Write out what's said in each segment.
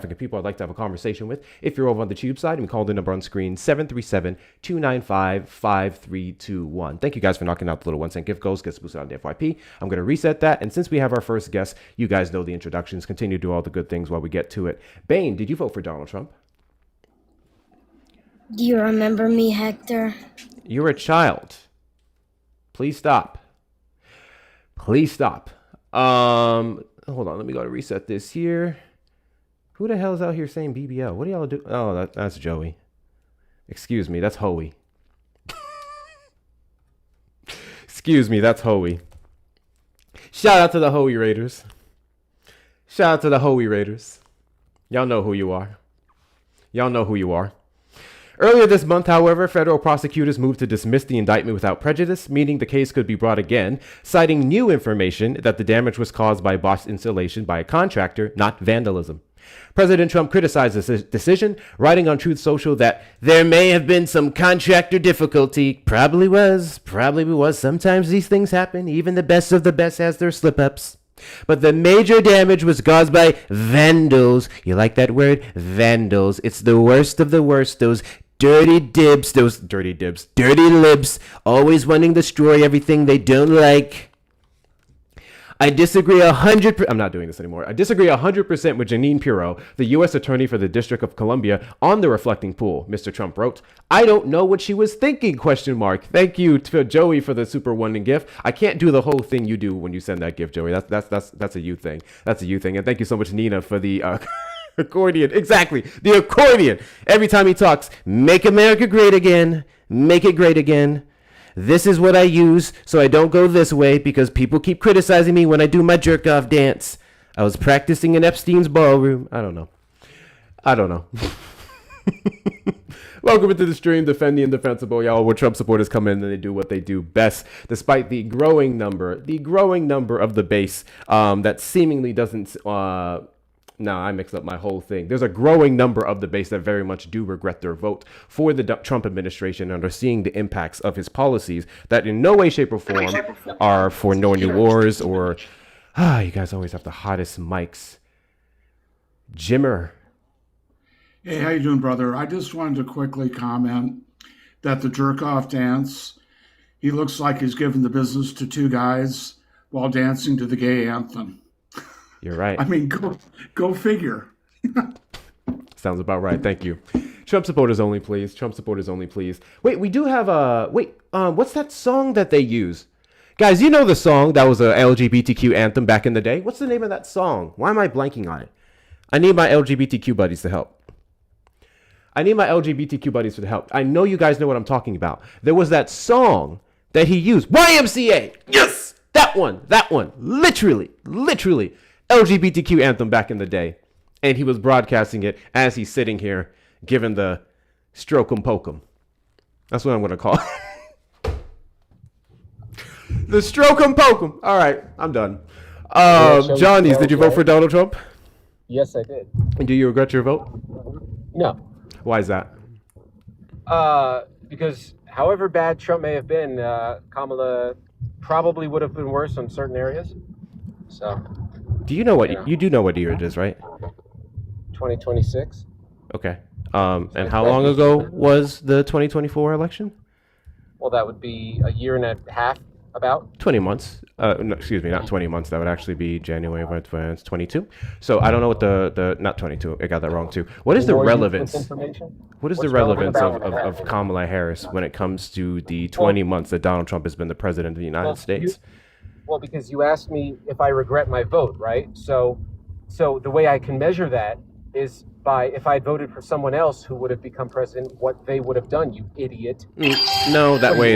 demographic of people I'd like to have a conversation with. If you're over on the tube side, you can call the number on screen, 737-295-5321. Thank you guys for knocking out the little 1 cent gift goals. Gets boosted on the FYP. I'm going to reset that. And since we have our first guest, you guys know the introductions. Continue to do all the good things while we get to it. Bane, did you vote for Donald Trump? Do you remember me, Hector? You're a child. Please stop. Please stop. Hold on. Let me go to reset this here. Who the hell is out here saying BBL? What do y'all do? Oh, that's Joey. Excuse me. That's Hoey. Excuse me. That's Hoey. Shout out to the Hoey Raiders. Shout out to the Hoey Raiders. Y'all know who you are. Y'all know who you are. Earlier this month, however, federal prosecutors moved to dismiss the indictment without prejudice, meaning the case could be brought again, citing new information that the damage was caused by botched installation by a contractor, not vandalism. President Trump criticized this decision, writing on Truth Social that there may have been some contractor difficulty. Probably was. Sometimes these things happen. Even the best of the best has their slip-ups. But the major damage was caused by vandals. You like that word? Vandals. It's the worst of the worst. Those dirty lips, always wanting to destroy everything they don't like. I disagree 100%. I'm not doing this anymore. I disagree 100% with Janine Pirro, the U.S. Attorney for the District of Columbia, on the reflecting pool. Mr. Trump wrote, "I don't know what she was thinking, question mark. Thank you to Joey for the super wondering gift. I can't do the whole thing you do when you send that gift, Joey. That's a you thing. That's a you thing. And thank you so much, Nina, for the accordion. Exactly. The accordion. Every time he talks, make America great again. Make it great again. This is what I use so I don't go this way because people keep criticizing me when I do my jerk off dance. I was practicing in Epstein's ballroom. I don't know. Welcome into the stream, Defend the Indefensible, y'all, where Trump supporters come in and they do what they do best, despite the growing number of the base that seemingly doesn't... No, I mixed up my whole thing. There's a growing number of the base that very much do regret their vote for the Trump administration and are seeing the impacts of his policies that in no way, shape, or form are for no new wars or... you guys always have the hottest mics. Jimmer. Hey, how you doing, brother? I just wanted to quickly comment that the jerk-off dance, he looks like he's giving the business to two guys while dancing to the gay anthem. You're right. I mean, go figure. Sounds about right. Thank you. Trump supporters only, please. Trump supporters only, please. Wait, we do have what's that song that they use? Guys, you know the song that was a LGBTQ anthem back in the day? What's the name of that song? Why am I blanking on it? I need my LGBTQ buddies to help. I know you guys know what I'm talking about. There was that song that he used. YMCA. Yes! That one. Literally. LGBTQ anthem back in the day. And he was broadcasting it as he's sitting here giving the stroke 'em poke 'em. That's what I'm going to call it. The stroke 'em poke 'em. All right, I'm done. Johnny's, did you vote for Donald Trump? Yes, I did. And do you regret your vote? No. Why is that? Because however bad Trump may have been, Kamala probably would have been worse in certain areas. So... Do you know what you do know what year it is, right? 2026. Okay. And how long ago was the 2024 election? Well, that would be a year and a half, about 20 months. No, excuse me, not 20 months. That would actually be January of 22. So I don't know what the not 22. I got that wrong too. What is the relevance? What is the relevance of Kamala Harris when it comes to the 20 months that Donald Trump has been the president of the United States? Well, because you asked me if I regret my vote, right? So the way I can measure that is by if I voted for someone else who would have become president, what they would have done, you idiot. No, that way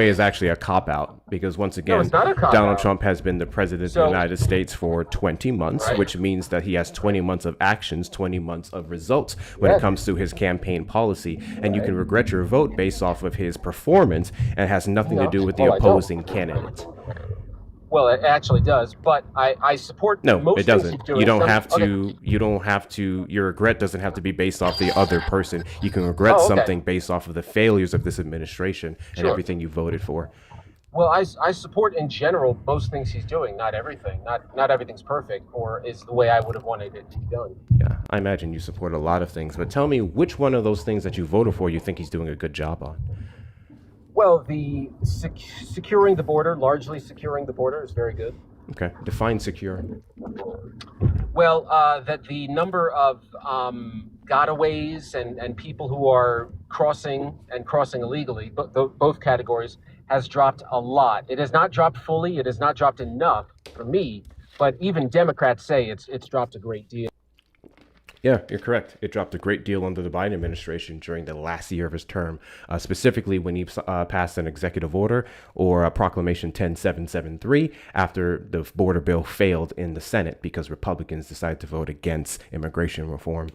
is actually a cop-out because once again, Donald Trump has been the president of the United States for 20 months, right, which means that he has 20 months of actions, 20 months of results when it comes to his campaign policy. And you can regret your vote based off of his performance and it has nothing to do with the opposing candidate. Well, it actually does, but I support. No, most it doesn't. You don't have to. You don't have to. Your regret doesn't have to be based off the other person. You can regret something based off of the failures of this administration and everything you voted for. Well, I support in general most things he's doing, not everything. Not everything's perfect or is the way I would have wanted it to be done. Yeah, I imagine you support a lot of things, but tell me which one of those things that you voted for you think he's doing a good job on. Well, the securing the border, largely securing the border, is very good. Okay, define secure. Well, that the number of gotaways and people who are crossing and crossing illegally, both categories, has dropped a lot. It has not dropped fully. It has not dropped enough for me. But even Democrats say it's dropped a great deal. Yeah, you're correct. It dropped a great deal under the Biden administration during the last year of his term, specifically when he passed an executive order or a Proclamation 10773 after the border bill failed in the Senate because Republicans decided to vote against immigration reform.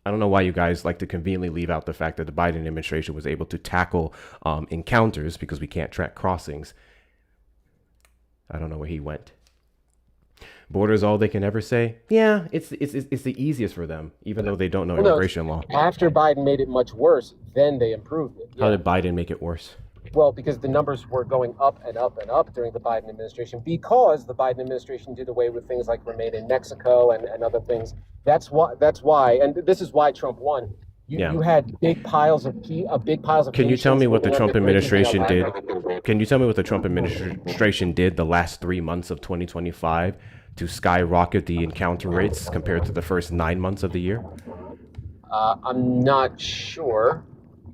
I don't know why you guys like to conveniently leave out the fact that the Biden administration was able to tackle encounters because we can't track crossings. I don't know where he went. Border is all they can ever say. Yeah, it's the easiest for them, even though they don't know immigration law. After Biden made it much worse, then they improved it. How did Biden make it worse? Well, because the numbers were going up and up and up during the Biden administration, because the Biden administration did away with things like Remain in Mexico and other things. That's why, and this is why Trump won. You had big piles of Can you tell me what the Trump administration did? Can you tell me what the Trump administration did the last 3 months of 2025 to skyrocket the encounter rates compared to the first 9 months of the year? I'm not sure.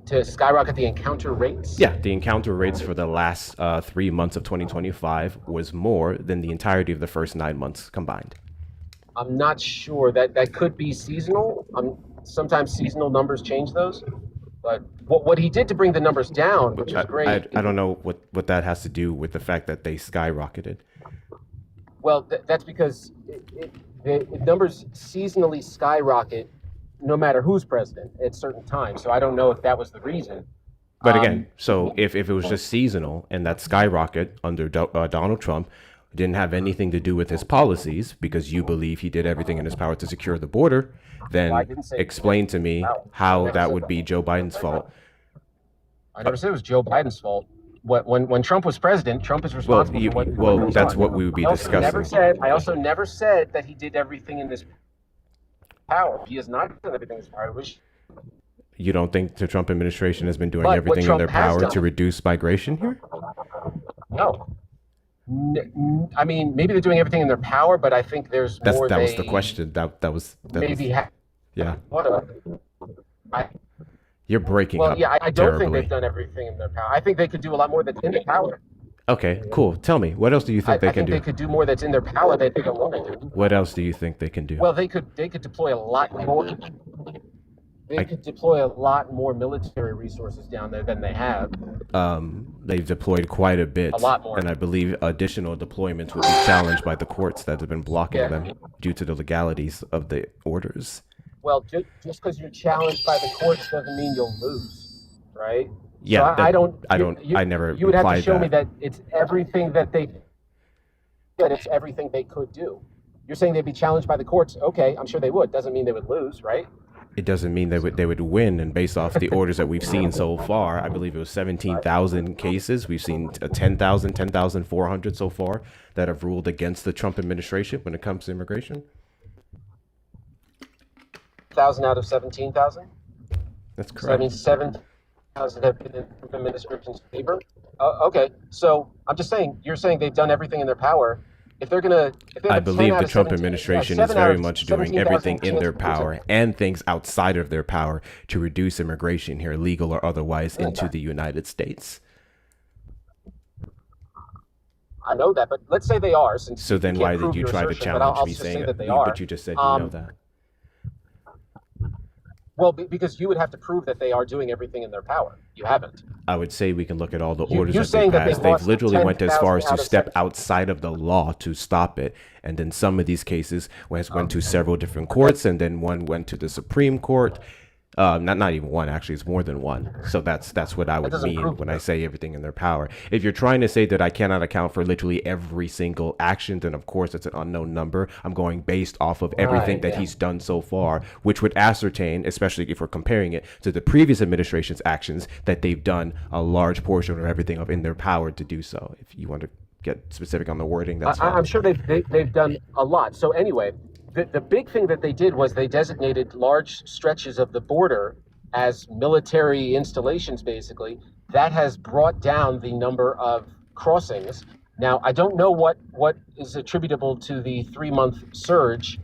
To skyrocket the encounter rates? Yeah, the encounter rates for the last 3 months of 2025 was more than the entirety of the first 9 months combined. I'm not sure. That could be seasonal. Sometimes seasonal numbers change those. But what he did to bring the numbers down, which is great. I don't know what that has to do with the fact that they skyrocketed. Well, that's because the numbers seasonally skyrocket no matter who's president at certain times. So I don't know if that was the reason. But again, so if it was just seasonal and that skyrocket under Donald Trump didn't have anything to do with his policies because you believe he did everything in his power to secure the border, then explain to me how that would be Joe Biden's fault. I never said it was Joe Biden's fault. When Trump was president, Trump is responsible for what. Well, that's what we would be discussing. I also never said that he did everything in this power. He has not done everything in his power. You don't think the Trump administration has been doing everything in their power to reduce migration here? No. I mean, maybe they're doing everything in their power, but I think there's more. That was the question. Yeah. You're breaking up. Well, yeah, I don't terribly. think they've done everything in their power. I think they could do a lot more that's in their power. Okay, cool. Tell me, what else do you think they can do? I think they could do more that's in their power that they don't want to do. What else do you think they can do? Well, they could deploy a lot more. They could deploy a lot more military resources down there than they have. They've deployed quite a bit. A lot more. And I believe additional deployments will be challenged by the courts that have been blocking them due to the legalities of the orders. Well, just because you're challenged by the courts doesn't mean you'll lose, right? Yeah, so I never. You would have to show me that it's everything that it's everything they could do. You're saying they'd be challenged by the courts? Okay, I'm sure they would. Doesn't mean they would lose, right? It doesn't mean they would win. And based off the orders that we've seen so far, I believe it was 17,000 cases. We've seen 10,400 so far that have ruled against the Trump administration when it comes to immigration. 1,000 out of 17,000. That's correct. So that means 7,000 have been in the Trump administration's favor. Okay, so I'm just saying. You're saying they've done everything in their power. If they're gonna, I believe the Trump administration is very much doing everything in their power and things outside of their power to reduce immigration here, legal or otherwise, into the United States. I know that, but let's say they are. So then why did you try to challenge me saying that? But you just said you know that. Well, because you would have to prove that they are doing everything in their power. You haven't. I would say we can look at all the orders that they passed. They've literally went as far as to step outside of the law to stop it. And then some of these cases went to several different courts, and then one went to the Supreme Court. Not even one. Actually, it's more than one. So that's what I That would doesn't mean prove when I it. say everything in their power. If you're trying to say that I cannot account for literally every single action, then of course it's an unknown number. I'm going based off of everything Right. that he's done so far, which would ascertain, especially if we're comparing it to the previous administration's actions, that they've done a large portion of everything in their power to do so. If you want to get specific on the wording, that's I'm fine. sure they've done a lot. So anyway, the big thing that they did was they designated large stretches of the border as military installations. Basically, that has brought down the number of crossings. Now, I don't know what is attributable to the 3 month surge.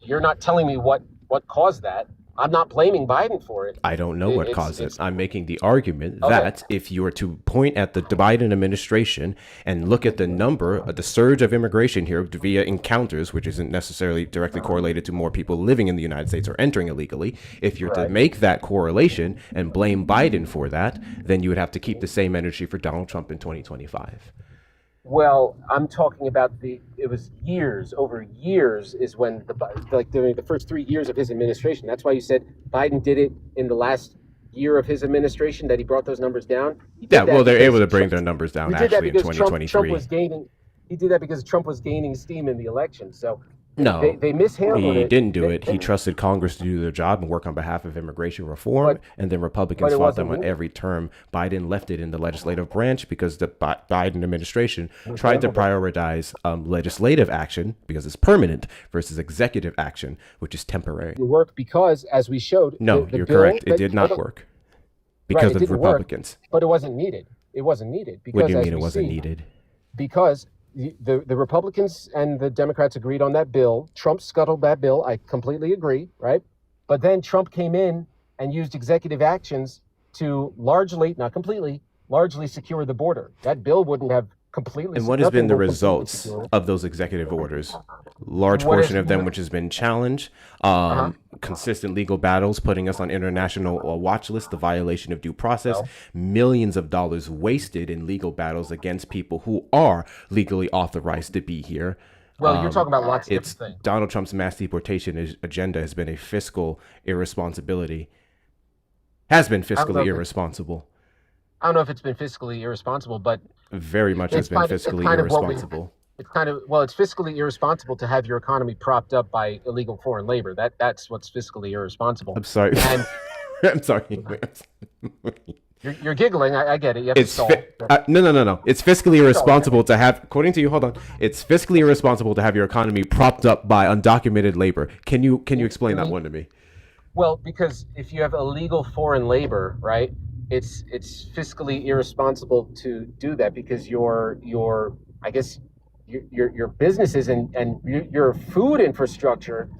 You're not telling me what caused that. I'm not blaming Biden for it. I don't know what caused it. It's I'm making the argument okay. that if you were to point at the Biden administration and look at the number, the surge of immigration here via encounters, which isn't necessarily directly correlated to more people living in the United States or entering illegally, if you're to Right. make that correlation and blame Biden for that, then you would have to keep the same energy for Donald Trump in 2025. Well, I'm talking about it was years, over years is when like during the first 3 years of his administration. That's why you said Biden did it in the last year of his administration, that he brought those numbers down. He Yeah, did well, that they're able because to bring Trump, their numbers down he did that actually in because Trump 2023. was gaining, he did that because Trump was gaining steam in the election. So No, they mishandled he it. didn't do it. He trusted Congress to do their job and work on behalf of immigration reform. But And then but Republicans it fought them wasn't on needed. every term. Biden left it in the legislative branch because the Biden administration tried to Mishandled it. prioritize legislative action because it's permanent versus executive action, which is temporary. It worked because, as we showed, No, the you're bill correct. It that did hold not on, work right, because it of didn't work, Republicans. but it wasn't needed. It wasn't needed What do because, you as mean it we wasn't see, needed? because the Republicans and the Democrats agreed on that bill. Trump scuttled that bill. I completely agree, right? But then Trump came in and used executive actions to largely, not completely, largely secure the border. That bill wouldn't have completely, And what has been nothing the will completely results secure it. of those executive orders? Large What portion is, of them which has been challenged, uh-huh. consistent legal battles, putting us on international watch lists, the violation of due process, Well, millions of dollars wasted in legal battles against people who are legally authorized to be here. well, you're talking about lots of It's different things. Donald Trump's mass deportation agenda has been a fiscal irresponsibility, has been I don't know fiscally if irresponsible, I don't know if it's been fiscally irresponsible, but very much has it's been it's fiscally kind of what we irresponsible. it's fiscally irresponsible to have your economy propped up by illegal foreign labor. That's what's fiscally irresponsible. I'm sorry. And I'm sorry. you're giggling. I get it. You have to It's stall. no. It's fiscally irresponsible to have, according to you. Hold on. It's fiscally irresponsible to have your economy propped up by undocumented labor. Can you explain that one to me? Well, because if you have illegal foreign labor, right, it's fiscally irresponsible to do that because your I guess your businesses and your food infrastructure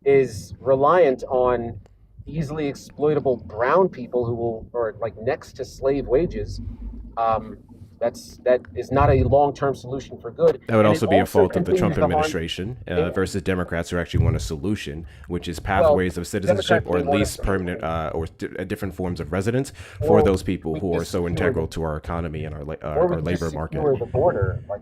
is reliant on easily exploitable brown people who will, or like next to slave wages. Um, that is not a long-term solution for good, That would and it also be a also fault of the Trump continues to harm. administration versus Democrats who actually want a solution, which is Well, pathways of citizenship Democrats or may at want least to, permanent different forms of residence for or those people we who are just so secure integral to our economy and or we our just labor market. secure the border, like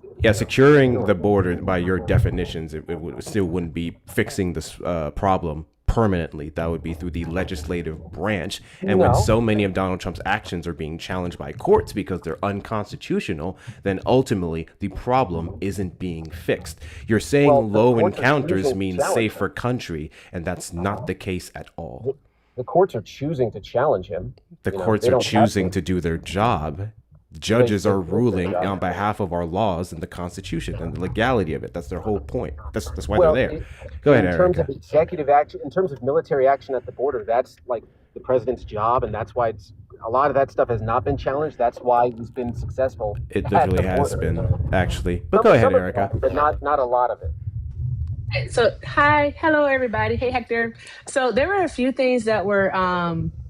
we do. Yeah, securing the border by your definitions, still wouldn't be fixing this problem permanently. That would be through the legislative branch. And when No. so many of Donald Trump's actions are being challenged by courts because they're unconstitutional, then ultimately the problem isn't being fixed. You're saying Well, the low courts are encounters choosing to means challenge safer him. country, and that's not the case at all. The courts are choosing to challenge him. The You know, courts they are don't have choosing to. to do their job. They Judges they are did their ruling job. on behalf of our laws and the Constitution and the legality of it. That's their whole point. That's why Well, they're there. Go ahead, in terms Erica. of executive action, in terms of military action at the border, that's like the president's job, and that's why it's a lot of that stuff has not been challenged. That's why he's been successful It at literally the has border. been, actually. But go ahead, Some of Erica. it, but not a lot of it. So, hi, hello, everybody. Hey, Hector. So, there were a few things that were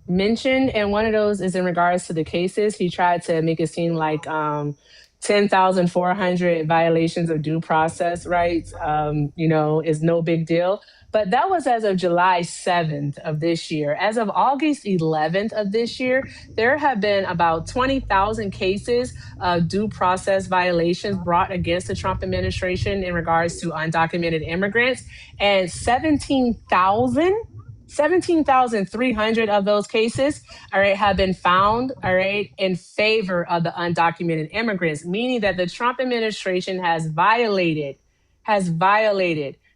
mentioned, and one of those is in regards to the cases. He tried to make it seem like 10,400 violations of due process rights, is no big deal. But that was as of July 7th of this year. As of August 11th of this year, there have been about 20,000 cases of due process violations brought against the Trump administration in regards to undocumented immigrants, and 17,000 17,300 of those cases, all right, have been found, all right, in favor of the undocumented immigrants, meaning that the Trump administration has violated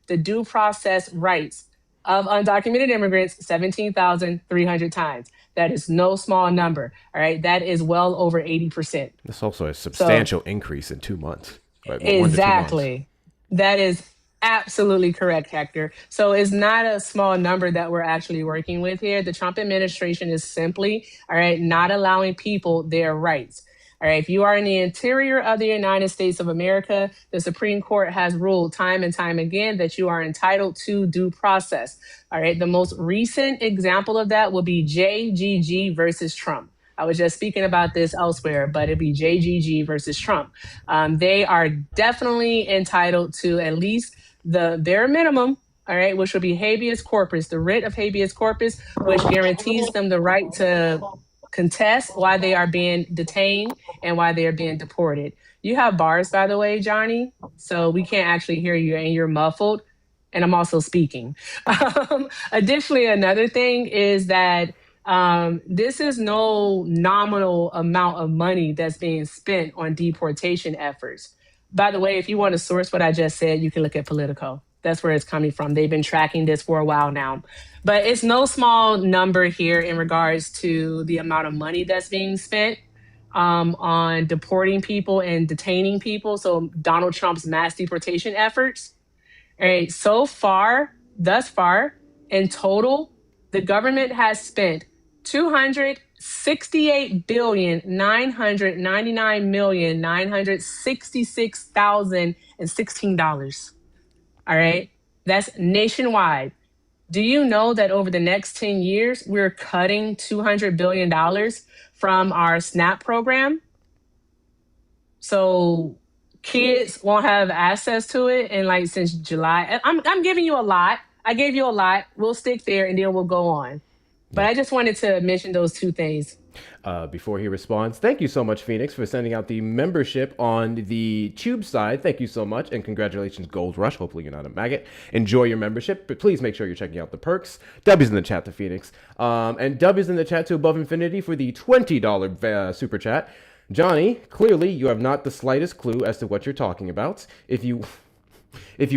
the due process rights of undocumented immigrants 17,300 times. That is no small number, all right? That is well over 80%. That's also a So substantial increase in 2 months, right? 1 to 2 months. exactly. That is absolutely correct, Hector. So it's not a small number that we're actually working with here. The Trump administration is simply, all right, not allowing people their rights. All right, if you are in the interior of the United States of America, the Supreme Court has ruled time and time again that you are entitled to due process. All right, the most recent example of that will be JGG versus Trump. I was just speaking about this elsewhere, but it'd be JGG versus Trump. They are definitely entitled to at least the bare minimum, all right, which will be habeas corpus, the writ of habeas corpus, which guarantees them the right to contest why they are being detained and why they are being deported. You have bars, by the way, Johnny, so we can't actually hear you and you're muffled. And I'm also speaking. Additionally, another thing is that this is no nominal amount of money that's being spent on deportation efforts. By the way, if you want to source what I just said, you can look at Politico. That's where it's coming from. They've been tracking this for a while now. But it's no small number here in regards to the amount of money that's being spent on deporting people and detaining people. So Donald Trump's mass deportation efforts. All right, thus far, in total, the government has spent $268,999,966,016. All right, that's nationwide. Do you know that over the next 10 years, we're cutting $200 billion from our SNAP program? So kids won't have access to it. And like since July, I'm giving you a lot. I gave you a lot. We'll stick there and then we'll go on. But I just wanted to mention those two things. Before he responds, thank you so much, Phoenix, for sending out the membership on the Tube side. Thank you so much, and congratulations, Gold Rush. Hopefully you're not a maggot. Enjoy your membership, but please make sure you're checking out the perks. W's in the chat to Phoenix, and W's in the chat to Above Infinity for the $20 super chat. Johnny, clearly you have not the slightest clue as to what you're talking about. If you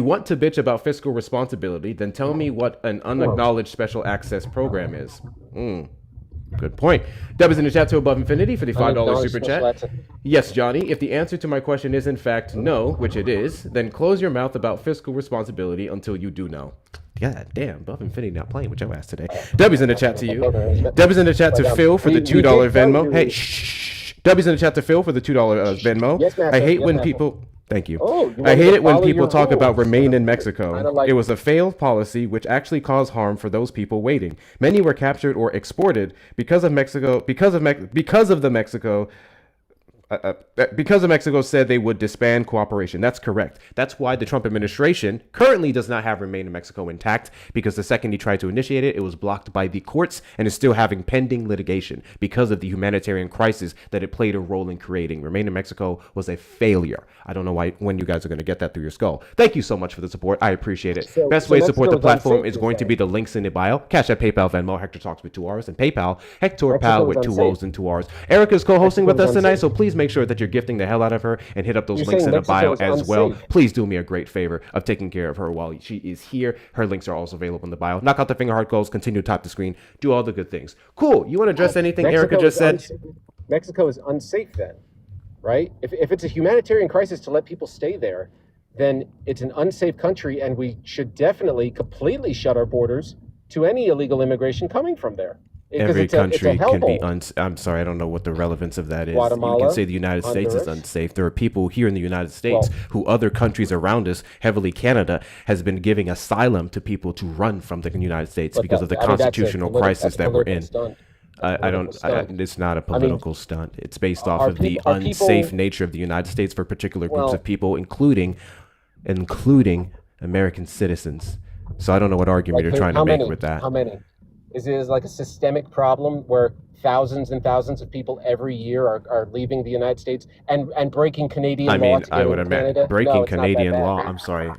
want to bitch about fiscal responsibility, then tell me what an unacknowledged special access program is. Good point. W's in the chat to Above Infinity for the $5 super chat. Yes, Johnny, if the answer to my question is in fact no, which it is, then close your mouth about fiscal responsibility until you do know. God damn, Above Infinity not playing with your ass today. W's in the chat to you. W's in the chat to Phil for the $2 Venmo. Hey, shh. W's in the chat to Phil for the $2 Venmo. Yes, Master. I hate when people... Thank you. I hate it when people talk about remain in Mexico. It was a failed policy which actually caused harm for those people waiting. Many were captured or exported because of Mexico, because of Mexico said they would disband cooperation. That's correct. That's why the Trump administration currently does not have Remain in Mexico intact, because the second he tried to initiate it, it was blocked by the courts and is still having pending litigation because of the humanitarian crisis that it played a role in creating. Remain in Mexico was a failure. I don't know when you guys are going to get that through your skull. Thank you so much for the support. I appreciate it. Best way to support the platform is going to be the links in the bio. Cash at PayPal, Venmo, Hector Talks with 2 R's, and PayPal, Hector Pal with 2 O's and 2 R's. Erica's co-hosting with us tonight, so please make sure that you're gifting the hell out of her and hit up those links in the bio as well. Please do me a great favor of taking care of her while she is here. Her links are also available in the bio. Knock out the finger heart goals, continue to tap the screen, do all the good things. Cool. You want to address anything Erica just said? Mexico is unsafe then, right? If it's a humanitarian crisis to let people stay there, then it's an unsafe country, and we should definitely completely shut our borders to any illegal immigration coming from there. Every country can be I'm sorry, I don't know what the relevance of that is. Guatemala, you can say the United States is unsafe. There are people here in the United States who other countries around us, heavily Canada, has been giving asylum to people to run from the United States because of the constitutional crisis that we're in. It's not a political stunt. It's based off of the unsafe nature of the United States for particular groups of people, including American citizens. So I don't know what argument you're trying to make with that. How many? Is it like a systemic problem where thousands and thousands of people every year are leaving the United States and breaking Canadian I law mean, to I get would into admit Canada? No, breaking it's not that Canadian bad. law. I'm sorry.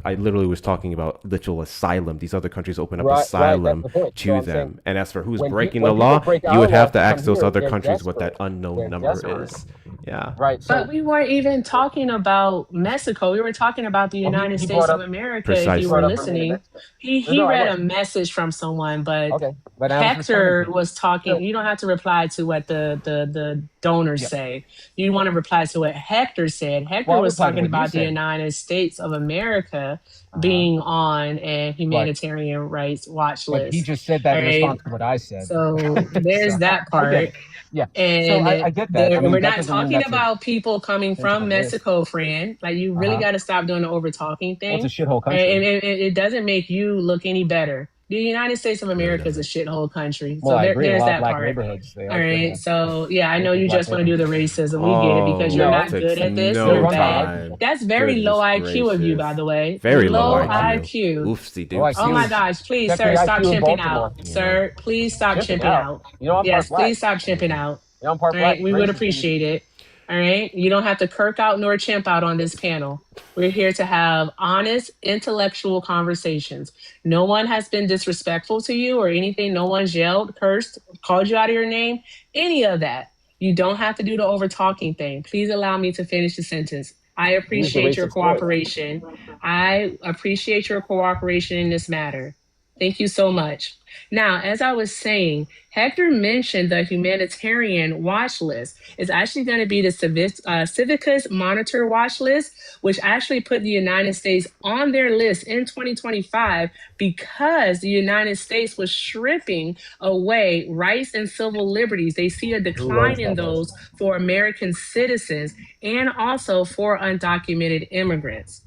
I literally was talking about literal asylum. These other countries open up Right, right. That's asylum the point. So to I'm saying them. And as for who's breaking the when people law, break you our would have laws to to come ask those here, other they're countries what that desperate. unknown They're number desperate. is. Yeah. Right. But So we weren't even talking about Mexico. We were talking about the well, United he States brought of up America. If he you were brought Precisely. up Bermuda, listening, Mexico. he No, I read was. a message from someone, but Okay, but I was responding Hector to it. was talking. So You don't have to reply to what the donors yeah. say. You want to reply to what Hector said. Well, Hector I'll was reply to talking what you about the said. United States of America Uh-huh. being on a But humanitarian rights watch he list. just said that All in right. response to what I said. So So there's that I get part. it. Yeah. So And I get that. I we're mean, that not doesn't mean talking that's a about people coming from sensible list. Mexico, friend. Like, you really Uh-huh. got to stop doing the over talking Well, it's a thing. shithole And, country. it doesn't make you look any better. The United States of Really America is a doesn't. shithole country. Well, So I agree. In a there's lot of that black part. neighborhoods, they All are right. shithole. So yeah, I know Mostly you black just want to do the neighborhoods. racism. We get it because you're Oh, No, not it good takes at this. they're You're no run by bad. white time. people. That's very low Goodness IQ of you, by gracious. the way. Very low Low IQ. IQ. Oofsie Low Oh doopsie. my IQ. gosh, please, Check the sir, stop IQ in chimping out. Baltimore. You know. Sir, please stop Chimping chimping out. out. You know, I'm part Yes, please black. stop chimping out. You know, I'm part All black. right, we would Racist, dude. appreciate it. All right, you don't have to kirk out nor chimp out on this panel. We're here to have honest, intellectual conversations. No one has been disrespectful to you or anything. No one's yelled, cursed, called you out of your name, any of that. You don't have to do the over talking thing. Please allow me to finish the sentence. I Use the appreciate your racist words. cooperation. I appreciate your cooperation in this matter. Thank you so much. Now, as I was saying, Hector mentioned the humanitarian watch list. It's actually going to be the Civicus Monitor watch list, which actually put the United States on their list in 2025 because the United States was stripping away rights and civil liberties. They see a Who runs decline in that list? those for American citizens and also for undocumented immigrants.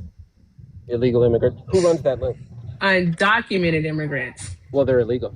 Illegal immigrants. Who runs that list? Undocumented immigrants. Well, they're illegal.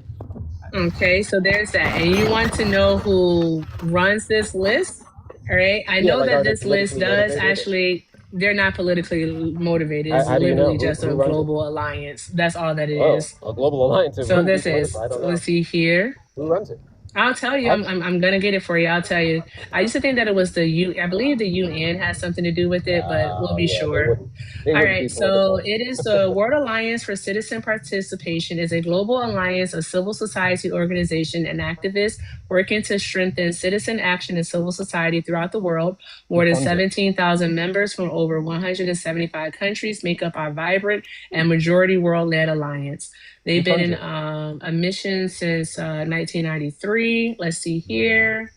Okay, so there's that. And you want to know who runs this list? All right. I Yeah, know like, that are they this list politically does motivated? actually, they're not politically motivated. It's How do you know? literally just Who a runs it? global alliance. That's all that it Oh, is. a global alliance. It So wouldn't be this is, political. I don't know. let's see here. Who runs it? I'll tell you. I'm gonna get it for you. I'll tell you. I used to think that it was the U. I believe the UN has something to do with it, but we'll be Yeah, sure. they All wouldn't right, be so political. it is the World Alliance for Citizen Participation is a global alliance of civil society organization and activists working to strengthen citizen action in civil society throughout the world. More than funds it? 17,000 members from over 175 countries make up our vibrant and majority world-led alliance. They've Who been funds in a mission since 1993. Let's see here.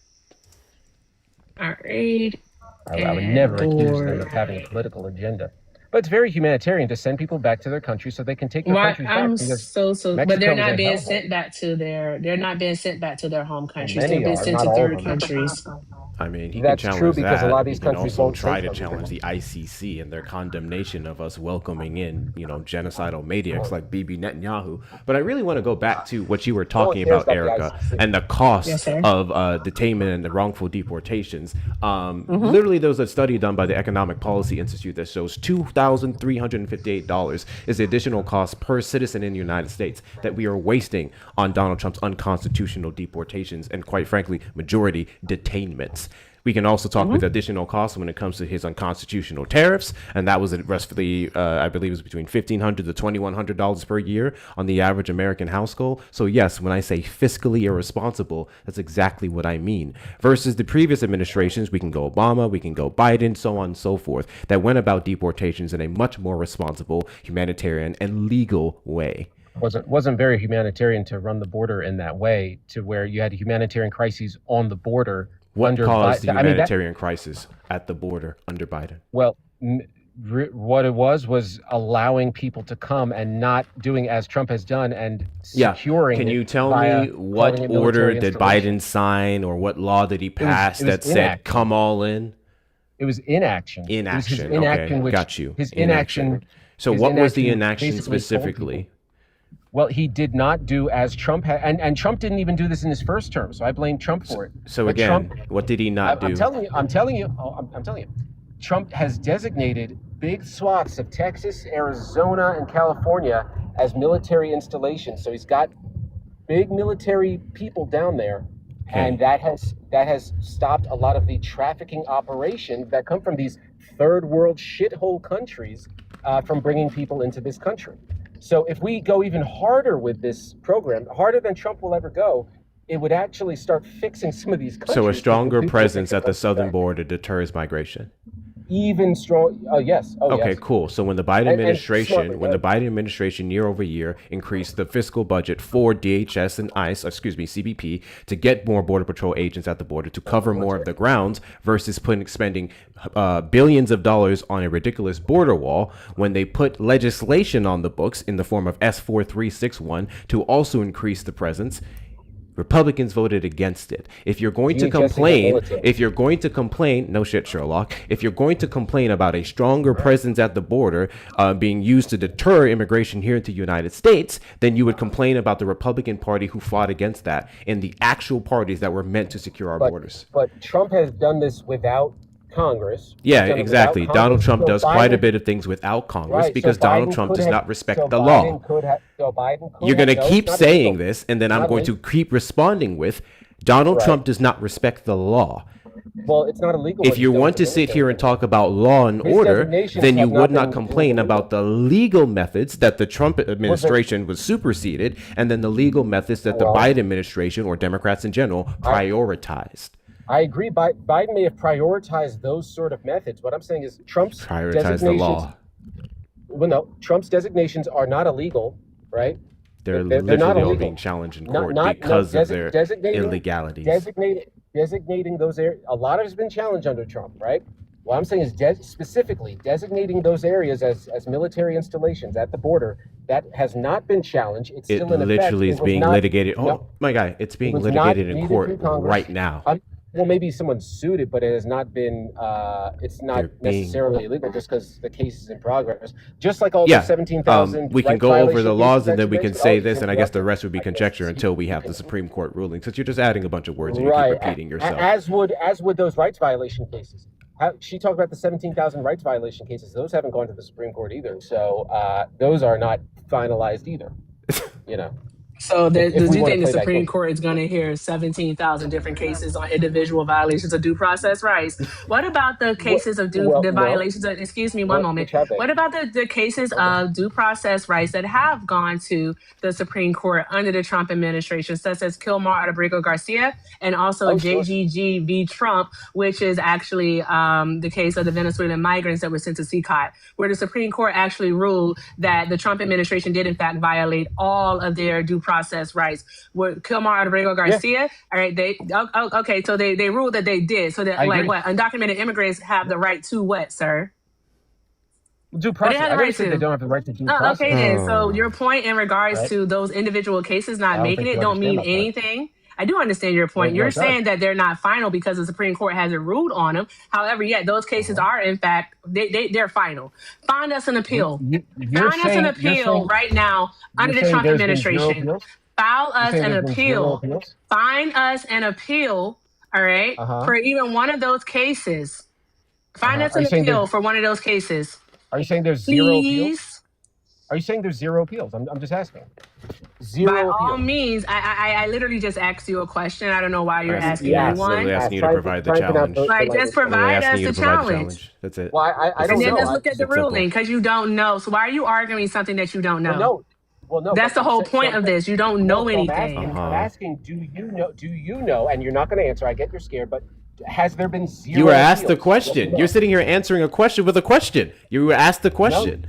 All right. I would never accuse them Board. of having a political agenda. But it's very humanitarian to send people back to their country so they can take their Why countries back. I'm Because so but Mexico they're is not a being hellhole. sent back to they're not being sent back to their home countries. many They've been are, sent not to all of third them. countries. I mean, he That's can true challenge because a that. lot of these He can countries also won't try send to some people. challenge the ICC and their condemnation of us welcoming in, genocidal maniacs like Bibi Netanyahu. But I really want to go back to what you were talking cares about, about the Erica, ICC. and the cost Yes, sir. of detainment and the wrongful deportations. Literally, there was a study done by the Economic Policy Institute that shows $2,358 is the additional cost per citizen in the United States that we are wasting on Donald Trump's unconstitutional deportations and, quite frankly, majority detainments. We can also talk with additional costs when it comes to his unconstitutional tariffs, and that was roughly, I believe, it was between $1,500 to $2,100 per year on the average American household. So yes, when I say fiscally irresponsible, that's exactly what I mean. Versus the previous administrations, we can go Obama, we can go Biden, so on and so forth, that went about deportations in a much more responsible, humanitarian, and legal way. Wasn't very humanitarian to run the border in that way, to where you had humanitarian crises on the border. What caused the I mean, humanitarian crisis at the border under Biden? Well, what it was allowing people to come and not doing as Trump has done and securing. Can you tell me what order did Biden sign or what law did he pass that said come all in? It was inaction. Inaction. It was his inaction, Okay, got you. His inaction. So his what was the inaction inaction basically told specifically? people. Well, he did not do as Trump had, and Trump didn't even do this in his first term, so I blame Trump for it. So But again, Trump, what did he not do? I'm telling you, Trump has designated big swaths of Texas, Arizona, and California as military installations. So he's got big military people down there and that has stopped a lot of the trafficking operations that come from these third world shithole countries from bringing people into this country. So if we go even harder with this program, harder than Trump will ever go, it would actually start fixing some of these countries. So a stronger people presence think at the about southern that. border deters migration. Even strong. Oh yes. Oh Okay, yes. cool. So when the Biden And administration, smartly, when the Biden administration year over year increased the fiscal budget for DHS and CBP to get more border patrol agents at the border to cover more of the grounds versus spending billions of dollars on a ridiculous border wall, when they put legislation on the books in the form of S4361 to also increase the presence, Republicans voted against it. If you're going to complain, no shit, Sherlock. If you're going to complain about a stronger presence at the border being used to deter immigration here into the United States, then you would complain about the Republican Party who fought against that and the actual parties that were meant to secure our borders. But Trump has done this without Congress. Yeah, exactly. Donald Trump does quite a bit of things without Congress because Donald Trump does not respect the law. You're going to keep saying this, and then I'm going to keep responding with Donald Trump does not respect the law. Well, it's not illegal. If you want to sit here and talk about law and order, then you would not complain about the legal methods that the Trump administration was superseded, and then the legal methods that the Biden administration, or Democrats in general, prioritized. I agree. Biden may have prioritized those sort of methods. What I'm saying is Trump's prioritized the law. Well, no, Trump's designations are not illegal, right? They're literally all being challenged in court because of their illegalities. Designating those areas, a lot of it has been challenged under Trump, right? What I'm saying is specifically designating those areas as military installations at the border, that has not been challenged. It's still in effect. It literally is being litigated. Oh, my guy, it's being litigated in court right now. Well, maybe someone sued it, but it has not been. It's not necessarily illegal just because the case is in progress. Just like all the 17,000. We can go over the laws and then we can say this, and I guess the rest would be conjecture until we have the Supreme Court ruling. Since you're just adding a bunch of words and you keep repeating yourself. As would those rights violation cases. She talked about the 17,000 rights violation cases. Those haven't gone to the Supreme Court either. So those are not finalized either. You know. So do you think the Supreme Court is going to hear 17,000 different cases on individual violations of due process rights? What about the cases of violations of, excuse me, one moment. What about the cases of due process rights that have gone to the Supreme Court under the Trump administration, such as Kilmar Abrego Garcia and also JGG v. Trump, which is actually the case of the Venezuelan migrants that were sent to CCOT, where the Supreme Court actually ruled that the Trump administration did in fact violate all of their due process rights. With Kilmar Abrego Garcia, all right, so they ruled that they did. So that undocumented immigrants have the right to what, sir? Due process. I never said they don't have the right to due process. Okay, then. So your point in regards to those individual cases not making it don't mean anything. I do understand your point. You're saying that they're not final because the Supreme Court hasn't ruled on them. However, those cases are, in fact, they're final. Find us an appeal. Find us an appeal right now under the Trump administration. File us an appeal. Find us an appeal, all right, for even one of those cases. Find us an appeal for one of those cases. Are you saying there's zero appeals? Are you saying there's zero appeals? I'm just asking. By all means, I literally just asked you a question. I don't know why you're asking me one. Literally asking you to provide the challenge. Just provide us the challenge. That's it. Well, I don't know. And then just look at the ruling because you don't know. So why are you arguing something that you don't know? Well, no. That's the whole point of this. You don't know anything. I'm asking, do you know? And you're not going to answer. I get you're scared, but has there been zero? You were asked the question. You're sitting here answering a question with a question. You were asked the question.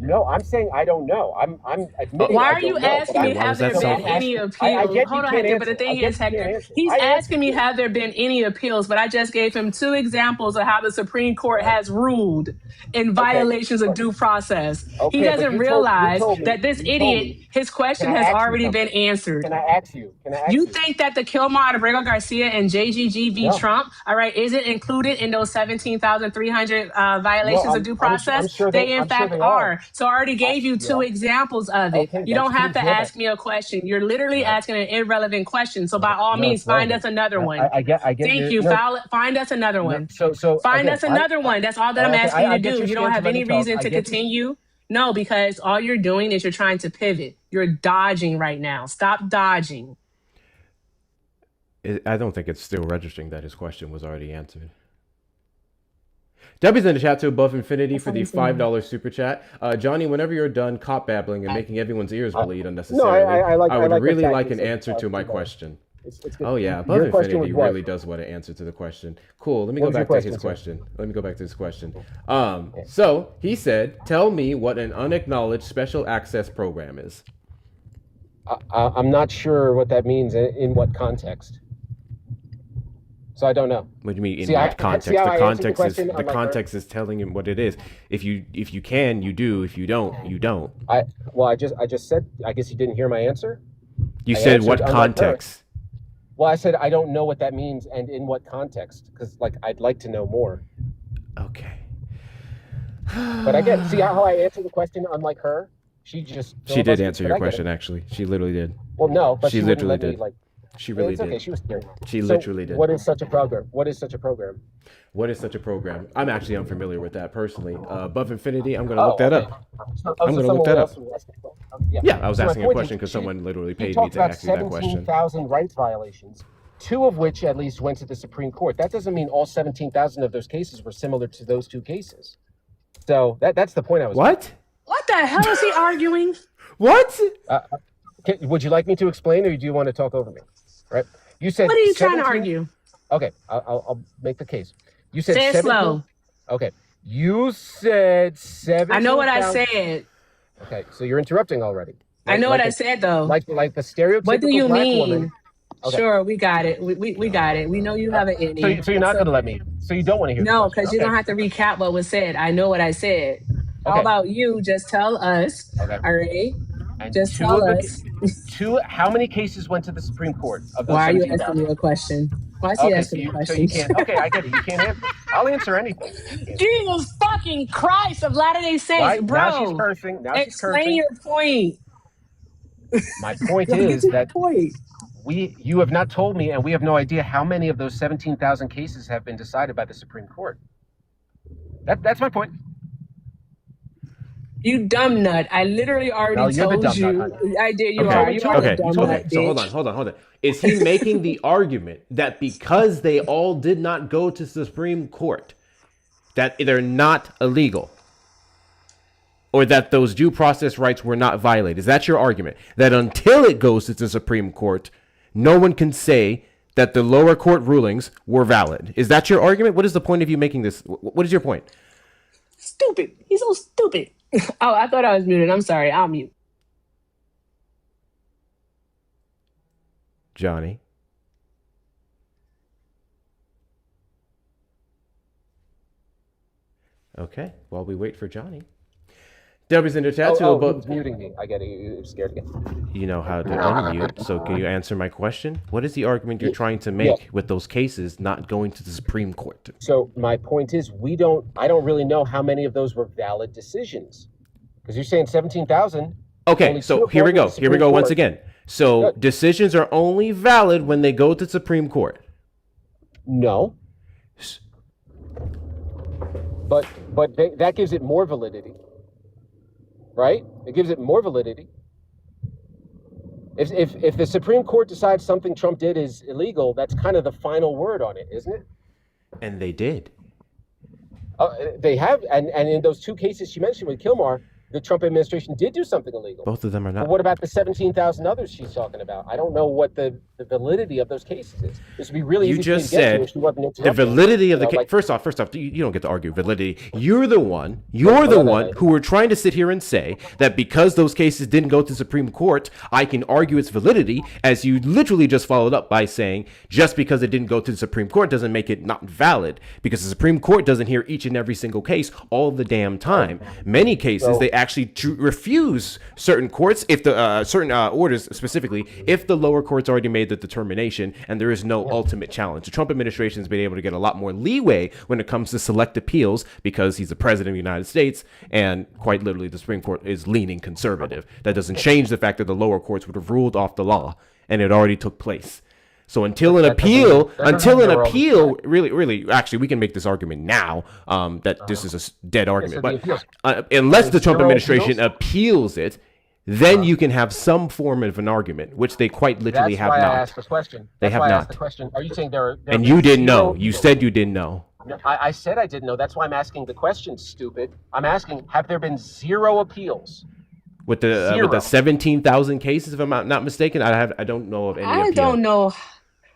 No, I'm saying I don't know. I'm admitting. Why are you asking me have there been any appeals? Hold on, Hector. But the thing is, Hector, he's asking me have there been any appeals, but I just gave him two examples of how the Supreme Court has ruled in violations of due process. He doesn't realize that this idiot, his question has already been answered. Can I ask you? You think that the Kilmar Abrego Garcia and JGG v. Trump, all right, isn't included in those 17,300 violations of due process? They in fact are. So I already gave you two examples of it. You don't have to ask me a question. You're literally asking an irrelevant question. So by all means, find us another one. I get. Thank you. Find us another one. Find us another one. That's all that I'm asking you to do. You don't have any reason to continue. No, because all you're doing is you're trying to pivot. You're dodging right now. Stop dodging. I don't think it's still registering that his question was already answered. W's in the chat to Above Infinity for the $5 super chat. Johnny, whenever you're done cop babbling and making everyone's ears bleed unnecessarily, I would really like an answer to my question. It's good. Oh yeah, Above Infinity really does want an answer to the question. Cool. Let me go back to his question. So he said, "Tell me what an unacknowledged special access program is." I'm not sure what that means in what context. So I don't know. What do you mean in what context? The context is telling him what it is. If you can, you do. If you don't, you don't. I just said. I guess you didn't hear my answer. You said what context? Well, I said I don't know what that means and in what context, because I'd like to know more. Okay. But again, see how I answered the question unlike her? She did answer your question, actually. She literally did. Well, no, but she literally did. She really did. Okay, she was scared. She literally did. What is such a program? What is such a program? I'm actually unfamiliar with that personally. Above Infinity, I'm going to look that up. I'm going to look that up. Yeah, I was asking a question because someone literally paid me to ask you that question. 17,000 rights violations, 2 of which at least went to the Supreme Court. That doesn't mean all 17,000 of those cases were similar to those 2 cases. So that's the point I was What? What the hell is he arguing? What? Would you like me to explain, or do you want to talk over me? Right? You said. What are you trying to argue? Okay, I'll make the case. You said say it slow. Okay, you said 17. I know what I said. Okay, so you're interrupting already. I know what I said though. Like the stereotypical What do you black mean? Woman. Okay. Sure, we got it. We got it. We know you have an innie. So you're not going to let me. So you don't want to hear. No, because you don't have to recap what was said. I know what I said. How about you just tell us? Okay. All right. And just tell us. How many cases went to the Supreme Court? Why are you asking me a question? Why is he asking me a question? So you can't. Okay, I get it. You can't answer. I'll answer anything. Jesus fucking Christ of Latter-day Saints, right? bro. Now she's cursing. Explain your point. My point is that you have not told me, and we have no idea how many of those 17,000 cases have been decided by the Supreme Court. That's my point. You dumb nut. I literally already told you. I did. You are. You are dumb nut, so hold on. Is he making the argument that because they all did not go to the Supreme Court, that they're not illegal? Or that those due process rights were not violated? Is that your argument? That until it goes to the Supreme Court, no one can say that the lower court rulings were valid? Is that your argument? What is the point of you making this? What is your point? Stupid. He's so stupid. Oh, I thought I was muted. I'm sorry. I'll mute. Johnny. Okay, while we wait for Johnny. W's in the chat too. He's muting me. I get it. You're scared again. You know how to unmute. So can you answer my question? What is the argument you're trying to make with those cases not going to the Supreme Court? So my point is, I don't really know how many of those were valid decisions, because you're saying 17,000. Okay, so here we go. Here we go once again. So decisions are only valid when they go to the Supreme Court. No. But that gives it more validity. Right? It gives it more validity. If the Supreme Court decides something Trump did is illegal, that's kind of the final word on it, isn't it? And they did. They have, and in those 2 cases she mentioned with Kilmar, the Trump administration did do something illegal. Both of them are not. But what about the 17,000 others she's talking about? I don't know what the validity of those cases is. This would be really easy. You just said the validity of the case. First off, you don't get to argue validity. You're the one who were trying to sit here and say that because those cases didn't go to the Supreme Court, I can argue its validity, as you literally just followed up by saying just because it didn't go to the Supreme Court doesn't make it not valid, because the Supreme Court doesn't hear each and every single case all the damn time. Many cases, they actually refuse certain courts, if the certain orders specifically, if the lower courts already made the determination and there is no ultimate challenge. The Trump administration has been able to get a lot more leeway when it comes to select appeals because he's the president of the United States, and quite literally the Supreme Court is leaning conservative. That doesn't change the fact that the lower courts would have ruled off the law, and it already took place. So until an appeal, really, actually, we can make this argument now that this is a dead argument. But unless the Trump administration appeals it, then you can have some form of an argument, which they quite literally That's have why not. I asked the question. They That's have why I not. asked the question. Are you saying there are And you didn't know. zero You appeals? said you didn't know. No, I said I didn't know. That's why I'm asking the question, stupid. I'm asking, have there been zero appeals? With the 17,000 cases, if I'm not mistaken, I don't know of any I appeal. don't know.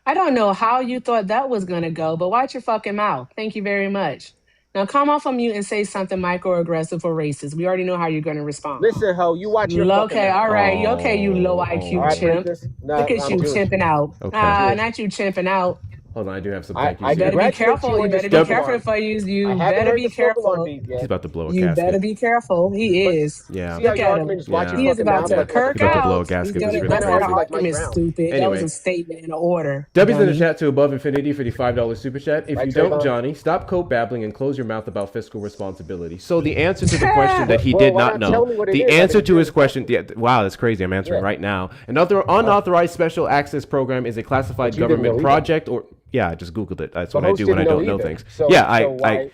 I don't know how you thought that was gonna go, but watch your fucking mouth. Thank you very much. Now come off on mute and say something microaggressive or racist. We already know how you're gonna respond. Listen, ho, you watch your fucking Okay, mouth. all right. Okay, you low Oh. IQ All right, chimp. princess. No, Look at I'm you Jewish. chimping out. Okay. Not you chimping out. Hold on, I do have some I thank yous. You better be congratulate careful. you You on your better be smoke careful alarm. for you. I You haven't better heard be the smoke alarm careful. beep He's yet. about to blow a You gasket. better be careful. He is. Yeah. See how Look your at argument him. is watch Yeah. your He is fucking about mouth to like what kirk He's about to out. blow a He's gasket. gonna, This is You that's kinda not an argue like Mike argument, Brown. stupid. That was Anyway. a statement in order. W's in the dummy. chat to Above Infinity for the $5 super chat. If Right, you don't, Trayvon? Johnny, stop co-babbling and close your mouth about fiscal responsibility. So the answer to the question that he Well, did why not not tell know, me what it the is? I answer can to his answer. question, wow, that's crazy. I'm answering Yeah. right now. Another unauthorized special access program is a classified But you didn't government know either. project or, yeah, I just Googled it. That's The what I host do when I didn't don't know know either. things. So- Yeah, so why-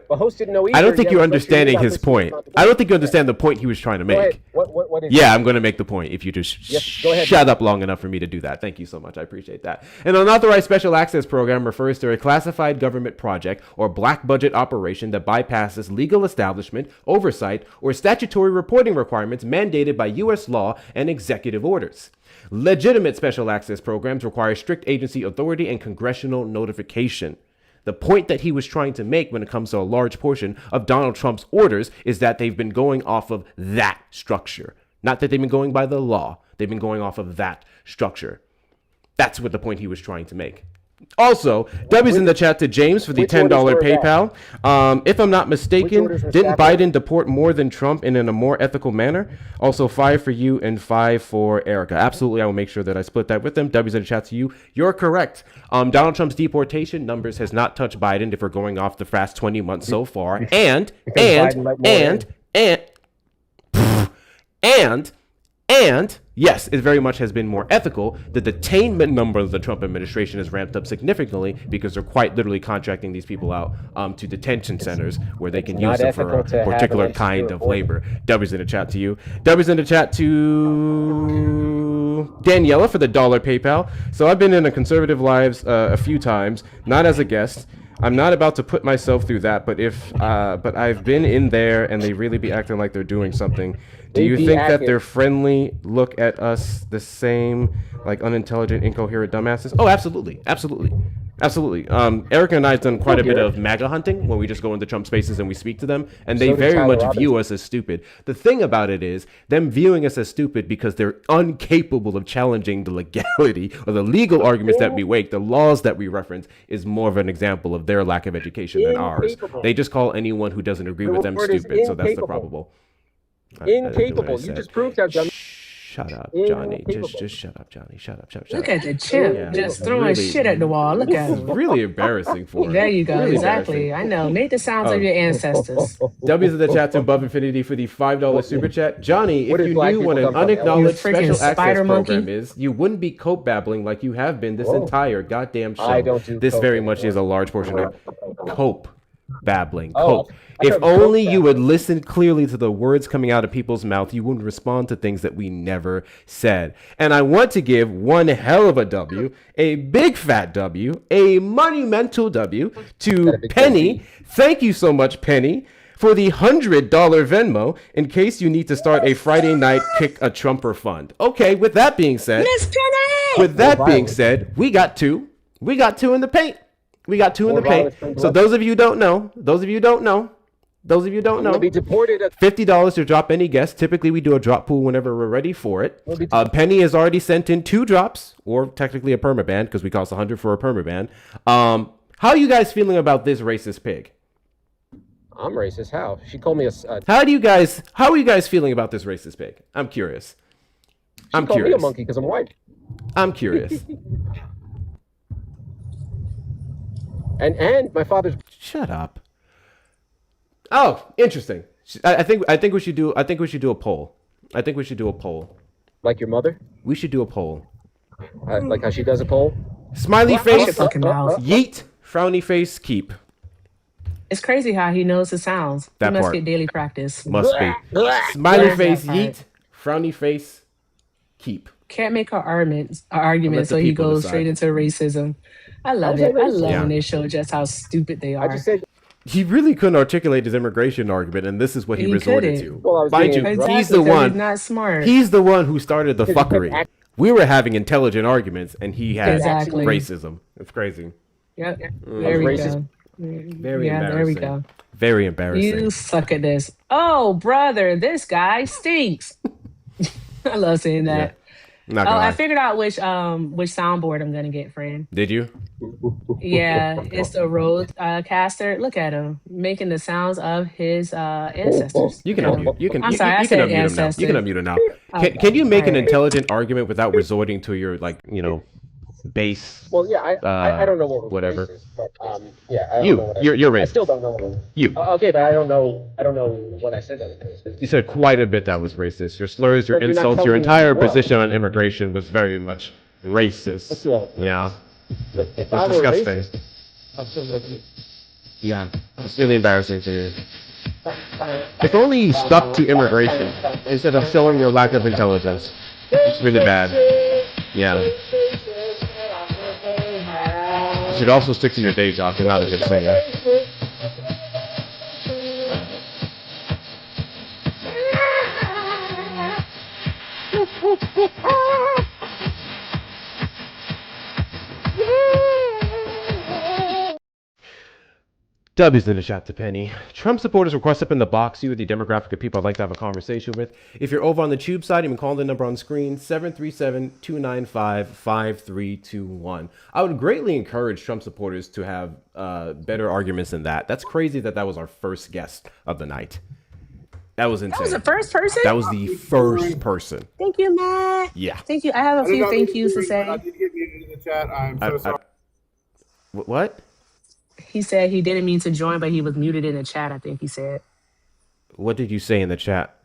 the host didn't know either. I don't think yet you're we're supposed to understanding read out his fiscal point. responsibility. I don't think you understand the point he was trying to Go ahead. make. What is Yeah, it? I'm going to make the point if you just Yes, go ahead. shut up long enough for me to do that. Thank you so much. I appreciate that. An unauthorized special access program refers to a classified government project or black budget operation that bypasses legal establishment, oversight, or statutory reporting requirements mandated by U.S. law and executive orders. Legitimate special access programs require strict agency authority and congressional notification. The point that he was trying to make when it comes to a large portion of Donald Trump's orders is that they've been going off of that structure. Not that they've been going by the law. They've been going off of that structure. That's what the point he was trying to make. Also, W's in the chat to James for the which $10 orders were PayPal. If I'm not mistaken, orders were didn't scrapped? Biden deport more than Trump and in a more ethical manner? Also, 5 for you and 5 for Erica. Absolutely, I will make sure that I split that with them. W's in the chat to you. You're correct. Donald Trump's deportation numbers has not touched Biden if we're going off the fast 20 months so far. And yes, it very much has been more ethical. The detainment number of the Trump administration has ramped up significantly because they're quite literally contracting these people out to detention centers where they can use them for a ethical to have particular an kind insecure of border. labor. W's in the chat to you. W's in the chat to Daniela for the $1 PayPal. So I've been in a Conservative Lives a few times, not as a guest. I'm not about to put myself through that, but but I've been in there and they really be acting like they're doing something. Do you think that they're friendly, look at us the same, like unintelligent, incoherent dumbasses? Oh, absolutely. Absolutely. Absolutely. Erica and I have done quite a bit of MAGA hunting when we just go into Trump spaces and we speak to them, and they So did very Tyler much view Robinson. us as stupid. The thing about it is, them viewing us as stupid because they're incapable of challenging the legality or the legal arguments that we make, the laws that we reference, is more of an example of their lack of education than ours. Incapable. They just call anyone who doesn't agree The with them word is stupid, so that's the incapable. probable. I didn't do what I Incapable. You said. just proved how dumb. Shut up, Johnny. Incapable. Just shut up, Johnny. Shut up. Look at the chimp Yeah, just it's throwing really- shit at the wall. Look at It's him. really embarrassing for him. There you go. Really Exactly. embarrassing. I know. Make the sounds of your ancestors. W's in the chat to Above Infinity for the $5 super chat. Johnny, if Where did you black knew what people an come from? unacknowledged You freaking special access spider program monkey. is, you wouldn't be cope babbling like you have been this entire goddamn show. I don't do This cope very much anymore. is a large portion of cope babbling. Oh, Cope. I If thought only cope you would listen clearly to the words coming out of people's mouth, you wouldn't respond to things that we never said. And I want to give one hell of a W, a big fat W, a monumental W to big Penny. Thank you so much, Penny, for the $100 Venmo in case you need to start a Friday night kick a Trumper fund. Okay, with that being said, Miss Penny! with that being said, we got two. We got two in the paint. We got two in the paint. So those of you who don't know, I'm gonna be deported. $50 to drop any guest. Typically, we do a drop pool whenever we're ready for it. Penny has already sent in 2 drops, or technically a permaban, because we cost $100 for a permaban. How are you guys feeling about this racist pig? I'm racist. How? She called me a. How are you guys feeling about this racist pig? I'm curious. She called me a monkey because I'm white. I'm curious. And my father's. Shut up. Oh, interesting. I think we should do a poll. I think we should do a poll. Like your mother? We should do a poll. Like how she does a poll? Smiley Watch your face, fucking mouth. yeet. Frowny face, keep. It's crazy how he knows the sounds. That he must part. get daily practice. Must be. Smiley Yeah, face, that part. yeet. Frowny face, keep. Can't make an I'll argument, let the so he people goes straight decide. into racism. I How love was that it. I love racist? when Yeah. they show just how stupid they I just are. said, He really couldn't articulate his immigration argument, and this is what he He resorted couldn't. to. well, I was Mind getting you, interrupted. he's Exactly, the because he's one. not smart. He's the one who started the Because he kept fuckery. We were having intelligent arguments, and he had Exactly. racism. It's crazy. Yep. I There was we racist. go. Very Yeah, there we embarrassing. go. Very embarrassing. You suck at this. Oh, brother, this guy stinks. I love saying Yeah. that. Not Oh, gonna I lie. figured out which soundboard I'm gonna get, friend. Did you? Yeah, it's the Rode caster. Look at him making the sounds of his ancestors. You can Look at him. unmute. You can. I'm you, sorry, you I can said unmute him now. You ancestor. can unmute him now. Okay, Can you make all an right. intelligent argument without resorting to your base? Well, yeah, I don't know what was Whatever. racist, but yeah, I don't know what I said. You're I racist. still don't know. You. Okay, but I don't know what I said that was racist. You said quite a bit that was racist. Your slurs, your But you're not insults, your helping entire as well. position on immigration was very much racist. That's right. Yeah. If I It's were disgusting. racist, I'm still racist. Yeah. It's really embarrassing to you. If only you stuck to immigration instead of showing your lack of intelligence. It's really bad. Yeah. You should also stick to your day job. You're not a good singer. W's in the chat to Penny. Trump supporters request up in the box. You are the demographic of people I'd like to have a conversation with. If you're over on the tube side, you can call the number on screen, 737-295-5321. I would greatly encourage Trump supporters to have better arguments than that. That's crazy that was our first guest of the night. That was insane. That was the first person? That was the first person. Thank you, Matt. Yeah. Thank you. I have a few thank yous to I say. did get muted in the chat. I'm so sorry. What? He said he didn't mean to join, but he was muted in the chat, I think he said. What did you say in the chat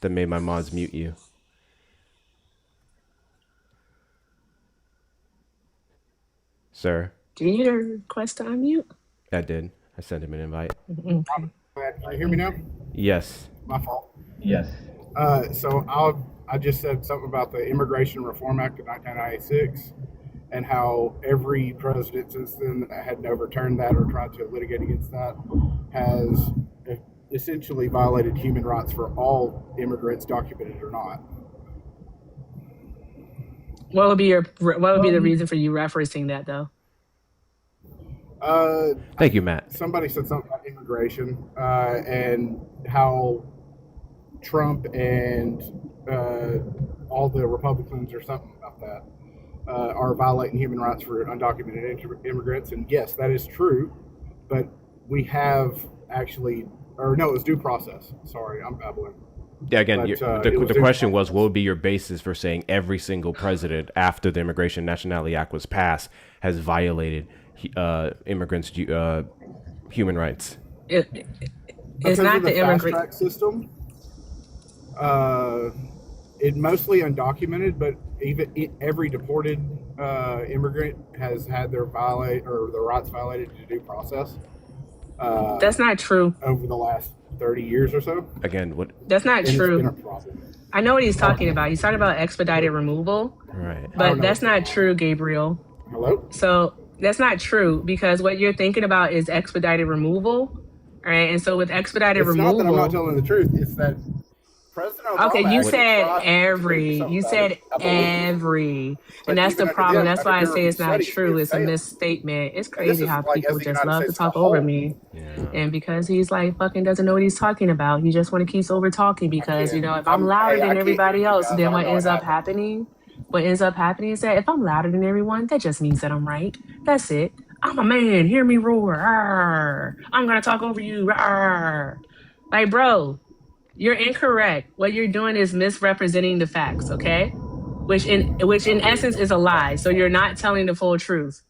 that made my mods mute you? Sir, Do you need a request to unmute? I did. I sent him an invite. Okay. Can you hear me now? Yes. My fault. Yes. So I just said something about the Immigration Reform Act of 1996 and how every president since then that had overturned that or tried to litigate against that has essentially violated human rights for all immigrants, documented or not. What would be the reason for you referencing that though? Thank you, Matt. Somebody said something about immigration and how Trump and all the Republicans or something about that are violating human rights for undocumented immigrants. And yes, that is true, but we have actually, or no, it was due process. Sorry, I'm babbling. Yeah, again, But, the question was, what would be your basis for saying every single president after the Immigration and Nationality Act was passed has violated immigrants' human rights? It's not the fast immigrant track system. It mostly undocumented, but even every deported immigrant has had their rights violated to due process. That's not true. Over the last 30 years or so. Again, what? That's not And it's true. been a problem. I know what he's talking about. He's talking about expedited removal, Right. but that's not true, Gabriel. Hello? So that's not true because what you're thinking about is expedited removal, right? And so with expedited It's removal, not that I'm not telling the truth. It's that President Obama. okay, you actually said tried to every, do something you about said it, I believe. every, But and that's even the under problem. them, That's why I under say it's not studies, true. it It's a failed. misstatement. It's And this crazy is how like people as the just United love to States talk as a over whole. me. Yeah. And because he's like fucking doesn't know what he's talking about, he just want to keep over talking because, you know, if I'm louder I than can't everybody hear you else, guys. then I what don't know ends what up happened. is that if I'm louder than everyone, that just means that I'm right. That's it. I'm a man. Hear me roar. Arr. I'm going to talk over you. Arr. Like, bro, you're incorrect. What you're doing is misrepresenting the facts, okay? Which in essence is a lie. So you're not telling the full truth.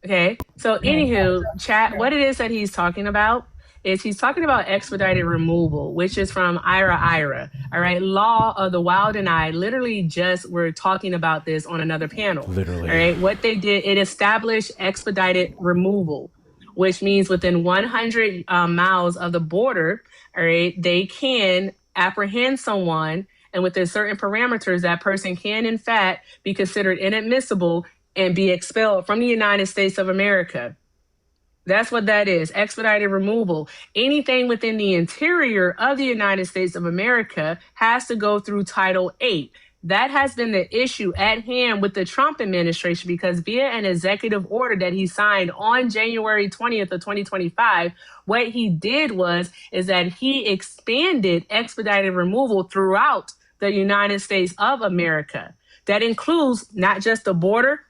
Okay. So anywho, chat, what it is that he's talking about is he's talking about expedited removal, which is from IRA. All right. Law of the Wild and I literally just were talking about this on another panel. Literally. All right. What they did, it established expedited removal, which means within 100 miles of the border, all right, they can apprehend someone, and within certain parameters, that person can, in fact, be considered inadmissible and be expelled from the United States of America. That's what that is. Expedited removal. Anything within the interior of the United States of America has to go through Title 8. That has been the issue at hand with the Trump administration, because via an executive order that he signed on January 20th of 2025, what he did is that he expanded expedited removal throughout the United States of America. That includes not just the border,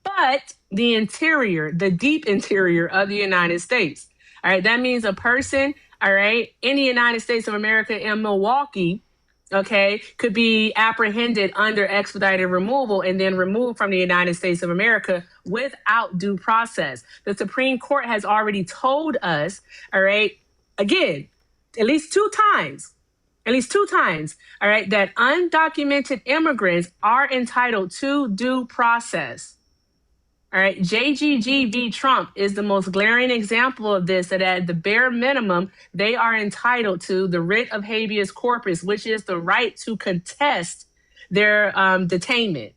but the interior, the deep interior of the United States. All right. That means a person, all right, in the United States of America in Milwaukee, okay, could be apprehended under expedited removal and then removed from the United States of America without due process. The Supreme Court has already told us, all right, again, at least two times, all right, that undocumented immigrants are entitled to due process. All right, JGG v. Trump is the most glaring example of this, that at the bare minimum, they are entitled to the writ of habeas corpus, which is the right to contest their detainment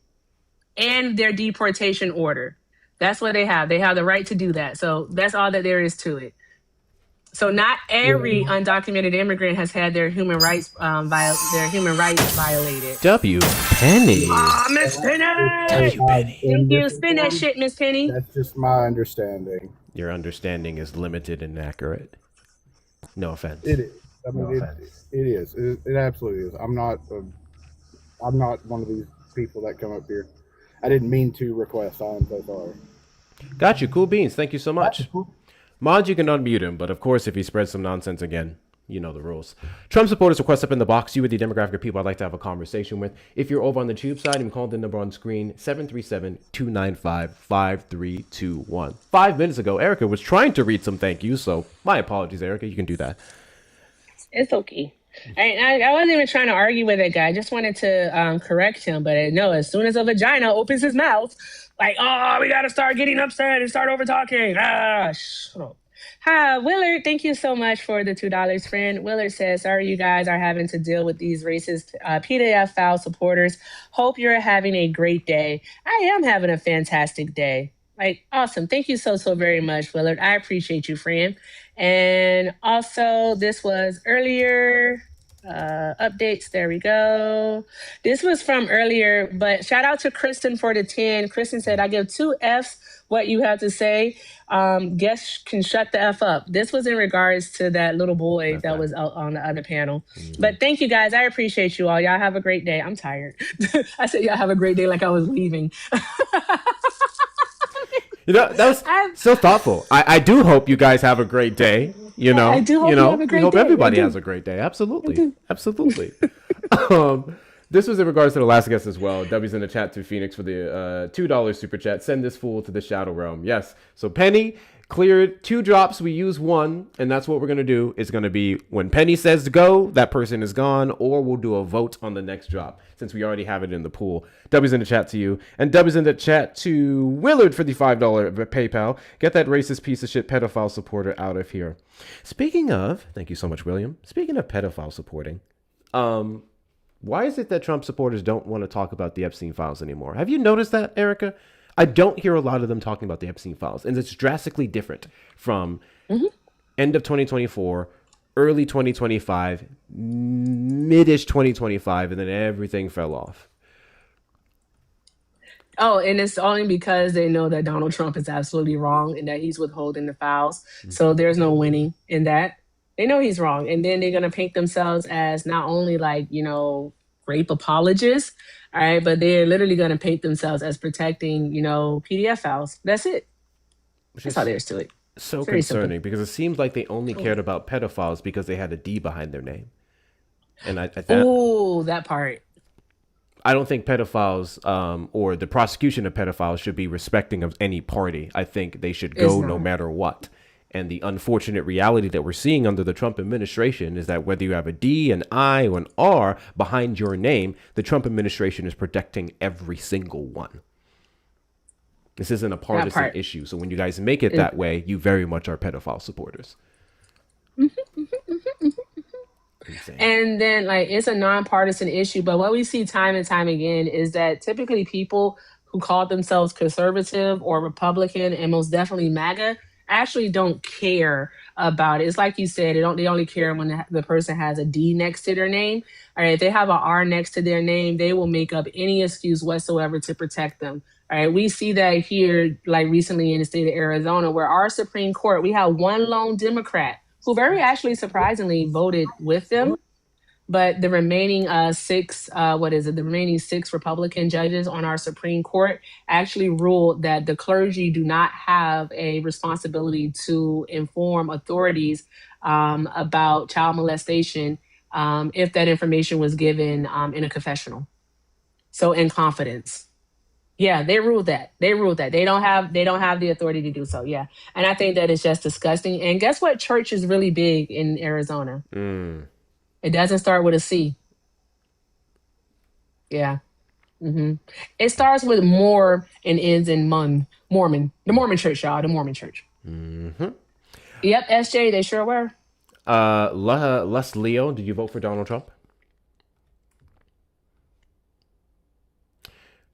and their deportation order. That's what they have. They have the right to do that. So that's all that there is to it. So not every undocumented immigrant has had their human rights violated. W. Penny. Miss Penny! Thank you. Spin that shit, Miss Penny. That's just my understanding. Your understanding is limited and inaccurate. No offense. It is. I mean, it is. It absolutely is. I'm not one of these people that come up here. I didn't mean to request. I'm so sorry. Got you. Cool beans. Thank you so much. Mods, you can unmute him, but of course, if he spreads some nonsense again, you know the rules. Trump supporters request up in the box. You are the demographic of people I'd like to have a conversation with. If you're over on the tube side, you can call the number on screen, 737-295-5321. 5 minutes ago, Erica was trying to read some thank yous, so my apologies, Erica. You can do that. It's okay. I wasn't even trying to argue with that guy. I just wanted to correct him, but no, as soon as a vagina opens his mouth, like, oh, we got to start getting upset and start over talking. Shut up. Hi, Willard. Thank you so much for the $2, friend. Willard says, sorry you guys are having to deal with these racist PDF file supporters. Hope you're having a great day. I am having a fantastic day. Like, awesome. Thank you so very much, Willard. I appreciate you, friend. And also, this was earlier. Updates. There we go. This was from earlier, but shout out to Kristen for the 10. Kristen said, I give 2 Fs what you have to say. Guests can shut the F up. This was in regards to that little boy that was out on the other panel. But thank you guys. I appreciate you all. Y'all have a great day. I'm tired. I said y'all have a great day like I was leaving. You know, that was so thoughtful. I do hope you guys have a great day. You know, I do hope you have a great we hope day. everybody has a great day. Absolutely. Absolutely. This was in regards to the last guest as well. W's in the chat to Phoenix for the $2 super chat. Send this fool to the shadow realm. Yes. So Penny cleared 2 drops. We use 1. And that's what we're going to do. It's going to be when Penny says go, that person is gone. Or we'll do a vote on the next drop since we already have it in the pool. W's in the chat to you. And W's in the chat to Willard for the $5 PayPal. Get that racist piece of shit pedophile supporter out of here. Speaking of, thank you so much, William. Speaking of pedophile supporting, why is it that Trump supporters don't want to talk about the Epstein files anymore? Have you noticed that, Erica? I don't hear a lot of them talking about the Epstein files, and it's drastically different from end of 2024, early 2025, mid-ish 2025, and then everything fell off. Oh, and it's only because they know that Donald Trump is absolutely wrong and that he's withholding the files. So there's no winning in that. They know he's wrong. And then they're going to paint themselves as not only like, you know, rape apologists, all right, but they're literally going to paint themselves as protecting, you know, PDF files. That's it. That's all there is to it. So concerning because it seems like they only cared about pedophiles because they had a D behind their name. And that part. I don't think pedophiles or the prosecution of pedophiles should be respecting of any party. I think they should go no matter what. And the unfortunate reality that we're seeing under the Trump administration is that whether you have a D, an I, or an R behind your name, the Trump administration is protecting every single one. This isn't a partisan issue. So when you guys make it that way, you very much are pedophile supporters. Insane. And then, like, it's a nonpartisan issue. But what we see time and time again is that typically people who call themselves conservative or Republican, and most definitely MAGA, actually don't care about it. It's like you said, they only care when the person has a D next to their name. All right, if they have an R next to their name, they will make up any excuse whatsoever to protect them. All right, we see that here, like recently in the state of Arizona, where our Supreme Court, we have one lone Democrat who very actually surprisingly voted with them. But the remaining the remaining six Republican judges on our Supreme Court actually ruled that the clergy do not have a responsibility to inform authorities about child molestation if that information was given in a confessional. So in confidence. Yeah, they ruled that. They ruled that. They don't have the authority to do so. Yeah. And I think that is just disgusting. And guess what? Church is really big in Arizona. It doesn't start with a C. Yeah. It starts with more and ends in Mormon. The Mormon church, y'all. The Mormon church. Yep, SJ, they sure were. Les Leo, did you vote for Donald Trump?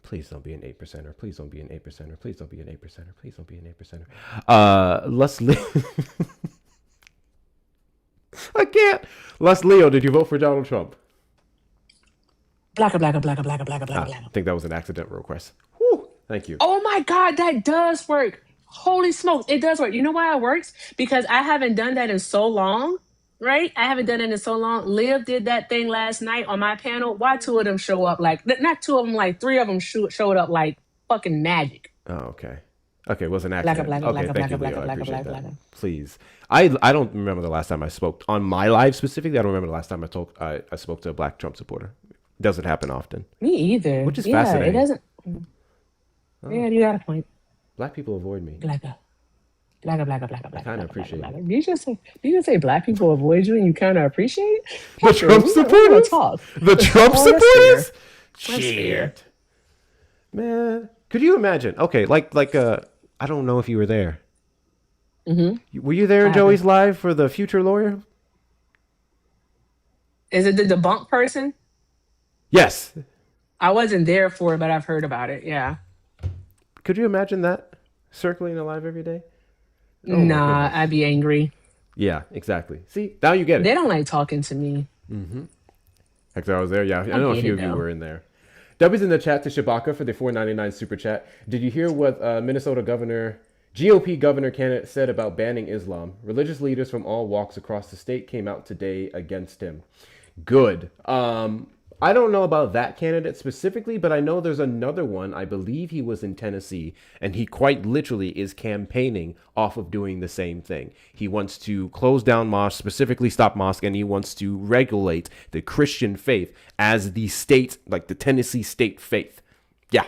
Please don't be an 8%er. Please don't be an 8%er. Please don't be an 8%er. Please don't be an 8%er. Les Leo. I can't. Les Leo, did you vote for Donald Trump? Blacker. I think that was an accidental request. Whew, thank you. Oh my God, that does work. Holy smokes, it does work. You know why it works? Because I haven't done that in so long, right? I haven't done it in so long. Liv did that thing last night on my panel. Why two of them show up like, not two of them, like three of them showed up like fucking magic. Oh, okay. Okay, it was an accident. Okay, thank you, Leo. I appreciate that. Blacker. Please. I don't remember the last time I spoke on my live specifically. I don't remember the last time I spoke to a black Trump supporter. It doesn't happen often. Me either. Which is fascinating. It doesn't. Yeah, you got a point. Black people avoid me. Blacker. I kind of appreciate it. Did you just say black people avoid you and you kind of appreciate it? The Trump supporters? The Trump supporters? Shit. Man, could you imagine? Okay, like I don't know if you were there. Were you there in Joey's live for the future lawyer? Is it the debunk person? Yes. I wasn't there for it, but I've heard about it. Yeah. Could you imagine that circling alive every day? Oh, nah, I'd be angry. Yeah, exactly. See, now you get it. They don't like talking to me. Hector, I was there. Yeah, I know a few of you were in there. W's in the chat to Shabaka for the $4.99 super chat. Did you hear what Minnesota GOP governor candidate said about banning Islam? Religious leaders from all walks across the state came out today against him. Good. I don't know about that candidate specifically, but I know there's another one. I believe he was in Tennessee, and he quite literally is campaigning off of doing the same thing. He wants to close down mosques, specifically stop mosques, and he wants to regulate the Christian faith as the state, like the Tennessee state faith. Yeah.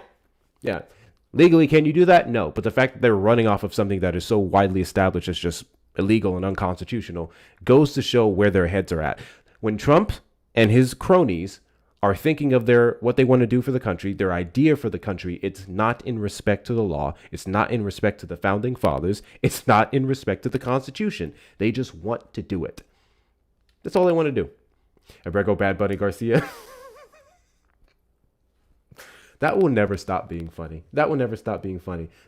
Legally, can you do that? No. But the fact that they're running off of something that is so widely established as just illegal and unconstitutional goes to show where their heads are at. When Trump and his cronies are thinking of what they want to do for the country, their idea for the country, it's not in respect to the law. It's not in respect to the founding fathers. It's not in respect to the Constitution. They just want to do it. That's all they want to do. Abrego Bad Bunny Garcia. That will never stop being funny. This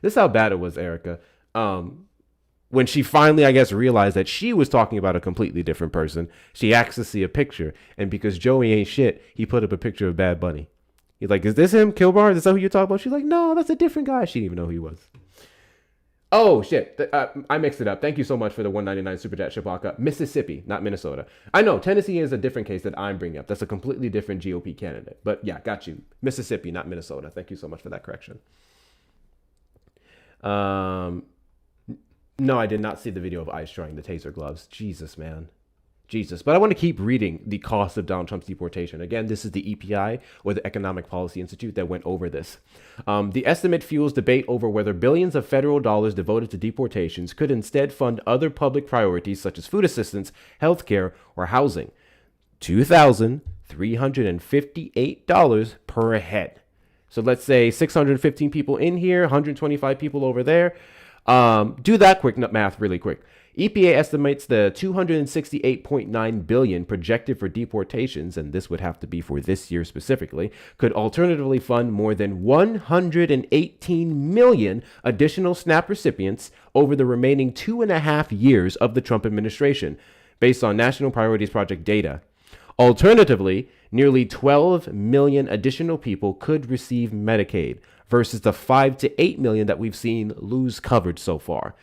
is how bad it was, Erica. When she finally, I guess, realized that she was talking about a completely different person, she asked to see a picture. And because Joey ain't shit, he put up a picture of Bad Bunny. He's like, is this him, Kilbar? Is that who you're talking about? She's like, no, that's a different guy. She didn't even know who he was. Oh, shit. I mixed it up. Thank you so much for the $1.99 Super Chat, Shabaka. Mississippi, not Minnesota. I know, Tennessee is a different case that I'm bringing up. That's a completely different GOP candidate. But yeah, got you. Mississippi, not Minnesota. Thank you so much for that correction. No, I did not see the video of ICE trying the taser gloves. Jesus, man. Jesus. But I want to keep reading the cost of Donald Trump's deportation. Again, this is the EPI, or the Economic Policy Institute, that went over this. The estimate fuels debate over whether billions of federal dollars devoted to deportations could instead fund other public priorities such as food assistance, healthcare, or housing. $2,358 per head. So let's say 615 people in here, 125 people over there. Do that quick math really quick. EPA estimates the 268.9 billion projected for deportations, and this would have to be for this year specifically, could alternatively fund more than 118 million additional SNAP recipients over the remaining 2.5 years of the Trump administration, based on National Priorities Project data. Alternatively, nearly 12 million additional people could receive Medicaid versus the 5 to 8 million that we've seen lose coverage so far.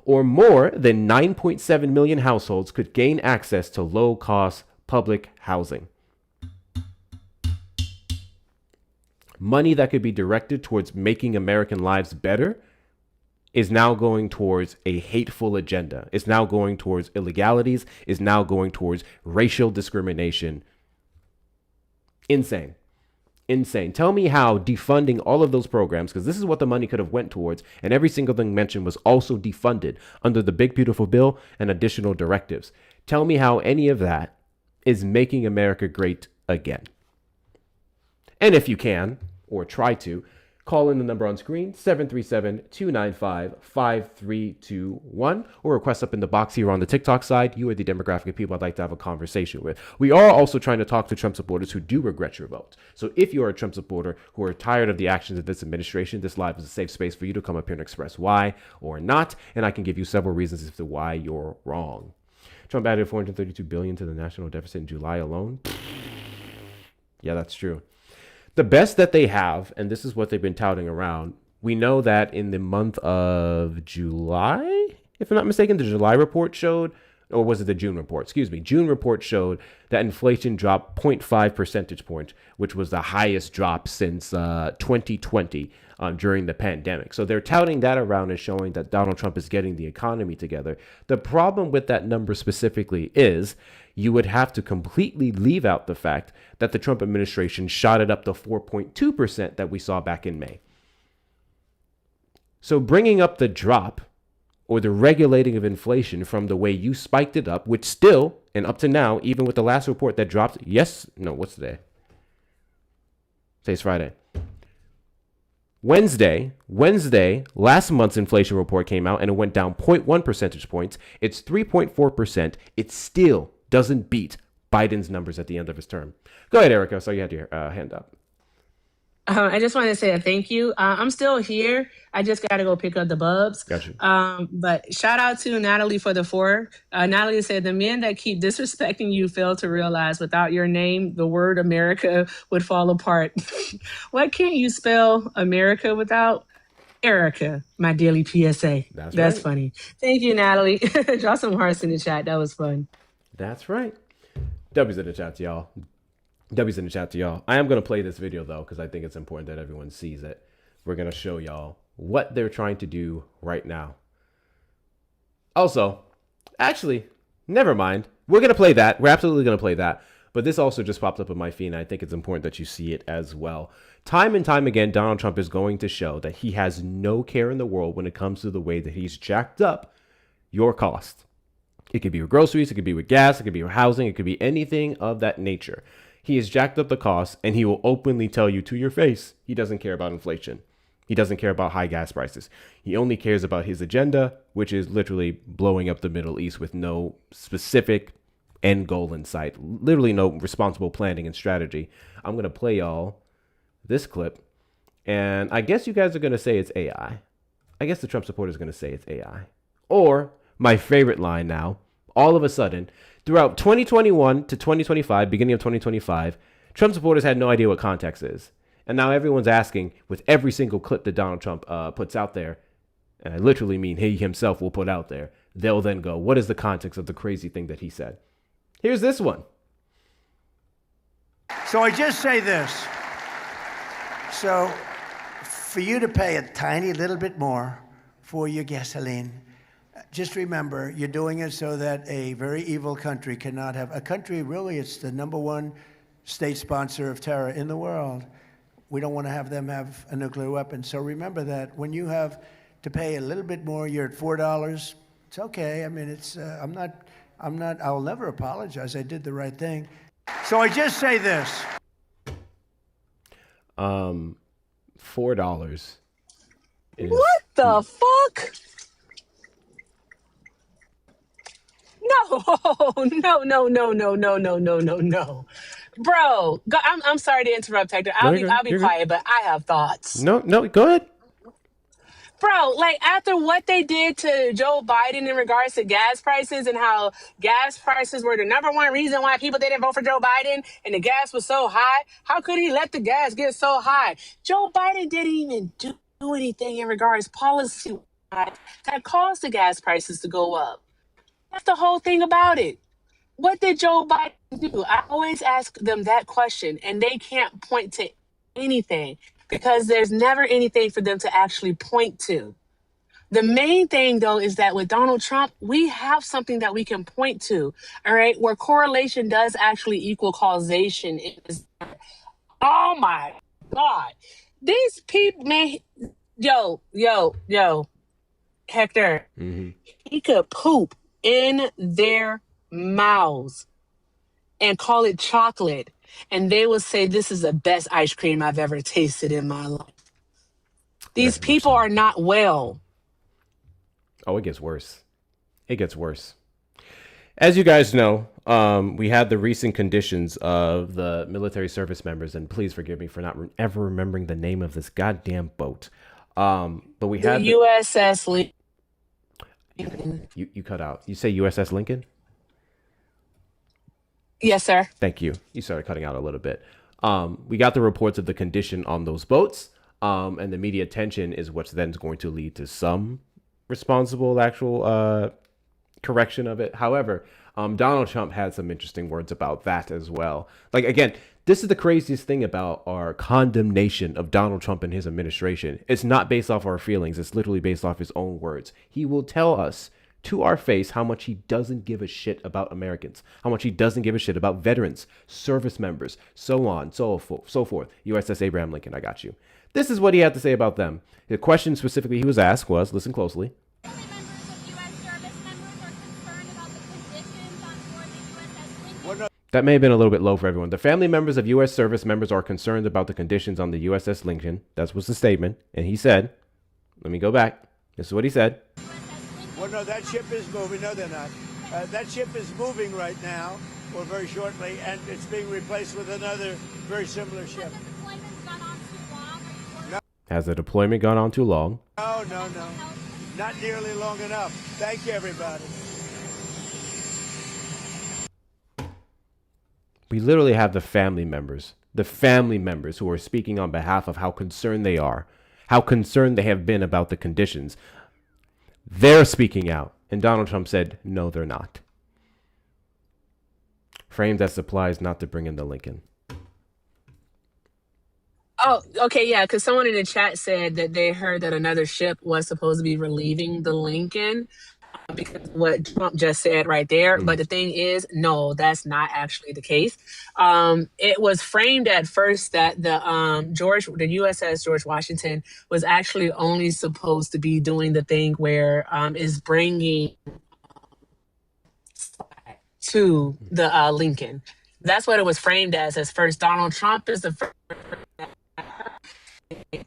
Or more than 9.7 million households could gain access to low-cost public housing. Money that could be directed towards making American lives better is now going towards a hateful agenda. It's now going towards illegalities. It's now going towards racial discrimination. Insane. Insane. Tell me how defunding all of those programs, because this is what the money could have went towards, and every single thing mentioned was also defunded under the big beautiful bill and additional directives. Tell me how any of that is making America great again. And if you can, or try to, call in the number on screen, 737-295-5321, or request up in the box here on the TikTok side. You are the demographic of people I'd like to have a conversation with. We are also trying to talk to Trump supporters who do regret your vote. So if you're a Trump supporter who are tired of the actions of this administration, this live is a safe space for you to come up here and express why or not, and I can give you several reasons as to why you're wrong. Trump added $432 billion to the national deficit in July alone. Yeah, that's true. The best that they have, and this is what they've been touting around, we know that in the month of July, if I'm not mistaken, the July report showed, or was it the June report? Excuse me. June report showed that inflation dropped 0.5 percentage points, which was the highest drop since 2020 during the pandemic. So they're touting that around and showing that Donald Trump is getting the economy together. The problem with that number specifically is you would have to completely leave out the fact that the Trump administration shot it up to 4.2% that we saw back in May. So bringing up the drop or the regulating of inflation from the way you spiked it up, which still, and up to now, even with the last report that dropped, what's today? Today's Friday. Wednesday, last month's inflation report came out and it went down 0.1 percentage points. It's 3.4%. It still doesn't beat Biden's numbers at the end of his term. Go ahead, Erica. So you had your hand up. I just wanted to say a thank you. I'm still here. I just got to go pick up the bubs. Gotcha. But shout out to Natalie for the 4. Natalie said, the men that keep disrespecting you fail to realize without your name, the word America would fall apart. What can't you spell America without? Erica, my daily PSA. That's right. Funny. Thank you, Natalie. Draw some hearts in the chat. That was fun. That's right. W's in the chat to y'all. W's in the chat to y'all. I am going to play this video, though, because I think it's important that everyone sees it. We're going to show y'all what they're trying to do right now. Also, actually, never mind. We're going to play that. We're absolutely going to play that. But this also just popped up on my feed, and I think it's important that you see it as well. Time and time again, Donald Trump is going to show that he has no care in the world when it comes to the way that he's jacked up your cost. It could be with groceries, it could be with gas, it could be with housing, it could be anything of that nature. He has jacked up the cost, and he will openly tell you to your face he doesn't care about inflation. He doesn't care about high gas prices. He only cares about his agenda, which is literally blowing up the Middle East with no specific end goal in sight. Literally no responsible planning and strategy. I'm going to play y'all this clip, and I guess you guys are going to say it's AI. I guess the Trump supporter is going to say it's AI. Or my favorite line now, all of a sudden, throughout 2021 to 2025, beginning of 2025, Trump supporters had no idea what context is. And now everyone's asking with every single clip that Donald Trump puts out there, and I literally mean he himself will put out there, they'll then go, what is the context of the crazy thing that he said? Here's this one. So I just say this. So for you to pay a tiny little bit more for your gasoline, just remember, you're doing it so that a very evil country cannot have a country. Really, it's the #1 state sponsor of terror in the world. We don't want to have them have a nuclear weapon. So remember that when you have to pay a little bit more, you're at $4. It's okay. I mean, it's I'll never apologize. I did the right thing. So I just say this. $4 is What the fuck? Oh, no, no, no, no, no, no, no, no, no. Bro, I'm sorry to interrupt, Hector. No, I'll be you're good. quiet, but I have thoughts. No, no, go ahead. Bro, like after what they did to Joe Biden in regards to gas prices and how gas prices were the number one reason why people didn't vote for Joe Biden and the gas was so high, how could he let the gas get so high? Joe Biden didn't even do anything in regards policy that caused the gas prices to go up. That's the whole thing about it. What did Joe Biden do? I always ask them that question, and they can't point to anything because there's never anything for them to actually point to. The main thing, though, is that with Donald Trump, we have something that we can point to, all right, where correlation does actually equal causation. Oh, my God. These people, man, yo, Hector, he could poop in their mouths and call it chocolate, and they will say this is the best ice cream I've ever tasted in my life. These Very much people so. are not well. Oh, it gets worse. It gets worse. As you guys know, we had the recent conditions of the military service members, and please forgive me for not ever remembering the name of this goddamn boat. But we had The USS Lincoln. You cut out. You say USS Lincoln? Yes, sir. Thank you. You started cutting out a little bit. We got the reports of the condition on those boats, and the media attention is what's then going to lead to some responsible actual correction of it. However, Donald Trump had some interesting words about that as well. Like, again, this is the craziest thing about our condemnation of Donald Trump and his administration. It's not based off our feelings. It's literally based off his own words. He will tell us to our face how much he doesn't give a shit about Americans, how much he doesn't give a shit about veterans, service members, so on, so forth. USS Abraham Lincoln, I got you. This is what he had to say about them. The question specifically he was asked was, listen closely. That may have been a little bit low for everyone. The family members of U.S. service members are concerned about the conditions on the USS Lincoln. That was the statement. And he said, let me go back. This is what he said. Well, no, that ship is moving. No, they're not. That ship is moving right now, or very shortly, and it's being replaced with another very similar ship. Has the deployment gone on too long? No. Not nearly long enough. Thank you, everybody. We literally have the family members who are speaking on behalf of how concerned they are, how concerned they have been about the conditions. They're speaking out. And Donald Trump said, no, they're not. Framed as supplies not to bring in the Lincoln. Oh, okay, yeah, because someone in the chat said that they heard that another ship was supposed to be relieving the Lincoln because of what Trump just said right there. But the thing is, no, that's not actually the case. It was framed at first that the USS George Washington was actually only supposed to be doing the thing where is bringing to the Lincoln. That's what it was framed as first. Donald Trump is the first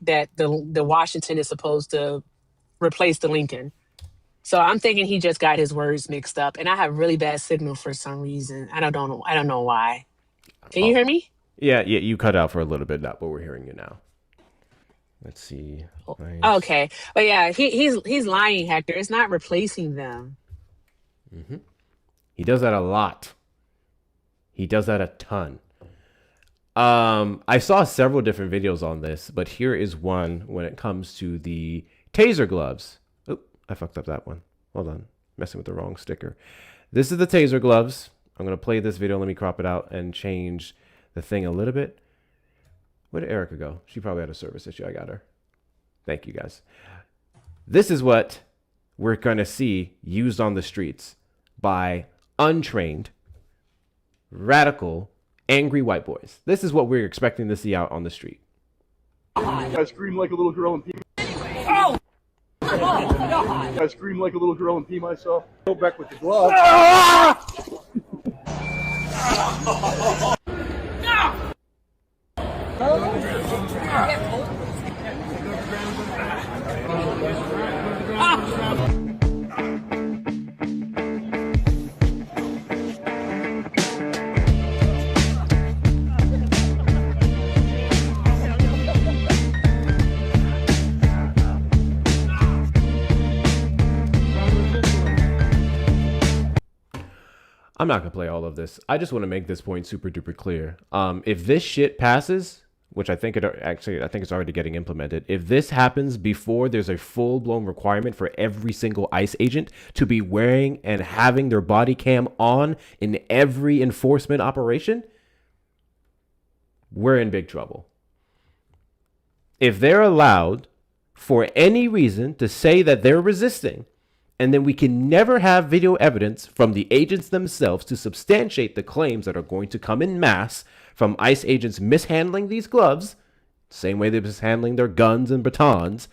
that the Washington is supposed to replace the Lincoln. So I'm thinking he just got his words mixed up, and I have really bad signal for some reason. I don't know why. Can you hear me? Yeah, you cut out for a little bit, but we're hearing you now. Let's see. Nice. Okay, but yeah, he's lying, Hector. It's not replacing them. Mm-hmm. He does that a lot. He does that a ton. I saw several different videos on this, but here is one when it comes to the taser gloves. Oh, I fucked up that one. Hold on. Messing with the wrong sticker. This is the taser gloves. I'm going to play this video. Let me crop it out and change the thing a little bit. Where did Erica go? She probably had a service issue. I got her. Thank you, guys. This is what we're going to see used on the streets by untrained, radical, angry white boys. This is what we're expecting to see out on the street. I scream like a little girl and pee. Oh! I scream like a little girl and pee myself. Go back with the gloves. I'm not gonna play all of this. I just want to make this point super duper clear. If this shit passes, which I think I think it's already getting implemented. If this happens before there's a full blown requirement for every single ICE agent to be wearing and having their body cam on in every enforcement operation, we're in big trouble. If they're allowed for any reason to say that they're resisting, and then we can never have video evidence from the agents themselves to substantiate the claims that are going to come in mass from ICE agents mishandling these gloves, same way they're mishandling their guns and batons,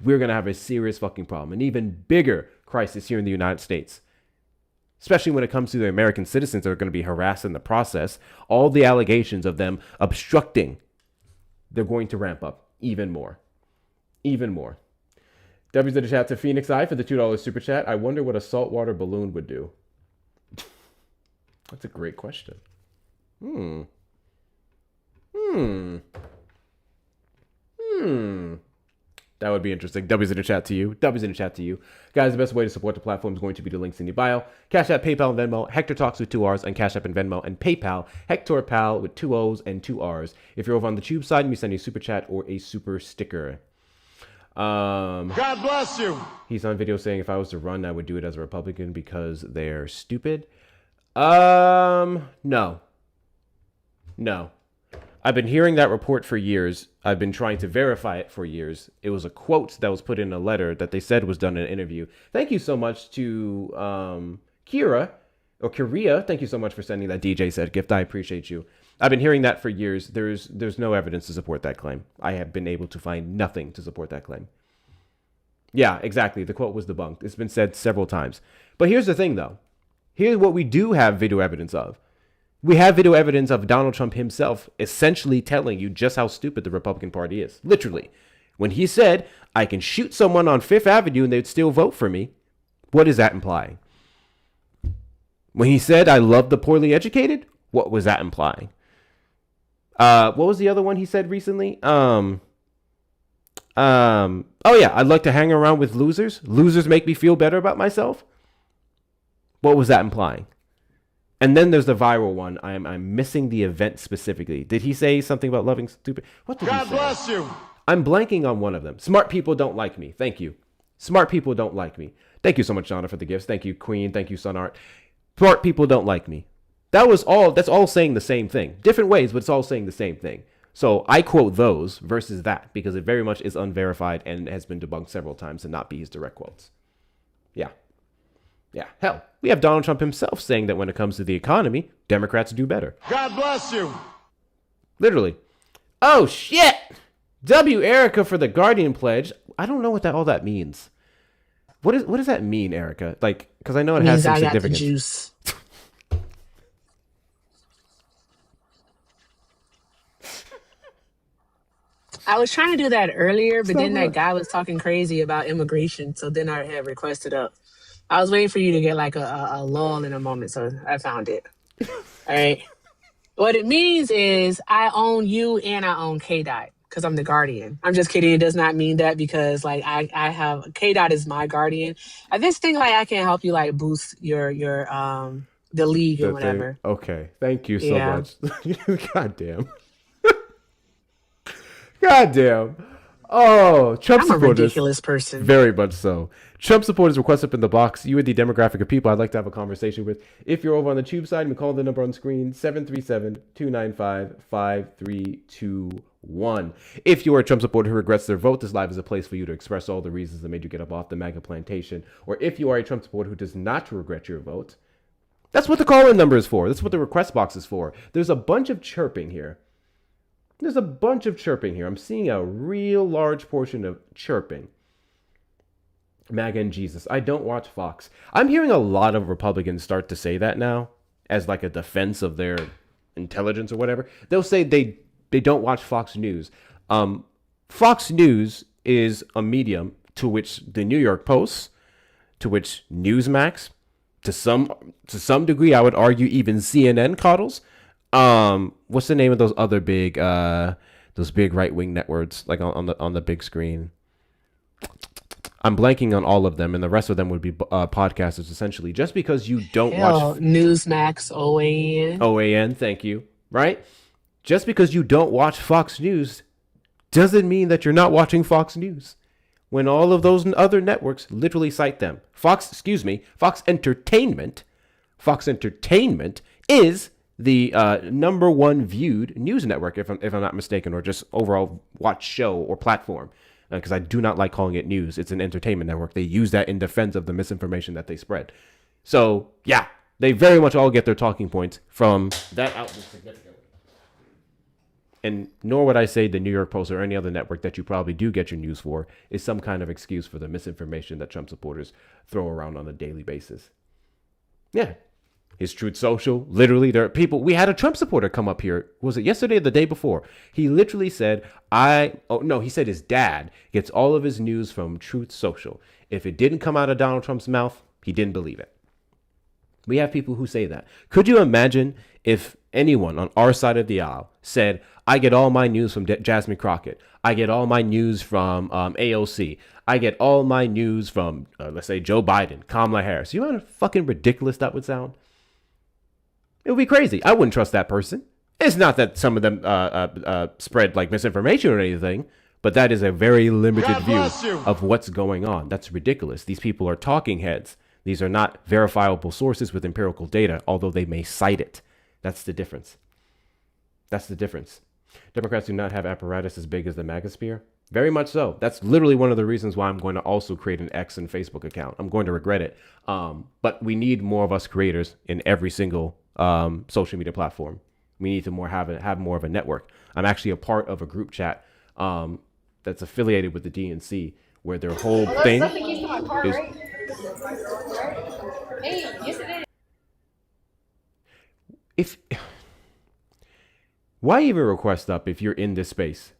we're going to have a serious fucking problem. An even bigger crisis here in the United States. Especially when it comes to the American citizens that are going to be harassed in the process. All the allegations of them obstructing, they're going to ramp up even more. Even more. W's in the chat to Phoenix Eye for the $2 super chat. I wonder what a saltwater balloon would do. That's a great question. That would be interesting. W's in the chat to you. W's in the chat to you. Guys, the best way to support the platform is going to be the links in the bio. Cash App, PayPal, and Venmo. Hector Talks with 2 R's and Cash App and Venmo. And PayPal, Hector Pal with 2 O's and 2 R's. If you're over on the tube side, you send a super chat or a super sticker. God bless you. He's on video saying if I was to run, I would do it as a Republican because they're stupid. No. I've been hearing that report for years. I've been trying to verify it for years. It was a quote that was put in a letter that they said was done in an interview. Thank you so much to Kira. Thank you so much for sending that DJ said gift. I appreciate you. I've been hearing that for years. There's no evidence to support that claim. I have been able to find nothing to support that claim. Yeah, exactly. The quote was debunked. It's been said several times. But here's the thing, though. Here's what we do have video evidence of. We have video evidence of Donald Trump himself essentially telling you just how stupid the Republican Party is. Literally. When he said, I can shoot someone on Fifth Avenue and they'd still vote for me, what is that implying? When he said, I love the poorly educated, what was that implying? What was the other one he said recently? Oh yeah, I'd like to hang around with losers. Losers make me feel better about myself. What was that implying? And then there's the viral one. I'm missing the event specifically. Did he say something about loving stupid? What did he say? God bless you. I'm blanking on one of them. Smart people don't like me. Thank you. Smart people don't like me. Thank you so much, Jonna, for the gifts. Thank you, Queen. Thank you, Sunart. Smart people don't like me. That's all saying the same thing. Different ways, but it's all saying the same thing. So I quote those versus that because it very much is unverified and has been debunked several times to not be his direct quotes. Yeah. Yeah. Hell, we have Donald Trump himself saying that when it comes to the economy, Democrats do better. God bless you. Literally. Oh, shit. W. Erica for the Guardian pledge. I don't know what all that means. What does that mean, Erica? Like, because I know it has some significance. The juice. I was trying to do that earlier, but then that guy was talking crazy about immigration, so then I had requested up. I was waiting for you to get like a lull in a moment, so I found it. All right. What it means is I own you and I own K-Dot because I'm the guardian. I'm just kidding. It does not mean that because like I have K-Dot is my guardian. I just think like I can help you like boost your the league or whatever. Okay. Thank you so much. God damn. God damn. Oh, Trump supporters. I'm a ridiculous person. Very much so. Trump supporters request up in the box. You are the demographic of people I'd like to have a conversation with. If you're over on the tube side, you can call the number on screen, 737-295-5321. If you are a Trump supporter who regrets their vote, this live is a place for you to express all the reasons that made you get up off the MAGA plantation. Or if you are a Trump supporter who does not regret your vote, that's what the call-in number is for. That's what the request box is for. There's a bunch of chirping here. I'm seeing a real large portion of chirping. MAGA and Jesus. I don't watch Fox. I'm hearing a lot of Republicans start to say that now as like a defense of their intelligence or whatever. They'll say they don't watch Fox News. Fox News is a medium to which the New York Post, to which Newsmax, to some degree, I would argue even CNN coddles. What's the name of those other big right-wing networks like on the big screen? I'm blanking on all of them, and the rest of them would be podcasters, essentially. Just because you don't Hell, watch Newsmax, OAN. OAN, thank you, right? Just because you don't watch Fox News doesn't mean that you're not watching Fox News. When all of those other networks literally cite them. Fox Entertainment is the number one viewed news network, if I'm not mistaken, or just overall watch show or platform. Because I do not like calling it news. It's an entertainment network. They use that in defense of the misinformation that they spread. So, yeah, they very much all get their talking points from that outlet significantly. And nor would I say the New York Post or any other network that you probably do get your news for is some kind of excuse for the misinformation that Trump supporters throw around on a daily basis. Yeah. His Truth Social, literally, there are people. We had a Trump supporter come up here. Was it yesterday or the day before? He literally said, he said his dad gets all of his news from Truth Social. If it didn't come out of Donald Trump's mouth, he didn't believe it. We have people who say that. Could you imagine if anyone on our side of the aisle said, I get all my news from Jasmine Crockett. I get all my news from AOC. I get all my news from, let's say, Joe Biden, Kamala Harris. You know how fucking ridiculous that would sound? It would be crazy. I wouldn't trust that person. It's not that some of them spread like misinformation or anything, but that is a very limited view of what's going on. That's ridiculous. These people are talking heads. These are not verifiable sources with empirical data, although they may cite it. That's the difference. That's the difference. Democrats do not have apparatus as big as the MAGA sphere. Very much so. That's literally one of the reasons why I'm going to also create an X and Facebook account. I'm going to regret it. But we need more of us creators in every single social media platform. We need to have more of a network. I'm actually a part of a group chat that's affiliated with the DNC, where their whole thing is. Hey, yes it is. Why even request up if you're in this space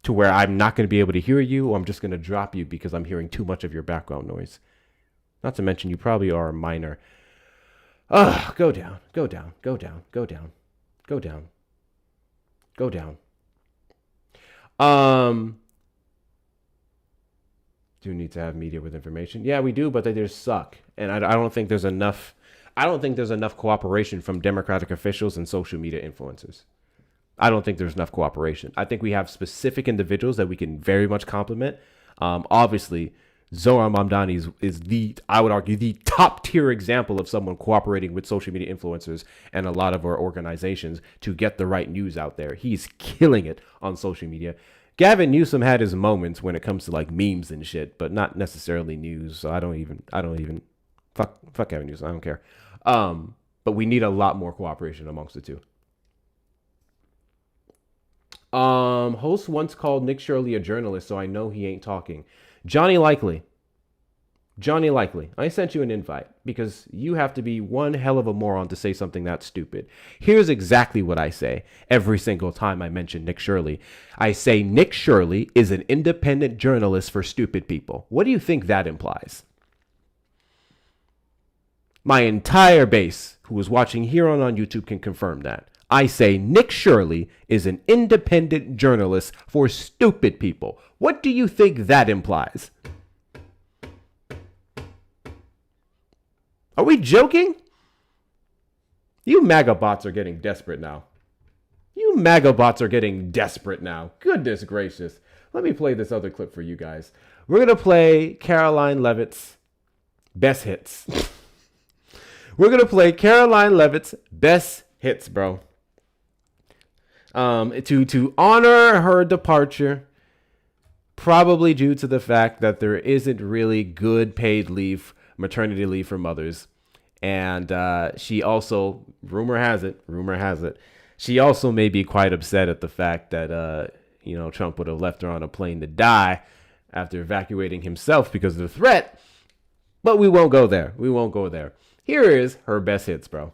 to where I'm not going to be able to hear you, or I'm just going to drop you because I'm hearing too much of your background noise? Not to mention you probably are a minor. Go down, go down, go down, go down, go down, go down. Do need to have media with information. Yeah, we do, but they just suck. And I don't think there's enough. I don't think there's enough cooperation from Democratic officials and social media influencers. I don't think there's enough cooperation. I think we have specific individuals that we can very much compliment. Obviously, Zohran Mamdani is I would argue, the top tier example of someone cooperating with social media influencers and a lot of our organizations to get the right news out there. He's killing it on social media. Gavin Newsom had his moments when it comes to like memes and shit, but not necessarily news. So I don't even fuck Gavin Newsom. I don't care. But we need a lot more cooperation amongst the two. Host once called Nick Shirley a journalist, so I know he ain't talking. Johnny Likely, I sent you an invite because you have to be one hell of a moron to say something that stupid. Here's exactly what I say every single time I mention Nick Shirley. I say Nick Shirley is an independent journalist for stupid people. What do you think that implies? My entire base who is watching here on YouTube can confirm that. I say Nick Shirley is an independent journalist for stupid people. What do you think that implies? Are we joking? You MAGA bots are getting desperate now. Goodness gracious. Let me play this other clip for you guys. We're going to play Caroline Leavitt's best hits. We're going to play Caroline Leavitt's best hits, bro. To honor her departure, probably due to the fact that there isn't really good paid leave, maternity leave for mothers. And she also, rumor has it, she also may be quite upset at the fact that, Trump would have left her on a plane to die after evacuating himself because of the threat. But we won't go there. Here is her best hits, bro.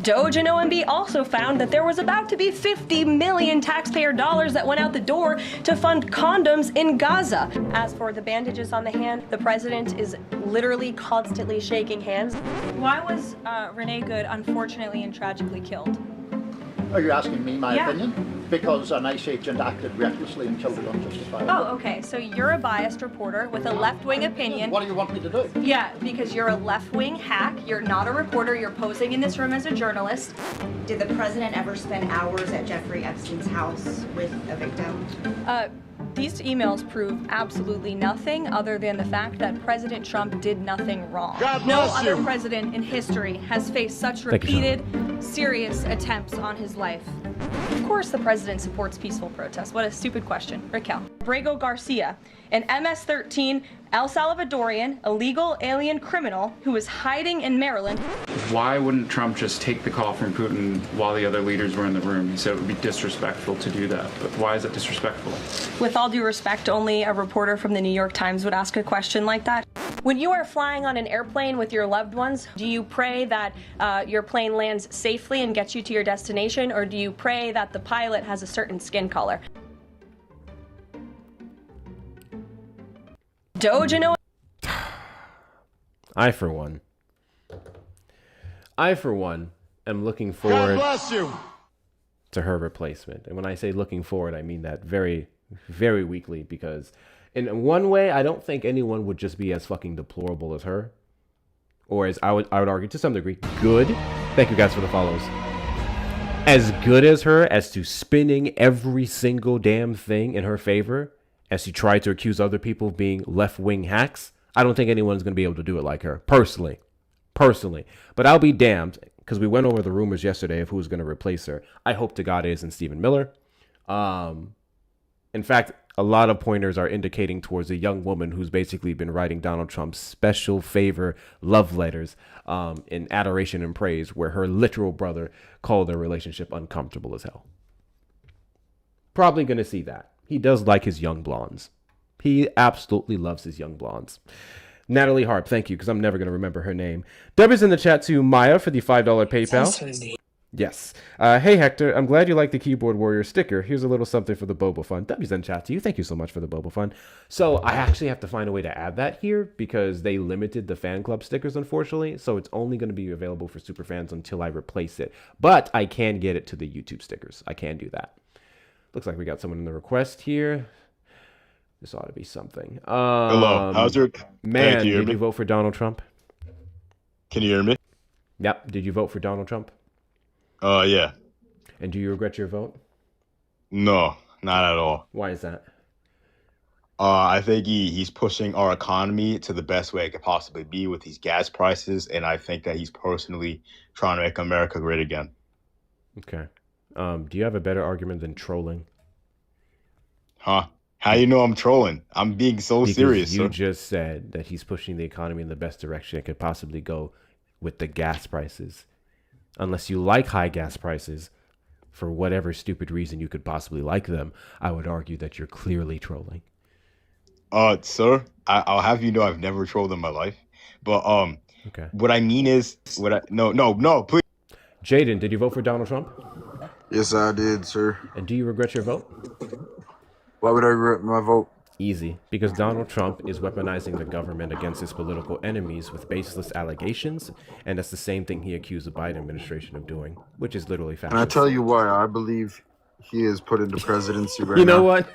Doge and OMB also found that there was about to be 50 million taxpayer dollars that went out the door to fund condoms in Gaza. As for the bandages on the hand, the president is literally constantly shaking hands. Why was Renee Good unfortunately and tragically killed? Are you asking me my opinion? because an ICE agent acted recklessly and killed it unjustifiably. Oh, okay. So you're a biased reporter with a left-wing opinion. What do you want me to do? Yeah, because you're a left-wing hack. You're not a reporter. You're posing in this room as a journalist. Did the president ever spend hours at Jeffrey Epstein's house with a victim? These emails prove absolutely nothing other than the fact that President Trump did nothing wrong. No other president in history has faced such repeated, serious attempts on his life. Of course the president supports peaceful protests. What a stupid question. Raquel. Brago Garcia, an MS-13 El Salvadorian illegal alien criminal who is hiding in Maryland. Why wouldn't Trump just take the call from Putin while the other leaders were in the room? He said it would be disrespectful to do that. But why is it disrespectful? With all due respect, only a reporter from the New York Times would ask a question like that. When you are flying on an airplane with your loved ones, do you pray that your plane lands safely and gets you to your destination, or do you pray that the pilot has a certain skin color? Dojano. I, for one, am looking forward to her replacement. And when I say looking forward, I mean that very, very weakly, because in one way, I don't think anyone would just be as fucking deplorable as her. Or as I would argue, to some degree, good. Thank you guys for the follows. As good as her as to spinning every single damn thing in her favor, as she tried to accuse other people of being left-wing hacks. I don't think anyone's going to be able to do it like her, personally. But I'll be damned, because we went over the rumors yesterday of who's going to replace her. I hope to God it isn't Stephen Miller. In fact, a lot of pointers are indicating towards a young woman who's basically been writing Donald Trump's special favor love letters in adoration and praise, where her literal brother called their relationship uncomfortable as hell. Probably going to see that. He does like his young blondes. He absolutely loves his young blondes. Natalie Harp, thank you, because I'm never going to remember her name. Debbie's in the chat to Maya for the $5 PayPal. Yes. Hey, Hector, I'm glad you like the Keyboard Warrior sticker. Here's a little something for the Boba Fun. Debbie's in chat to you. Thank you so much for the Boba Fun. So I actually have to find a way to add that here because they limited the fan club stickers, unfortunately. So it's only going to be available for super fans until I replace it. But I can get it to the YouTube stickers. I can do that. Looks like we got someone in the request here. This ought to be something. Hello. How's your... Man, did you vote for Donald Trump? Can you hear me? Yep. Did you vote for Donald Trump? Yeah. And do you regret your vote? No, not at all. Why is that? I think he's pushing our economy to the best way it could possibly be with these gas prices, and I think that he's personally trying to make America great again. Okay. Do you have a better argument than trolling? Huh? How you know I'm trolling? I'm being so serious. You just said that he's pushing the economy in the best direction it could possibly go with the gas prices. Unless you like high gas prices, for whatever stupid reason you could possibly like them, I would argue that you're clearly trolling. Sir, I'll have you know I've never trolled in my life. But okay. What I mean is, no, please. Jaden, did you vote for Donald Trump? Yes, I did, sir. And do you regret your vote? Why would I regret my vote? Easy. Because Donald Trump is weaponizing the government against his political enemies with baseless allegations, and that's the same thing he accused the Biden administration of doing, which is literally fascist. And I tell you why. I believe he is put into presidency right now. You know what?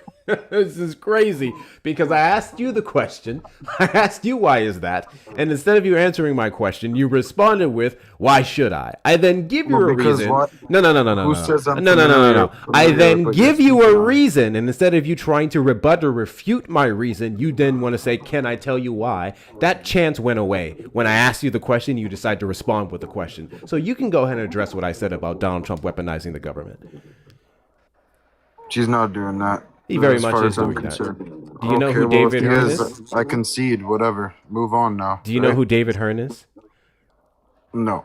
This is crazy because I asked you the question. I asked you why is that, and instead of you answering my question, you responded with why should I? I then give you a reason. No. Who says I'm No. I then give you a reason, and instead of you trying to rebut or refute my reason, you then want to say, "Can I tell you why?" That chance went away when I asked you the question. You decide to respond with the question, so you can go ahead and address what I said about Donald Trump weaponizing the government. She's not doing that. He very much is doing that. Do you know who David Hearn is? I concede, whatever. Move on now. Do you know who David Hearn is? No.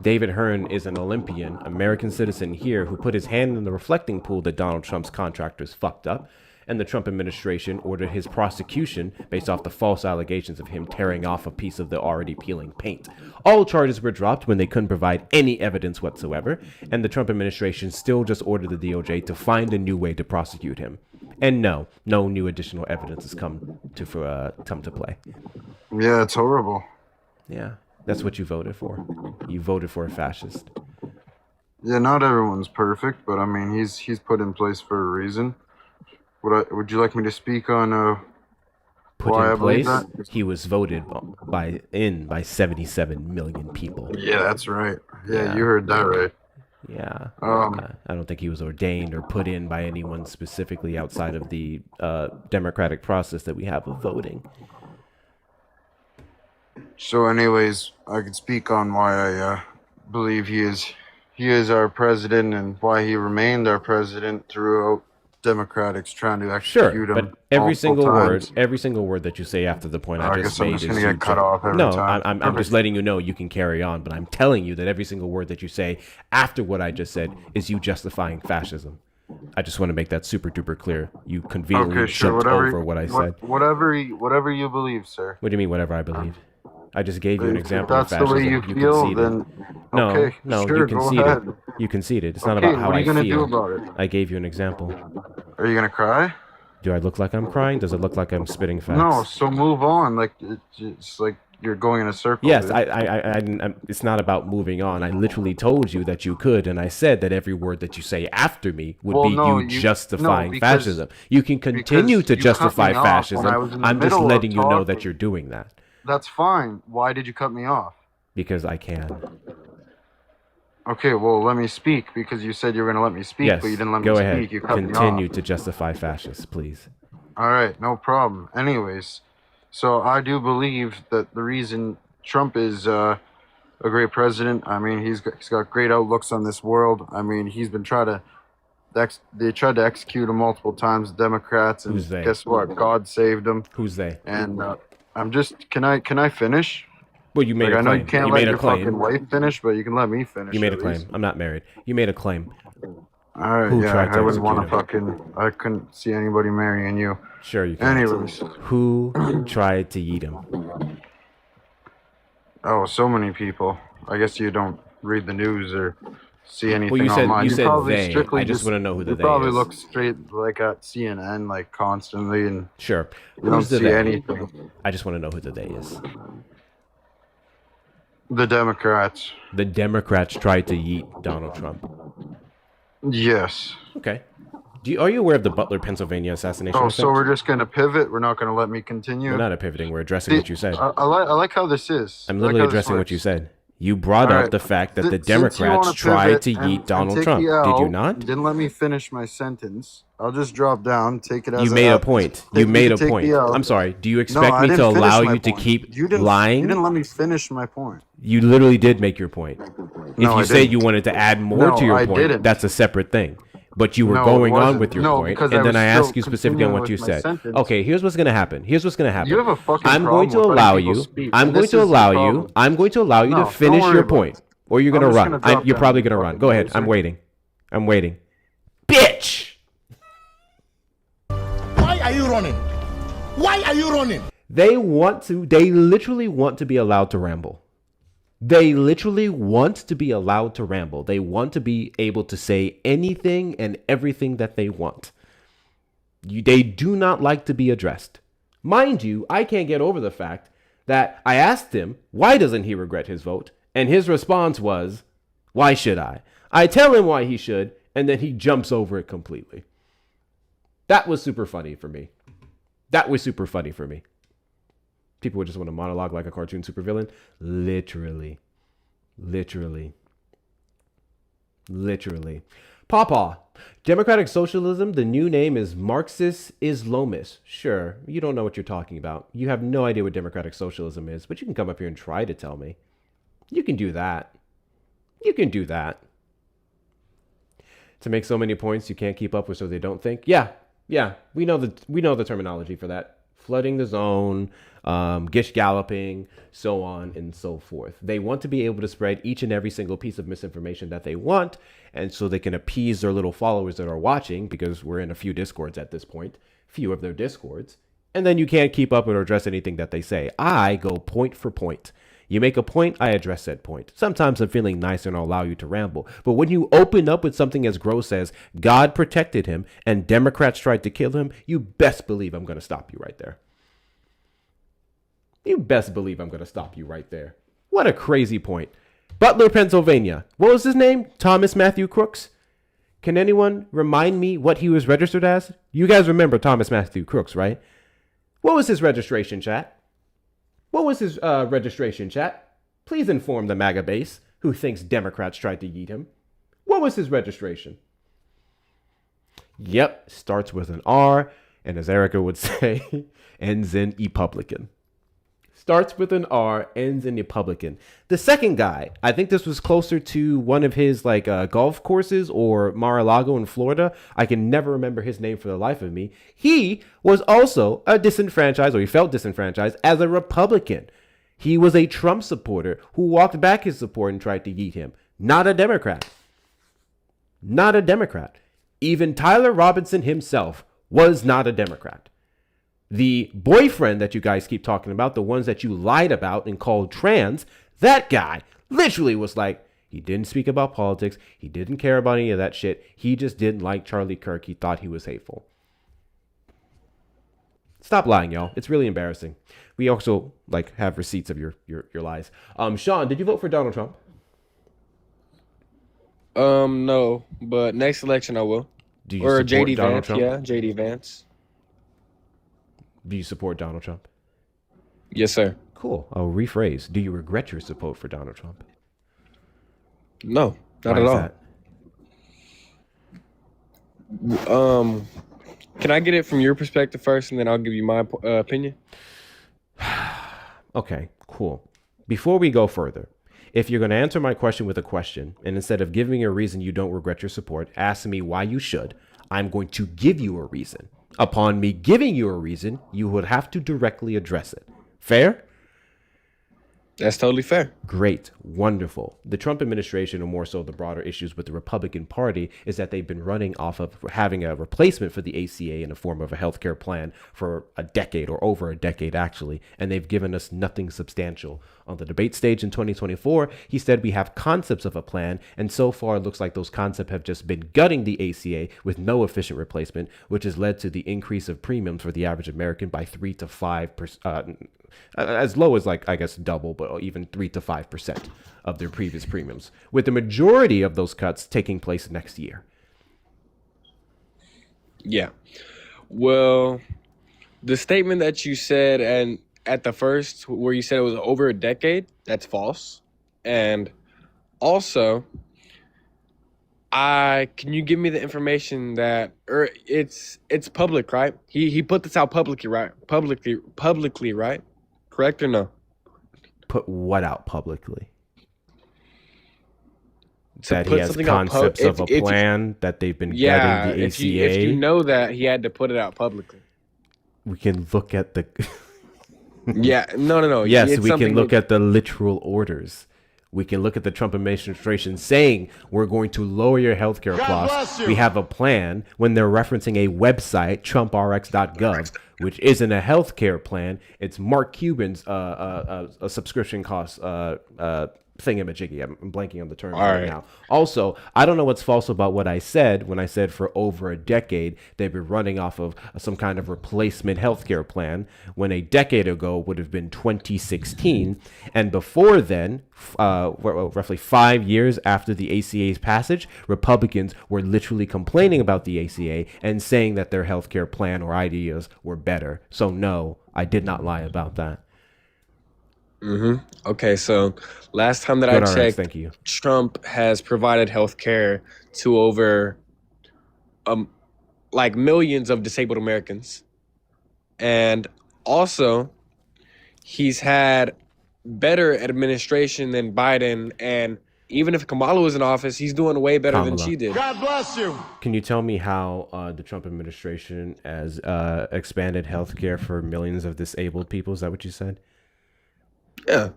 David Hearn is an Olympian, American citizen here, who put his hand in the reflecting pool that Donald Trump's contractors fucked up, and the Trump administration ordered his prosecution based off the false allegations of him tearing off a piece of the already peeling paint. All charges were dropped when they couldn't provide any evidence whatsoever, and the Trump administration still just ordered the DOJ to find a new way to prosecute him. And no new additional evidence has come to play. Yeah, it's horrible. Yeah, that's what you voted for. You voted for a fascist. Yeah, not everyone's perfect, but I mean, he's put in place for a reason. Would you like me to speak on Put why in I believe place, that? he was voted by 77 million people. Yeah, that's right. Yeah, Yeah. you heard that right. Yeah. Um, I don't think he was ordained or put in by anyone specifically outside of the democratic process that we have of voting. So, anyways, I could speak on why I believe he is our president and why he remained our president throughout Democrats trying to Sure, execute him but every multiple single times. word that you say after the point I I just guess I'm made just is gonna you get cut off every no, time. I'm just letting you know you can carry on, but I'm telling you that every single word that you say after what I just said is you justifying fascism. I just want to make that super duper clear. You conveniently Okay, sure. jumped over what I said. Whatever you believe, sir. What do you mean, whatever I believe? I just gave you an If example of that's the way fascism. you You feel, conceded. then No, okay, no, sure, you go conceded. ahead. You conceded. It's not Okay, about how what are you I gonna feel. do about it? I gave you an example. Are you gonna cry? Do I look like I'm crying? Does it look like I'm spitting facts? No, so move on. Like it's like you're going in a circle. Yes, dude. it's not about moving on. I literally told you that you could, and I said that every word that you say after me would be you justifying fascism. You can continue to justify fascism. I'm just letting you know that you're doing that. That's fine. Why did you cut me off? Because I can. Okay, well, let me speak because you said you were going to let me speak, Yes, but you didn't let go me ahead. speak. You cut me Continue off. to justify fascists, please. All right, no problem. Anyways, so I do believe that the reason Trump is a great president, I mean, he's got great outlooks on this world. I mean, he's been they tried to execute him multiple times, Democrats, and Who's they? guess what? God saved him. Who's they? And can I finish? Well, you made a I know claim. you can't let your fucking wife finish, but you can let me finish. You made a at claim. least. I'm not married. You made a claim. All right, Who yeah, tried to I wouldn't want to execute I couldn't see anybody marrying you. Sure, you can. Anyways. Who tried to eat him? Oh, so many people. I guess you don't read the news or see anything Well, you said online. you said probably they. strictly I just want to know who the you they probably is. look straight like at CNN like constantly and Sure. you don't Who's the see they? anything. I just want to know who the they is. The Democrats. The Democrats tried to yeet Donald Trump. Yes. Okay. Are you aware of the Butler, Pennsylvania assassination? Oh, attempt? so we're just gonna pivot? We're not gonna let me continue? We're not pivoting. We're addressing what you said. I like how this is. I'm I like literally how this addressing what works. you said. You brought All up right. the fact that the Since you Democrats wanna tried to pivot and- yeet Donald and take Trump. the Did you L, not? Didn't let me finish my sentence. I'll just drop down, take it as You it made a happens. point. Take You me made to a take point. the L. I'm sorry. Do you No, expect I me to didn't finish allow my you to point. keep You didn't, lying? You didn't let me finish my point. You literally did make your point. If No, you I say didn't. you wanted to add more No, to your I point, didn't. that's a separate thing. But you were No, it going on wasn't. with your No, point, because and I then was I still asked you specifically on continuing what you with my said. sentence. Okay, here's what's gonna happen. Here's what's gonna happen. You have a fucking I'm going to problem with letting allow people you. speak, I'm and going this to is the allow you. problem. I'm going to allow you No, to don't finish worry your about point, it. or you're I'm gonna just run. gonna drop You're down, probably you gonna run. fucking Go ahead. loser. I'm waiting. I'm waiting. Bitch. Why are you running? Why are you running? They literally want to be allowed to ramble. They literally want to be allowed to ramble. They want to be able to say anything and everything that they want. They do not like to be addressed. Mind you, I can't get over the fact that I asked him, why doesn't he regret his vote? And his response was, why should I? I tell him why he should, and then he jumps over it completely. That was super funny for me. That was super funny for me. People would just want to monologue like a cartoon supervillain. Literally. Pawpaw. Democratic socialism, the new name is Marxist Islamist. Sure, you don't know what you're talking about. You have no idea what democratic socialism is, but you can come up here and try to tell me. You can do that. You can do that. To make so many points you can't keep up with so they don't think. Yeah, we know the terminology for that. Flooding the zone, gish galloping, so on and so forth. They want to be able to spread each and every single piece of misinformation that they want, and so they can appease their little followers that are watching, because we're in a few discords at this point, few of their discords, and then you can't keep up or address anything that they say. I go point for point. You make a point, I address said point. Sometimes I'm feeling nice and I'll allow you to ramble. But when you open up with something as gross as God protected him and Democrats tried to kill him, you best believe I'm going to stop you right there. You best believe I'm going to stop you right there. What a crazy point. Butler, Pennsylvania. What was his name? Thomas Matthew Crooks? Can anyone remind me what he was registered as? You guys remember Thomas Matthew Crooks, right? What was his registration, chat? What was his registration, chat? Please inform the MAGA base who thinks Democrats tried to yeet him. What was his registration? Yep, starts with an R, and as Erica would say, ends in Republican. Starts with an R, ends in Republican. The second guy, I think this was closer to one of his like golf courses or Mar-a-Lago in Florida. I can never remember his name for the life of me. He was also a disenfranchised, or he felt disenfranchised as a Republican. He was a Trump supporter who walked back his support and tried to yeet him. Not a Democrat. Not a Democrat. Even Tyler Robinson himself was not a Democrat. The boyfriend that you guys keep talking about, the ones that you lied about and called trans, that guy literally was like, he didn't speak about politics. He didn't care about any of that shit. He just didn't like Charlie Kirk. He thought he was hateful. Stop lying, y'all. It's really embarrassing. We also like have receipts of your lies. Sean, did you vote for Donald Trump? No, but next election I will. Do you or support JD Donald Vance? Trump? Yeah, JD Vance. Do you support Donald Trump? Yes, sir. Cool. I'll rephrase. Do you regret your support for Donald Trump? No, not Why at is all. that? Can I get it from your perspective first, and then I'll give you my opinion? Okay, cool. Before we go further, if you're going to answer my question with a question, and instead of giving me a reason you don't regret your support, ask me why you should, I'm going to give you a reason. Upon me giving you a reason, you would have to directly address it. Fair? That's totally fair. Great. Wonderful. The Trump administration, or more so the broader issues with the Republican Party, is that they've been running off of having a replacement for the ACA in the form of a healthcare plan for a decade, or over a decade, actually. And they've given us nothing substantial. On the debate stage in 2024, he said we have concepts of a plan, and so far it looks like those concepts have just been gutting the ACA with no efficient replacement, which has led to the increase of premiums for the average American by 3 to 5%. As low as, like, I guess double, but even 3 to 5% of their previous premiums, with the majority of those cuts taking place next year. Yeah. Well, the statement that you said and at the first, where you said it was over a decade, that's false. And also, can you give me the information that, or it's public, right? He put this out publicly, right? Publicly, right? Correct or no? Put what out publicly? To that put he has something out concepts of a plan that they've been getting the ACA. If you know that, he had to put it out publicly. We can look at the. Yeah, no. Yes, It's we can something look that- at the literal orders. We can look at the Trump administration saying we're going to lower your healthcare costs. We have a plan when they're referencing a website, trumprx.gov, which isn't a healthcare plan. It's Mark Cuban's a subscription cost thingamajiggy. I'm blanking on the term right now. Also, I don't know what's false about what I said when I said for over a decade they've been running off of some kind of replacement healthcare plan, when a decade ago would have been 2016, and before then, roughly 5 years after the ACA's passage, Republicans were literally complaining about the ACA and saying that their healthcare plan or ideas were better. So no, I did not lie about that. Okay, so last time that Good I RX, checked, thank you. Trump has provided health care to over like millions of disabled Americans. And also, he's had better administration than Biden, and even if Kamala was in office, he's doing way better than Kamala. she did. God bless you. Can you tell me how the Trump administration has expanded healthcare for millions of disabled people? Is that what you said? Yeah.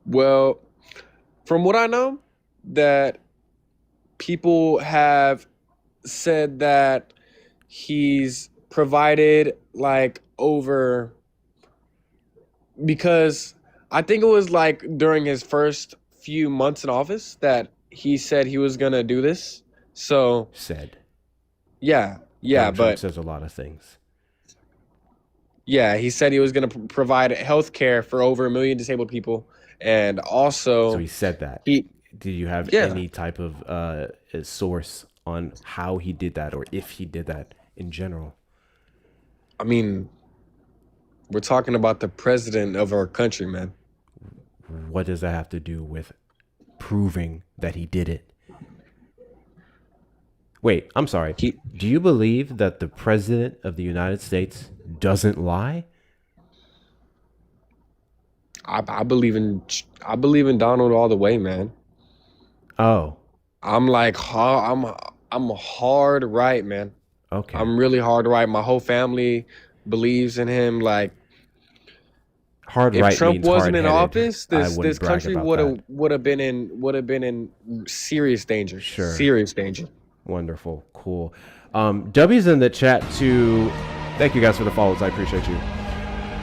Well, from what I know, that people have said that he's provided like over, because I think it was like during his first few months in office that he said he was gonna do this. So yeah, Donald Trump but says a lot of things. yeah, he said he was going to provide health care for over 1 million disabled people. And also, So he said that. he, Did you have yeah, any type of source on how he did that, or if he did that in general? I mean, we're talking about the president of our country, man. What does that have to do with proving that he did it? Wait, I'm sorry. Do you believe that the president of the United States doesn't lie? I believe in Donald all the way, man. Oh, I'm like I'm hard right, man. okay. I'm really hard right. My whole family believes in him. Like, Hard if right Trump means wasn't in hard-headed. office, I this wouldn't brag country about would have been in serious danger. Sure. Serious danger. Wonderful. Cool. W's in the chat to... Thank you guys for the follows. I appreciate you.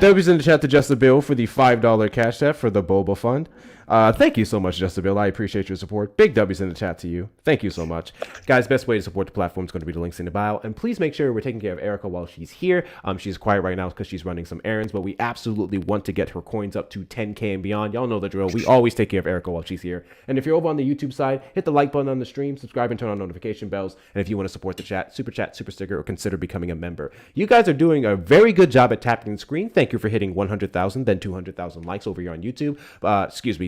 W's in the chat to Just a Bill for the $5 cash app for the Boba Fund. Thank you so much, Just a Bill. I appreciate your support. Big W's in the chat to you. Thank you so much. Guys, best way to support the platform is going to be the links in the bio. And please make sure we're taking care of Erica while she's here. She's quiet right now because she's running some errands, but we absolutely want to get her coins up to 10K and beyond. Y'all know the drill. We always take care of Erica while she's here. And if you're over on the YouTube side, hit the like button on the stream, subscribe and turn on notification bells. And if you want to support the chat, super sticker, or consider becoming a member. You guys are doing a very good job at tapping the screen. Thank you for hitting 100,000, then 200,000 likes over here on YouTube.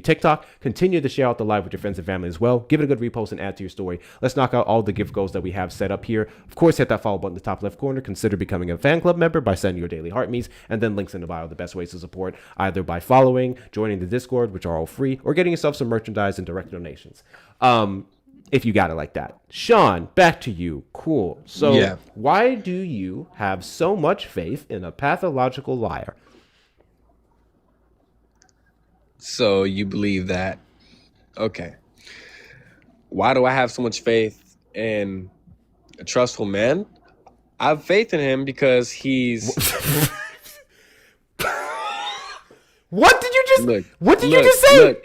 TikTok. Continue to share out the live with your friends and family as well. Give it a good repost and add to your story. Let's knock out all the gift goals that we have set up here. Of course, hit that follow button in the top left corner. Consider becoming a fan club member by sending your daily heart me's, and then links in the bio. The best ways to support, either by following, joining the Discord, which are all free, or getting yourself some merchandise and direct donations. If you got it like that. Sean, back to you. Cool. So why do you have so much faith in a pathological liar? So you believe that? Okay. Why do I have so much faith in a trustful man? I have faith in him because he's... What did you just... Look, what did you just say?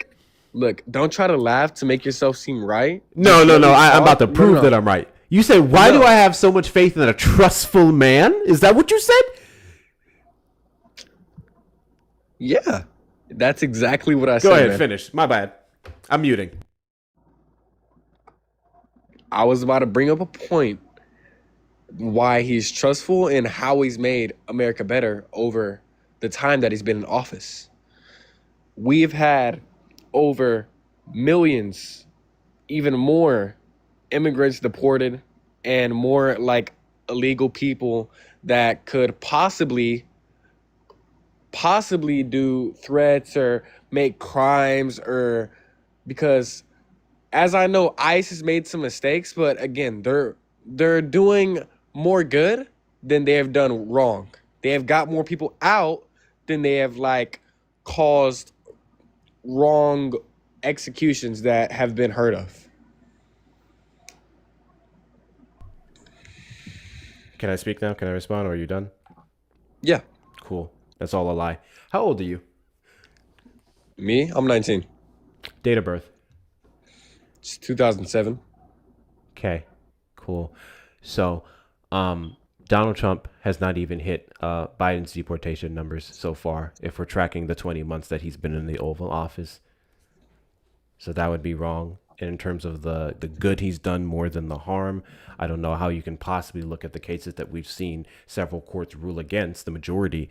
Look, don't try to laugh to make yourself seem right. No. I'm about to prove that I'm right. You said, why do I have so much faith in a trustful man? Is that what you said? Yeah. That's exactly what I said. Go ahead, man. finish. My bad. I'm muting. I was about to bring up a point why he's trustful and how he's made America better over the time that he's been in office. We've had over millions, even more immigrants deported, and more like illegal people that could possibly do threats or make crimes, or because as I know, ICE has made some mistakes, but again, they're doing more good than they have done wrong. They have got more people out than they have like caused wrong executions that have been heard of. Can I speak now? Can I respond, or are you done? Yeah. Cool. That's all a lie. How old are you? Me? I'm 19. Date of birth? It's 2007. Okay. Cool. So, Donald Trump has not even hit Biden's deportation numbers so far, if we're tracking the 20 months that he's been in the Oval Office. So that would be wrong. And in terms of the good he's done more than the harm, I don't know how you can possibly look at the cases that we've seen several courts rule against, the majority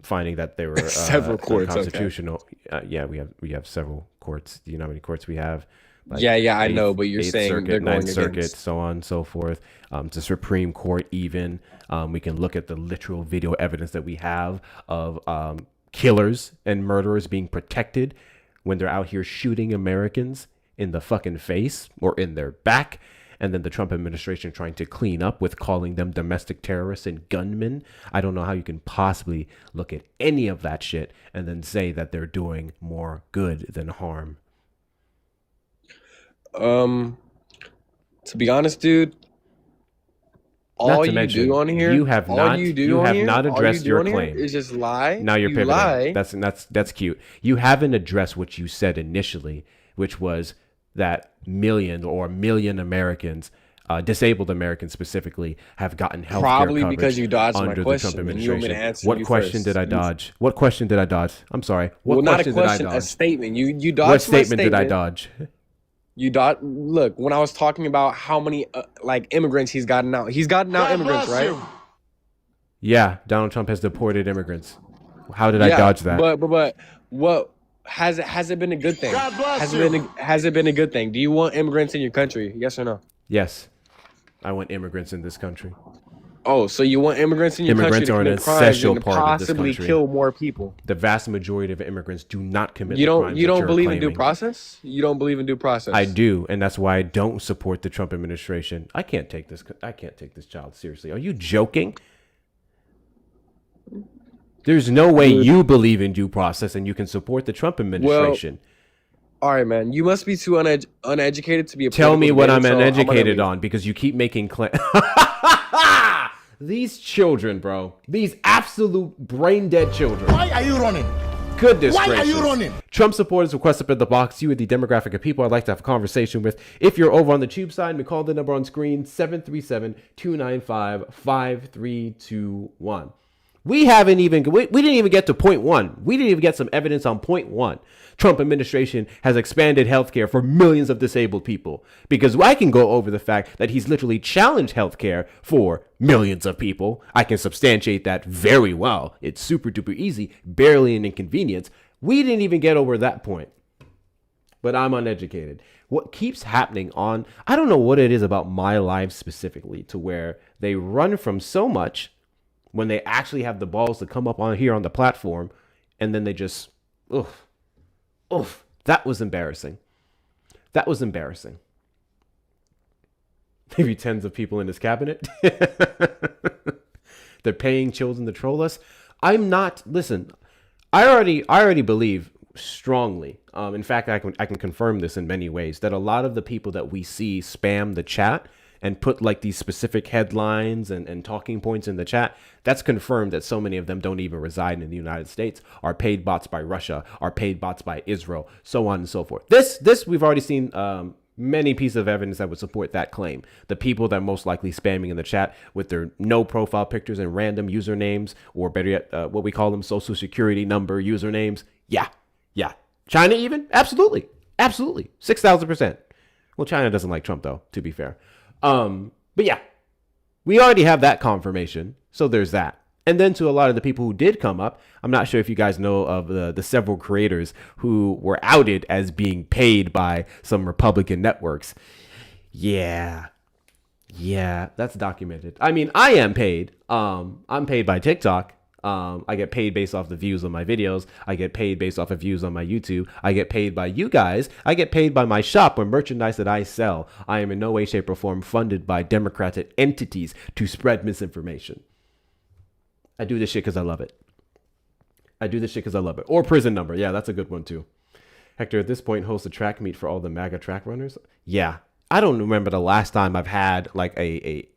finding that they were several courts unconstitutional. Okay. Yeah, we have several courts. Do you know how many courts we have? Like I know, but you're saying Circuit, they're going Ninth Circuit, against... so on and so forth. To Supreme Court even. We can look at the literal video evidence that we have of killers and murderers being protected when they're out here shooting Americans in the fucking face or in their back, and then the Trump administration trying to clean up with calling them domestic terrorists and gunmen. I don't know how you can possibly look at any of that shit and then say that they're doing more good than harm. To be honest, dude, all you do on here, you have not addressed your claim. Is just lie. Now you're pivoting. Lie. That's cute. You haven't addressed what you said initially, which was that million Americans disabled Americans specifically, have gotten health care Probably coverage because you dodged my under the question, Trump and you want me to administration. answer What you question first. did I dodge? What question did I dodge? I'm sorry. What Well, not a question did I question, a dodge? statement. You dodged What my statement did I dodge? You look, when I was talking about how many like immigrants he's gotten out immigrants, right? Yeah, Donald Trump has deported immigrants. How did I dodge that? But what has it been a good thing? Has it been a good thing? Do you want immigrants in your country? Yes or no? Yes, I want immigrants in this country. Oh, so you want immigrants in your Immigrants country are to an commit crimes essential and to part of this possibly country. kill more people? The vast majority of immigrants do not commit You the don't crimes you that don't you're believe in due claiming. process? You don't believe in due process? I do, and that's why I don't support the Trump administration. I can't take this child seriously. Are you joking? There's no way you believe in due process and you can support the Trump administration. All right, man. You must be too uneducated to be a Tell me what I'm political debate, so uneducated gonna on, because you keep making claims. These children, bro. These absolute brain dead children. Why are you running? Goodness Why gracious. are you running? Trump supporters request up in the box. You are the demographic of people I'd like to have a conversation with. If you're over on the tube side, we call the number on screen 737-295-5321. We didn't even get to point one. We didn't even get some evidence on point one. Trump administration has expanded healthcare for millions of disabled people, because I can go over the fact that he's literally challenged healthcare for millions of people. I can substantiate that very well. It's super duper easy, barely an inconvenience. We didn't even get over that point. But I'm uneducated. What keeps happening I don't know what it is about my life specifically, to where they run from so much when they actually have the balls to come up on here on the platform, and then they just, that was embarrassing. That was embarrassing. Maybe tens of people in his cabinet. They're paying children to troll us. Listen, I already believe strongly. In fact, I can confirm this in many ways, that a lot of the people that we see spam the chat and put like these specific headlines and talking points in the chat, that's confirmed that so many of them don't even reside in the United States, are paid bots by Russia, are paid bots by Israel, so on and so forth. This we've already seen many pieces of evidence that would support that claim. The people that are most likely spamming in the chat with their no profile pictures and random usernames, or better yet, what we call them, social security number usernames. Yeah. China even? Absolutely. 6,000%. Well, China doesn't like Trump though, to be fair. But yeah, we already have that confirmation. So there's that. And then to a lot of the people who did come up, I'm not sure if you guys know of the several creators who were outed as being paid by some Republican networks. Yeah, that's documented. I mean, I am paid. I'm paid by TikTok. I get paid based off the views on my videos. I get paid based off of views on my YouTube. I get paid by you guys. I get paid by my shop or merchandise that I sell. I am in no way, shape, or form funded by Democratic entities to spread misinformation. I do this shit because I love it. Or prison number. Yeah, that's a good one too. Hector at this point hosts a track meet for all the MAGA track runners. Yeah. I don't remember the last time I've had like a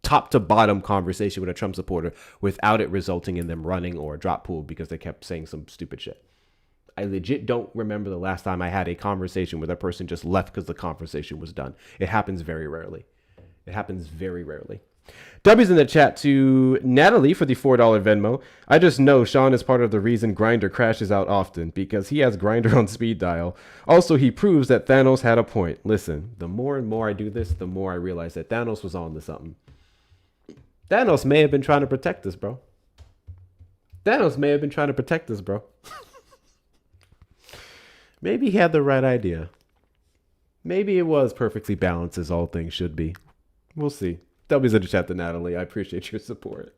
top to bottom conversation with a Trump supporter without it resulting in them running or drop pool because they kept saying some stupid shit. I legit don't remember the last time I had a conversation where that person just left because the conversation was done. It happens very rarely. W's in the chat to Natalie for the $4 Venmo. I just know Sean is part of the reason Grindr crashes out often, because he has Grindr on speed dial. Also, he proves that Thanos had a point. Listen, the more and more I do this, the more I realize that Thanos was on to something. Thanos may have been trying to protect us, bro. Maybe he had the right idea. Maybe it was perfectly balanced as all things should be. We'll see. W's in the chat to Natalie. I appreciate your support.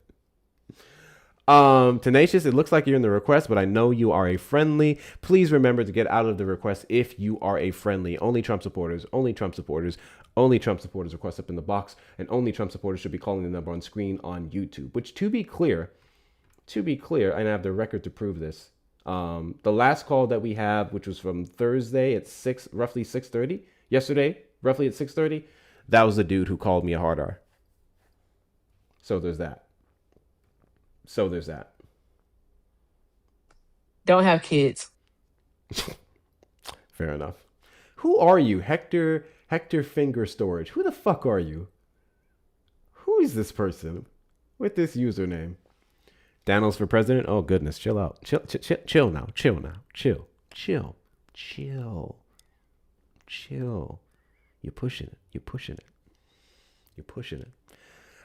Tenacious, it looks like you're in the request, but I know you are a friendly. Please remember to get out of the request if you are a friendly. Only Trump supporters request up in the box, and only Trump supporters should be calling the number on screen on YouTube, which to be clear, and I have the record to prove this. The last call that we have, which was from Thursday at roughly 6:30, yesterday, roughly at 6:30, that was the dude who called me a hard R. So there's that. Don't have kids. Fair enough. Who are you, Hector Hector Finger Storage. Who the fuck are you? Who is this person with this username? Danos for president? Oh, goodness. Chill out. Chill now. Chill. You're pushing it. I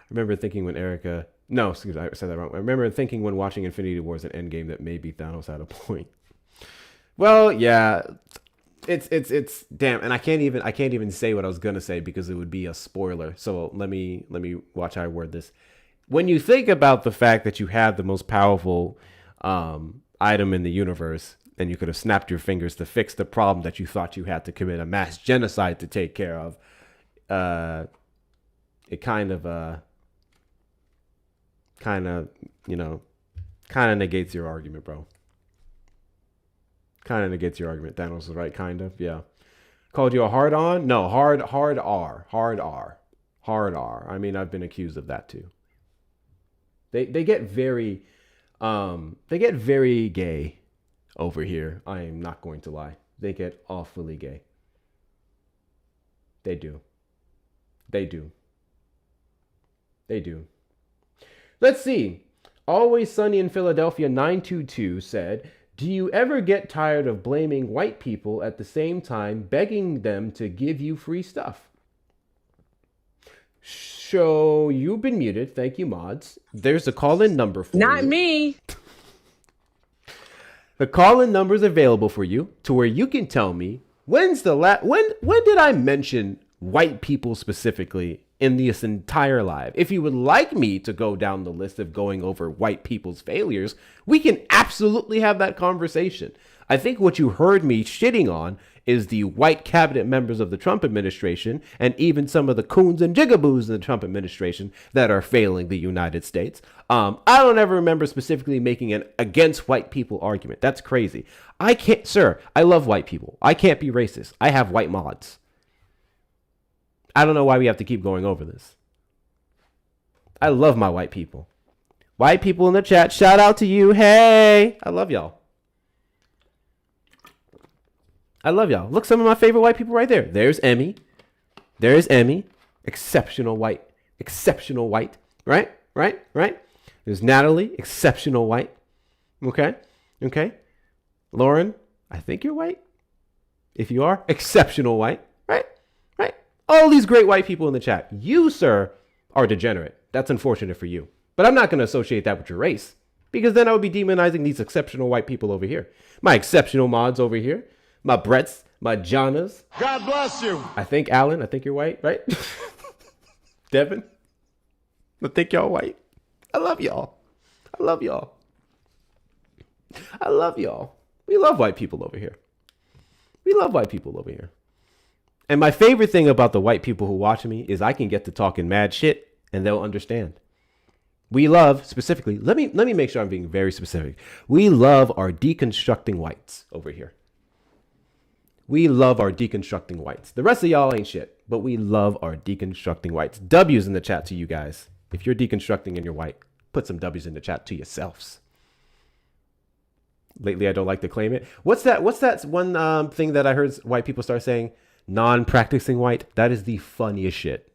remember thinking when Erica... No, excuse me, I said that wrong. I remember thinking when watching Infinity Wars and Endgame that maybe Thanos had a point. Well, yeah, it's damn, and I can't even say what I was gonna say because it would be a spoiler. So let me watch how I word this. When you think about the fact that you have the most powerful item in the universe, and you could have snapped your fingers to fix the problem that you thought you had to commit a mass genocide to take care of, it kind of negates your argument, bro. Kind of negates your argument. Thanos is right, kind of. Yeah. Called you a hard on? No, hard R. I mean, I've been accused of that too. They get very gay over here. I am not going to lie. They get awfully gay. They do. Let's see. Always Sunny in Philadelphia 922 said, do you ever get tired of blaming white people at the same time begging them to give you free stuff? So you've been muted. Thank you, mods. There's a call-in number for you. Not me. The call-in number is available for you to where you can tell me when did I mention white people specifically in this entire live? If you would like me to go down the list of going over white people's failures, we can absolutely have that conversation. I think what you heard me shitting on is the white cabinet members of the Trump administration and even some of the coons and jigaboos in the Trump administration that are failing the United States. I don't ever remember specifically making an against white people argument. That's crazy. I love white people. I can't be racist. I have white mods. I don't know why we have to keep going over this. I love my white people. White people in the chat, shout out to you. Hey, I love y'all. Look, some of my favorite white people right there. There's Emmy. Exceptional white. Right? There's Natalie. Exceptional white. Okay. Lauren, I think you're white. If you are, exceptional white. Right? All these great white people in the chat. You, sir, are degenerate. That's unfortunate for you. But I'm not going to associate that with your race, because then I would be demonizing these exceptional white people over here. My exceptional mods over here. My Bretts, my Jonas. God bless you. I think Alan, I think you're white, right? Devin, I think y'all white. I love y'all. We love white people over here. And my favorite thing about the white people who watch me is I can get to talking mad shit and they'll understand. We love, specifically, let me make sure I'm being very specific. We love our deconstructing whites over here. We love our deconstructing whites. The rest of y'all ain't shit, but we love our deconstructing whites. W's in the chat to you guys. If you're deconstructing and you're white, put some W's in the chat to yourselves. Lately, I don't like to claim it. What's that one thing that I heard white people start saying? Non-practicing white. That is the funniest shit.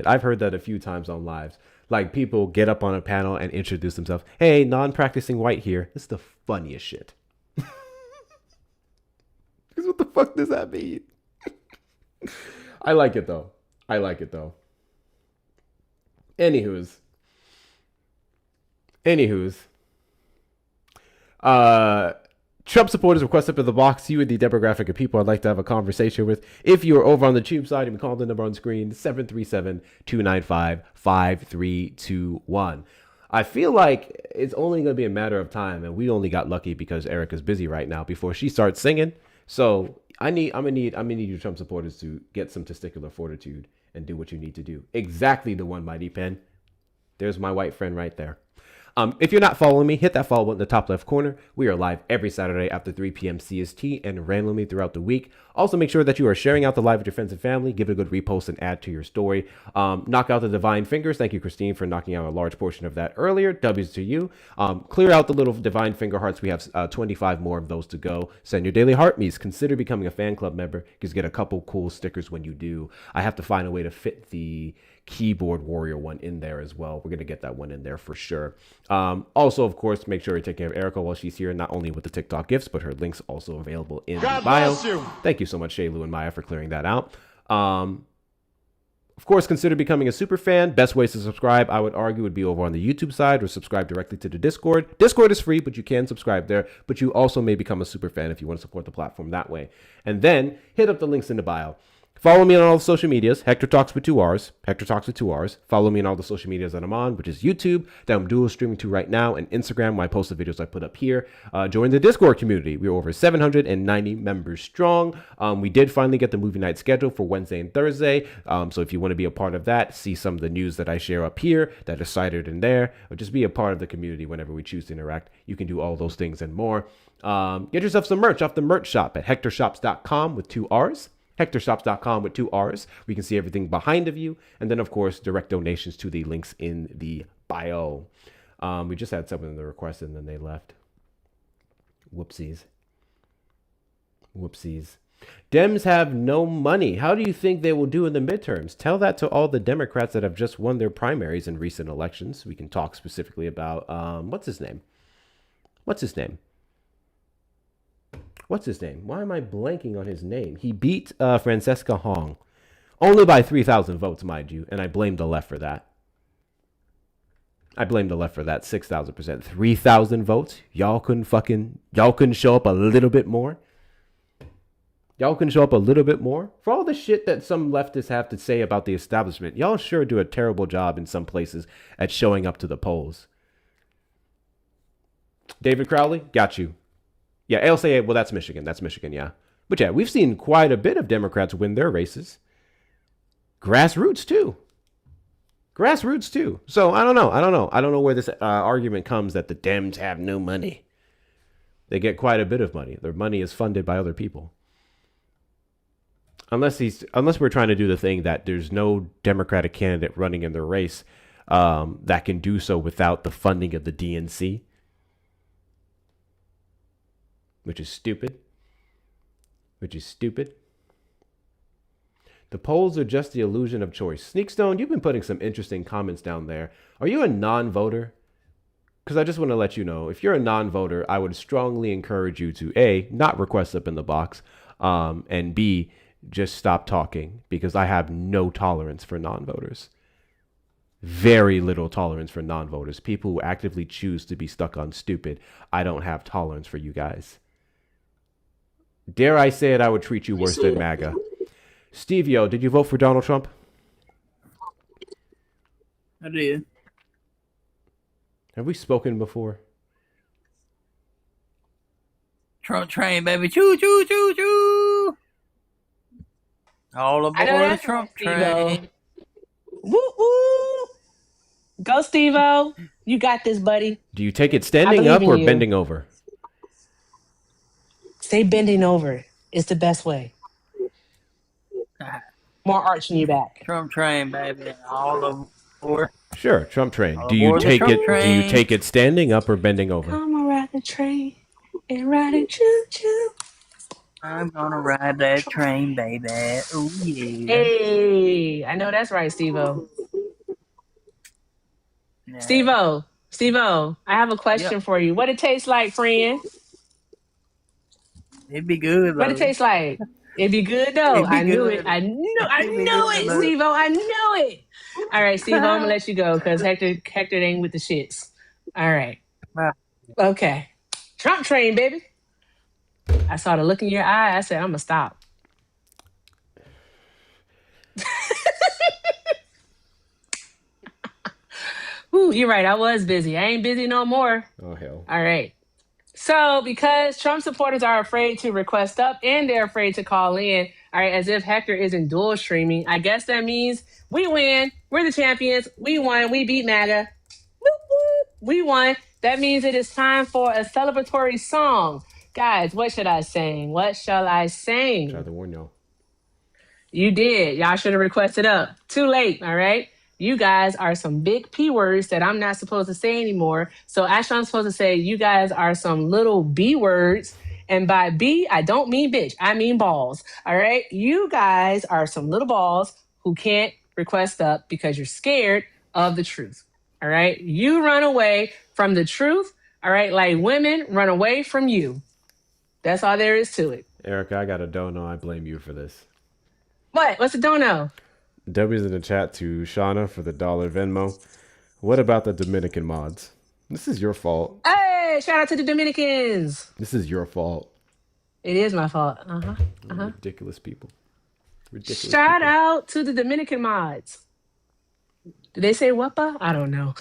I've heard that a few times on lives. Like, people get up on a panel and introduce themselves. Hey, non-practicing white here. This is the funniest shit. Because what the fuck does that mean? I like it though. Anywho's. Trump supporters request up in the box. You and the demographic of people I'd like to have a conversation with. If you're over on the tube side, you can call the number on screen, 737-295-5321. I feel like it's only going to be a matter of time, and we only got lucky because Erica's busy right now before she starts singing. So I'm gonna need you Trump supporters to get some testicular fortitude and do what you need to do. Exactly the one, Mighty Pen. There's my white friend right there. If you're not following me, hit that follow button in the top left corner. We are live every Saturday after 3 p.m. CST and randomly throughout the week. Also, make sure that you are sharing out the live with your friends and family. Give it a good repost and add to your story. Knock out the divine fingers. Thank you, Christine, for knocking out a large portion of that earlier. W's to you. Clear out the little divine finger hearts. We have 25 more of those to go. Send your daily heart me's. Consider becoming a fan club member. Because you get a couple cool stickers when you do. I have to find a way to fit the keyboard warrior one in there as well. We're going to get that one in there for sure. Also, of course, make sure you take care of Erica while she's here, not only with the TikTok gifts, but her links also available in the bio. Bless you. Thank you so much, Shaylu and Maya, for clearing that out. Of course, consider becoming a super fan. Best ways to subscribe, I would argue, would be over on the YouTube side or subscribe directly to the Discord. Discord is free, but you can subscribe there. But you also may become a super fan if you want to support the platform that way. And then hit up the links in the bio. Follow me on all the social medias, Hector Talks with 2 R's, Hector Talks with 2 R's. Follow me on all the social medias that I'm on, which is YouTube, that I'm dual streaming to right now, and Instagram, where I post the videos I put up here. Join the Discord community. We're over 790 members strong. We did finally get the movie night scheduled for Wednesday and Thursday. So if you want to be a part of that, see some of the news that I share up here that are cited in there, or just be a part of the community whenever we choose to interact. You can do all those things and more. Get yourself some merch off the merch shop at hectorshops.com with 2 R's. hectorshops.com with 2 R's. We can see everything behind of you. And then, of course, direct donations to the links in the bio. We just had someone in the request and then they left. Whoopsies. Whoopsies. Dems have no money. How do you think they will do in the midterms? Tell that to all the Democrats that have just won their primaries in recent elections. We can talk specifically about, what's his name? What's his name? Why am I blanking on his name? He beat Francesca Hong. Only by 3,000 votes, mind you. And I blame the left for that. 6,000%. 3,000 votes? Y'all couldn't show up a little bit more? For all the shit that some leftists have to say about the establishment, y'all sure do a terrible job in some places at showing up to the polls. David Crowley, got you. Yeah, ALCA, well, that's Michigan, yeah. But yeah, we've seen quite a bit of Democrats win their races. Grassroots, too. So, I don't know. I don't know where this argument comes that the Dems have no money. They get quite a bit of money. Their money is funded by other people. Unless we're trying to do the thing that there's no Democratic candidate running in the race that can do so without the funding of the DNC. Which is stupid. The polls are just the illusion of choice. Sneakstone, you've been putting some interesting comments down there. Are you a non-voter? Because I just want to let you know, if you're a non-voter, I would strongly encourage you to A, not request up in the box, and B, just stop talking, because I have no tolerance for non-voters. Very little tolerance for non-voters. People who actively choose to be stuck on stupid. I don't have tolerance for you guys. Dare I say it, I would treat you worse than MAGA. Stevie-O, did you vote for Donald Trump? I did. Have we spoken before? Trump train, baby. Choo, choo, choo, choo. All aboard the Trump train. Woo, woo. Go, Steve-O. You got this, buddy. Do you take it standing up or bending over? Stay bending over. It's the best way. More arching you back. Trump train, baby. All aboard. Sure, Trump train. Do you take it standing up or bending over? Come ride the train and ride it choo choo. I'm gonna ride that train, baby. Oh yeah. Hey, I know that's right, Steve-O. Yeah. Steve-O, I have a question for you. What it tastes like, friend? It'd be good, though. What it tastes like? It'd be good, though. I knew it, Steve-O. I knew it. All right, Steve-O, I'm going to let you go because Hector ain't with the shits. All right. Okay. Trump train, baby. I saw the look in your eye. I said, I'm going to stop. Ooh, you're right. I was busy. I ain't busy no more. Oh, hell. All right. So because Trump supporters are afraid to request up and they're afraid to call in, all right, as if Hector isn't dual streaming, I guess that means we win. We're the champions. We won. We beat MAGA. Woo, woo. We won. That means it is time for a celebratory song. Guys, what should I sing? What shall I sing? Tried to warn y'all. You did. Y'all should have requested up. Too late, all right? You guys are some big P words that I'm not supposed to say anymore. So actually, I'm supposed to say you guys are some little B words. And by B, I don't mean bitch. I mean balls. All right? You guys are some little balls who can't request up because you're scared of the truth. All right? You run away from the truth. All right? Like women run away from you. That's all there is to it. Erica, I got a dono. I blame you for this. What? What's the dono? W's in the chat to Shauna for the $1 Venmo. What about the Dominican mods? This is your fault. Hey, shout out to the Dominicans. This is your fault. It is my fault. Ridiculous people. Ridiculous. Shout out to the Dominican mods. Did they say whoppa? I don't know.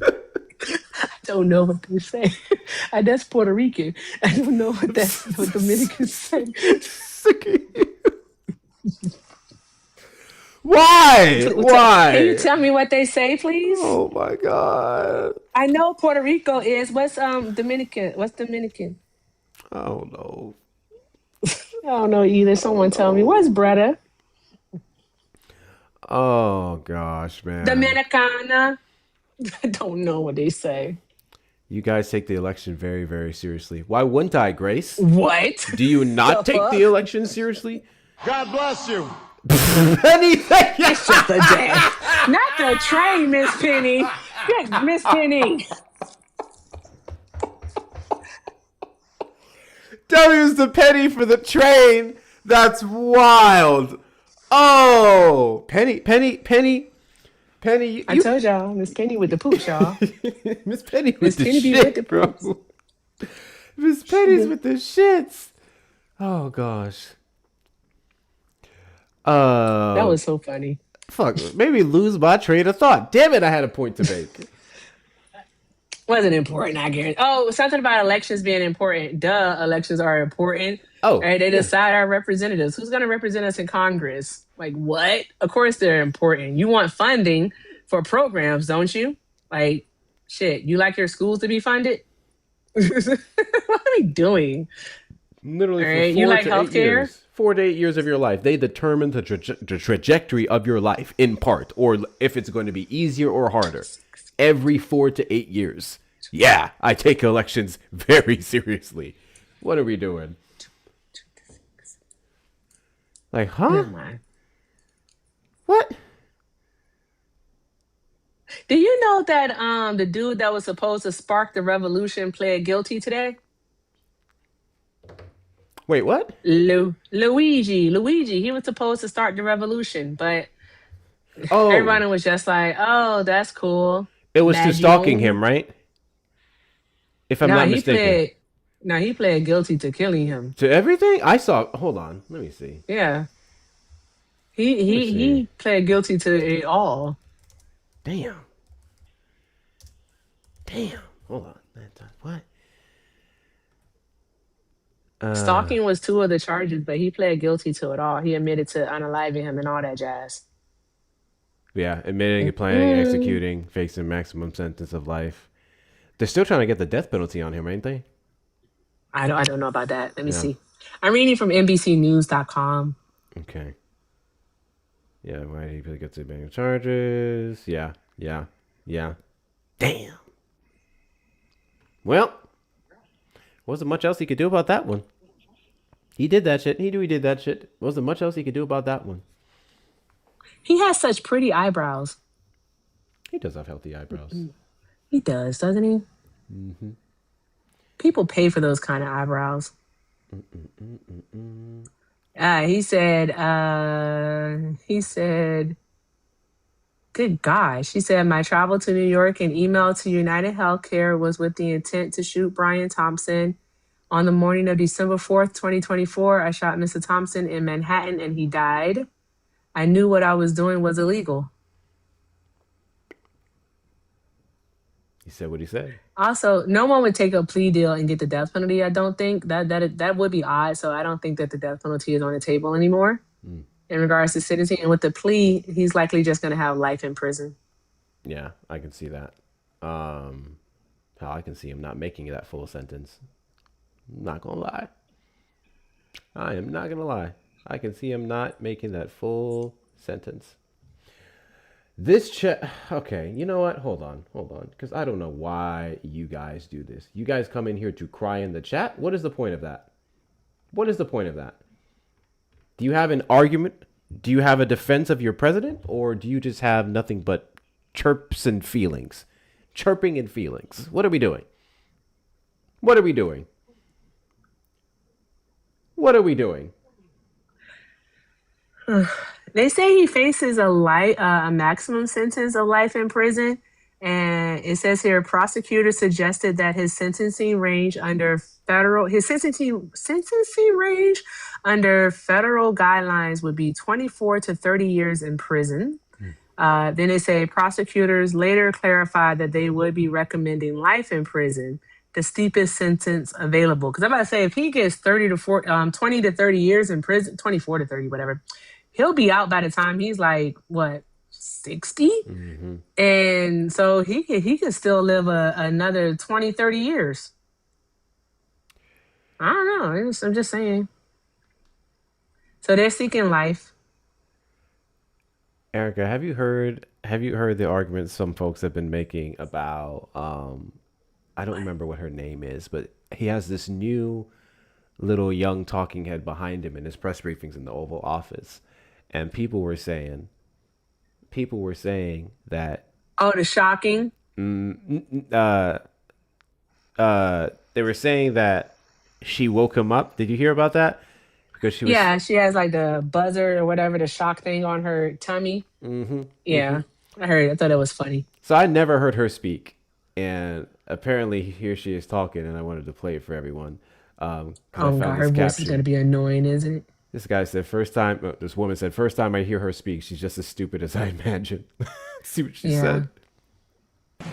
I don't know what they say. That's Puerto Rican. I don't know what Dominicans say. Why? Why? Can you tell me what they say, please? Oh my God. I know Puerto Rico is. What's Dominican? What's Dominican? I don't know. I don't know either. Someone tell me. What's Bretta? Oh gosh, man. Dominicana. I don't know what they say. You guys take the election very, very seriously. Why wouldn't I, Grace? What? Do you not take the election seriously? God bless you. Penny, it's just a day. Not the train, Miss Penny. Yes, Miss Penny. W's the penny for the train. That's wild. Oh, Penny. I told y'all, Miss Penny with the pooch, y'all. Miss Penny with the shit, bro. Miss Penny's with the shits. Oh gosh. That was so funny. Fuck, maybe lose my train of thought. Damn it, I had a point to make. Wasn't important, I guarantee. Oh, something about elections being important. Duh, elections are important. Oh, right? They decide our representatives. Who's going to represent us in Congress? Like, what? Of course they're important. You want funding for programs, don't you? Like, shit, you like your schools to be funded? What are we doing? Literally, right? for 4 you like to 8 healthcare? years. 4 to 8 years of your life. They determine the trajectory of your life in part, or if it's going to be easier or harder. Every 4 to 8 years. Yeah, I take elections very seriously. What are we doing? Like, huh? What? Do you know that the dude that was supposed to spark the revolution pled guilty today? Wait, what? Luigi, he was supposed to start the revolution, but everyone was just like, "Oh, that's cool." It was to stalking him, right? If I'm not mistaken. He pled guilty to killing him. To everything? I saw. Hold on. Let me see. Yeah. He pled guilty to it all. Damn. Hold on. What? Stalking was 2 of the charges, but he pled guilty to it all. He admitted to unaliving him and all that jazz. Yeah, admitting, planning, executing, facing maximum sentence of life. They're still trying to get the death penalty on him, ain't they? I don't know about that. Let me see. I'm reading from NBCnews.com. Okay. Yeah, why did he get to bang charges? Yeah. Damn. Well, wasn't much else he could do about that one. He did that shit. He knew he did that shit. Wasn't much else he could do about that one. He has such pretty eyebrows. He does have healthy eyebrows. He does, doesn't he? Mm-hmm. People pay for those kind of eyebrows. He said, good gosh. He said, my travel to New York and email to United Healthcare was with the intent to shoot Brian Thompson. On the morning of December 4th, 2024, I shot Mr. Thompson in Manhattan and he died. I knew what I was doing was illegal. He said what he said. Also, no one would take a plea deal and get the death penalty. I don't think that would be odd. So I don't think that the death penalty is on the table anymore. And in regards to sentencing. And with the plea, he's likely just going to have life in prison. Yeah, I can see that. Hell, I can see him not making that full sentence. Not gonna lie. I am not gonna lie. I can see him not making that full sentence. This chat. Okay, you know what? Hold on. Because I don't know why you guys do this. You guys come in here to cry in the chat. What is the point of that? What is the point of that? Do you have an argument? Do you have a defense of your president? Or do you just have nothing but chirps and feelings? Chirping and feelings. What are we doing? What are we doing? What are we doing? They say he faces a maximum sentence of life in prison. And it says here, prosecutors suggested that his sentencing range under federal guidelines would be 24 to 30 years in prison. Then they say prosecutors later clarified that they would be recommending life in prison, the steepest sentence available. Because I'm about to say, if he gets 20 to 30 years in prison, 24 to 30, whatever, he'll be out by the time he's like, what, 60? Mm-hmm. And so he could still live another 20, 30 years. I don't know. I'm just saying. So they're seeking life. Erica, have you heard the arguments some folks have been making about I don't remember what her name is, but he has this new little young talking head behind him in his press briefings in the Oval Office. And people were saying that the shocking. They were saying that she woke him up. Did you hear about that? Because she was she has like the buzzer or whatever, the shock thing on her tummy. Mm-hmm. Yeah, mm-hmm. I heard it. I thought it was funny. So I never heard her speak, and apparently here she is talking, and I wanted to play it for everyone. Oh God, her voice is gonna be annoying, isn't it? This guy said, this woman said, first time I hear her speak, she's just as stupid as I imagined. See what she said.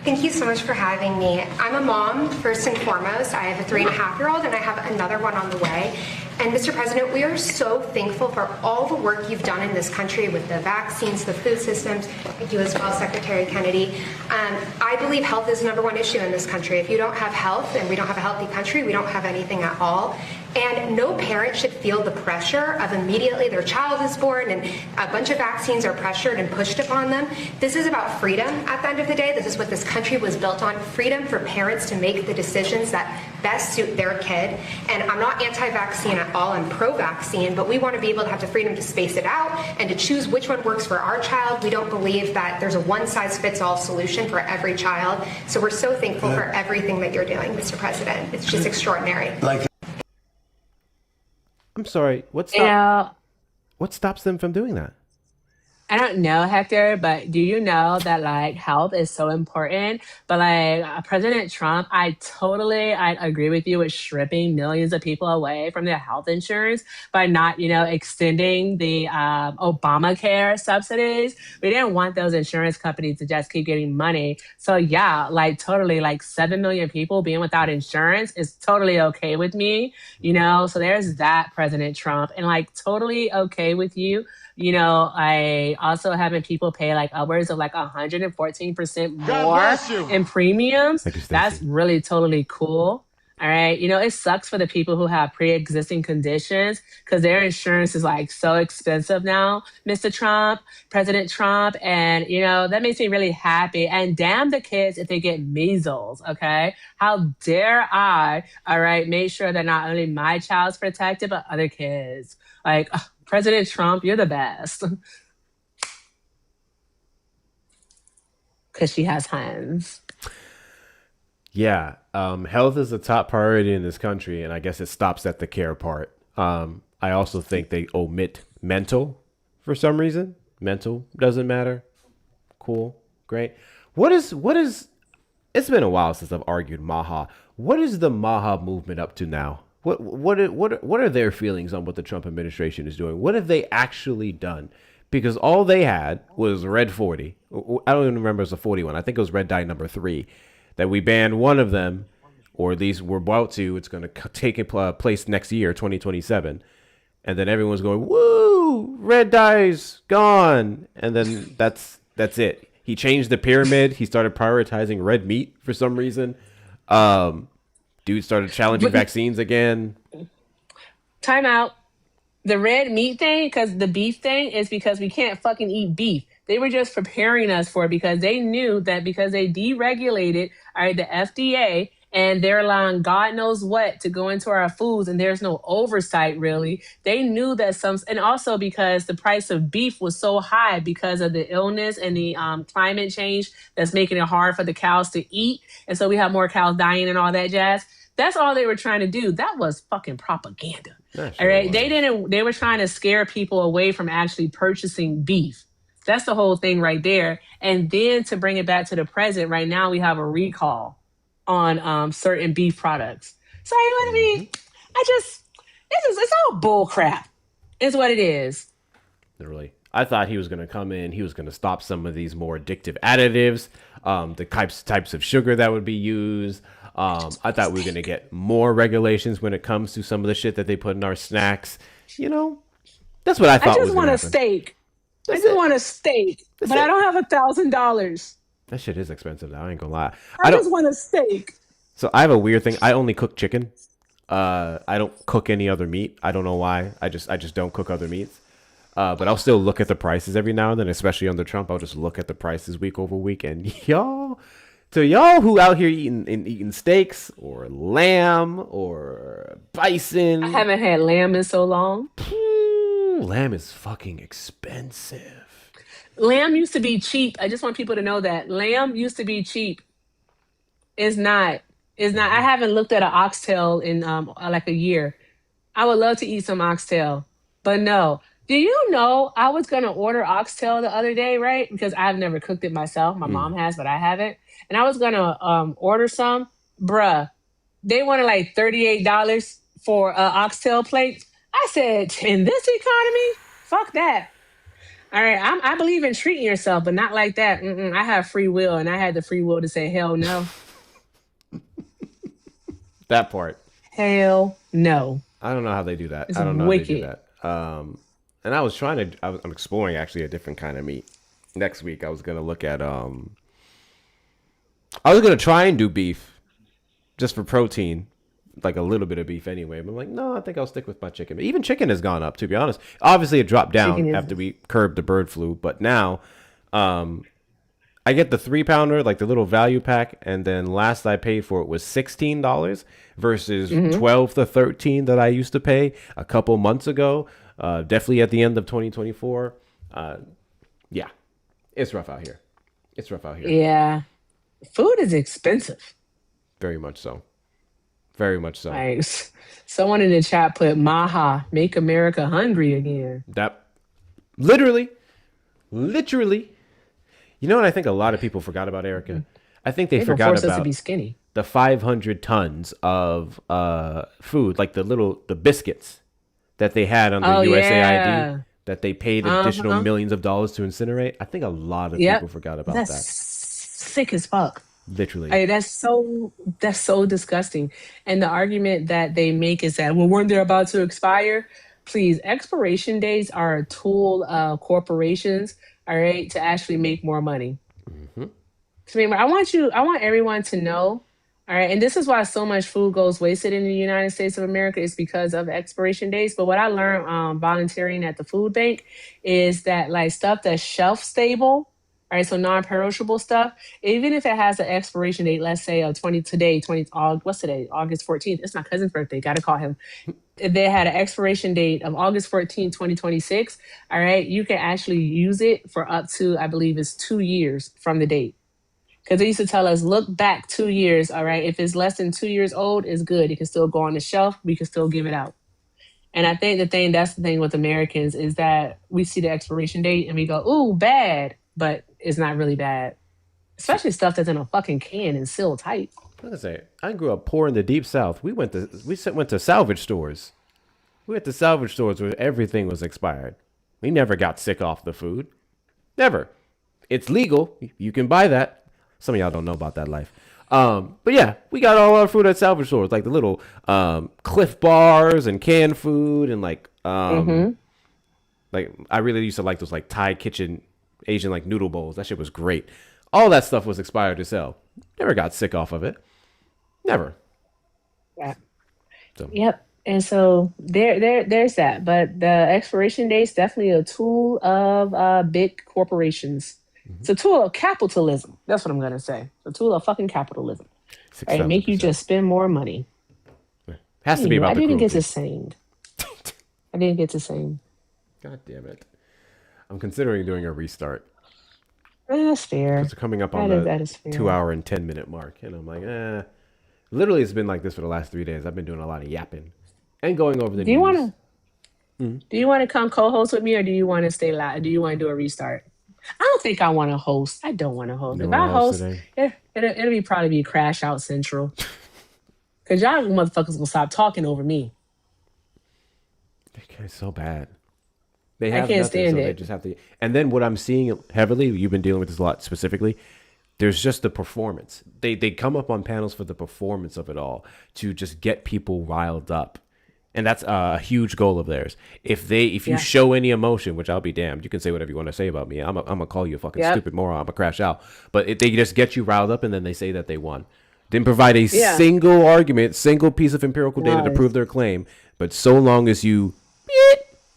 Thank you so much for having me. I'm a mom, first and foremost. I have a 3.5-year-old, and I have another one on the way. And Mr. President, we are so thankful for all the work you've done in this country with the vaccines, the food systems. Thank you as well, Secretary Kennedy. I believe health is the #1 issue in this country. If you don't have health and we don't have a healthy country, we don't have anything at all. And no parent should feel the pressure of immediately their child is born and a bunch of vaccines are pressured and pushed upon them. This is about freedom at the end of the day. This is what this country was built on, freedom for parents to make the decisions that best suit their kid. And I'm not anti-vaccine at all, I'm pro-vaccine, but we want to be able to have the freedom to space it out and to choose which one works for our child. We don't believe that there's a one-size-fits-all solution for every child. So we're so thankful for everything that you're doing, Mr. President. It's just extraordinary. I'm sorry. What stops them from doing that? I don't know, Hector, but do you know that like health is so important? But like President Trump, I agree with you with stripping millions of people away from their health insurance by not, extending the Obamacare subsidies. We didn't want those insurance companies to just keep getting money. So yeah, like totally, like 7 million people being without insurance is totally okay with me, So there's that, President Trump, and like totally okay with you. I also having people pay like upwards of like 114% more in premiums. That's really totally cool. All right. It sucks for the people who have pre-existing conditions because their insurance is like so expensive now, Mr. Trump, President Trump. And, that makes me really happy. And damn the kids if they get measles. OK, how dare I? All right. Make sure that not only my child's protected, but other kids like President Trump, you're the best. Because she has hands. Yeah. Health is a top priority in this country, and I guess it stops at the care part. I also think they omit mental for some reason. Mental doesn't matter. Cool. Great. What is it's been a while since I've argued Maha. What is the Maha movement up to now? What are their feelings on what the Trump administration is doing? What have they actually done? Because all they had was Red 40. I don't even remember if it was a 41. I think it was Red Dye number 3. That we banned one of them, or at least we're about to. It's going to take place next year, 2027. And then everyone's going, woo, red dye's gone. And then that's it. He changed the pyramid. He started prioritizing red meat for some reason. Dude started challenging vaccines again. Time out. The red meat thing, because the beef thing is because we can't fucking eat beef. They were just preparing us for it because they knew that because they deregulated, all right, the FDA, and they're allowing God knows what to go into our foods, and there's no oversight really. They knew that and also because the price of beef was so high because of the illness and the climate change that's making it hard for the cows to eat, and so we have more cows dying and all that jazz. That's all they were trying to do. That was fucking propaganda. All right, they were trying to scare people away from actually purchasing beef. That's the whole thing right there. And then to bring it back to the present, right now we have a recall on certain beef products. So I mean, it's all bull crap. Is what it is. Literally. I thought he was going to come in. He was going to stop some of these more addictive additives, the types of sugar that would be used. I thought we were going to get more regulations when it comes to some of the shit that they put in our snacks. You know, that's what I thought was going to happen. I just want a steak, but I don't have $1,000. That shit is expensive now. I ain't gonna lie. I just want a steak. So I have a weird thing. I only cook chicken. I don't cook any other meat. I don't know why. I just don't cook other meats. But I'll still look at the prices every now and then, especially under Trump. I'll just look at the prices week over week. And y'all who out here eating steaks or lamb or bison. I haven't had lamb in so long. Lamb is fucking expensive. Lamb used to be cheap. I just want people to know that lamb used to be cheap. It's not. I haven't looked at an oxtail in like a year. I would love to eat some oxtail, but no. Do you know I was gonna order oxtail the other day, right? Because I've never cooked it myself. My mom has, but I haven't. And I was gonna order some. Bruh, they wanted like $38 for an oxtail plate. I said, in this economy, fuck that. All right, I believe in treating yourself, but not like that. I have free will, and I had the free will to say hell no. That part. Hell no. I don't know how they do that. It's I don't know wicked. how they do that. And I'm exploring actually a different kind of meat. Next week I was gonna look at I was gonna try and do beef just for protein. Like a little bit of beef anyway. But I'm like, no, I think I'll stick with my chicken. Even chicken has gone up, to be honest. Obviously, it dropped down after we curbed the bird flu. But now, I get the 3-pounder, like the little value pack. And then last I paid for it was $16 versus $12 to $13 that I used to pay a couple months ago. Definitely at the end of 2024. Yeah, it's rough out here. Yeah. Food is expensive. Very much so. Very much so. Nice. Someone in the chat put Maha, make America hungry again. That literally. You know what I think a lot of people forgot about, Erica? I think they forgot force us about to be skinny. The 500 tons of food, like the biscuits that they had under USAID that they paid additional millions of dollars to incinerate. I think a lot of people forgot about that. Sick as fuck. Literally. That's so disgusting. And the argument that they make is that when they're about to expire, please, expiration dates are a tool of corporations, all right, to actually make more money. So remember, I want everyone to know, all right, and this is why so much food goes wasted in the United States of America is because of expiration dates. But what I learned volunteering at the food bank is that like stuff that's shelf stable, all right, so non-perishable stuff, even if it has an expiration date, let's say what's today? August 14th. It's my cousin's birthday. Got to call him. If they had an expiration date of August 14th, 2026, all right, you can actually use it for up to, I believe it's 2 years from the date. Because they used to tell us, look back 2 years, all right? If it's less than 2 years old, it's good. It can still go on the shelf. We can still give it out. And I think that's the thing with Americans is that we see the expiration date and we go, ooh, bad. But it's not really bad. Especially stuff that's in a fucking can and sealed tight. Like I say, I grew up poor in the deep south. We went to salvage stores. We went to salvage stores where everything was expired. We never got sick off the food. Never. It's legal. You can buy that. Some of y'all don't know about that life. But yeah, we got all our food at salvage stores, like the little Cliff bars and canned food and like Like I really used to like those like Thai kitchen Asian like noodle bowls. That shit was great. All that stuff was expired as hell. Never got sick off of it. Never. Yeah. So. Yep. And so there's that. But the expiration date is definitely a tool of big corporations. It's a tool of capitalism. That's what I'm gonna say. It's a tool of fucking capitalism. Right? Make you just spend more money. Has to be about I the didn't get cruelty. to sing. I didn't get to sing. God damn it. I'm considering doing a restart. That's fair. Because we're coming up on That is fair. 2 hour and 10 minute mark. And I'm like, Literally, it's been like this for the last 3 days. I've been doing a lot of yapping and going over the news. Do you want to come co-host with me, or do you want to stay live? Do you want to do a restart? I don't think I want to host. I don't want to host. If I host, it'll probably be Crash Out Central. Because y'all motherfuckers gonna stop talking over me. It's so bad. They have I can't nothing, stand so it. They just have to. And then what I'm seeing heavily, you've been dealing with this a lot specifically, there's just the performance. They come up on panels for the performance of it all to just get people riled up. And that's a huge goal of theirs. If you show any emotion, which I'll be damned, you can say whatever you want to say about me. I'm gonna call you a fucking stupid moron. I'm gonna crash out. But they just get you riled up, and then they say that they won. Didn't provide a single argument, single piece of empirical data to prove their claim. But so long as you,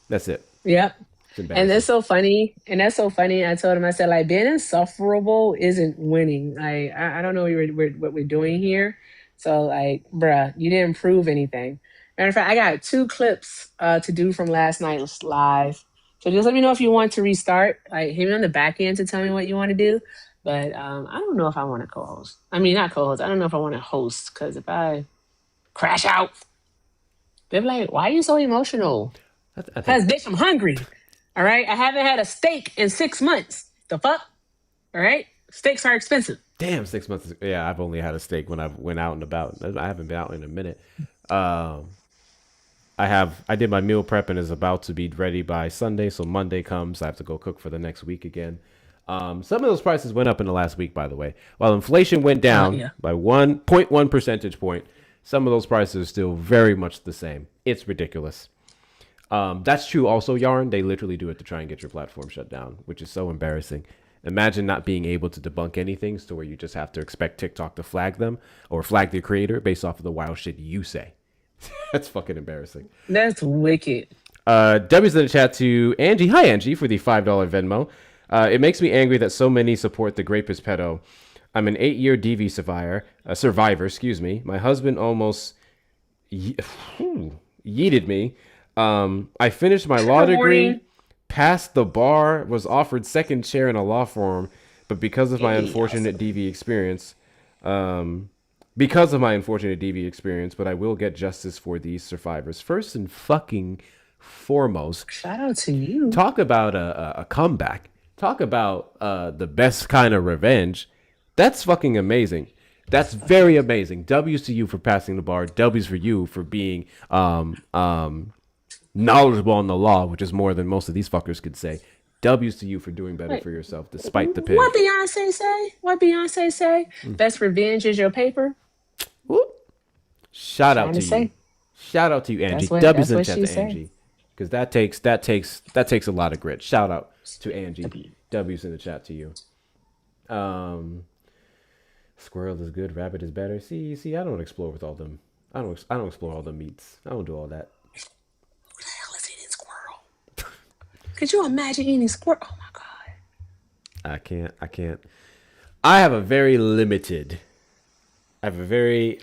that's it. Yep. And that's so funny. I told him, I said, like, being insufferable isn't winning. I don't know what we're doing here. So, like, bruh, you didn't prove anything. Matter of fact, I got 2 clips to do from last night's live. So just let me know if you want to restart. Like, hit me on the back end to tell me what you want to do. But I don't know if I want to co-host. I mean, not co-host. I don't know if I want to host. Because if I crash out, they're like, why are you so emotional? Because, bitch, I'm hungry. All right? I haven't had a steak in 6 months. The fuck? All right? Steaks are expensive. Damn, 6 months. Yeah, I've only had a steak when I went out and about. I haven't been out in a minute. I did my meal prep and is about to be ready by Sunday. So Monday comes, I have to go cook for the next week again. Some of those prices went up in the last week, by the way. While inflation went down by 1.1 percentage point, some of those prices are still very much the same. It's ridiculous. That's true also, Yarn. They literally do it to try and get your platform shut down, which is so embarrassing. Imagine not being able to debunk anything to where you just have to expect TikTok to flag them or flag their creator based off of the wild shit you say. That's fucking embarrassing. That's wicked. W's in the chat to Angie. Hi, Angie, for the $5 Venmo. It makes me angry that so many support the Grapist pedo. I'm an 8-year DV survivor. My husband almost yeeted me. I finished my law degree, passed the bar, was offered second chair in a law firm, but because of my unfortunate DV experience, but I will get justice for these survivors. First and fucking foremost, shout out to you. Talk about a comeback. Talk about the best kind of revenge. That's fucking amazing. That's very amazing. W's to you for passing the bar. W's for you for being knowledgeable on the law, which is more than most of these fuckers could say. W's to you for doing better for yourself despite the pain. What Beyonce say? Best revenge is your paper. Shout out to you. Shout out to you, Angie. W's in chat to Angie. Because that takes a lot of grit. Shout out to Angie. W's in the chat to you. Squirrel is good, rabbit is better. See, I don't explore with all them. I don't explore all the meats. I don't do all that. Who the hell is eating squirrel? Could you imagine eating squirrel? Oh my god. I can't. I have a very limited palate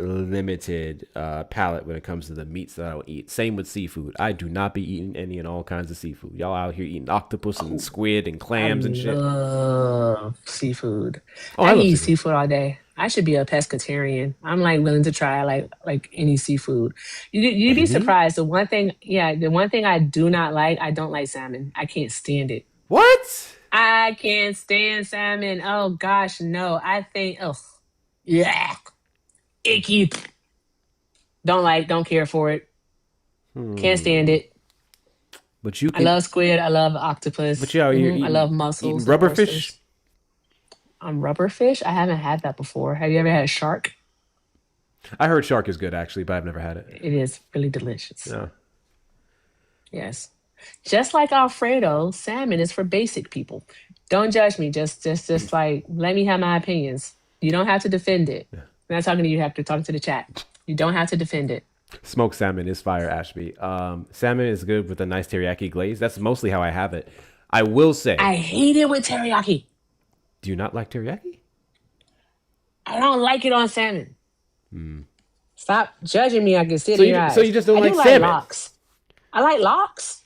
when it comes to the meats that I will eat. Same with seafood. I do not be eating any and all kinds of seafood. Y'all out here eating octopus and squid and clams and shit. I love seafood. I eat seafood all day. I should be a pescatarian. I'm like willing to try like any seafood. You'd be surprised. The one thing I do not like, I don't like salmon. I can't stand it. What? I can't stand salmon. Oh gosh, no. I think, yeah. Icky. Don't care for it. Can't stand it. But I love squid. I love octopus. But you out here eating, I love mussels. Rubberfish? Rubberfish? I haven't had that before. Have you ever had shark? I heard shark is good actually, but I've never had it. It is really delicious. Yeah. Yes. Just like Alfredo, salmon is for basic people. Don't judge me. Just like let me have my opinions. You don't have to defend it. I'm not talking to you. You have to talk to the chat. You don't have to defend it. Smoked salmon is fire, Ashby. Salmon is good with a nice teriyaki glaze. That's mostly how I have it. I will say, I hate it with teriyaki. do you not like teriyaki? I don't like it on salmon. Stop judging me. I can see it So in you your eyes. so you just don't I like do salmon? like lox. I like lox.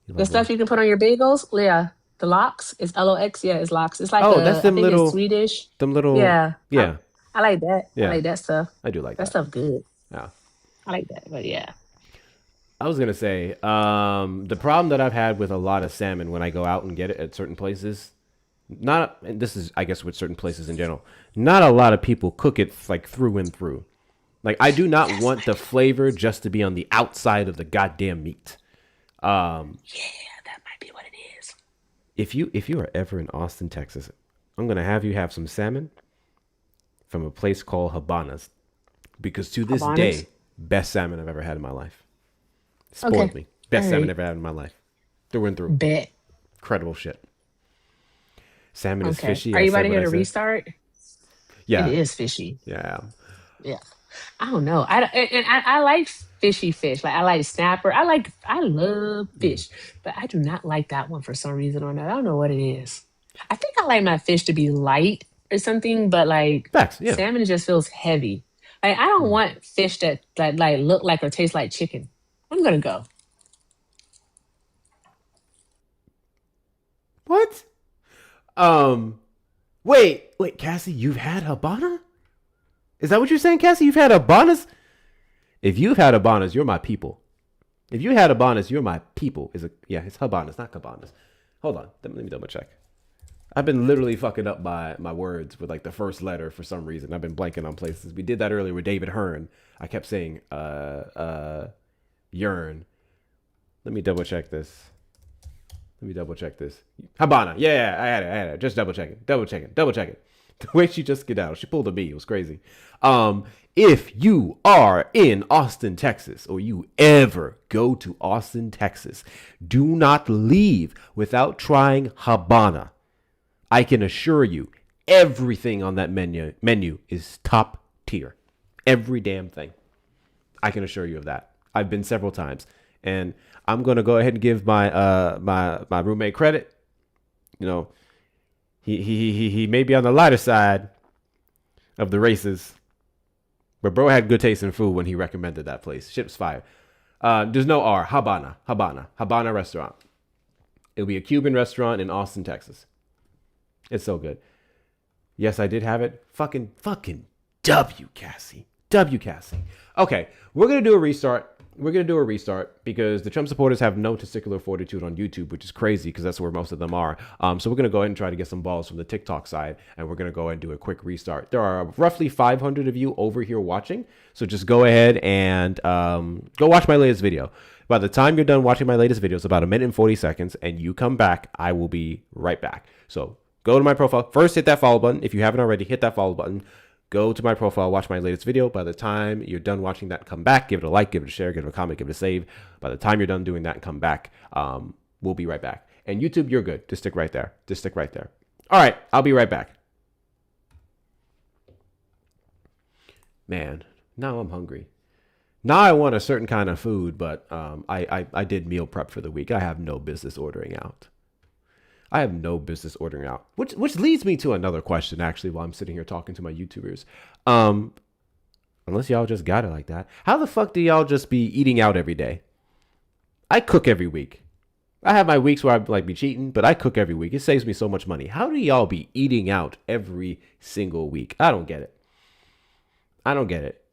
The stuff you can put on your bagels. Yeah. The lox. It's LOX. Yeah, it's lox. It's like That's I them think it's little, Swedish. them little. Yeah. Yeah, I like that. I yeah. like that stuff. I do like That that. stuff good. Yeah. I like that. But yeah. I was gonna say, the problem that I've had with a lot of salmon when I go out and get it at certain places, and this is I guess with certain places in general, not a lot of people cook it like through and through. Like I do not want the flavor just to be on the outside of the goddamn meat. Yeah, that might be what it is. If you are ever in Austin, Texas, I'm gonna have you have some salmon from a place called Habanas, because to this day, best salmon I've ever had in my life. Spoiled me. Best salmon I've ever had in my life. Through and through. Bet. Incredible shit. Salmon is fishy. Are you about to hear the restart? Yeah. It is fishy. Yeah. Yeah. I don't know. I like fishy fish. Like I like snapper. I love fish, but I do not like that one for some reason or another. I don't know what it is. I think I like my fish to be light or something, but like salmon just feels heavy. Like I don't want fish that like look like or taste like chicken. I'm gonna go. What? Wait, Cassie, you've had Habana? Is that what you're saying, Cassie? You've had Habanas? If you've had Habanas, you're my people. If you had Habanas, you're my people. It's Habanas, not Cabanas. Hold on, let me double check. I've been literally fucking up my words with like the first letter for some reason. I've been blanking on places. We did that earlier with David Hearn. I kept saying yearn. Let me double check this. Habana. Yeah, I had it. Just double checking. The way she just get out, she pulled a B. It was crazy. If you are in Austin, Texas, or you ever go to Austin, Texas, do not leave without trying Habana. I can assure you, everything on that menu is top tier. Every damn thing. I can assure you of that. I've been several times, and I'm gonna go ahead and give my my roommate credit. You know, he may be on the lighter side of the races, but bro had good taste in food when he recommended that place. Shit was fire. There's no R. Habana restaurant. It'll be a Cuban restaurant in Austin, Texas. It's so good. Yes, I did have it. Fucking W, Cassie. Okay, we're gonna do a restart. Because the Trump supporters have no testicular fortitude on YouTube, which is crazy because that's where most of them are. So we're going to go ahead and try to get some balls from the TikTok side, and we're going to go ahead and do a quick restart. There are roughly 500 of you over here watching, so just go ahead and go watch my latest video. By the time you're done watching my latest video, it's about 1 minute and 40 seconds, and you come back, I will be right back. So go to my profile. First, hit that follow button. If you haven't already, hit that follow button. Go to my profile, watch my latest video. By the time you're done watching that, come back, give it a like, give it a share, give it a comment, give it a save. By the time you're done doing that and come back, we'll be right back. And YouTube, you're good. Just stick right there. All right, I'll be right back. Man, now I'm hungry. Now I want a certain kind of food, but I did meal prep for the week. I have no business ordering out. Which leads me to another question, actually, while I'm sitting here talking to my YouTubers. Unless y'all just got it like that. How the fuck do y'all just be eating out every day? I cook every week. I have my weeks where I like be cheating, but I cook every week. It saves me so much money. How do y'all be eating out every single week? I don't get it.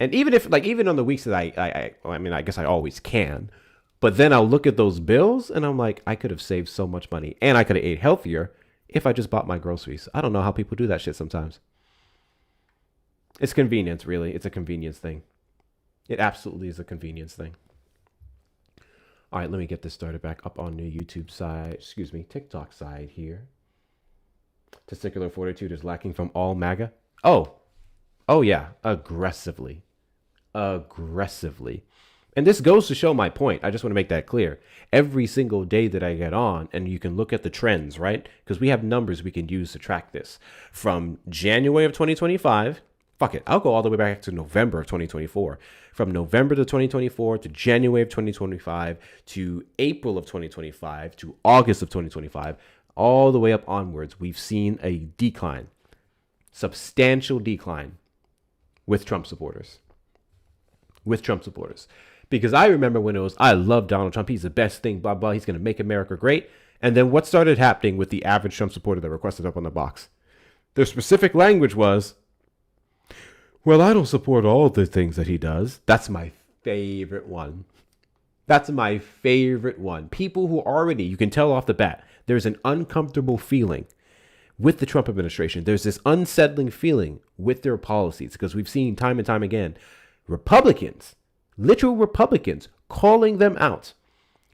And even on the weeks that I guess I always can. But then I'll look at those bills and I'm like, I could have saved so much money and I could have ate healthier if I just bought my groceries. I don't know how people do that shit sometimes. It's convenience, really. It's a convenience thing. It absolutely is a convenience thing. All right, let me get this started back up on the YouTube side. TikTok side here. Testicular fortitude is lacking from all MAGA. Oh yeah, aggressively. And this goes to show my point. I just want to make that clear. Every single day that I get on, and you can look at the trends, right? Because we have numbers we can use to track this. From January of 2025, fuck it, I'll go all the way back to November of 2024. From November to 2024 to January of 2025 to April of 2025 to August of 2025, all the way up onwards, we've seen a decline, substantial decline with Trump supporters. Because I remember when it was, I love Donald Trump. He's the best thing, blah, blah. He's going to make America great. And then what started happening with the average Trump supporter that requested up on the box? Their specific language was, well, I don't support all the things that he does. That's my favorite one. People who already, you can tell off the bat, there's an uncomfortable feeling with the Trump administration. There's this unsettling feeling with their policies because we've seen time and time again, Republicans, literal Republicans, calling them out.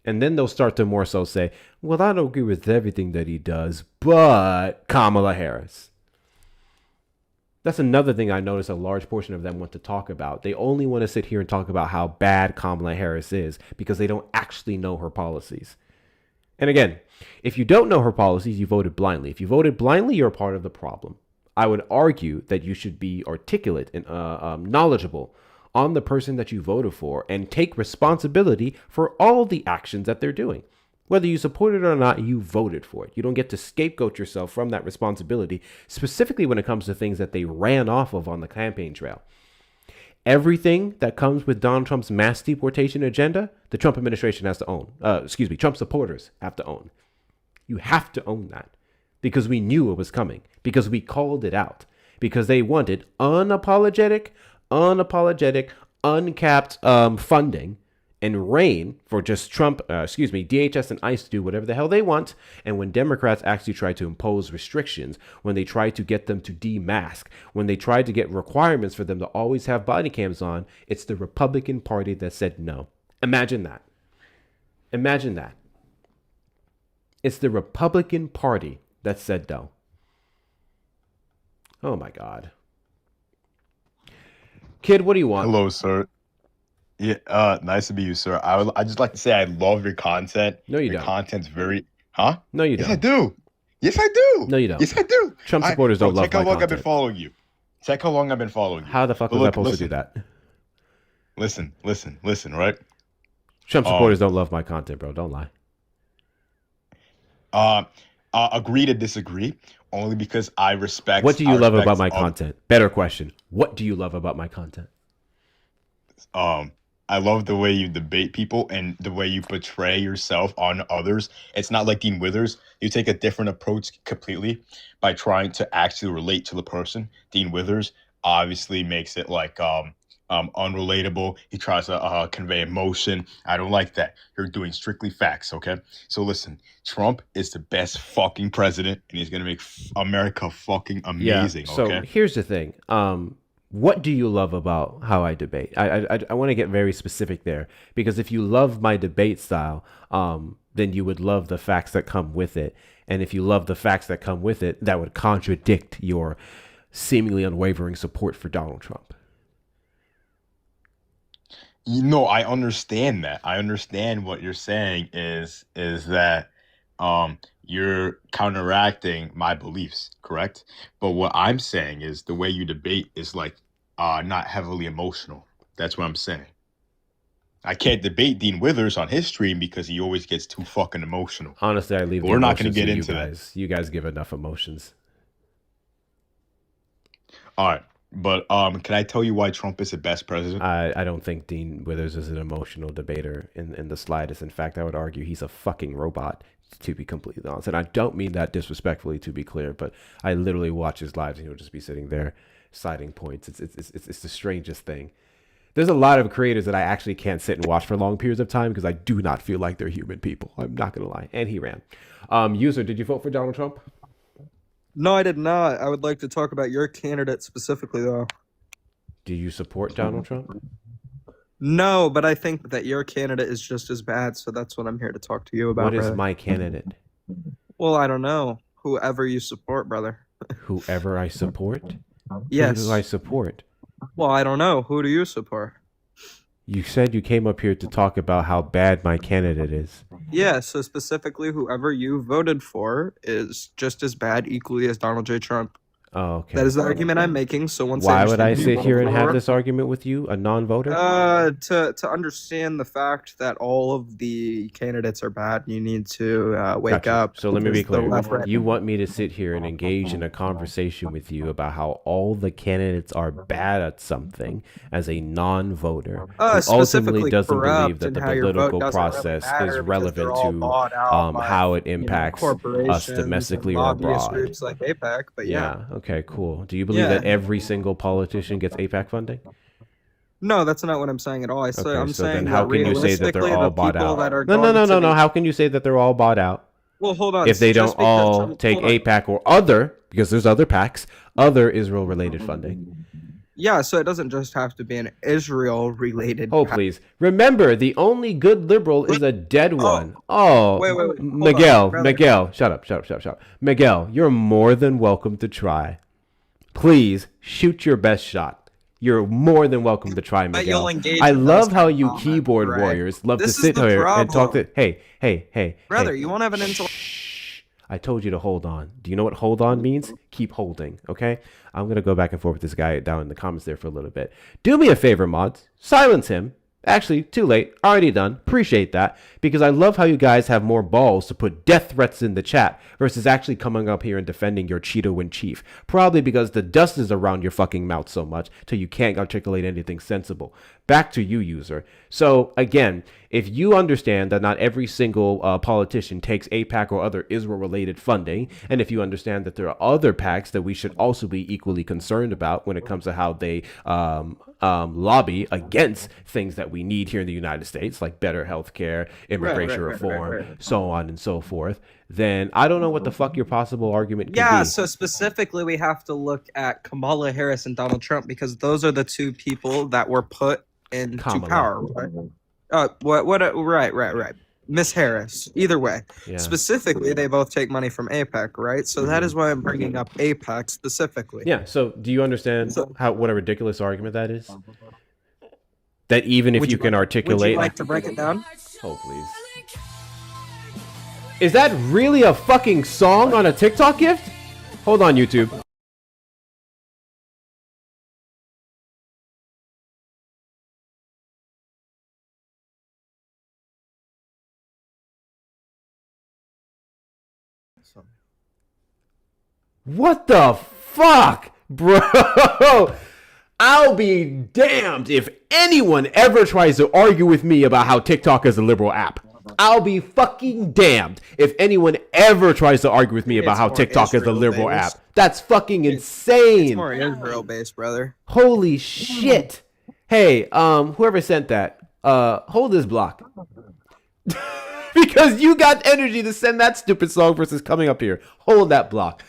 And then they'll start to more so say, well, I don't agree with everything that he does, but Kamala Harris. That's another thing I notice a large portion of them want to talk about. They only want to sit here and talk about how bad Kamala Harris is because they don't actually know her policies. And again, if you don't know her policies, you voted blindly. If you voted blindly, you're a part of the problem. I would argue that you should be articulate and knowledgeable on the person that you voted for and take responsibility for all the actions that they're doing. Whether you support it or not, you voted for it. You don't get to scapegoat yourself from that responsibility, specifically when it comes to things that they ran off of on the campaign trail. Everything that comes with Donald Trump's mass deportation agenda, the Trump administration has to own. Trump supporters have to own. You have to own that because we knew it was coming, because we called it out, because they wanted unapologetic, uncapped funding and reign for just DHS and ICE to do whatever the hell they want. And when Democrats actually try to impose restrictions, when they try to get them to demask, when they try to get requirements for them to always have body cams on, it's the Republican Party that said no. Imagine that. It's the Republican Party that said no. Oh my God. Kid, what do you want? Hello, sir. Yeah, nice to meet you, sir. I just like to say I love your content. No, you your don't. Content's very, huh? No, you Yes, don't. I do. Yes, I do. No, you don't. Yes, I do. Trump supporters don't love Check how my long I've been content. following you. Check how long I've been following you. How the fuck But was I look, supposed to do that? Listen, right? Trump supporters don't love my content, bro. Don't lie. Agree to disagree, only because I respect. What do you love about my other- content? Better question. What do you love about my content? I love the way you debate people and the way you portray yourself on others. It's not like Dean Withers. You take a different approach completely by trying to actually relate to the person. Dean Withers obviously makes it like unrelatable. He tries to convey emotion. I don't like that. You're doing strictly facts, okay? So listen, Trump is the best fucking president, and he's gonna make America fucking amazing. So okay? here's the thing. What do you love about how I debate? I want to get very specific there, because if you love my debate style, then you would love the facts that come with it. And if you love the facts that come with it, that would contradict your seemingly unwavering support for Donald Trump. No, I understand that. I understand what you're saying is that you're counteracting my beliefs, correct? But what I'm saying is the way you debate is like not heavily emotional. That's what I'm saying. I can't debate Dean Withers on his stream because he always gets too fucking emotional. Honestly, I leave. But we're not going emotions to get to into you that. guys. You guys give enough emotions. All right. But can I tell you why Trump is the best president? I don't think Dean Withers is an emotional debater in the slightest. In fact, I would argue he's a fucking robot, to be completely honest. And I don't mean that disrespectfully, to be clear, but I literally watch his lives and he'll just be sitting there citing points. It's the strangest thing. There's a lot of creators that I actually can't sit and watch for long periods of time because I do not feel like they're human people. I'm not going to lie. And he ran. User, did you vote for Donald Trump? No, I did not. I would like to talk about your candidate specifically, though. Do you support Donald Trump? No, but I think that your candidate is just as bad, so that's what I'm here to talk to you about. What is brother. my candidate? Well, I don't know. Whoever you support, brother. Whoever I support? Yes. Who do I support? Well, I don't know. Who do you support? You said you came up here to talk about how bad my candidate is. Yeah, so specifically, whoever you voted for is just as bad, equally as Donald J. Trump. Oh, okay. That is the argument I'm making. So once Why would I understand who you sit here voted and have for- this argument with you, a non-voter? To understand the fact that all of the candidates are bad, you need to wake Gotcha. up. So let me be because the clear. left, right- You want me to sit here and engage in a conversation with you about how all the candidates are bad at something as a non-voter who ultimately specifically doesn't believe corrupt that and the how your vote political doesn't really process matter is because relevant they're all to bought out by, how it impacts us corporations domestically and or lobbyist abroad. groups like APAC. But yeah. Okay, cool. Do you believe that every single politician gets APAC funding? No, that's not what I'm saying at all. I'm So saying then how that can you say that they're realistically, all the bought people out? that are No. How can you say that they're all bought out? Well, hold on. If they don't Just because all some- take hold on. APAC or other, because there's other PACs, other Israel-related funding. Yeah, so it doesn't just have to be an Israel-related. Oh, please. Remember, the only good liberal is a dead one. Oh, wait. Hold Miguel, on, brother. Miguel, shut up. Miguel, you're more than welcome to try. Please shoot your best shot. You're more than welcome to try, Miguel. you'll engage I in love those how kind of you comments, keyboard right? warriors love This to is sit the here and talk to. problem. Hey. Brother, hey. you won't have an intellect. I told you to hold on. Do you know what hold on means? Keep holding, okay? I'm going to go back and forth with this guy down in the comments there for a little bit. Do me a favor, mods. Silence him. Actually, too late. Already done. Appreciate that. Because I love how you guys have more balls to put death threats in the chat versus actually coming up here and defending your Cheeto-in-chief. Probably because the dust is around your fucking mouth so much till you can't articulate anything sensible. Back to you, user. So, again, if you understand that not every single politician takes APAC or other Israel-related funding, and if you understand that there are other PACs that we should also be equally concerned about when it comes to how they lobby against things that we need here in the United States, like better health care, immigration reform, so on and so forth, then I don't know what the fuck your possible argument could be. Yeah, so specifically we have to look at Kamala Harris and Donald Trump because those are the two people that were put into Kamala. power. Right. Miss Harris. Either way. Yeah. Specifically, they both take money from APAC, right? So that is why I'm bringing up APAC specifically. Yeah, so do you understand what a ridiculous argument that is? That even if you can articulate... Would you like to break it down? Oh, please. Is that really a fucking song on a TikTok gift? Hold on, YouTube. What the fuck, bro? I'll be damned if anyone ever tries to argue with me about how TikTok is a liberal app. I'll be fucking damned if anyone ever tries to argue with me about how TikTok is a liberal app. That's fucking insane. It's more Israel-based, brother. Holy shit. Hey, whoever sent that, hold this block. Because you got energy to send that stupid song versus coming up here. Hold that block.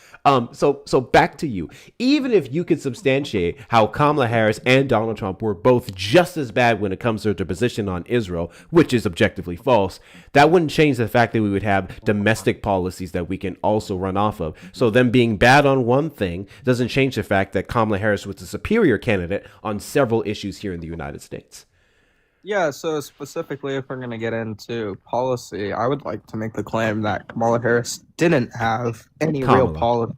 So back to you. Even if you could substantiate how Kamala Harris and Donald Trump were both just as bad when it comes to their position on Israel, which is objectively false, that wouldn't change the fact that we would have domestic policies that we can also run off of. So them being bad on one thing doesn't change the fact that Kamala Harris was a superior candidate on several issues here in the United States. Yeah, so specifically, if we're going to get into policy, I would like to make the claim that Kamala Harris didn't have any real policy.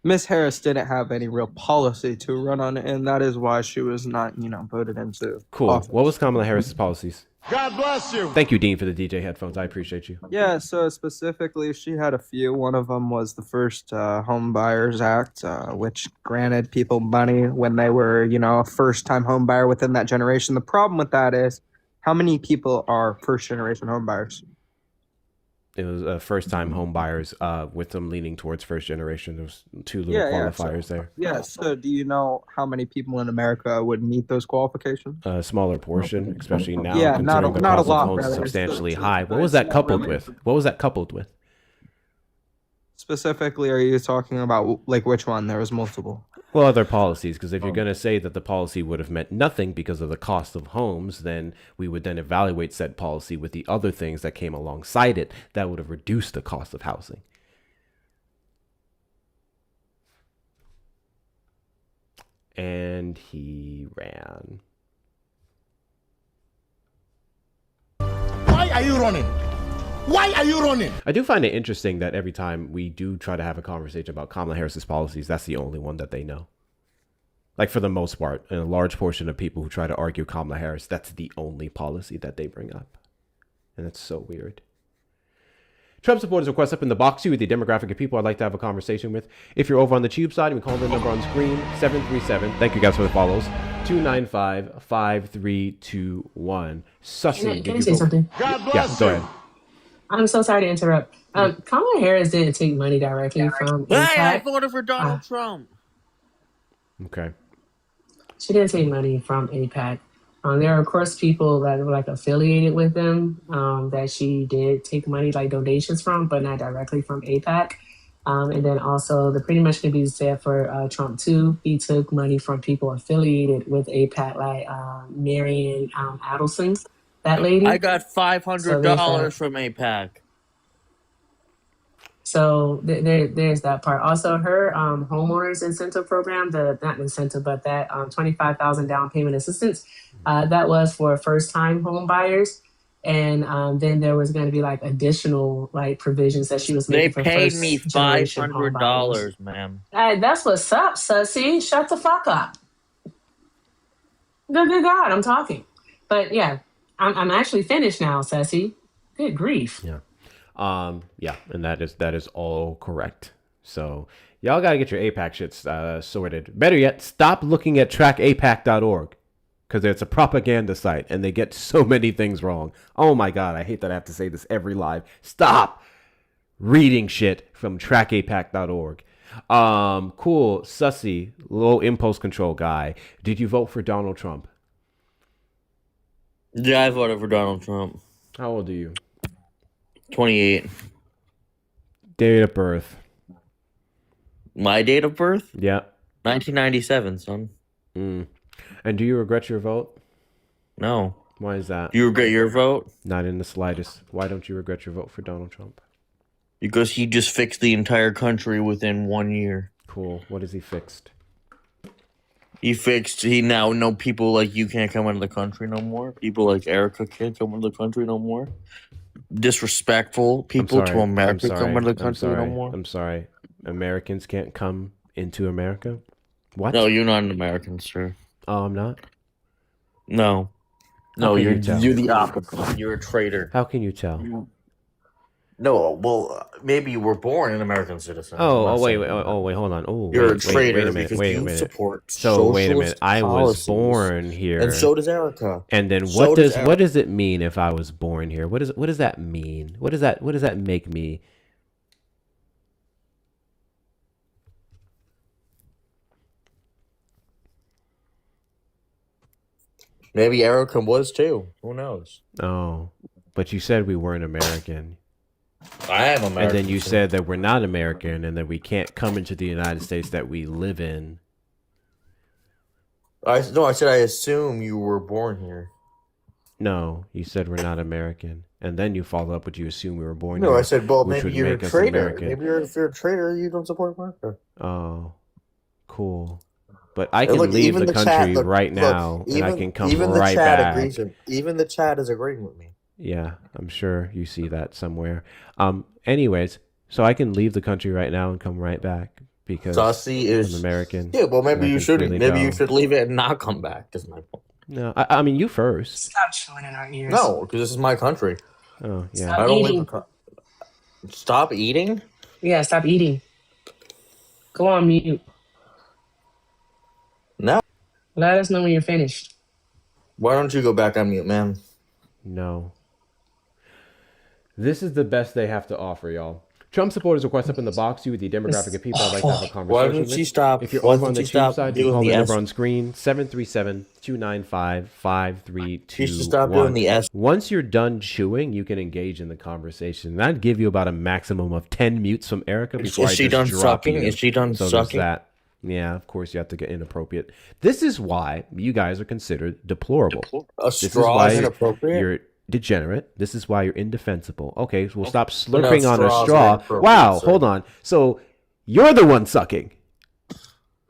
Miss Harris didn't have any real policy to run on, and that is why she was not, voted into. Cool. office. What was Kamala Harris's policies? God bless you. Thank you, Dean, for the DJ headphones. I appreciate you. Yeah, so specifically, she had a few. One of them was the first Home Buyers Act, which granted people money when they were, a first-time home buyer within that generation. The problem with that is, how many people are first-generation home buyers? It was first-time home buyers with them leaning towards first generation. There was two little qualifiers there. Yeah, so do you know how many people in America would meet those qualifications? A smaller portion, especially now, Yeah, considering the not a cost lot, of homes is brother. substantially It's- high. What was that coupled with? What was that coupled with? Specifically, are you talking about, which one? There was multiple. Well, other policies, because if you're going to say that the policy would have meant nothing because of the cost of homes, then we would then evaluate said policy with the other things that came alongside it that would have reduced the cost of housing. And he ran. are you running? Why are you running? I do find it interesting that every time we do try to have a conversation about Kamala Harris's policies, that's the only one that they know. Like, for the most part, and a large portion of people who try to argue Kamala Harris, that's the only policy that they bring up. And that's so weird. Trump supporters request up in the box you with the demographic of people I'd like to have a conversation with. If you're over on the tube side, we call the number on screen, 737. Thank you guys for the follows. 295-5321. Sussy, Can I say something? God bless Yeah, go ahead. I'm so sorry to interrupt. Kamala Harris didn't take money directly from Hey, I AIPAC. voted for Donald Trump. Okay. She didn't take money from AIPAC. There are, of course, people that were like affiliated with them that she did take money, like donations from, but not directly from AIPAC. And then also, the pretty much can be said for Trump too. He took money from people affiliated with AIPAC, like Marion Adelson, that lady. I got $500 from APAC. So there's that part. Also, her homeowners incentive program, not incentive, but that $25,000 down payment assistance, that was for first-time home buyers. And then there was going to be like additional like provisions that she was They making for paid first me generation home buyers. $500, ma'am. Hey, that's what's up, Sussy. Shut the fuck up. Good God, I'm talking. But yeah, I'm actually finished now, Sussy. Good grief. Yeah. Yeah, and that is all correct. So y'all got to get your APAC shits sorted. Better yet, stop looking at trackapac.org because it's a propaganda site and they get so many things wrong. Oh my God, I hate that I have to say this every live. Stop reading shit from trackapac.org. Cool, Sussy, low impulse control guy. Did you vote for Donald Trump? Yeah, I voted for Donald Trump. How old are you? 28. Date of birth. My date of birth? Yeah. 1997, son. And do you regret your vote? No. Why is that? Do you regret your vote? Not in the slightest. Why don't you regret your vote for Donald Trump? Because he just fixed the entire country within 1 year. Cool. What has he fixed? He now know people like you can't come into the country no more. People like Erica can't come into the country no more. Disrespectful people to America come into the country no more. I'm sorry. Americans can't come into America? What? No, you're not an American, sir. Oh, I'm not? No. No, How can you're you tell? you're the opposite. You're a traitor. How can you tell? No, well, maybe you were born an American citizen. Wait, hold on. Oh, you're a wait, traitor wait a minute, because wait a you minute. support So wait a minute. socialist I was policies. born here, And so does Erica. And then So what does does it mean if I was born here? What does that mean? What does that make me? Maybe Erica was too. Who knows? Oh, but you said we weren't American. I am American. And then you said that we're not American and that we can't come into the United States that we live in. I said I assume you were born here. No, you said we're not American. And then you follow up with you assume we were born here. No, I said, well, which maybe would you're a make us traitor. American. Maybe if you're a traitor, you don't support America. Oh, cool. But I And can look, leave even the country chat, look, right look, now, and I even- can come even the right chat back. agrees with- even the chat is agreeing with me. Yeah, I'm sure you see that somewhere. Anyways, so I can leave the country right now and come right back because Saucy is I'm American. Yeah, well, and I maybe you can should. freely Maybe you go. should leave it and not come back. Is my point. No, I mean you first. Stop chewing in our ears. No, because this is my country. Oh yeah. Stop I don't eating. live. Stop eating. Yeah, stop eating. Go on mute. No. Let us know when you're finished. Why don't you go back on mute, man? No. This is the best they have to offer, y'all. Trump supporters request up in the box you with the demographic of people I'd like to have a conversation Why don't with. you stop? If you're Why over on don't the you tube stop side, you doing call the the number S? on screen, 737-295-5321. You should stop doing the S. Once you're done chewing, you can engage in the conversation. And I'd give you about a maximum of 10 mutes from Erica before Is I she just done drop sucking? you. Is she done So there's sucking? that. Yeah, of course you have to get inappropriate. This is why you guys are considered deplorable. A This is straw why is inappropriate? you're degenerate. This is why you're indefensible. Okay, so we'll stop But no, slurping on a straws are straw. inappropriate, Wow, sir. hold on. So you're the one sucking.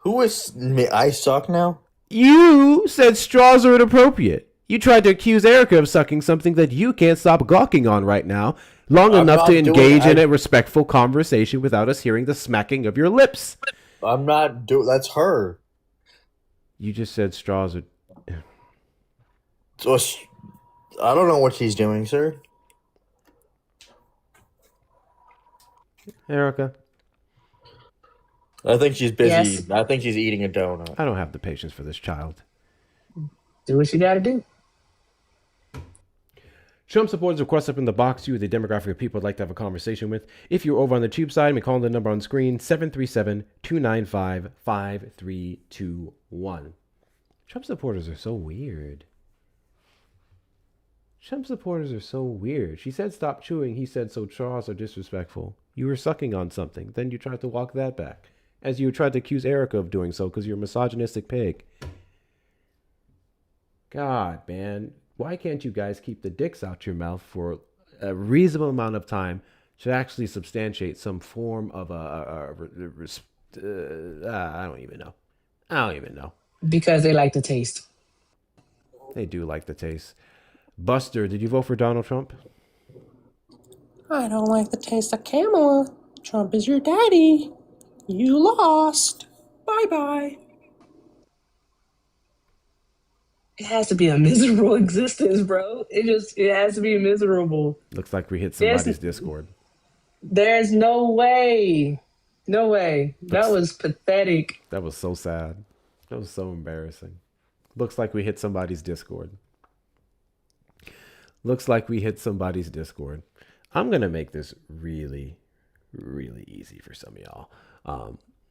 Who is me? I suck now. You said straws are inappropriate. You tried to accuse Erica of sucking something that you can't stop gawking on right now, long enough to engage in a respectful conversation without us hearing the smacking of your lips. I'm not doing. That's her. You just said straws are. So I don't know what she's doing, sir. Erica. I think she's busy. Yes. I think she's eating a donut. I don't have the patience for this child. Do what you gotta do. Trump supporters request up in the box you, the demographic of people I'd like to have a conversation with. If you're over on the tube side, may call the number on screen, 737-295-5321. Trump supporters are so weird. Trump supporters are so weird. She said stop chewing. He said so straws are disrespectful. You were sucking on something. Then you tried to walk that back. As you tried to accuse Erica of doing so because you're a misogynistic pig. God, man. Why can't you guys keep the dicks out your mouth for a reasonable amount of time to actually substantiate some form of I don't even know. I don't even know. Because they like the taste. They do like the taste. Buster, did you vote for Donald Trump? I don't like the taste of Kamala. Trump is your daddy. You lost. Bye-bye. It has to be a miserable existence, bro. It has to be miserable. Looks like we hit somebody's Discord. There's no way. No way. That was pathetic. That was so sad. That was so embarrassing. Looks like we hit somebody's Discord. Looks like we hit somebody's Discord. I'm going to make this really, really easy for some of y'all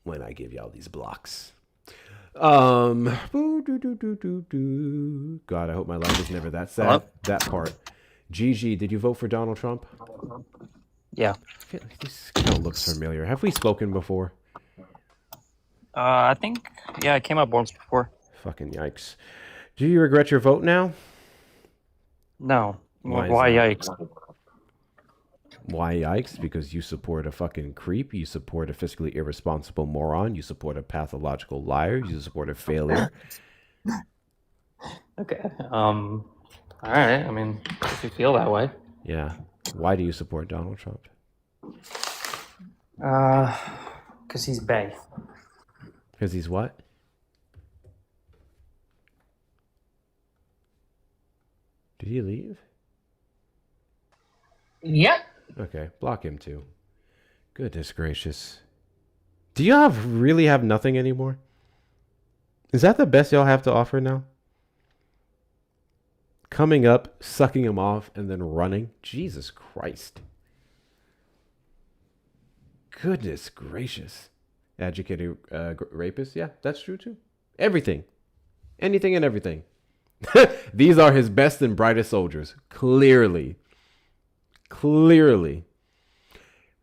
when I give y'all these blocks. God, I hope my life is never that sad. Hello? That part. Gigi, did you vote for Donald Trump? Yeah. I feel like this kind of looks familiar. Have we spoken before? I think, yeah, I came up once before. Fucking yikes. Do you regret your vote now? No. Why Why is yikes? Why yikes? Because you support a fucking creep. You support a fiscally irresponsible moron. You support a pathological liar. You support a failure. Okay. All right. I mean, if you feel that way. Yeah. Why do you support Donald Trump? Because he's bae. Because he's what? Did he leave? Yep. Okay, block him too. Goodness gracious. Do y'all really have nothing anymore? Is that the best y'all have to offer now? Coming up, sucking him off, and then running? Jesus Christ. Goodness gracious. Educated rapist? Yeah, that's true too. Everything. Anything and everything. These are his best and brightest soldiers. Clearly.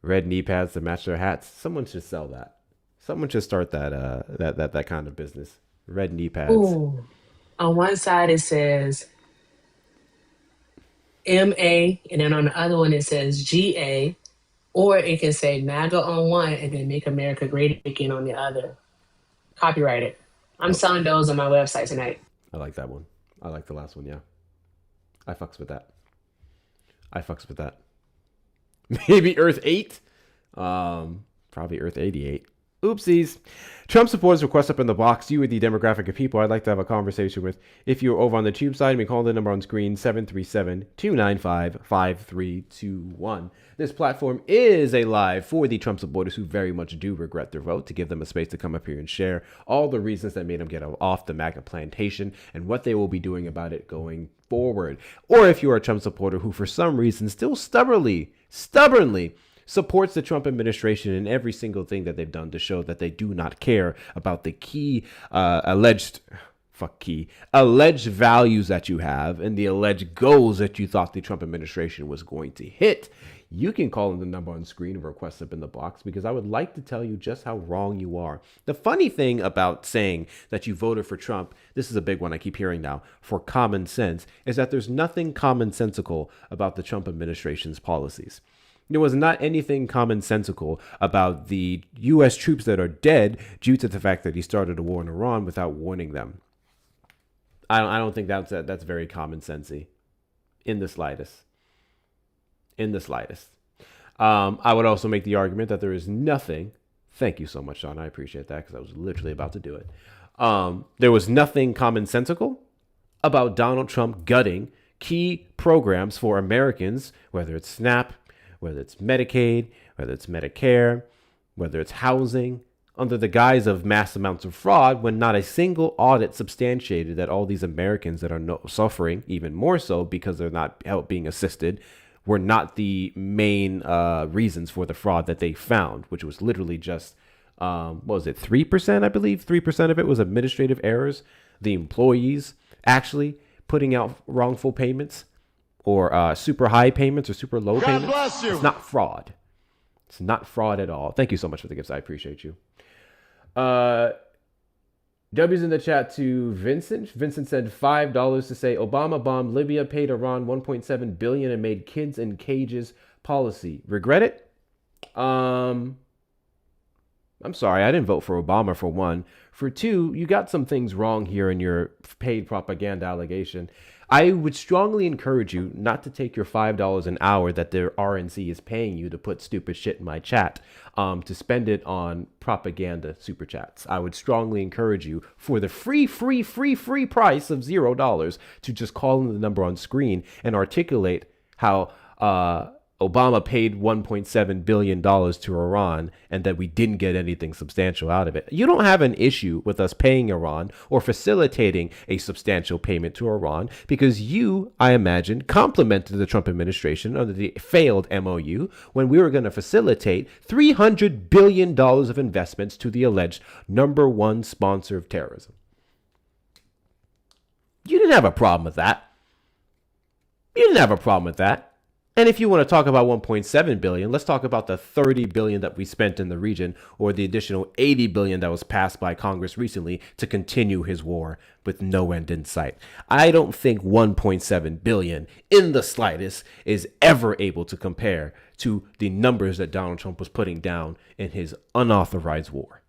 Red knee pads to match their hats. Someone should sell that. Someone should start that kind of business. Red knee pads. Ooh. On one side it says MA, and then on the other one it says GA, or it can say MAGA on one and then Make America Great Again on the other. Copyrighted. I'm selling those on my website tonight. I like that one. I like the last one, yeah. I fucks with that. Maybe Earth 8? Probably Earth 88. Oopsies. Trump supporters request up in the box. You are the demographic of people I'd like to have a conversation with. If you're over on the tube side, you may call the number on screen, 737-295-5321. This platform is a live for the Trump supporters who very much do regret their vote, to give them a space to come up here and share all the reasons that made them get off the MAGA plantation and what they will be doing about it going forward. Or if you're a Trump supporter who for some reason still stubbornly supports the Trump administration in every single thing that they've done to show that they do not care about the key alleged values that you have and the alleged goals that you thought the Trump administration was going to hit, you can call in the number on screen and request up in the box, because I would like to tell you just how wrong you are. The funny thing about saying that you voted for Trump, this is a big one I keep hearing now, for common sense, is that there's nothing commonsensical about the Trump administration's policies. There was not anything commonsensical about the U.S. troops that are dead due to the fact that he started a war in Iran without warning them. I don't think that's very common sensey in the slightest. In the slightest. I would also make the argument that there is nothing. Thank you so much, Sean. I appreciate that because I was literally about to do it. There was nothing commonsensical about Donald Trump gutting key programs for Americans, whether it's SNAP, whether it's Medicaid, whether it's Medicare, whether it's housing, under the guise of mass amounts of fraud, when not a single audit substantiated that all these Americans that are suffering, even more so because they're not being assisted, were not the main reasons for the fraud that they found, which was literally just, what was it, 3%, I believe? 3% of it was administrative errors. The employees actually putting out wrongful payments or super high payments or super low payments. Bless you. It's not fraud. It's not fraud at all. Thank you so much for the gifts. I appreciate you. W's in the chat to Vincent. Vincent said $5 to say Obama bombed Libya, paid Iran $1.7 billion, and made kids in cages policy. Regret it? I'm sorry, I didn't vote for Obama, for one. For two, you got some things wrong here in your paid propaganda allegation. I would strongly encourage you not to take your $5 an hour that the RNC is paying you to put stupid shit in my chat, to spend it on propaganda super chats. I would strongly encourage you, for the free price of $0, to just call in the number on screen and articulate how Obama paid $1.7 billion to Iran and that we didn't get anything substantial out of it. You don't have an issue with us paying Iran or facilitating a substantial payment to Iran because you, I imagine, complimented the Trump administration under the failed MOU when we were going to facilitate $300 billion of investments to the alleged #1 sponsor of terrorism. You didn't have a problem with that. You didn't have a problem with that. And if you want to talk about 1.7 billion, let's talk about the 30 billion that we spent in the region, or the additional 80 billion that was passed by Congress recently to continue his war with no end in sight. I don't think 1.7 billion in the slightest is ever able to compare to the numbers that Donald Trump was putting down in his unauthorized war.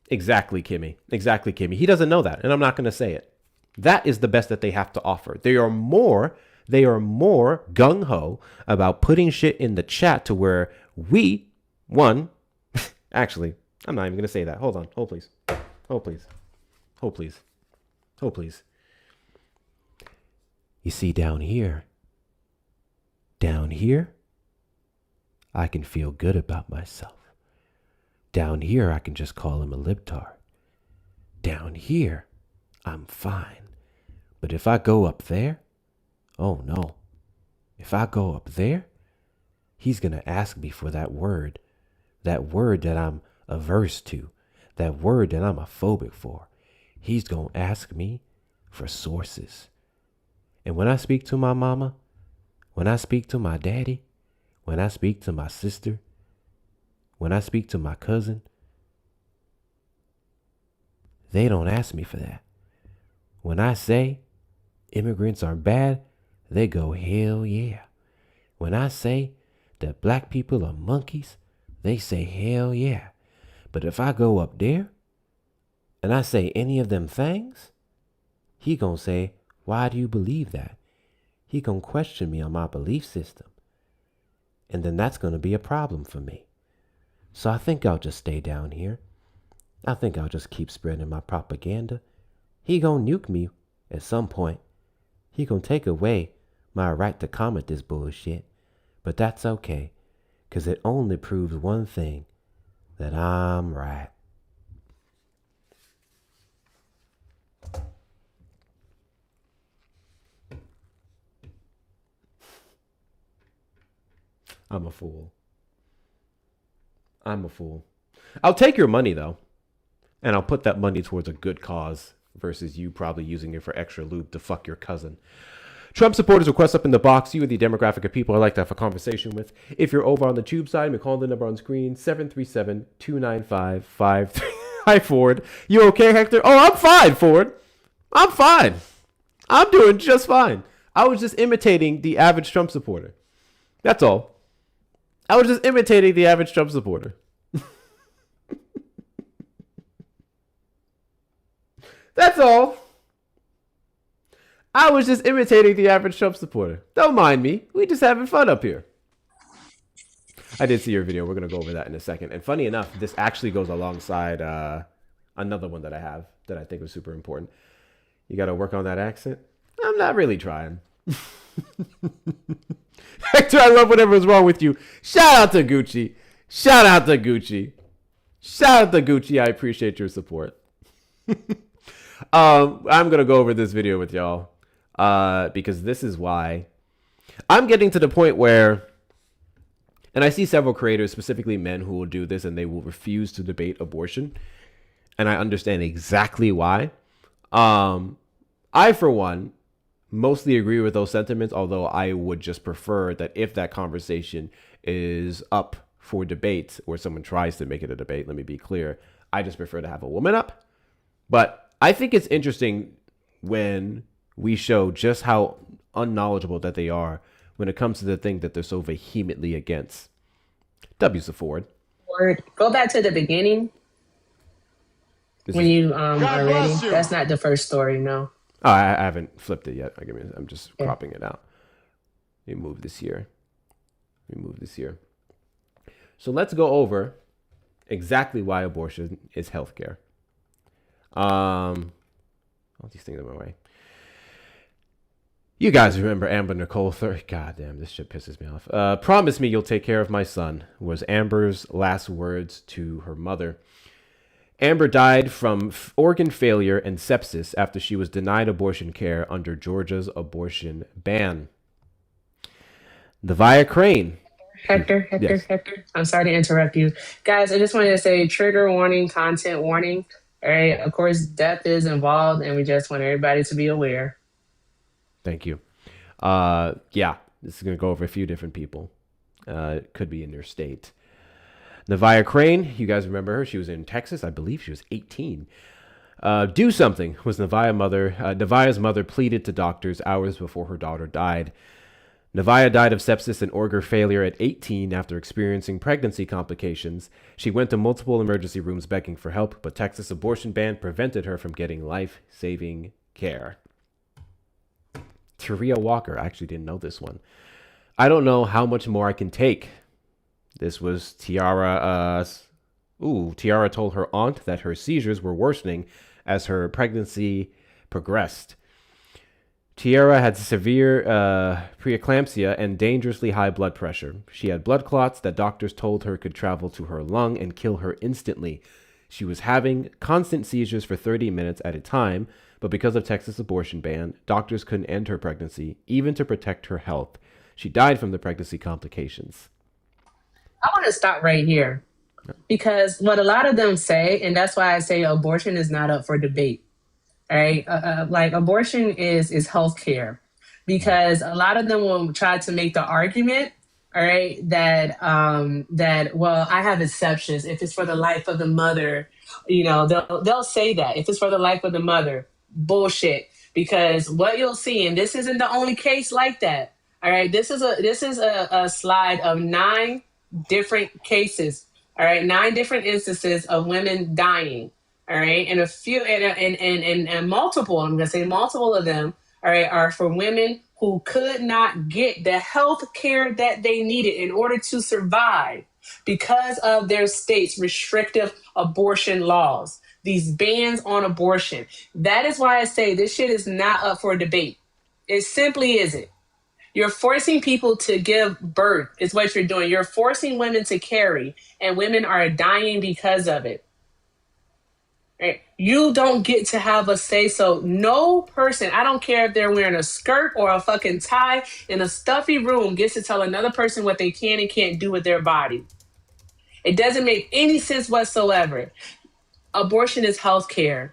Exactly, Kimmy. Exactly, Kimmy. He doesn't know that, and I'm not going to say it. That is the best that they have to offer. They are more gung-ho about putting shit in the chat to where actually, I'm not even going to say that. Hold on. Hold, please. Hold, please. Hold, please. Hold, please. You see, down here, I can feel good about myself. Down here, I can just call him a libtard. Down here, I'm fine. But if I go up there, oh no. If I go up there, he's going to ask me for that word that I'm averse to, that word that I'm a phobic for. He's going to ask me for sources. And when I speak to my mama, when I speak to my daddy, when I speak to my sister, when I speak to my cousin, they don't ask me for that. When I say immigrants are bad, they go, hell yeah. When I say that black people are monkeys, they say, hell yeah. But if I go up there and I say any of them things, he gonna say, why do you believe that? He gonna question me on my belief system. And then that's gonna be a problem for me. So I think I'll just stay down here. I think I'll just keep spreading my propaganda. He gonna nuke me at some point. He gonna take away my right to comment this bullshit. But that's okay, because it only proves one thing, that I'm right. I'm a fool. I'm a fool. I'll take your money, though, and I'll put that money towards a good cause versus you probably using it for extra lube to fuck your cousin. Trump supporters request up in the box. You are the demographic of people I like to have a conversation with. If you're over on the tube side, we call the number on screen, 737-295-53. Hi, Ford. You okay, Hector? Oh, I'm fine, Ford. I'm fine. I'm doing just fine. I was just imitating the average Trump supporter. That's all. I was just imitating the average Trump supporter. That's all. I was just imitating the average Trump supporter. Don't mind me. We just having fun up here. I did see your video. We're going to go over that in a second. And funny enough, this actually goes alongside another one that I have that I think was super important. You got to work on that accent? I'm not really trying. Hector, I love whatever is wrong with you. Shout out to Gucci. Shout out to Gucci. Shout out to Gucci. I appreciate your support. I'm going to go over this video with y'all because this is why I'm getting to the point where, and I see several creators, specifically men, who will do this and they will refuse to debate abortion. And I understand exactly why. I, for one, mostly agree with those sentiments, although I would just prefer that if that conversation is up for debate or someone tries to make it a debate, let me be clear, I just prefer to have a woman up. But I think it's interesting when we show just how unknowledgeable that they are when it comes to the thing that they're so vehemently against. W's afford. Word. Go back to the beginning. When you are ready. That's not the first story, no. Oh, I haven't flipped it yet. I'm just cropping it out. Let me move this here. So let's go over exactly why abortion is healthcare. All these things in my way. You guys remember Amber Nicole God damn, this shit pisses me off. Promise me you'll take care of my son was Amber's last words to her mother. Amber died from organ failure and sepsis after she was denied abortion care under Georgia's abortion ban. Nevia Crane. Hector. I'm sorry to interrupt you. Guys, I just wanted to say trigger warning, content warning. All right. Of course, death is involved, and we just want everybody to be aware. Thank you. Yeah, this is going to go over a few different people. It could be in their state. Nevia Crane, you guys remember her. She was in Texas. I believe she was 18. Do something was Nevia's mother pleaded to doctors hours before her daughter died. Nevia died of sepsis and organ failure at 18 after experiencing pregnancy complications. She went to multiple emergency rooms begging for help, but Texas abortion ban prevented her from getting life-saving care. Taria Walker, I actually didn't know this one. I don't know how much more I can take. This was Tiara. Tiara told her aunt that her seizures were worsening as her pregnancy progressed. Tiara had severe preeclampsia and dangerously high blood pressure. She had blood clots that doctors told her could travel to her lung and kill her instantly. She was having constant seizures for 30 minutes at a time, but because of Texas abortion ban, doctors couldn't end her pregnancy, even to protect her health. She died from the pregnancy complications. I want to stop right here because what a lot of them say, and that's why I say abortion is not up for debate. All right. Like abortion is healthcare, because a lot of them will try to make the argument, all right, that well, I have exceptions. If it's for the life of the mother, they'll say that if it's for the life of the mother, bullshit. Because what you'll see, and this isn't the only case like that. All right. This is a slide of 9 different cases. All right. 9 different instances of women dying. All right. And a few and multiple, I'm going to say multiple of them, all right, are for women who could not get the health care that they needed in order to survive because of their state's restrictive abortion laws, these bans on abortion. That is why I say this shit is not up for debate. It simply isn't. You're forcing people to give birth is what you're doing. You're forcing women to carry, and women are dying because of it. Right? You don't get to have a say. So no person, I don't care if they're wearing a skirt or a fucking tie in a stuffy room, gets to tell another person what they can and can't do with their body. It doesn't make any sense whatsoever. Abortion is healthcare.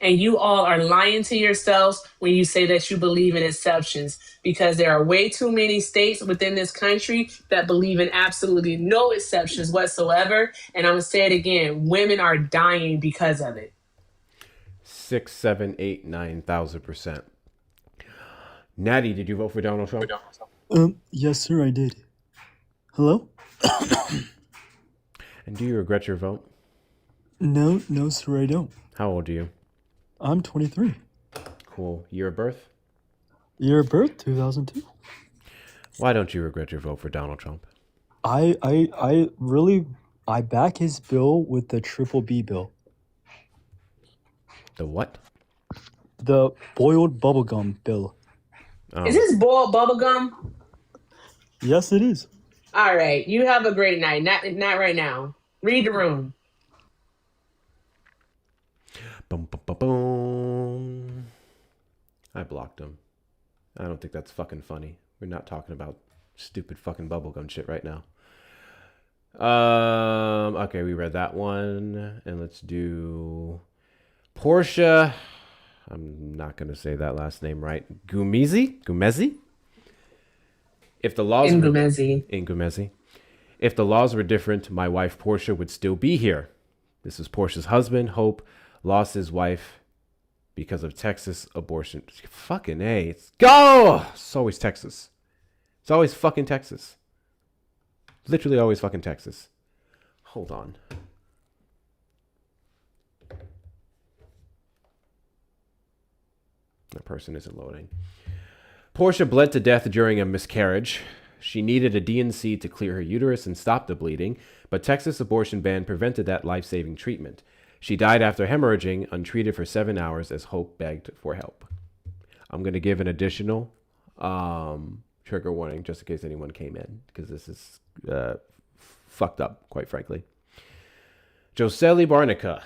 And you all are lying to yourselves when you say that you believe in exceptions, because there are way too many states within this country that believe in absolutely no exceptions whatsoever. And I'm going to say it again. Women are dying because of it. 6, 7, 8, 9,000%. Natty, did you vote for Donald Trump? Yes, sir, I did. Hello? And do you regret your vote? No, sir, I don't. How old are you? I'm 23. Cool. Year of birth? Year of birth, 2002. Why don't you regret your vote for Donald Trump? I back his bill with the triple B bill. The what? The boiled bubblegum bill. Is this boiled bubblegum? Yes, it is. All right. You have a great night. Not right now. Read the room. Boom, boom, boom, boom. I blocked him. I don't think that's fucking funny. We're not talking about stupid fucking bubblegum shit right now. Okay, we read that one. And let's do Portia. I'm not going to say that last name right. Gumezi? If the laws Ngumezi. If the laws were different, my wife Portia would still be here. This is Portia's husband, Hope, lost his wife because of Texas abortion. Fucking A. It's always Texas. It's always fucking Texas. Literally always fucking Texas. Hold on. That person isn't loading. Portia bled to death during a miscarriage. She needed a DNC to clear her uterus and stop the bleeding, but Texas abortion ban prevented that life-saving treatment. She died after hemorrhaging, untreated for 7 hours as Hope begged for help. I'm going to give an additional trigger warning just in case anyone came in, because this is fucked up, quite frankly. Joseli Barnica.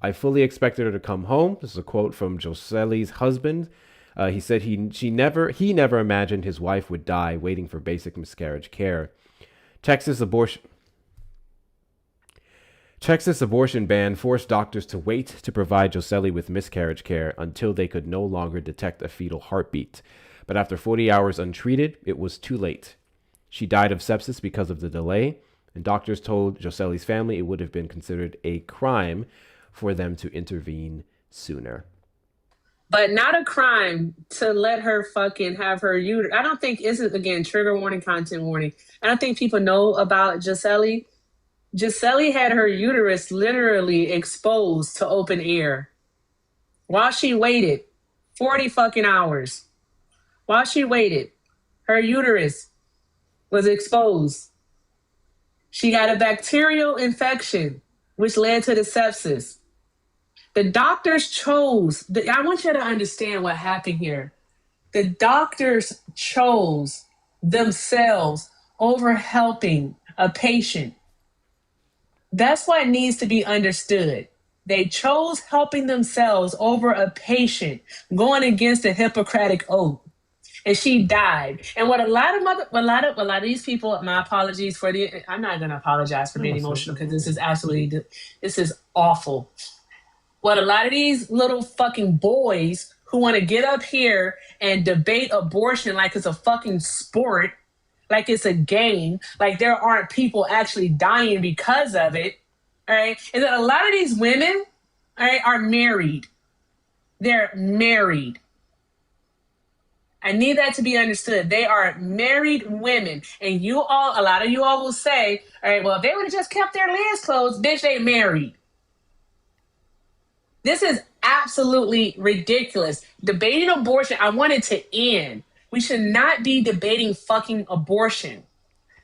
I fully expected her to come home. This is a quote from Joseli's husband. He said he never imagined his wife would die waiting for basic miscarriage care. Texas abortion ban forced doctors to wait to provide Joseli with miscarriage care until they could no longer detect a fetal heartbeat. But after 40 hours untreated, it was too late. She died of sepsis because of the delay, and doctors told Joseli's family it would have been considered a crime for them to intervene sooner. But not a crime to let her fucking have her uterus. I don't think, again, trigger warning, content warning. I don't think people know about Joseli. Joseli had her uterus literally exposed to open air while she waited 40 fucking hours. While she waited, her uterus was exposed. She got a bacterial infection, which led to the sepsis. The doctors chose, I want you to understand what happened here. The doctors chose themselves over helping a patient. That's what needs to be understood. They chose helping themselves over a patient, going against the Hippocratic oath. And she died. And what a lot of these people, my apologies for I'm not going to apologize for being emotional because this is awful. What a lot of these little fucking boys who want to get up here and debate abortion like it's a fucking sport, like it's a game, like there aren't people actually dying because of it, all right, is that a lot of these women, all right, are married. They're married. I need that to be understood. They are married women. And a lot of you all will say, all right, well, if they would have just kept their legs closed, bitch, they married. This is absolutely ridiculous. Debating abortion, I want it to end. We should not be debating fucking abortion.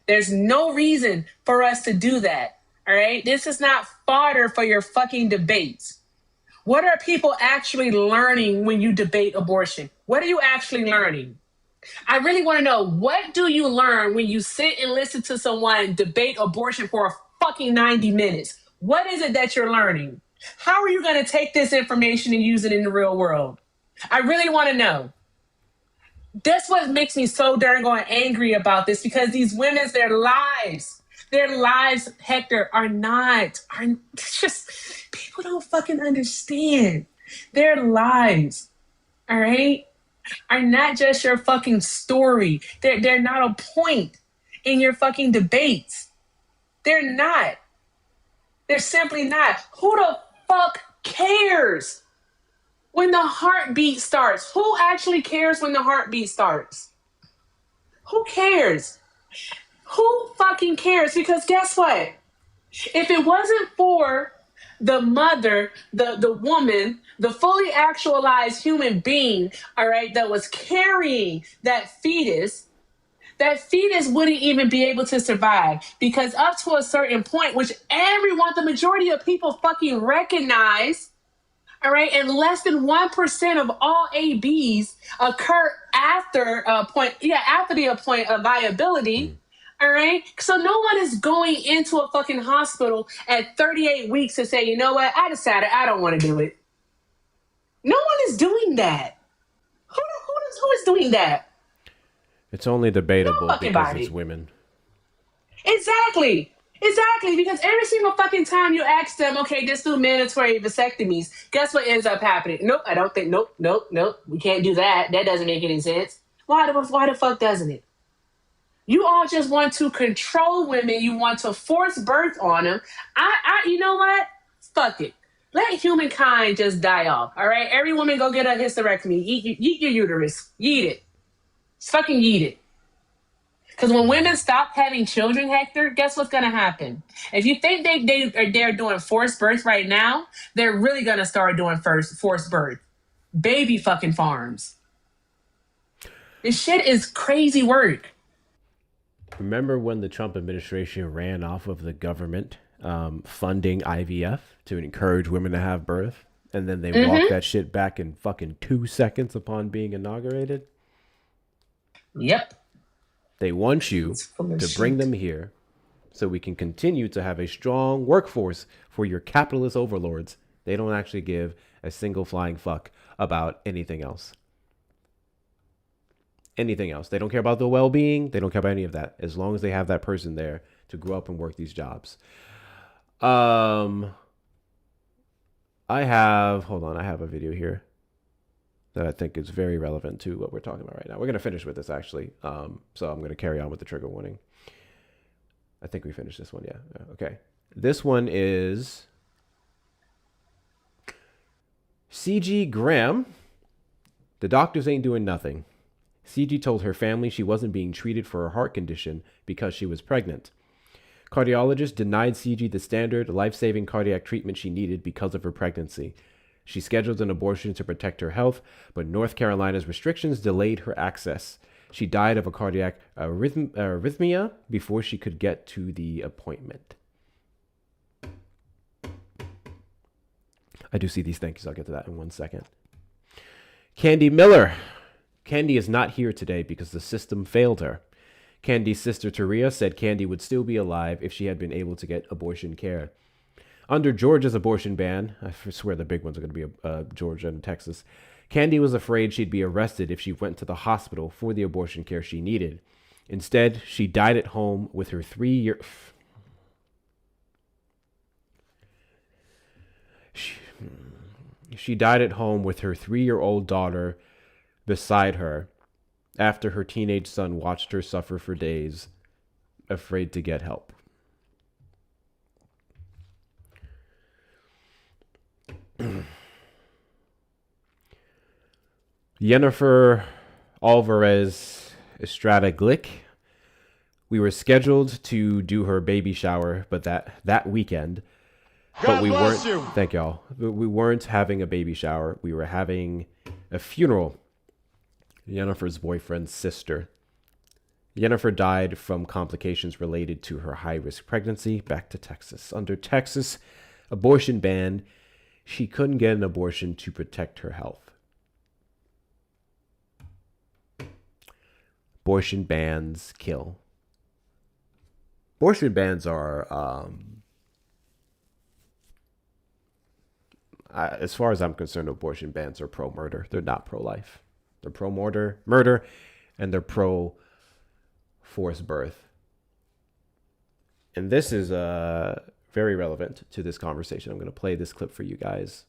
There's no reason for us to do that, all right? This is not fodder for your fucking debates. What are people actually learning when you debate abortion? What are you actually learning? I really want to know, what do you learn when you sit and listen to someone debate abortion for a fucking 90 minutes? What is it that you're learning? How are you going to take this information and use it in the real world? I really want to know. That's what makes me so darn going angry about this, because these women's, their lives, Hector, people don't fucking understand. Their lives, all right, are not just your fucking story. They're not a point in your fucking debates. They're not. They're simply not. Who the fuck cares when the heartbeat starts? Who actually cares when the heartbeat starts? Who cares? Who fucking cares? Because guess what? If it wasn't for the mother, the woman, the fully actualized human being, all right, that was carrying that fetus wouldn't even be able to survive because up to a certain point, which the majority of people fucking recognize, all right, and less than 1% of all ABs occur after the point of viability. All right. So no one is going into a fucking hospital at 38 weeks to say, you know what? I decided I don't want to do it. No one is doing that. Who is doing that? It's only debatable No fucking because body. it's women. Exactly. Because every single fucking time you ask them, okay, just do mandatory vasectomies, guess what ends up happening? Nope, I don't think, nope. We can't do that. That doesn't make any sense. Why the fuck doesn't it? You all just want to control women. You want to force birth on them. You know what? Fuck it. Let humankind just die off. All right. Every woman go get a hysterectomy. Eat your uterus. Yeet it. Just fucking yeet it. Because when women stop having children, Hector, guess what's gonna happen? If you think they're doing forced birth right now, they're really gonna start doing forced birth. Baby fucking farms. This shit is crazy work. Remember when the Trump administration ran off of the government funding IVF to encourage women to have birth? And then they walked that shit back in fucking 2 seconds upon being inaugurated? Yep. They want you to bring them here so we can continue to have a strong workforce for your capitalist overlords. They don't actually give a single flying fuck about anything else. Anything else. They don't care about the well-being. They don't care about any of that. As long as they have that person there to grow up and work these jobs. I have a video here that I think is very relevant to what we're talking about right now. We're going to finish with this, actually. So I'm going to carry on with the trigger warning. I think we finished this one, yeah. Okay. This one is C.G. Graham. The doctors ain't doing nothing. C.G. told her family she wasn't being treated for her heart condition because she was pregnant. Cardiologists denied C.G. the standard life-saving cardiac treatment she needed because of her pregnancy. She scheduled an abortion to protect her health, but North Carolina's restrictions delayed her access. She died of a cardiac arrhythmia before she could get to the appointment. I do see these thank yous. I'll get to that in 1 second. Candy Miller. Candy is not here today because the system failed her. Candy's sister Taria said Candy would still be alive if she had been able to get abortion care. Under Georgia's abortion ban, I swear the big ones are going to be Georgia and Texas, Candy was afraid she'd be arrested if she went to the hospital for the abortion care she needed. Instead, she died at home with her 3-year... She died at home with her 3-year-old daughter beside her after her teenage son watched her suffer for days, afraid to get help. Jennifer Alvarez Estrada Glick. We were scheduled to do her baby shower, but that weekend, but we weren't. Thank y'all. We weren't having a baby shower. We were having a funeral. Jennifer's boyfriend's sister. Jennifer died from complications related to her high-risk pregnancy. Back to Texas. Under Texas abortion ban, she couldn't get an abortion to protect her health. Abortion bans kill. Abortion bans are, as far as I'm concerned, abortion bans are pro-murder. They're not pro-life. They're pro-murder, and they're pro-forced birth. And this is very relevant to this conversation. I'm going to play this clip for you guys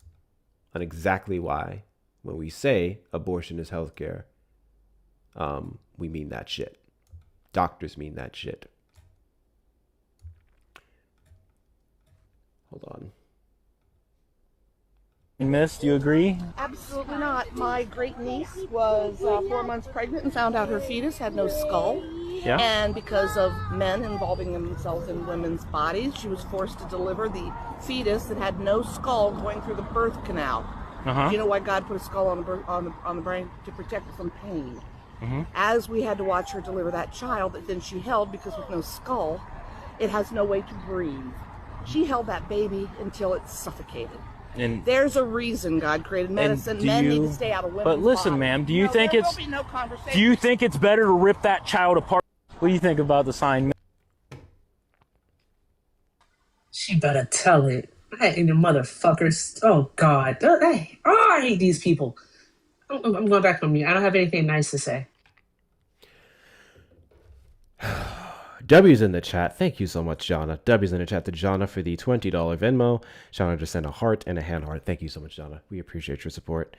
on exactly why, when we say abortion is healthcare, we mean that shit. Doctors mean that shit. Hold on. Miss, do you agree? Absolutely not. My great niece was 4 months pregnant and found out her fetus had no skull. Yeah. And because of men involving themselves in women's bodies, she was forced to deliver the fetus that had no skull going through the birth canal. You know why God put a skull on the brain? To protect it from pain. As we had to watch her deliver that child that then she held, because with no skull, it has no way to breathe. She held that baby until it suffocated. And there's a reason God created medicine. Men need to stay out of women's But listen, bodies. ma'am, do you think there it's will be no conversation. do you think it's better to rip that child apart? What do you think about the sign? She better tell it. I hate the motherfuckers. Oh, God. I hate these people. I'm going back on mute. I don't have anything nice to say. W's in the chat. Thank you so much, Jana. W's in the chat to Jana for the $20 Venmo. Jana just sent a heart and a hand heart. Thank you so much, Jana. We appreciate your support.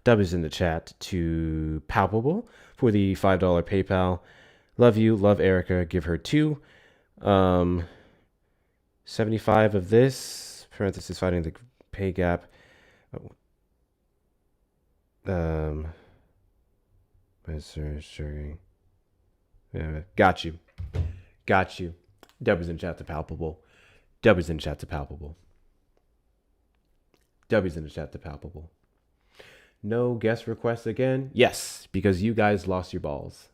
W's in the chat to Palpable for the $5 PayPal. Love you. Love Erica. Give her 2. 75 of this. Parentheses fighting the pay gap. Yeah, got you. Got you. W's in chat to Palpable. W's in chat to Palpable. W's in the chat to Palpable. No guest requests again? Yes, because you guys lost your balls.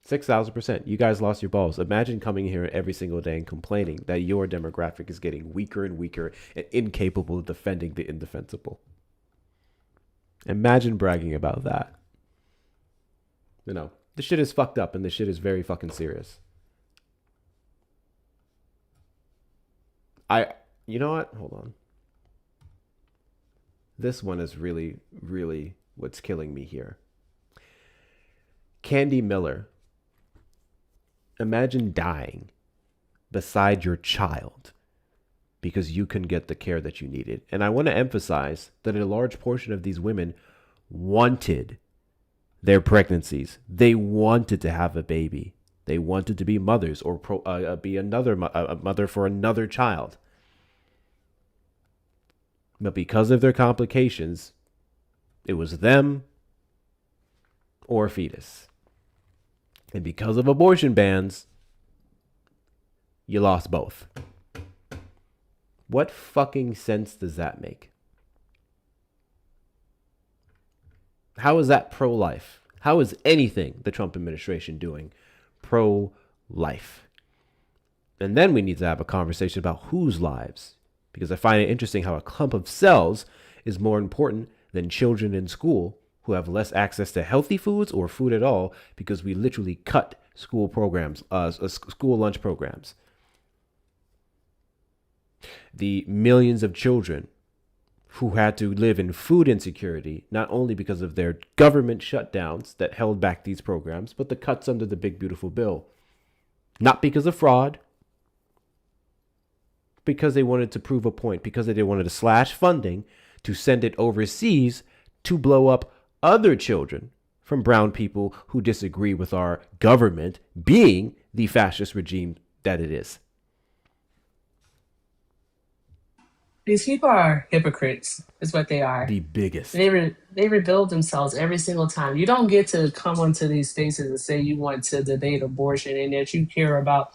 6,000%. You guys lost your balls. Imagine coming here every single day and complaining that your demographic is getting weaker and weaker and incapable of defending the indefensible. Imagine bragging about that. You know, this shit is fucked up and this shit is very fucking serious. You know what? Hold on. This one is really, really what's killing me here. Candy Miller. Imagine dying beside your child because you couldn't get the care that you needed. And I want to emphasize that a large portion of these women wanted their pregnancies. They wanted to have a baby. They wanted to be mothers or be another mother for another child. But because of their complications, it was them or a fetus. And because of abortion bans, you lost both. What fucking sense does that make? How is that pro-life? How is anything the Trump administration doing pro-life? And then we need to have a conversation about whose lives. Because I find it interesting how a clump of cells is more important than children in school who have less access to healthy foods or food at all because we literally cut school programs, school lunch programs. The millions of children who had to live in food insecurity, not only because of their government shutdowns that held back these programs, but the cuts under the big beautiful bill. Not because of fraud, because they wanted to prove a point, because they wanted to slash funding to send it overseas to blow up other children from brown people who disagree with our government being the fascist regime that it is. These people are hypocrites, is what they are. The biggest. They rebuild themselves every single time. You don't get to come onto these spaces and say you want to debate abortion and that you care about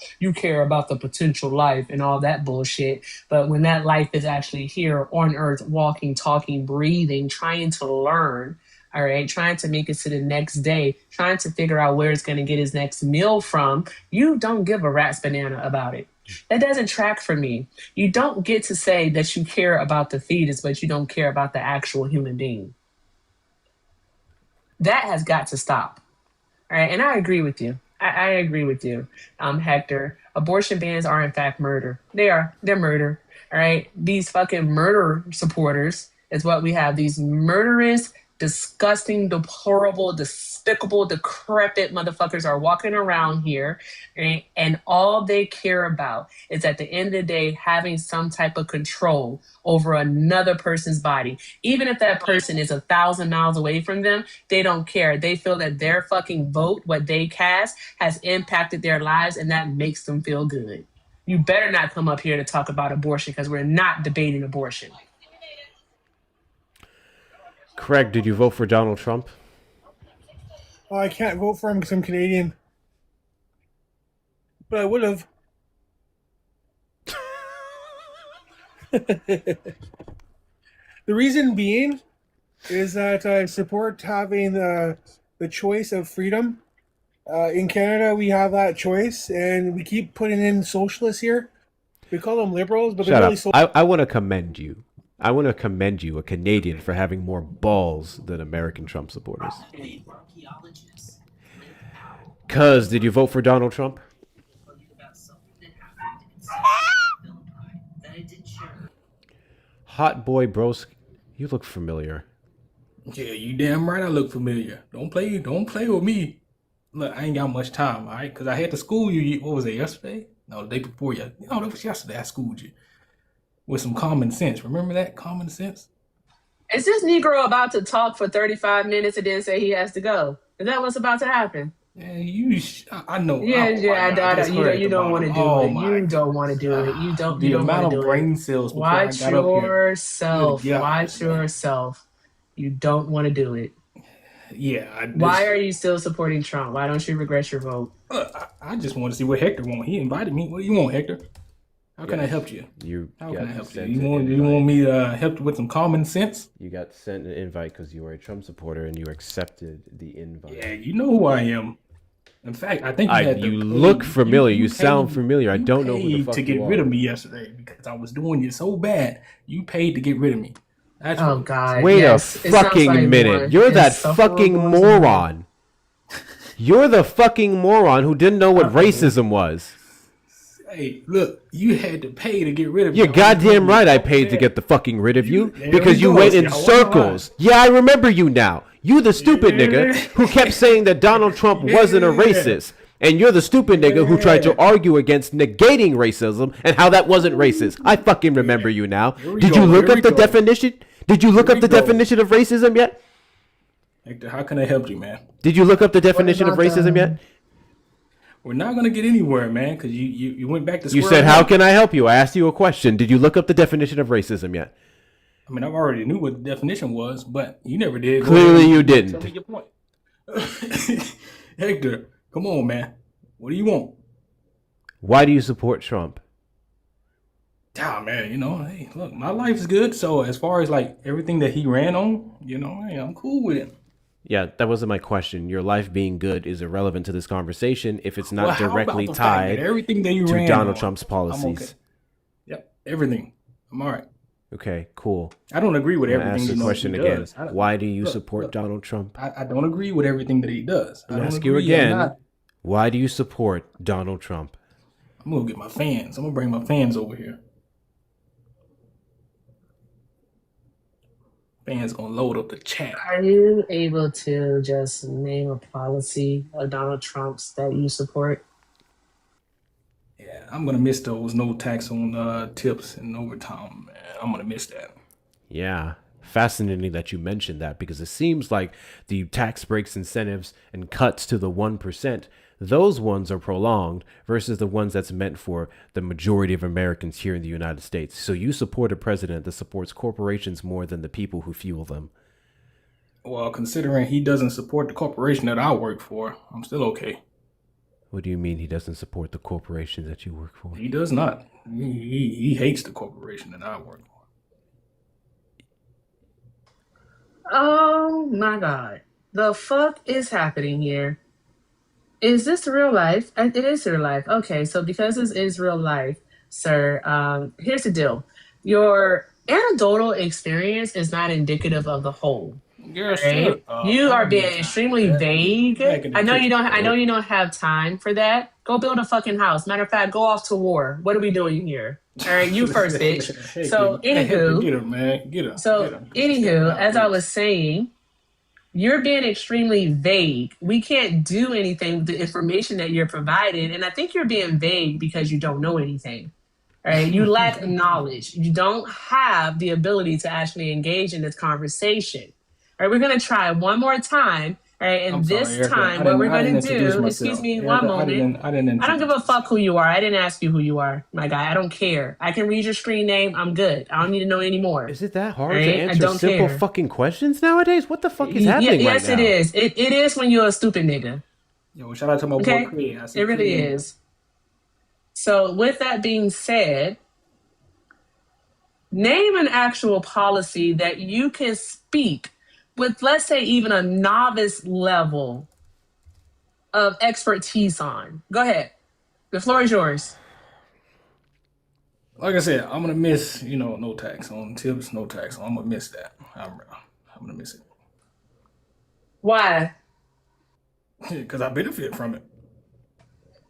the potential life and all that bullshit. But when that life is actually here on earth, walking, talking, breathing, trying to learn, all right, trying to make it to the next day, trying to figure out where it's going to get his next meal from, you don't give a rat's banana about it. That doesn't track for me. You don't get to say that you care about the fetus, but you don't care about the actual human being. That has got to stop. All right, and I agree with you. I agree with you, Hector. Abortion bans are in fact murder. They're murder. All right, these fucking murder supporters is what we have. These murderous, disgusting, deplorable, despicable, decrepit motherfuckers are walking around here, right? And all they care about is at the end of the day having some type of control over another person's body. Even if that person is 1,000 miles away from them, they don't care. They feel that their fucking vote, what they cast, has impacted their lives, and that makes them feel good. You better not come up here to talk about abortion because we're not debating abortion. Craig, did you vote for Donald Trump? Oh, I can't vote for him because I'm Canadian. But I would have. The reason being is that I support having the choice of freedom. In Canada, we have that choice, and we keep putting in socialists here. We call them liberals, but Shut they're really up. I want to commend you. I want to commend you, a Canadian, for having more balls than American Trump supporters. Cuz, did you vote for Donald Trump? Hot boy bros, you look familiar. Yeah, you damn right I look familiar. Don't play with me. Look, I ain't got much time, all right? Because I had to school you, what was it, yesterday? No, the day before you. No, that was yesterday I schooled you. With some common sense. Remember that? Common sense? Is this Negro about to talk for 35 minutes and then say he has to go? Is that what's about to happen? Yeah, I know. Yeah, Oh, I you don't want to do it. You don't want to do it. You don't want to do it. The amount of brain cells before I got up here. Watch yourself. You don't want to do it. Yeah. Why are you still supporting Trump? Why don't you regret your vote? I just want to see what Hector wants. He invited me. What do you want, Hector? How can I help you? How can I help you? You want me to help you with some common sense? You got sent an invite because you were a Trump supporter and you accepted the invite. Yeah, you know who I am. In fact, I think you look familiar. You sound familiar. I don't know who the fuck to get rid of me yesterday because I was doing it so bad. You paid to get rid of me. That's God! Wait a fucking minute. You're that fucking moron. You're the fucking moron who didn't know what racism was. Hey, look, you had to pay to get rid of me. You're goddamn right I paid to get the fucking rid of you because you went in circles. Yeah, I remember you now. You the stupid nigga who kept saying that Donald Trump wasn't a racist. And you're the stupid nigga who tried to argue against negating racism and how that wasn't racist. I fucking remember you now. Did you look up the definition? Did you look up the definition of racism yet? Hector, how can I help you, man? Did you look up the definition of racism yet? We're not going to get anywhere, man, because you went back to You said, how can I help you? I asked you a question. Did you look up the definition of racism yet? I mean, I already knew what the definition was, but you never did. Clearly you didn't. Tell me your point. Hector, come on, man. What do you want? Why do you support Trump? Ah, man, hey, look, my life is good. So as far as like everything that he ran on, hey, I'm cool with it. Yeah, that wasn't my question. Your life being good is irrelevant to this conversation if it's not directly tied to Donald Trump's policies. I'm okay. Yep, everything. I'm all right. Okay, cool. I don't agree with everything. Ask the question again. Why do you support Donald Trump? I don't agree with everything that he does. I ask you again. Why do you support Donald Trump? I'm gonna get my fans. I'm gonna bring my fans over here. Fans gonna load up the chat. Are you able to just name a policy of Donald Trump's that you support? Yeah, I'm gonna miss those no tax on tips and overtime, man. I'm gonna miss that. Yeah, fascinating that you mentioned that because it seems like the tax breaks, incentives, and cuts to the 1%, those ones are prolonged versus the ones that's meant for the majority of Americans here in the United States. So you support a president that supports corporations more than the people who fuel them. Well, considering he doesn't support the corporation that I work for, I'm still okay. What do you mean he doesn't support the corporation that you work for? He does not. He hates the corporation that I work for. Oh my God. The fuck is happening here? Is this real life? It is real life. Okay, so because this is real life, sir, here's the deal. Your anecdotal experience is not indicative of the whole. Yes, right? You are being extremely vague. I know you don't have time for that. Go build a fucking house. Matter of fact, go off to war. What are we doing here? All right, you first, bitch. So anywho, get him, man. Get him. So anywho, as I was saying, you're being extremely vague. We can't do anything with the information that you're providing. And I think you're being vague because you don't know anything. Right? You lack knowledge. You don't have the ability to actually engage in this conversation. All right, we're going to try one more time right? And I'm sorry, this Erica. time, what we're I going didn't to introduce do, myself. excuse me, Erica, one moment. I didn't I don't give a fuck who you are. I didn't ask you who you are, my guy. I don't care. I can read your screen name. I'm good. I don't need to know anymore. Is it that hard right? to answer I don't simple care. fucking questions nowadays? What the fuck is happening right yes, now? it is. It is when you're a stupid nigga. Yo, shout out to my Okay? boy Craig. It really is. So with that being said, name an actual policy that you can speak with, let's say, even a novice level of expertise on. Go ahead. The floor is yours. Like I said, I'm gonna miss, no tax on tips, no tax. I'm gonna miss that. I'm gonna miss it. Why? Because I benefit from it.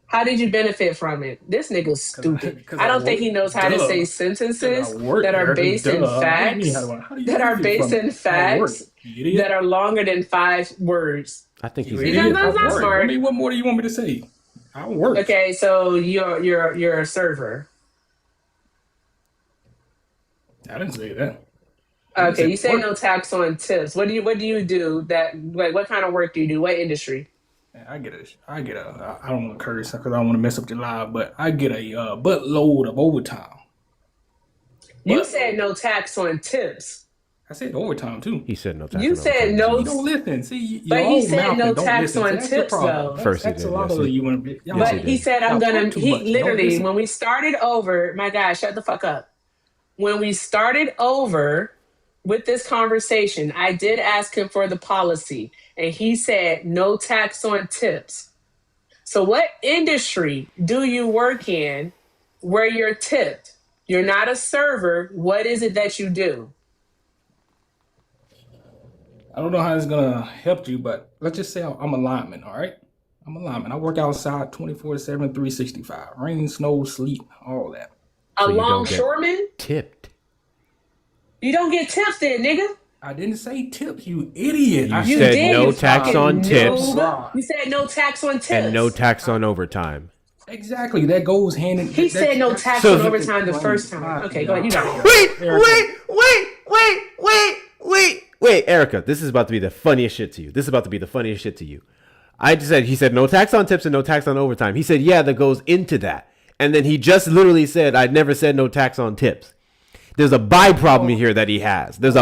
How did you benefit from it? This nigga's stupid. I don't think he knows how to say sentences that are based in facts, that are based in facts that are longer than 5 words. I think he's Because that's not smart. I mean, what more do you want me to say? I work. Okay, so you're a server. I didn't say that. Okay, you say no tax on tips. What do you do? What kind of work do you do? What industry? I get a. I don't want to curse because I don't want to mess up your live, but I get a buttload of overtime. You said no tax on tips. I said overtime too. He said no tax. You said no. You don't listen. See, but he said no tax on tips though. First he did. But he said I'm gonna. He literally when we started over. My God, shut the fuck up. When we started over with this conversation, I did ask him for the policy, and he said no tax on tips. So what industry do you work in where you're tipped? You're not a server. What is it that you do? I don't know how it's gonna help you, but let's just say I'm a lineman, all right? I'm a lineman. I work outside 24/7, 365. Rain, snow, sleet, all that. A longshoreman? Tipped. You don't get tips then, nigga. I didn't say tips, you idiot. You said no tax on tips. You said no tax on tips. And no tax on overtime. Exactly. That goes hand in hand. He said no tax on overtime the first time. Okay, go ahead. You got it. Wait, Erica, this is about to be the funniest shit to you. He said no tax on tips and no tax on overtime. He said, yeah, that goes into that. And then he just literally said, I never said no tax on tips. There's a buy problem here that he has. And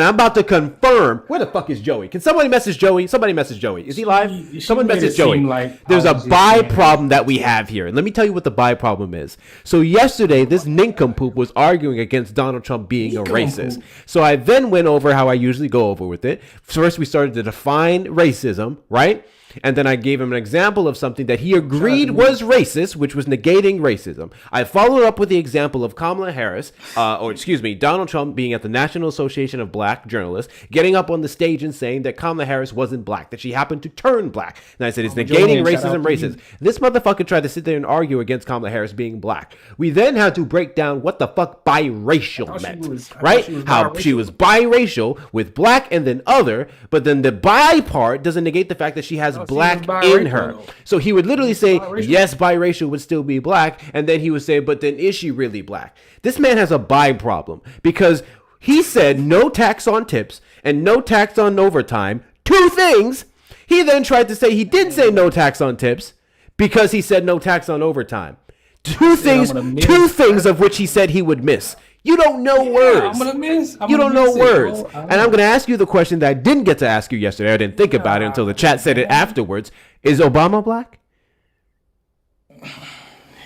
I'm about to confirm. Where the fuck is Joey? Can somebody message Joey? Somebody message Joey. Is he live? Someone message Joey. There's a buy problem that we have here. And let me tell you what the buy problem is. So yesterday, this nincompoop was arguing against Donald Trump being a racist. So I then went over how I usually go over with it. First, we started to define racism, right? And then I gave him an example of something that he agreed was racist, which was negating racism. I followed up with the example of Kamala Harris, Donald Trump being at the National Association of Black Journalists, getting up on the stage and saying that Kamala Harris wasn't black, that she happened to turn black. And I said, it's negating racism, racist. This motherfucker tried to sit there and argue against Kamala Harris being black. We then had to break down what the fuck biracial meant, right? How she was biracial with black and then other, but then the bi part doesn't negate the fact that she has black in her. So he would literally say, yes, biracial would still be black. And then he would say, but then is she really black? This man has a bi problem because he said no tax on tips and no tax on overtime. 2 things. He then tried to say he didn't say no tax on tips because he said no tax on overtime. 2 things of which he said he would miss. You don't know words. You don't know words. And I'm going to ask you the question that I didn't get to ask you yesterday. I didn't think about it until the chat said it afterwards. Is Obama black?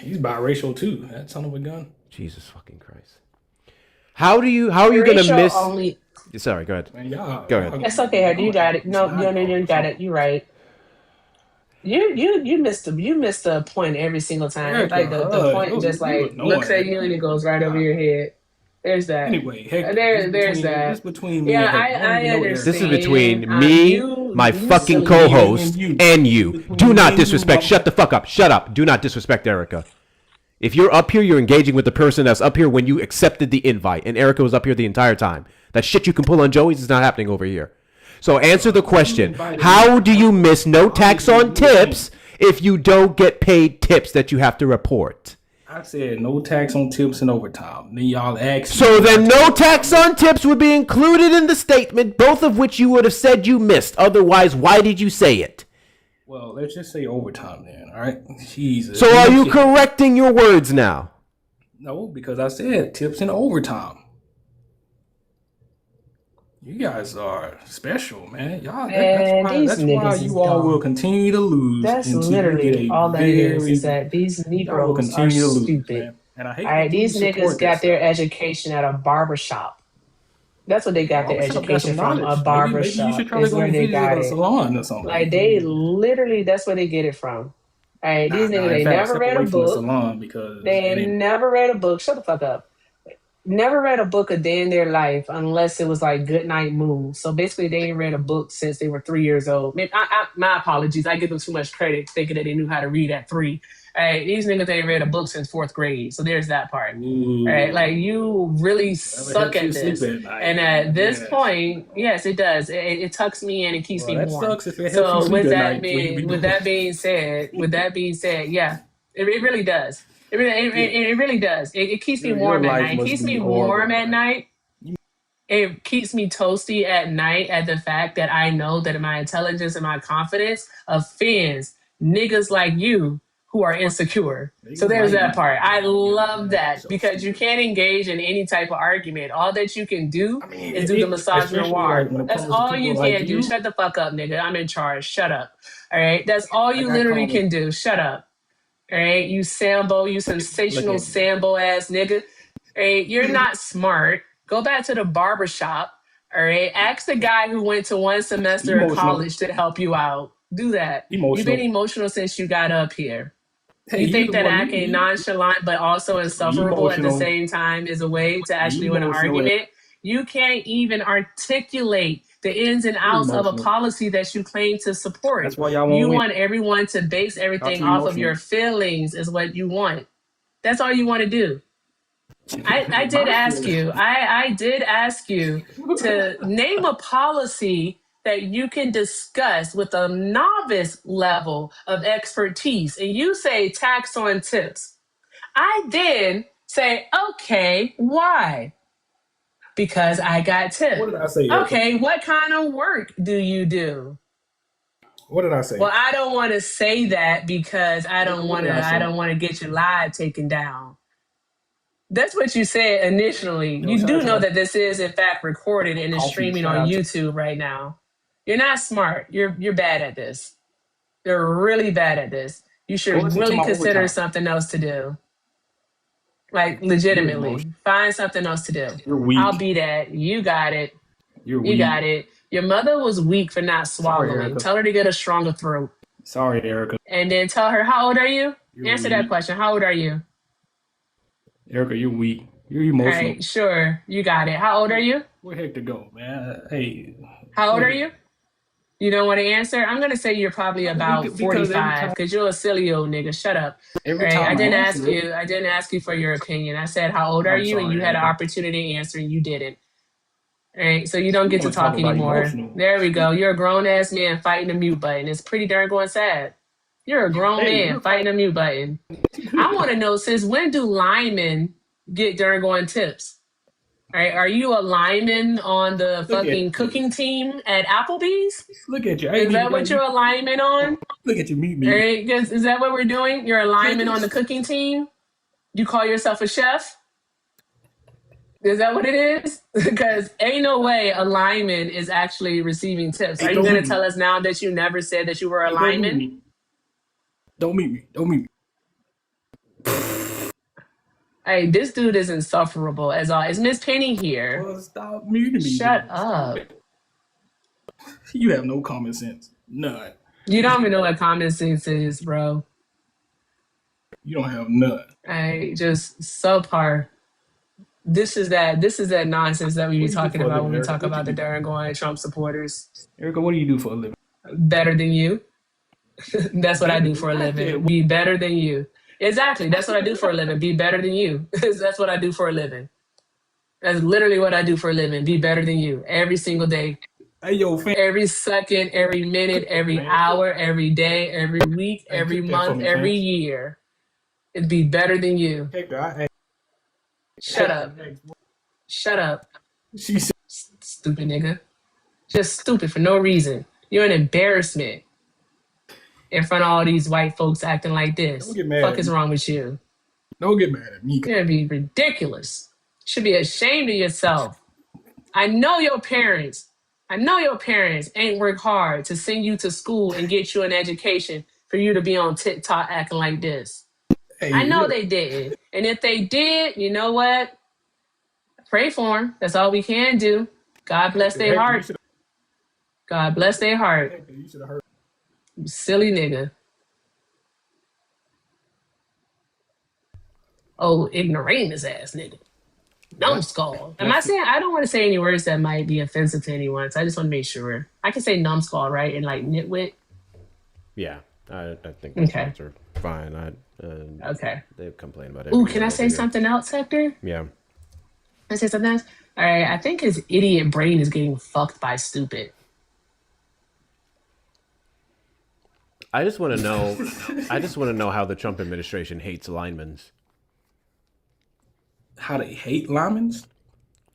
He's biracial too. That son of a gun. Jesus fucking Christ. How are you going to miss? Sorry, go ahead. Go ahead. It's okay, Harry. You got it. No, you got it. You're right. You missed the point every single time. Like the point just like looks at you and it goes right over your head. There's that. Anyway, there's that. It's between me. Yeah, I understand. This is between me, my fucking co-host, and you. Do not disrespect. Shut the fuck up. Shut up. Do not disrespect Erica. If you're up here, you're engaging with the person that's up here when you accepted the invite, and Erica was up here the entire time. That shit you can pull on Joey's is not happening over here. So answer the question. How do you miss no tax on tips if you don't get paid tips that you have to report? I said no tax on tips and overtime. Then y'all asked. So then no tax on tips would be included in the statement, both of which you would have said you missed. Otherwise, why did you say it? Well, let's just say overtime then, all right? Jesus. So are you correcting your words now? No, because I said tips and overtime. You guys are special, man. Y'all, that's why you all will continue to lose. That's until literally you get all that is that these Negroes are stupid. And I hate all right, these niggas got their education at a barber shop. That's what they got their education from, a barber maybe shop. You should try is to go where they visit got a it. salon or something. Like they literally, that's where they get it from. All right, these niggas, they never read a book. They never read a book. Shut the fuck up. Never read a book a day in their life unless it was like Goodnight Moon. So basically, they ain't read a book since they were 3 years old. My apologies. I give them too much credit thinking that they knew how to read at 3. Hey, these niggas ain't read a book since 4th grade. So there's that part. All right, like you really suck at this. And at this point, yes, it does. It tucks me in and keeps me warm. Sucks if it helps you sleep at night. With that being said, yeah, it really does. It really does. It keeps me warm at night. It keeps me warm at night. It keeps me toasty at night at the fact that I know that my intelligence and my confidence offends niggas like you who are insecure. So there's that part. I love that because you can't engage in any type of argument. All that you can do is do the misogynoir. That's all you can do. Shut the fuck up, nigga. I'm in charge. Shut up. All right. That's all you literally can do. Shut up. All right, you Sambo, you sensational Sambo ass nigga. All right, you're not smart. Go back to the barbershop. All right, ask the guy who went to 1 semester of college to help you out. Do that. You've been emotional since you got up here. You think that acting nonchalant but also insufferable at the same time is a way to actually win an argument? You can't even articulate the ins and outs of a policy that you claim to support. That's why y'all won't You win. want everyone to base everything off of your feelings is what you want. That's all you want to do. I did ask you. I did ask you to name a policy that you can discuss with a novice level of expertise. And you say tax on tips. I then say, okay, why? Because I got tips. What did I say? Okay, what kind of work do you do? What did I say? Well, I don't want to say that because I don't want to get your live taken down. That's what you said initially. You do know that this is in fact recorded and is streaming on YouTube right now. You're not smart. You're bad at this. You're really bad at this. You should really consider something else to do. Like legitimately, find something else to do. You're weak. I'll be that. You got it. You got it. Your mother was weak for not swallowing. Tell her to get a stronger throat. Sorry, Erica. And then tell her, how old are you? Answer that question. How old are you? Erica, you're weak. You're emotional. All right, sure. You got it. How old are you? Where heck to go, man? Hey. How old are you? You don't want to answer? I'm going to say you're probably about 45 because you're a silly old nigga. Shut up. Every time I didn't ask you. I didn't ask you for your opinion. I said, how old are you? And you had an opportunity to answer and you didn't. All right, so you don't get to talk anymore. There we go. You're a grown-ass man fighting the mute button. It's pretty darn going sad. You're a grown man fighting the mute button. I want to know, since when do linemen get darn going tips? All right, are you a lineman on the fucking cooking team at Applebee's? Look at you. Is that what you're a lineman on? Look at you, meet me. All right, is that what we're doing? You're a lineman on the cooking team? You call yourself a chef? Is that what it is? Because ain't no way a lineman is actually receiving tips. Are you going to tell us now that you never said that you were a lineman? Don't meet me. Don't meet me. Hey, this dude is insufferable as all. Is Miss Penny here? Well, stop muting me. Shut up. You have no common sense. None. You don't even know what common sense is, bro. You don't have none. Hey, just subpar. This is that nonsense that we be talking about when we talk about the darn going Trump supporters. Erica, what do you do for a living? Better than you. That's what I do for a living. Be better than you. Exactly. That's what I do for a living. Be better than you. That's what I do for a living. That's literally what I do for a living. Be better than you. Every single day. Hey, yo, every second, every minute, every hour, every day, every week, every month, every year. It'd be better than you. Hector, Shut up. Shut up. She said, Stupid nigga. Just stupid for no reason. You're an embarrassment in front of all these white folks acting like this. Don't get mad Fuck at is me. wrong with you? Don't get mad at me. You're gonna be ridiculous. You should be ashamed of yourself. I know your parents ain't work hard to send you to school and get you an education for you to be on TikTok acting like this. Hey, I know look. they didn't. And if they did, you know what? Pray for them. That's all we can do. God bless their heart. God bless their heart. You should have heard. You silly nigga. Oh, ignoramus ass nigga. Numbskull. Am I saying? I don't want to say any words that might be offensive to anyone, so I just want to make sure. I can say numbskull, right? And like nitwit. Yeah, I think those Okay. words are fine. Okay. They complain about it. Ooh, can I say something else, Hector? Yeah. Can I say something else? All right, I think his idiot brain is getting fucked by stupid. I just want to know. I just want to know how the Trump administration hates linemen. How they hate linemen?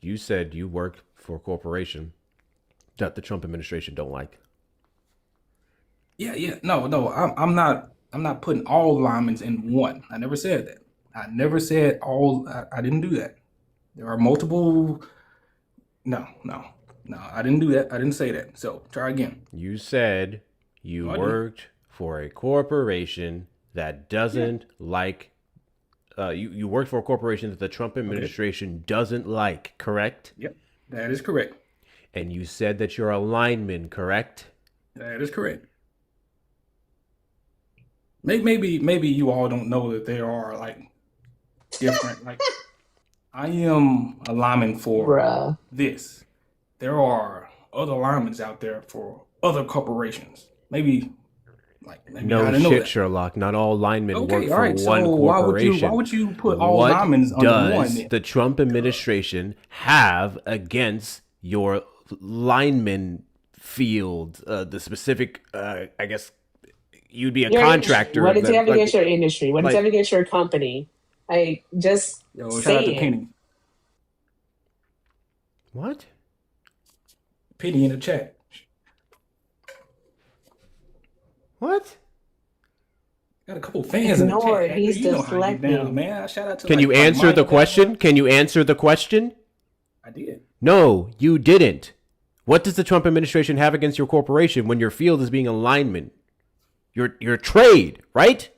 You said you work for a corporation that the Trump administration don't like. Yeah. No. I'm not putting all linemen in one. I never said that. I never said all. I didn't do that. There are multiple. No. I didn't do that. I didn't say that. So try again. You said you worked for a corporation that doesn't like. You worked for a corporation that the Trump administration doesn't like, correct? Yep, that is correct. And you said that you're a lineman, correct? That is correct. Maybe you all don't know that there are like different. Like I am a lineman for this. There are other linemen out there for other corporations. Maybe no shit, Sherlock. Not all linemen work for one corporation. Why would you put all linemen under one? What does the Trump administration have against your lineman field? The specific, I guess, you'd be a contractor. What does he have against your industry? What does he have against your company? Just say it. Penny. What? Penny in the chat. What? Got a couple fans in the chat. He's you know how you deflecting. down, man. Shout out to. Can you answer the question? Can you answer the question? I did. No, you didn't. What does the Trump administration have against your corporation when your field is being a lineman? Your trade, right?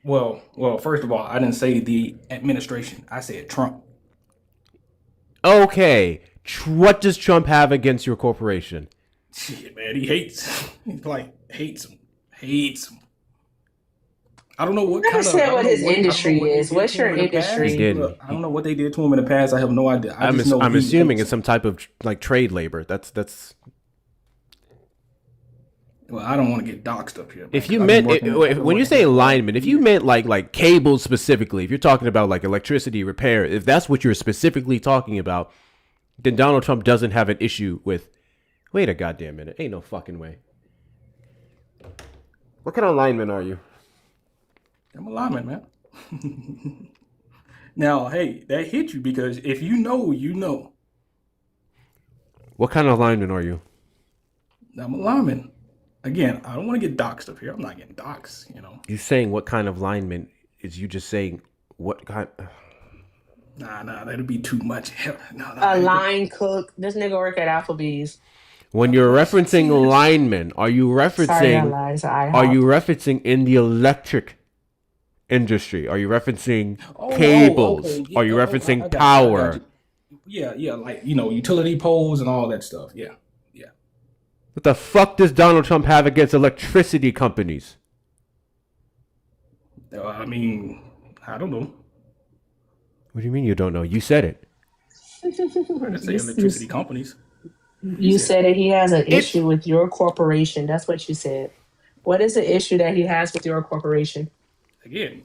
Well, first of all, I didn't say the administration. I said Trump. Okay. What does Trump have against your corporation? Shit, man, he hates. He's like hates him. I don't know what kind of. Understand what his industry is. What's your industry? Look, I don't know what they did to him in the past. I have no idea. I'm assuming it's some type of like trade labor. That's. Well, I don't want to get doxxed up here. If you meant when you say lineman, if you meant like cables specifically, if you're talking about like electricity repair, if that's what you're specifically talking about, then Donald Trump doesn't have an issue with. Wait a goddamn minute! Ain't no fucking way. What kind of lineman are you? I'm a lineman, man. Now, hey, that hit you because if you know, you know. What kind of lineman are you? I'm a lineman. Again, I don't want to get doxxed up here. I'm not getting doxxed, you know. You saying what kind of lineman? Is you just saying what kind? Nah, that'd be too much. A line cook. This nigga work at Applebee's. When you're referencing linemen, are you referencing? Sorry, I lied. Are you referencing in the electric industry? Are you referencing cables? Okay. Yeah, are you referencing I got power? you. Yeah, like utility poles and all that stuff. Yeah. What the fuck does Donald Trump have against electricity companies? I mean, I don't know. What do you mean you don't know? You said it. I didn't say electricity companies. You said that he has an issue with your corporation. That's what you said. What is the issue that he has with your corporation? Again,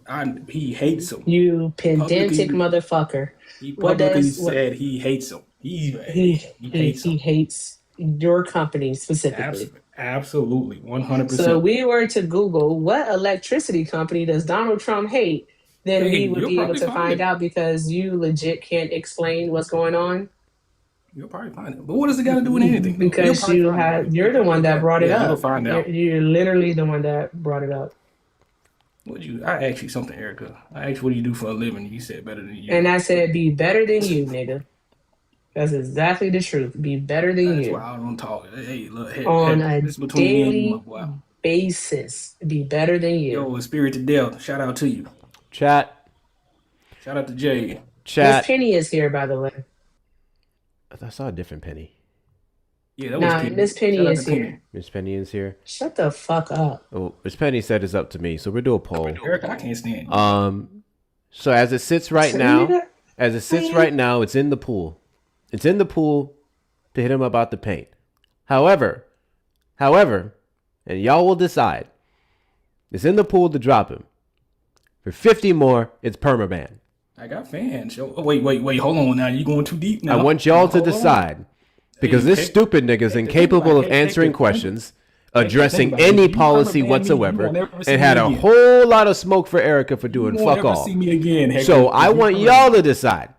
he hates him. You pedantic motherfucker. He publicly said he hates him. He hates him. He hates your company specifically. Absolutely, 100%. So if we were to Google what electricity company does Donald Trump hate, then Hey, we would you'll be able probably to find find it. out because you legit can't explain what's going on. You'll probably find it. But what does it got to do with anything? Though? You'll Because probably you find it. had, you're the one that brought it Yeah, you'll up. find out. You're literally the one that brought it up. I asked you something, Erica. I asked what do you do for a living. You said better than you. And I said, be better than you, nigga. That's exactly the truth. Be better than That's you. why I don't talk. Hey, look, On heck, a this is between me and you, my daily boy. basis. Be better than you. Yo, Spirited Death, shout out to you. Chat. Shout out to Jay. Chat. Miss Penny is here, by the way. I saw a different Penny. Yeah, that was Penny. Miss Penny is here. Miss Penny is here. Shut the fuck up. Oh, Miss Penny said it's up to me, so we'll do a poll. Erica, I can't stand you. So as it sits right now, it's in the pool. It's in the pool to hit him about the paint. However, and y'all will decide. It's in the pool to drop him. For 50 more, it's permaban. I got fans. Yo. Oh, wait. Hold on now. You going too deep now. I want y'all to decide. Because this stupid nigga is incapable of answering questions, addressing any policy whatsoever, and had a whole lot of smoke for Erica for doing fuck all. So I want y'all to decide.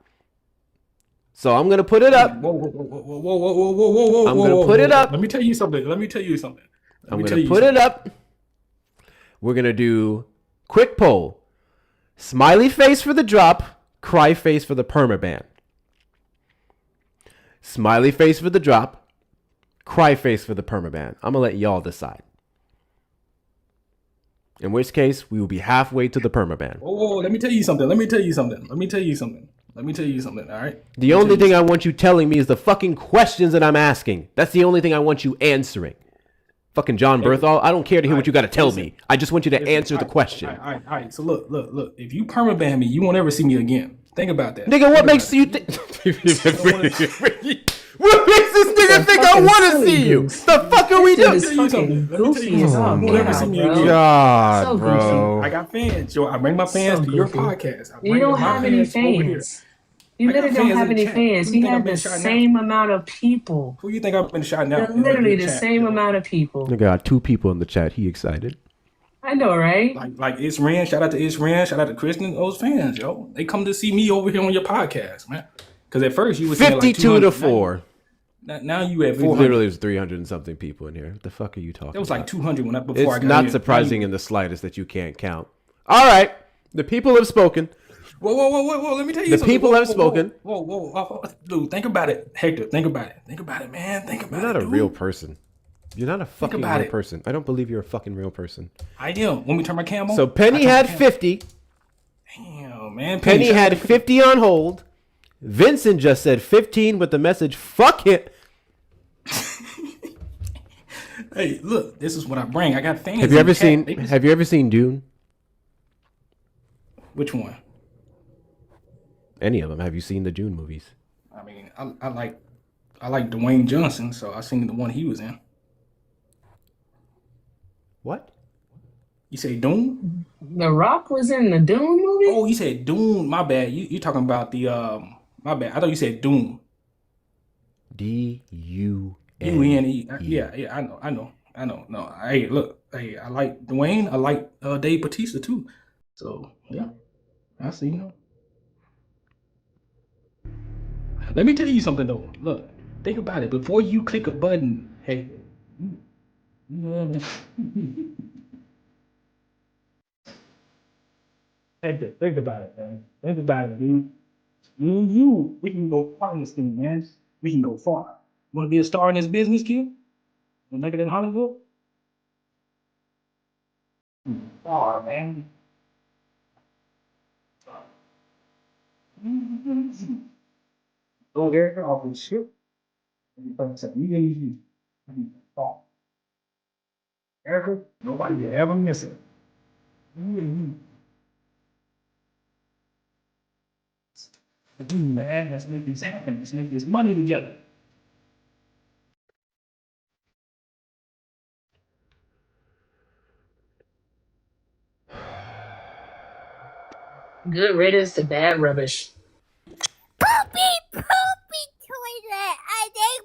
So I'm gonna put it up. Whoa. I'm gonna put it up. Let me tell you something. I'm gonna put it up. We're gonna do quick poll. Smiley face for the drop, cry face for the permaban. Smiley face for the drop, cry face for the permaban. I'm gonna let y'all decide. In which case, we will be halfway to the permaban. Whoa, let me tell you something. All right. The only thing I want you telling me is the fucking questions that I'm asking. That's the only thing I want you answering. Fucking John Berthal, I don't care to hear what you got to tell me. I just want you to answer the question. All right. So look. If you permaban me, you won't ever see me again. Think about that. Nigga, what makes you think? What makes this nigga think I want to see you? The fuck are we doing? Goofy as all get out, bro. God, So bro. I got fans. Yo, I bring my fans to your podcast. You don't have any fans. You literally don't have any fans. He had the same amount of people. Who you think I've been shouting out? Literally the same amount of people. I got 2 people in the chat. He excited. I know, right? Like Isran, shout out to Isran, shout out to Kristen, those fans, yo. They come to see me over here on your podcast, man. Because at first you was 52 to 4. Now you at 400. Literally, there's 300 and something people in here. What the fuck are you talking about? It was like 200 before I got It's not surprising in the slightest that you can't count. All right. The people have spoken. Whoa. Let me tell you something. The people have spoken. Whoa. Dude, think about it. Hector, think about it. Think about it, man. Think about it. You're not a real person. You're not a fucking real person. I don't believe you're a fucking real person. I am. Let me turn my cam on. So Penny had 50. Damn, man. Penny had 50 on hold. Vincent just said 15 with the message, fuck it. Hey, look, this is what I bring. I got fans. Have you ever seen Dune? Which one? Any of them. Have you seen the Dune movies? I mean, I like Dwayne Johnson, so I seen the one he was in. What? You say Dune? The Rock was in the Dune movie? Oh, you said Dune. My bad. You talking about the my bad. I thought you said Doom. D-U-N-E. Yeah, I know. No, hey, look, hey, I like Dwayne. I like Dave Bautista too. So yeah, I see you. Let me tell you something though. Look, think about it. Before you click a button, hey. Think about it, man. Think about it, dude. Me and you, we can go far in this thing, man. We can go far. You want to be a star in this business, kid? You want to make it in Hollywood? Far, man. Go there, all this shit. You far. Erica, nobody will ever miss it. Man, let's make this happen. Let's make this money together. Good riddance to bad rubbish. Poopy toilet. I think.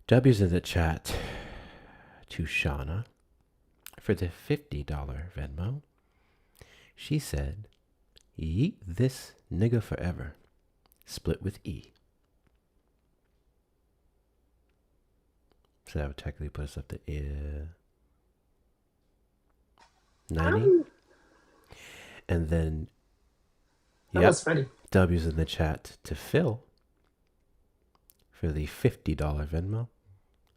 W's in the chat to Shauna for the $50 Venmo. She said, "Yeet this nigga forever. Split with E." So that would technically put us up to 90. And then, That was funny. W's in the chat to Phil for the $50 Venmo.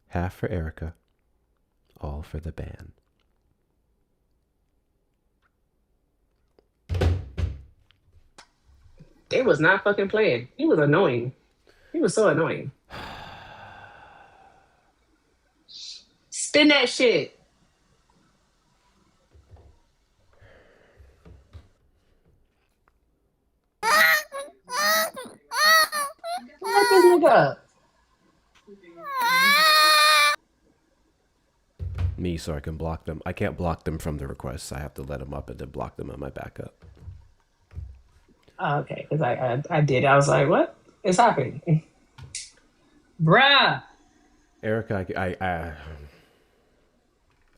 Half for Erica, all for the band. They was not fucking playing. He was annoying. He was so annoying. Spin that shit. Let this nigga up. Me, so I can block them. I can't block them from the requests. I have to let them up and then block them on my backup. Oh, okay, because I did. I was like, what is happening? Bruh. Erica,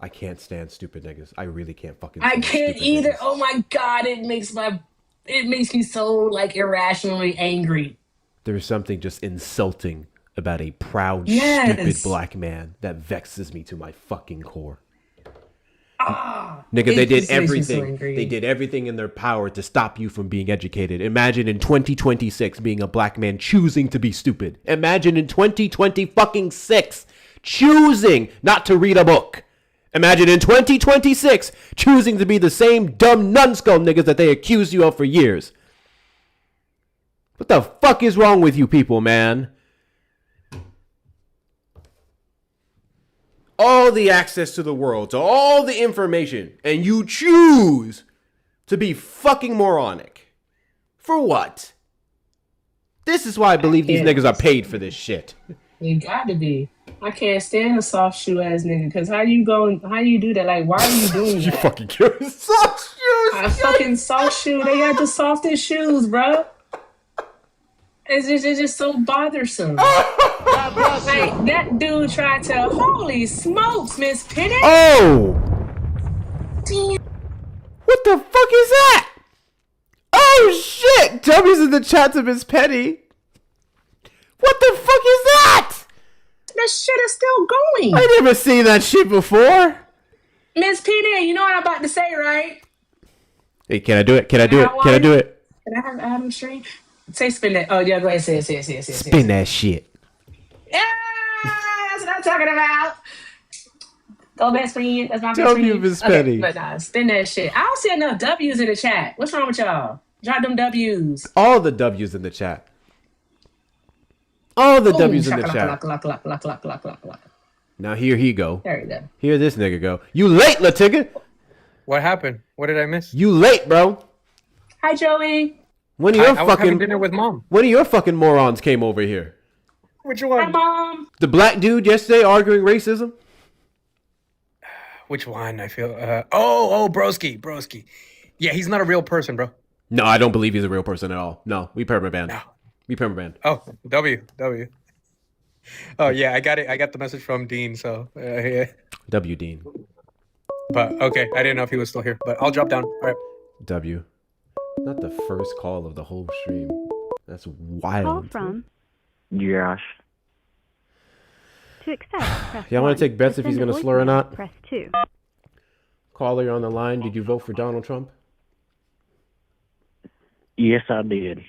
I can't stand stupid niggas. I really can't fucking I stand can't stupid either. niggas. Oh my God, it makes me so like irrationally angry. There's something just insulting about a proud, Yes. stupid black man that vexes me to my fucking core. Nigga, it they did just makes me so everything. angry. They did everything in their power to stop you from being educated. Imagine in 2026 being a black man choosing to be stupid. Imagine in 2026 choosing not to read a book. Imagine in 2026 choosing to be the same dumb numbskull niggas that they accused you of for years. What the fuck is wrong with you people, man? All the access to the world, to all the information, and you choose to be fucking moronic. For what? This is why I believe these niggas are paid for this shit. You got to be. I can't stand a soft shoe ass nigga. Cause how you do that? Like, why are you doing that? You fucking kill soft shoes. A fucking soft shoe. They got the softest shoes, bro. It's just so bothersome. Like that dude tried to. Holy smokes, Miss Penny. Oh! What the fuck is that? Oh shit! W's in the chat to Miss Petty. What the fuck is that? That shit is still going. I never seen that shit before. Miss Penny, you know what I'm about to say, right? Hey, can I do it? Can I do it? Can I do it? Can I have Adam Stream? Say spin that. Oh yeah, go ahead. Say it. Spin that shit. Yeah, that's what I'm talking about. Go best friend. That's my best W friend. Miss Petty. But nah, spin that shit. I don't see enough W's in the chat. What's wrong with y'all? Drop them W's. All the W's in the chat. All the Ooh, W's in the chat. Lock. Now here he go. There you go. Here this nigga go. You late, Latigga. What happened? What did I miss? You late, bro. Hi, Joey. One of your I was having dinner with Mom. One of your fucking morons came over here. Which one? Hi, Mom. The black dude yesterday arguing racism. Which one? I feel. Broski. Yeah, he's not a real person, bro. No, I don't believe he's a real person at all. No, we permabanned. No. We permabanned. Oh, W. Oh yeah, I got it. I got the message from Dean. So yeah. W Dean. But okay, I didn't know if he was still here. But I'll drop down. All right. W. Not the first call of the whole stream. That's wild. Call from Josh. To accept, press Y'all want to take bets To if he's send a going to slur or voicemail, not? Press 2. Caller, you're on the line. Did you vote for Donald Trump? Yes, I did.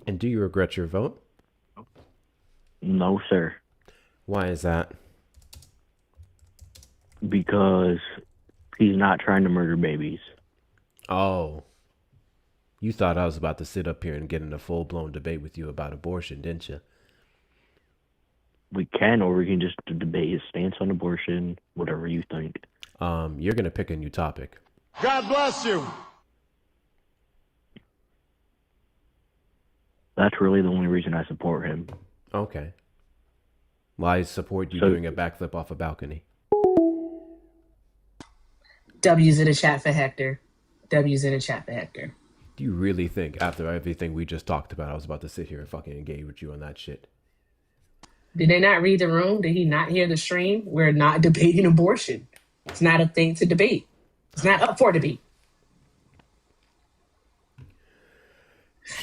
And do you regret your vote? No, sir. Why is that? Because he's not trying to murder babies. Oh. You thought I was about to sit up here and get in a full-blown debate with you about abortion, didn't you? We can, or we can just debate his stance on abortion, whatever you think. You're going to pick a new topic. God bless you. That's really the only reason I support him. Okay. Well, I support you doing a backflip off a balcony. W's in the chat for Hector. W's in the chat for Hector. Do you really think, after everything we just talked about, I was about to sit here and fucking engage with you on that shit? Did they not read the room? Did he not hear the stream? We're not debating abortion. It's not a thing to debate. It's not up for debate.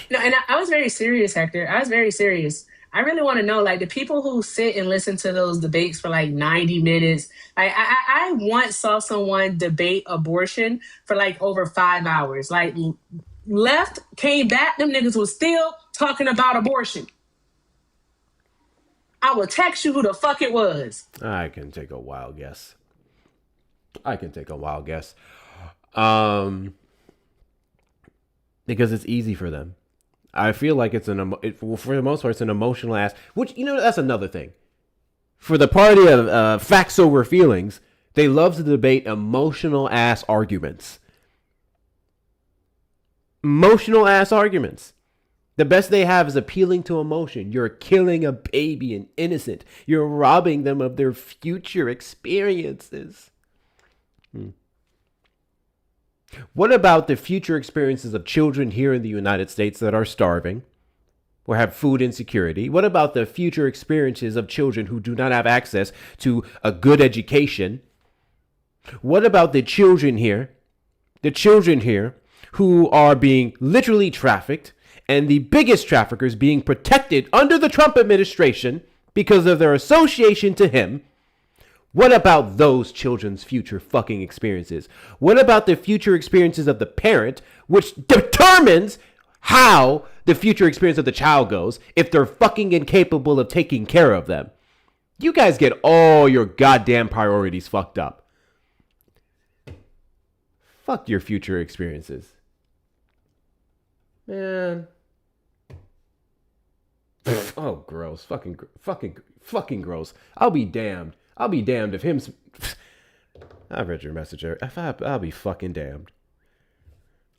And I was very serious, Hector. I was very serious. I really want to know, like, the people who sit and listen to those debates for like 90 minutes. I once saw someone debate abortion for like over 5 hours. Like, left, came back, them niggas was still talking about abortion. I will text you who the fuck it was. I can take a wild guess. Because it's easy for them. I feel like for the most part, it's an emotional ass. Which, that's another thing. For the party of facts over feelings, they love to debate emotional ass arguments. Emotional ass arguments. The best they have is appealing to emotion. You're killing a baby, an innocent. You're robbing them of their future experiences. What about the future experiences of children here in the United States that are starving or have food insecurity? What about the future experiences of children who do not have access to a good education? What about the children here who are being literally trafficked, and the biggest traffickers being protected under the Trump administration because of their association to him? What about those children's future fucking experiences? What about the future experiences of the parent, which determines how the future experience of the child goes if they're fucking incapable of taking care of them? You guys get all your goddamn priorities fucked up. Fuck your future experiences. Man. Oh, gross. Fucking gross. I'll be damned if him. I read your message, Eric. I'll be fucking damned.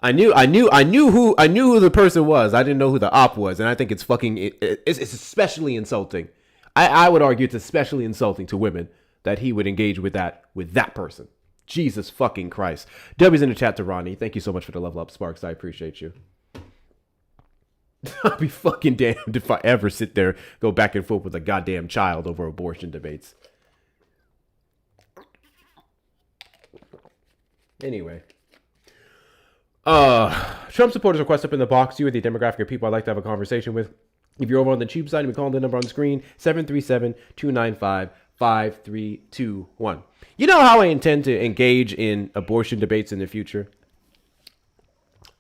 I knew who the person was. I didn't know who the op was, and I think it's especially insulting. I would argue it's especially insulting to women that he would engage with that person. Jesus fucking Christ. W's in the chat to Ronnie. Thank you so much for the level up, Sparks. I appreciate you. I'll be fucking damned if I ever sit there, go back and forth with a goddamn child over abortion debates. Anyway. Trump supporters request up in the box. You are the demographic of people I'd like to have a conversation with. If you're over on the tube side, we call the number on the screen, 737-295-5321. You know how I intend to engage in abortion debates in the future?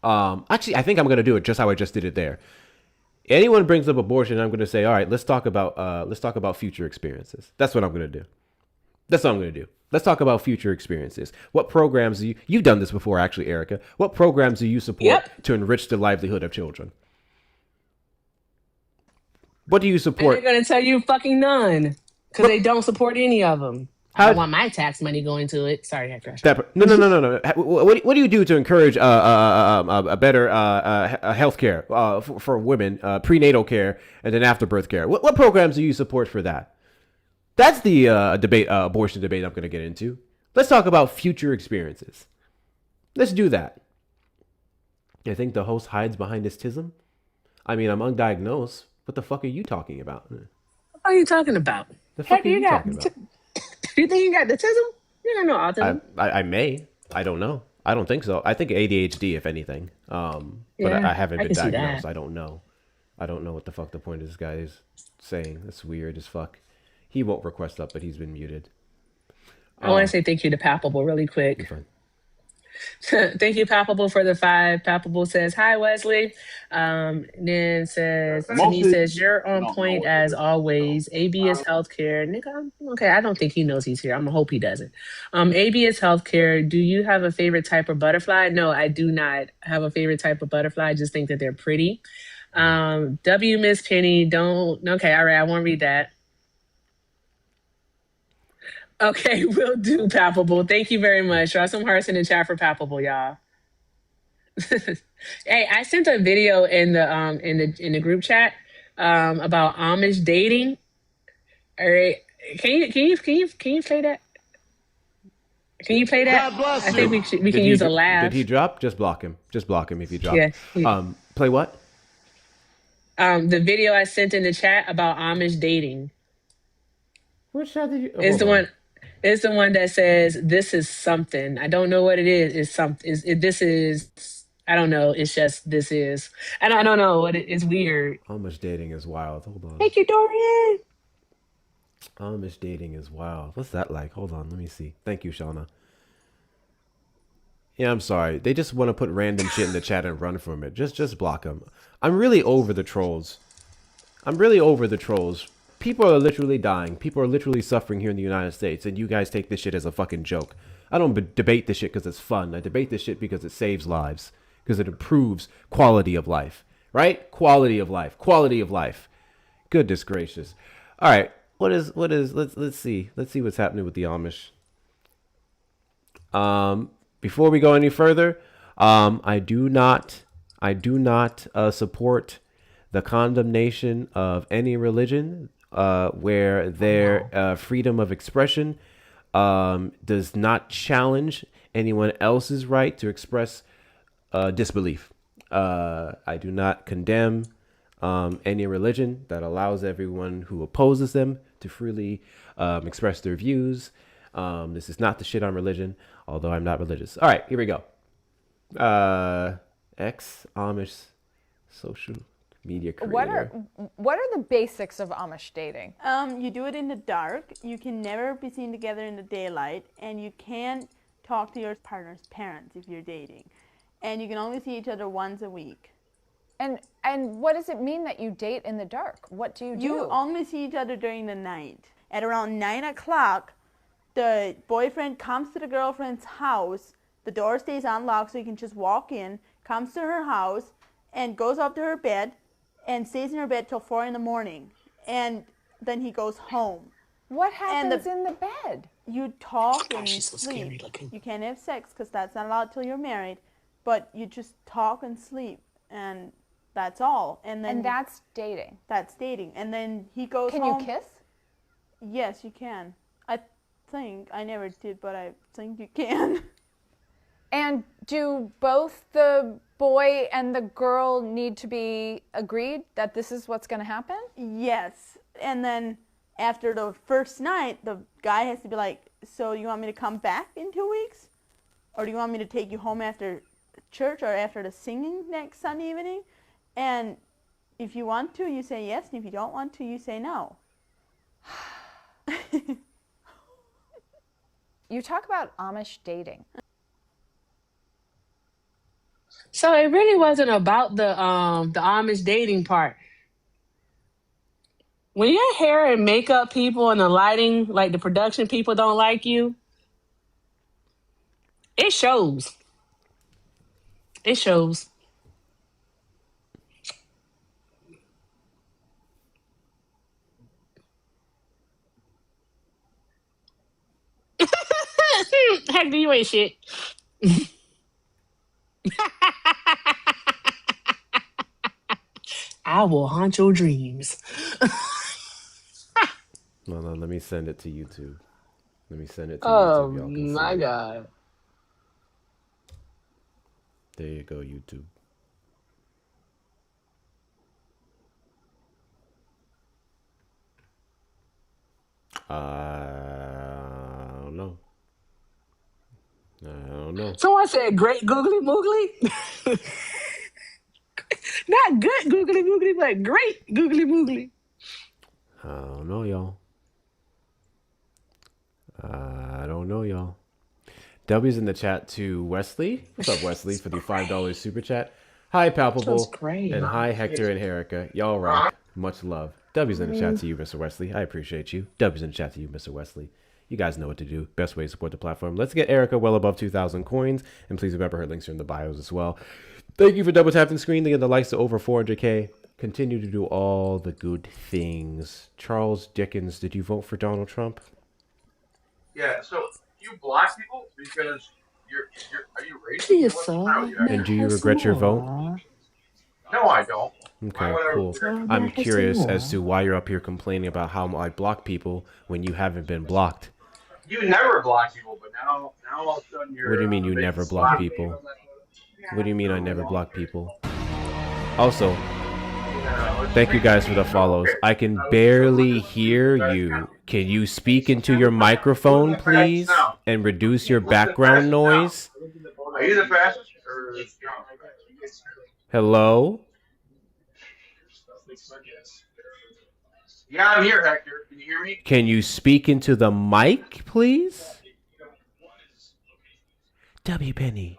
Actually, I think I'm going to do it just how I just did it there. Anyone brings up abortion, I'm going to say, all right, let's talk about future experiences. That's what I'm going to do. Let's talk about future experiences. What programs you've done this before, actually, Erica. What programs do you support to enrich the livelihood of children? What do you support? And they're going to tell you fucking none, because they don't support any of them. I don't want my tax money going to it. Sorry, Hector. No. What do you do to encourage a better health care for women, prenatal care, and then afterbirth care? What programs do you support for that? That's the abortion debate I'm going to get into. Let's talk about future experiences. Let's do that. I think the host hides behind his tism. I mean, I'm undiagnosed. What the fuck are you talking about? What are you talking about? The fuck are you talking about? You think you got autism? You don't know autism. I may. I don't know. I don't think so. I think ADHD, if anything. But I haven't been diagnosed. I don't know. I don't know what the fuck the point of this guy is saying. That's weird as fuck. He won't request up, but he's been muted. I want to say thank you to Palpable really quick. Thank you, Palpable, for the 5. Palpable says, hi, Wesley. Then says, he says, you're on point as always. AB is healthcare. Nigga, okay, I don't think he knows he's here. I'm going to hope he doesn't. AB is healthcare. Do you have a favorite type of butterfly? No, I do not have a favorite type of butterfly. I just think that they're pretty. W Miss Penny, don't. Okay, all right, I won't read that. Okay, will do, Palpable. Thank you very much. Draw some hearts in the chat for Palpable, y'all. Hey, I sent a video in the group chat about Amish dating. All right, can you play that? Can you play that? I think we can use a laugh. Did he drop? Just block him. Just block him if he dropped. Yeah. Play what? The video I sent in the chat about Amish dating. Which shot did you? Oh, It's hold the on. one. It's the one that says this is something. I don't know what it is. It's something. This is. I don't know. It's just this is. And I don't know what it's weird. Amish dating is wild. Hold on. Thank you, Dorian. Amish dating is wild. What's that like? Hold on. Let me see. Thank you, Shauna. Yeah, I'm sorry. They just want to put random shit in the chat and run from it. Just block them. I'm really over the trolls. People are literally dying. People are literally suffering here in the United States, and you guys take this shit as a fucking joke. I don't debate this shit because it's fun. I debate this shit because it saves lives, because it improves quality of life, right? Quality of life. Goodness gracious. All right, let's see what's happening with the Amish. Before we go any further, I do not support the condemnation of any religion where their freedom of expression does not challenge anyone else's right to express disbelief. I do not condemn any religion that allows everyone who opposes them to freely express their views. This is not the shit on religion, although I'm not religious. All right, here we go. Amish social media creator. What are the basics of Amish dating? You do it in the dark. You can never be seen together in the daylight, and you can't talk to your partner's parents if you're dating. And you can only see each other once a week. And what does it mean that you date in the dark? What do you do? You only see each other during the night. At around 9 o'clock, the boyfriend comes to the girlfriend's house. The door stays unlocked so you can just walk in, comes to her house, and goes up to her bed and stays in her bed till 4 in the morning. And then he goes home. What happens in the bed? You talk and she's so sleep. scary looking. You can't have sex because that's not allowed till you're married. But you just talk and sleep, and that's all. And that's dating. That's dating. And then he goes home. Can you kiss? Yes, you can. I think. I never did, but I think you can. And do both the boy and the girl need to be agreed that this is what's going to happen? Yes. And then after the first night, the guy has to be like, so you want me to come back in 2 weeks? Or do you want me to take you home after church or after the singing next Sunday evening? And if you want to, you say yes. And if you don't want to, you say no. You talk about Amish dating. So it really wasn't about the Amish dating part. When your hair and makeup people and the lighting, like the production people, don't like you, it shows. It shows. Heck, you ain't shit. I will haunt your dreams. No, let me send it to YouTube. YouTube. Oh Y'all can my see it. God. There you go, YouTube. I don't know. Someone said great googly moogly. Not good googly moogly, but great googly moogly. I don't know, y'all. W's in the chat to Wesley. What's up, Wesley, for the $5 super chat. Hi, Palpable. That's great. And hi, Hector and Erica. Y'all rock. Much love. W's in the chat to you, Mr. Wesley. I appreciate you. W's in the chat to you, Mr. Wesley. You guys know what to do. Best way to support the platform. Let's get Erica well above 2,000 coins. And please remember her links are in the bios as well. Thank you for double tapping the screen to get the likes to over 400K. Continue to do all the good things. Charles Dickens, did you vote for Donald Trump? Yeah, so you black people because are you racist? And do you regret your vote? No, I don't. Okay, cool. I'm curious as to why you're up here complaining about how I block people when you haven't been blocked. You never block people, but now all of a sudden you're. What do you mean you never block people? What do you mean I never block people? Also, Thank you guys for the follows. I can barely hear you. Can you speak into your microphone, please, and reduce your background noise? Are you the fastest? Hello? Yeah, I'm here, Hector. Can you hear me? Can you speak into the mic, please? W. Penny.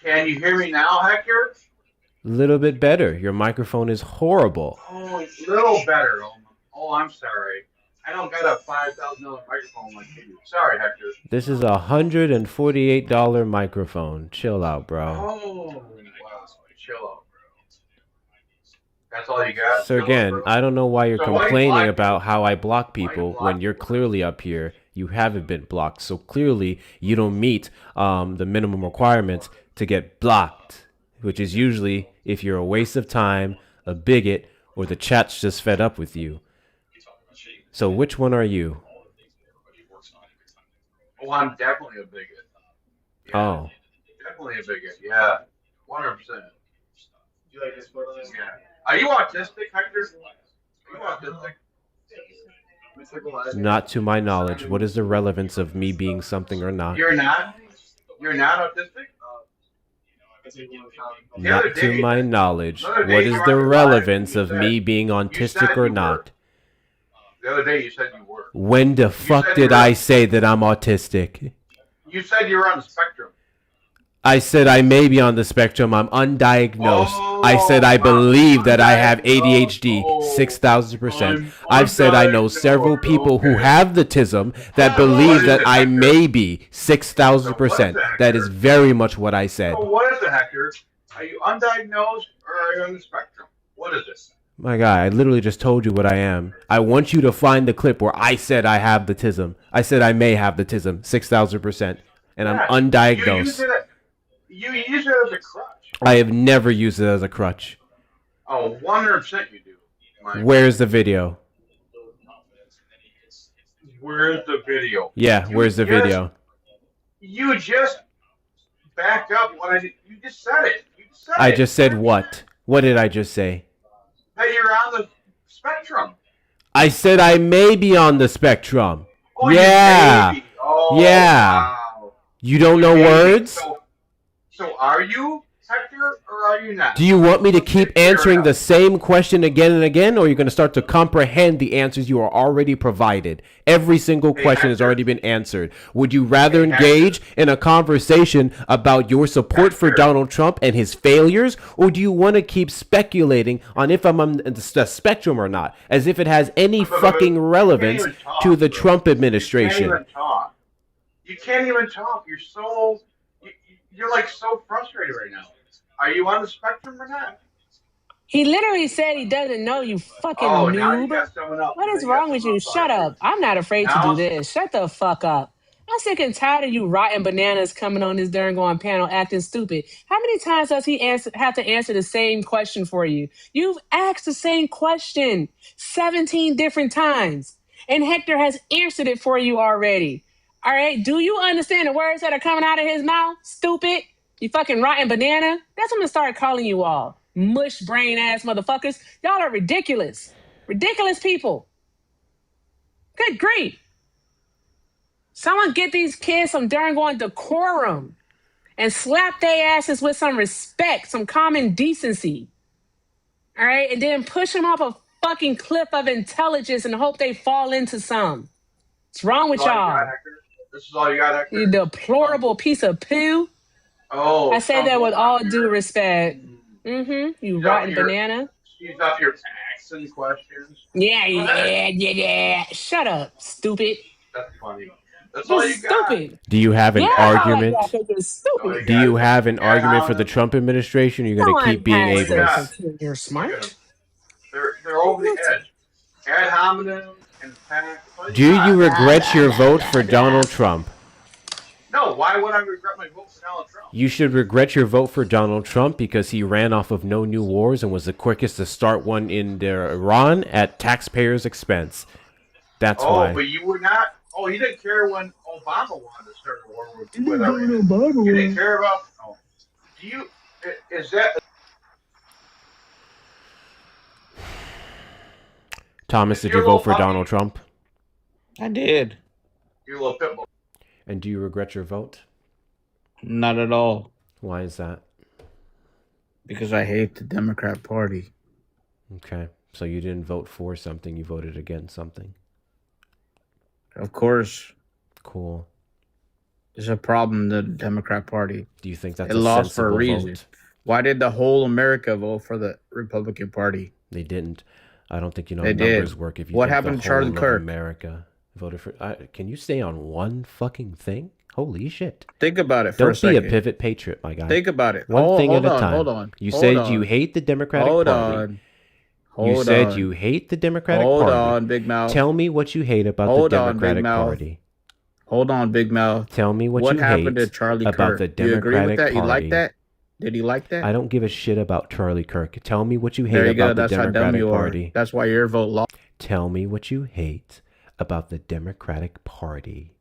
Can you hear me now, Hector? A little bit better. Your microphone is horrible. Oh, a little better. Oh, I'm sorry. I don't got a $5,000 microphone like you do. Sorry, Hector. This is a $148 microphone. Chill out, bro. Oh, wow. Chill out, bro. That's all you got? So again, I don't know why you're complaining block about how I block people when you're clearly up here. You haven't been blocked. So clearly you don't meet the minimum requirements to get blocked, which is usually if you're a waste of time, a bigot, or the chat's just fed up with you. So which one are you? Oh, I'm definitely a bigot. Yeah, Oh. definitely a bigot. Yeah, 100%. You like this photo? Yeah. Are you autistic, Hector? Are you autistic? Not to my knowledge. What is the relevance of me being something or not? You're not? You're not autistic? Not to my knowledge. What is the relevance of me being autistic or not? The other day you said you were. When the fuck did I say that I'm autistic? You said you were on the spectrum. I said I may be on the spectrum. I'm undiagnosed. I said I believe that I have ADHD 6,000%. I've said I know several people who have the tism that believe that I may be 6,000%. That is very much what I said. So what is it, Hector? Are you undiagnosed or are you on the spectrum? What is this? My guy, I literally just told you what I am. I want you to find the clip where I said I have the tism. I said I may have the tism 6,000%. And I'm undiagnosed. You use it as a crutch. I have never used it as a crutch. Oh, 100% you do. Where's the video? Where's the video? Yeah, where's the video? You just back up what I did. You just said it. I just said what? What did I just say? That you're on the spectrum. I said I may be on the spectrum. Oh, yeah. You may be. Oh, yeah. Wow. You don't know words? So are you, Hector, or are you not? Do you want me to keep answering the same question again and again, or are you going to start to comprehend the answers you are already provided? Every single question has already been answered. Would you rather engage in a conversation about your support for Donald Trump and his failures, or do you want to keep speculating on if I'm on the spectrum or not, as if it has any fucking relevance to the Trump administration? You can't even talk. You can't even talk. You're like so frustrated right now. Are you on the spectrum or not? He literally said he doesn't know, you fucking Now you noob. got someone else. What is wrong with you? Shut up. I'm not afraid to do this. Shut the fuck up. I'm sick and tired of you rotten bananas coming on this darn going panel acting stupid. How many times does he have to answer the same question for you? You've asked the same question 17 different times. And Hector has answered it for you already. All right? Do you understand the words that are coming out of his mouth? Stupid. You fucking rotten banana. That's what I'm going to start calling you all. Mush brain ass motherfuckers. Y'all are ridiculous. Ridiculous people. Good grief. Someone get these kids some darn going decorum and slap their asses with some respect, some common decency. All right? And then push them off a fucking cliff of intelligence and hope they fall into some. What's wrong with y'all? This is all you got, Hector? You deplorable piece of poo. Oh, I say that with all due respect. Mm-hmm. You rotten banana. She's up here asking questions. Yeah. Shut up, stupid. That's funny. That's all you stupid. Do you have an argument? Stupid. Do you have an argument for the Trump administration? Or are you going to keep being ableist? You're smart. They're over the edge. Ad hominem and panic. Do you regret your vote for Donald Trump? No, why would I regret my vote for Donald Trump? You should regret your vote for Donald Trump because he ran off of no new wars and was the quickest to start one in Iran at taxpayers' expense. That's why. Oh, but you would not. Oh, he didn't care when Obama wanted to start a war with Iran. You didn't care about. Oh. Do you? Is that? Thomas, did you vote for Donald Trump? I did. You little pitbull. And do you regret your vote? Not at all. Why is that? Because I hate the Democrat Party. Okay. So you didn't vote for something, you voted against something. Of course. Cool. There's a problem in the Democrat Party. Do you think that's it a lost for a sensible reason? vote? Why did the whole America vote for the Republican Party? They didn't. I don't think you know They how numbers did. work. If you What think happened the to Charlie whole of Kirk? America voted for. Can you stay on one fucking thing? Holy shit! Think about it for Don't a second. be a pivot patriot, my guy. Think about it. One thing hold at a on, time. hold on, You hold said on. you hate the Democratic Hold Party. on. You Hold said on. you hate the Democratic Hold Party. on, Big Mouth. Tell me what you hate about Hold the on, Big Democratic Mouth. Party. Hold on, Big Mouth. Tell me what you happened hate to Charlie about Kirk? the Do you agree with Democratic that? You like Party. that? Did he like that? I don't give a shit about Charlie Kirk. Tell me what you hate There you go. about the That's how dumb Democratic you Party. are. That's why your vote lost. Tell me what you hate about the Democratic Party.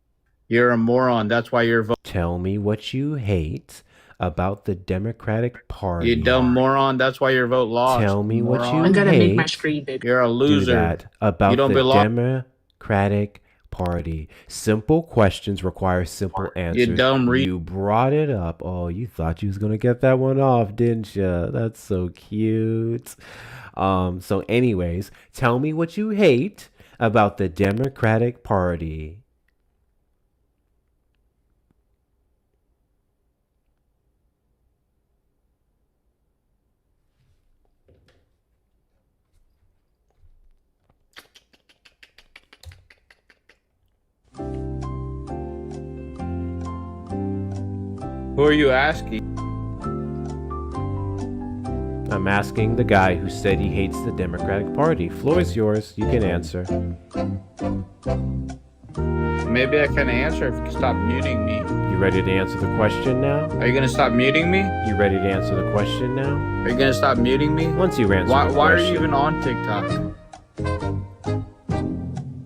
You're a moron. That's why your vote. Tell me what you hate about the Democratic Party. You dumb moron. That's why your vote lost. Tell me what you moron. I'm gonna make my hate. screen big. You're a loser. Do that about You don't the belong. Democratic Party. Simple questions require simple answers. dumb You brought it up. Oh, you thought you was gonna get that one off, didn't you? That's so cute. So anyways, tell me what you hate about the Democratic Party. Who are you asking? I'm asking the guy who said he hates the Democratic Party. Floor is yours. You can answer. Maybe I can answer if you can stop muting me. You ready to answer the question now? Are you gonna stop muting me? You ready to answer the question now? Are you gonna stop muting me? Once you answer the Why are question. you even on TikTok?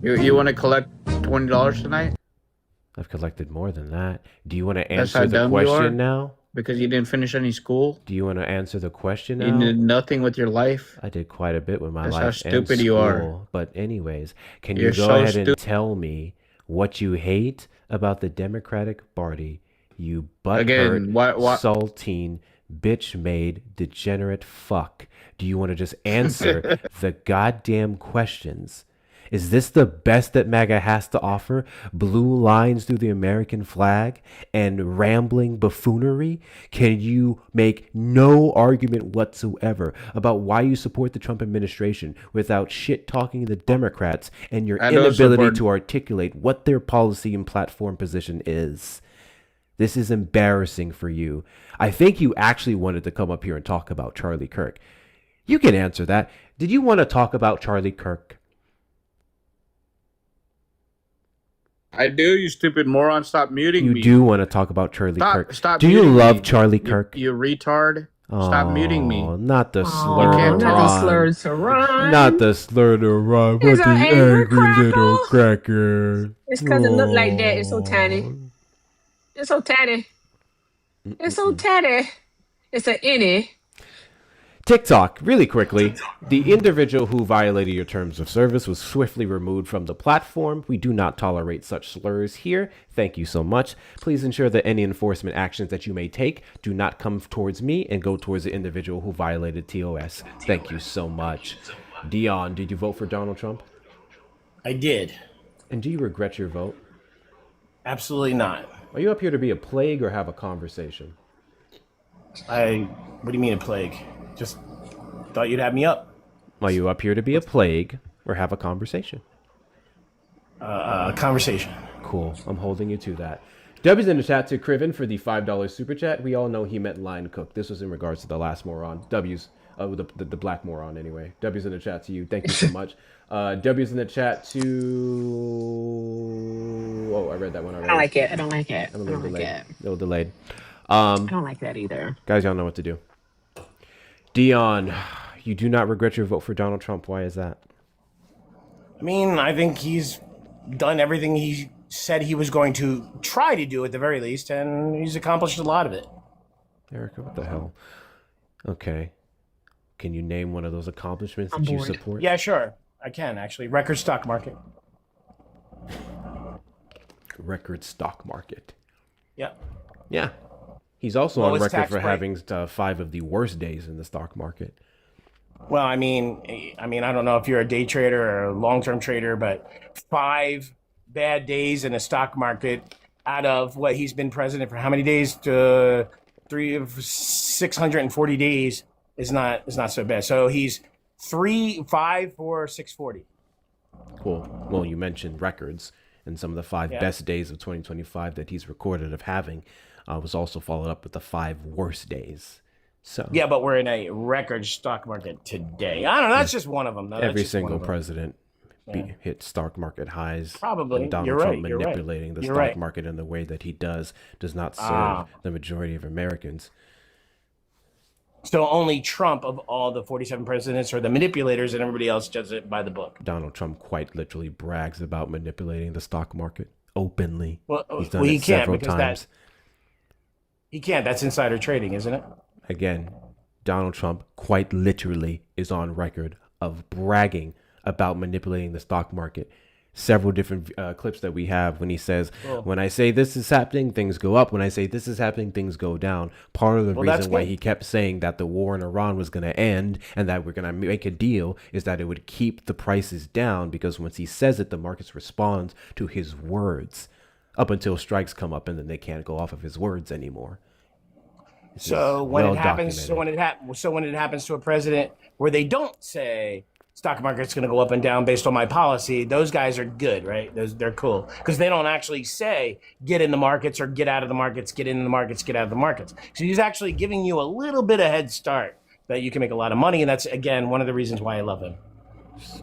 You want to collect $20 tonight? I've collected more than that. Do you want to That's how answer the dumb you are? question now? Because you didn't finish any school? Do you want to answer the question now? You did nothing with your life? I did quite a bit with my That's life how and stupid school. you are. But anyways, can You're you go so ahead and stu- tell me what you hate about the Democratic Party? You butthurt, Again, what- saltine, bitch-made, degenerate fuck. Do you want to just answer the goddamn questions? Is this the best that MAGA has to offer? Blue lines through the American flag and rambling buffoonery? Can you make no argument whatsoever about why you support the Trump administration without shit talking the Democrats and your I don't inability support- to articulate what their policy and platform position is? This is embarrassing for you. I think you actually wanted to come up here and talk about Charlie Kirk. You can answer that. Did you want to talk about Charlie Kirk? I do, you stupid moron. Stop muting You me. do want to talk about Charlie Kirk. Stop Do you muting love me. Charlie Kirk? You retard. Stop muting me. Not the slur can't to talk. rhyme. Slur to rhyme. Not the slur to rhyme. He's What an the angry little cracker. It's because it looked like that. It's so tiny. It's so tiny. It's so tiny. It's an innie. TikTok, really quickly. The individual who violated your terms of service was swiftly removed from the platform. We do not tolerate such slurs here. Thank you so much. Please ensure that any enforcement actions that you may take do not come towards me and go towards the individual who violated TOS. Thank you so much. Dion, did you vote for Donald Trump? I did. And do you regret your vote? Absolutely not. Are you up here to be a plague or have a conversation? What do you mean a plague? Just thought you'd have me up. Are you up here to be a plague or have a conversation? Conversation. Cool. I'm holding you to that. W's in the chat to Criven for the $5 super chat. We all know he meant line cook. This was in regards to the last moron. W's, the black moron anyway. W's in the chat to you. Thank you so much. W's in the chat to... Oh, I read that one already. I don't like it. I don't like it. I'm a I little don't like delayed. it. A little delayed. I don't like that either. Guys, y'all know what to do. Dion, you do not regret your vote for Donald Trump. Why is that? I mean, I think he's done everything he said he was going to try to do at the very least, and he's accomplished a lot of it. Erica, what the hell? Okay. Can you name one of those accomplishments I'm that you bored. support? Yeah, sure. I can actually. Record stock market. Record stock market. Yeah. Yeah. He's also on Lowest record tax for break. having 5 of the worst days in the stock market. Well, I mean, I don't know if you're a day trader or a long-term trader, but 5 bad days in the stock market out of what he's been president for how many days? 640 days is not so bad. So he's 5 for 640. Cool. Well, you mentioned records, and some of the 5 best days of 2025 that he's recorded of having was also followed up with the 5 worst days. So yeah, but we're in a record stock market today. I don't know. That's just one of them. Though. Every single president hit stock market highs. Probably. And Donald Trump manipulating the stock market in the way that he does not serve the majority of Americans. So only Trump of all the 47 presidents are the manipulators, and everybody else does it by the book. Donald Trump quite literally brags about manipulating the stock market openly. Well, he's done it several times. He can't. That's insider trading, isn't it? Again, Donald Trump quite literally is on record of bragging about manipulating the stock market. Several different clips that we have when he says, when I say this is happening, things go up. When I say this is happening, things go down. Part of the reason why he kept saying that the war in Iran was going to end and that we're going to make a deal is that it would keep the prices down, because once he says it, the markets respond to his words up until strikes come up, and then they can't go off of his words anymore. So when it happens, so when it happens to a president where they don't say stock market's going to go up and down based on my policy, those guys are good, right? They're cool, because they don't actually say get in the markets or get out of the markets, get in the markets, get out of the markets. So he's actually giving you a little bit of head start that you can make a lot of money, and that's again one of the reasons why I love him.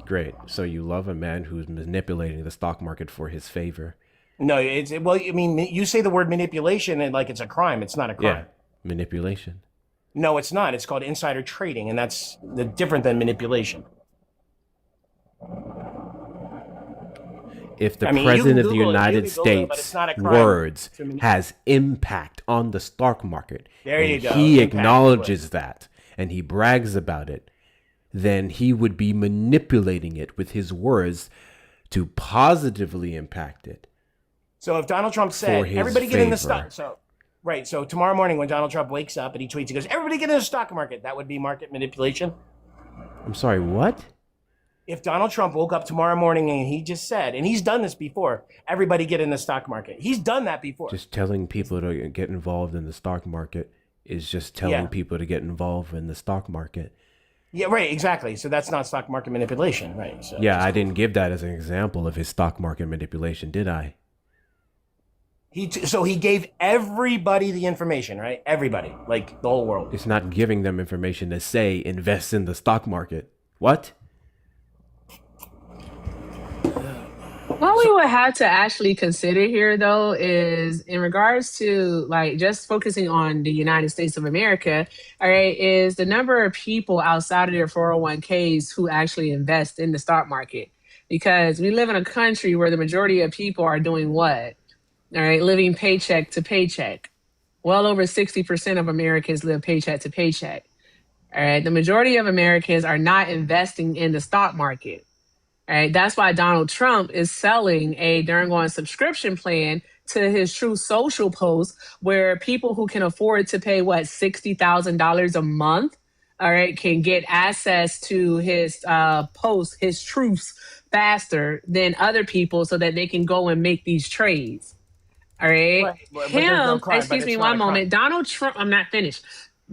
Great. So you love a man who's manipulating the stock market for his favor. No, I mean, you say the word manipulation and like it's a crime. It's not a crime. Yeah, manipulation. No, it's not. It's called insider trading, and that's different than manipulation. If the president of the United States' words has impact on the stock market, and he acknowledges that, and he brags about it, then he would be manipulating it with his words to positively impact it. So if Donald Trump said, everybody get in the stock. So tomorrow morning when Donald Trump wakes up and he tweets, he goes, everybody get in the stock market. That would be market manipulation. I'm sorry, what? If Donald Trump woke up tomorrow morning and he just said, and he's done this before, everybody get in the stock market. He's done that before. Just telling people to get involved in the stock market is just telling people to get involved in the stock market. Yeah, right, exactly. So that's not stock market manipulation, right? So yeah, I didn't give that as an example of his stock market manipulation, did I? So he gave everybody the information, right? Everybody, like the whole world. It's not giving them information to say invest in the stock market. What? What we would have to actually consider here, though, is in regards to like just focusing on the United States of America, all right, is the number of people outside of their 401ks who actually invest in the stock market. Because we live in a country where the majority of people are doing what? All right, living paycheck to paycheck. Well over 60% of Americans live paycheck to paycheck. All right, the majority of Americans are not investing in the stock market. All right, that's why Donald Trump is selling a darn on subscription plan to his True Social post, where people who can afford to pay $60,000 a month, all right, can get access to his posts, his truths faster than other people, so that they can go and make these trades. All right. Excuse me one moment. Donald Trump, I'm not finished.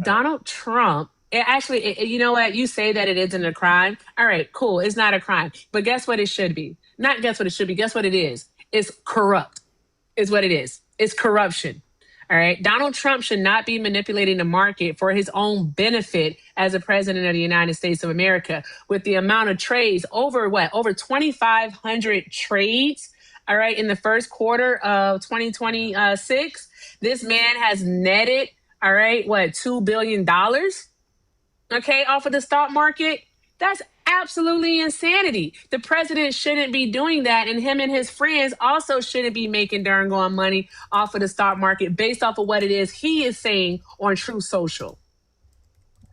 Donald Trump, you know what? You say that it isn't a crime. All right, cool. It's not a crime. But guess what it should be? Not guess what it should be. Guess what it is? It's corrupt, is what it is. It's corruption. All right. Donald Trump should not be manipulating the market for his own benefit as a president of the United States of America, with the amount of trades over 2,500 trades. All right, in the first quarter of 2026, this man has netted, all right, $2 billion, okay, off of the stock market. That's absolutely insanity. The president shouldn't be doing that, and him and his friends also shouldn't be making darn gone money off of the stock market based off of what it is he is saying on True Social.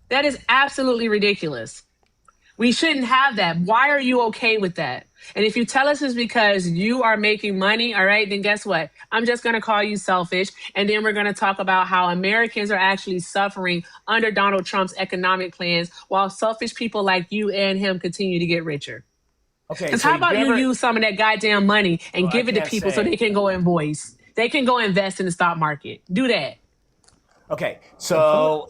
That is absolutely ridiculous. We shouldn't have that. Why are you okay with that? And if you tell us it's because you are making money, all right, then guess what? I'm just going to call you selfish. And then we're going to talk about how Americans are actually suffering under Donald Trump's economic plans while selfish people like you and him continue to get richer. Okay. Because So how about you use some of that goddamn money and give it to people so they can go invoice? They can go invest in the stock market. Do that. Okay. So...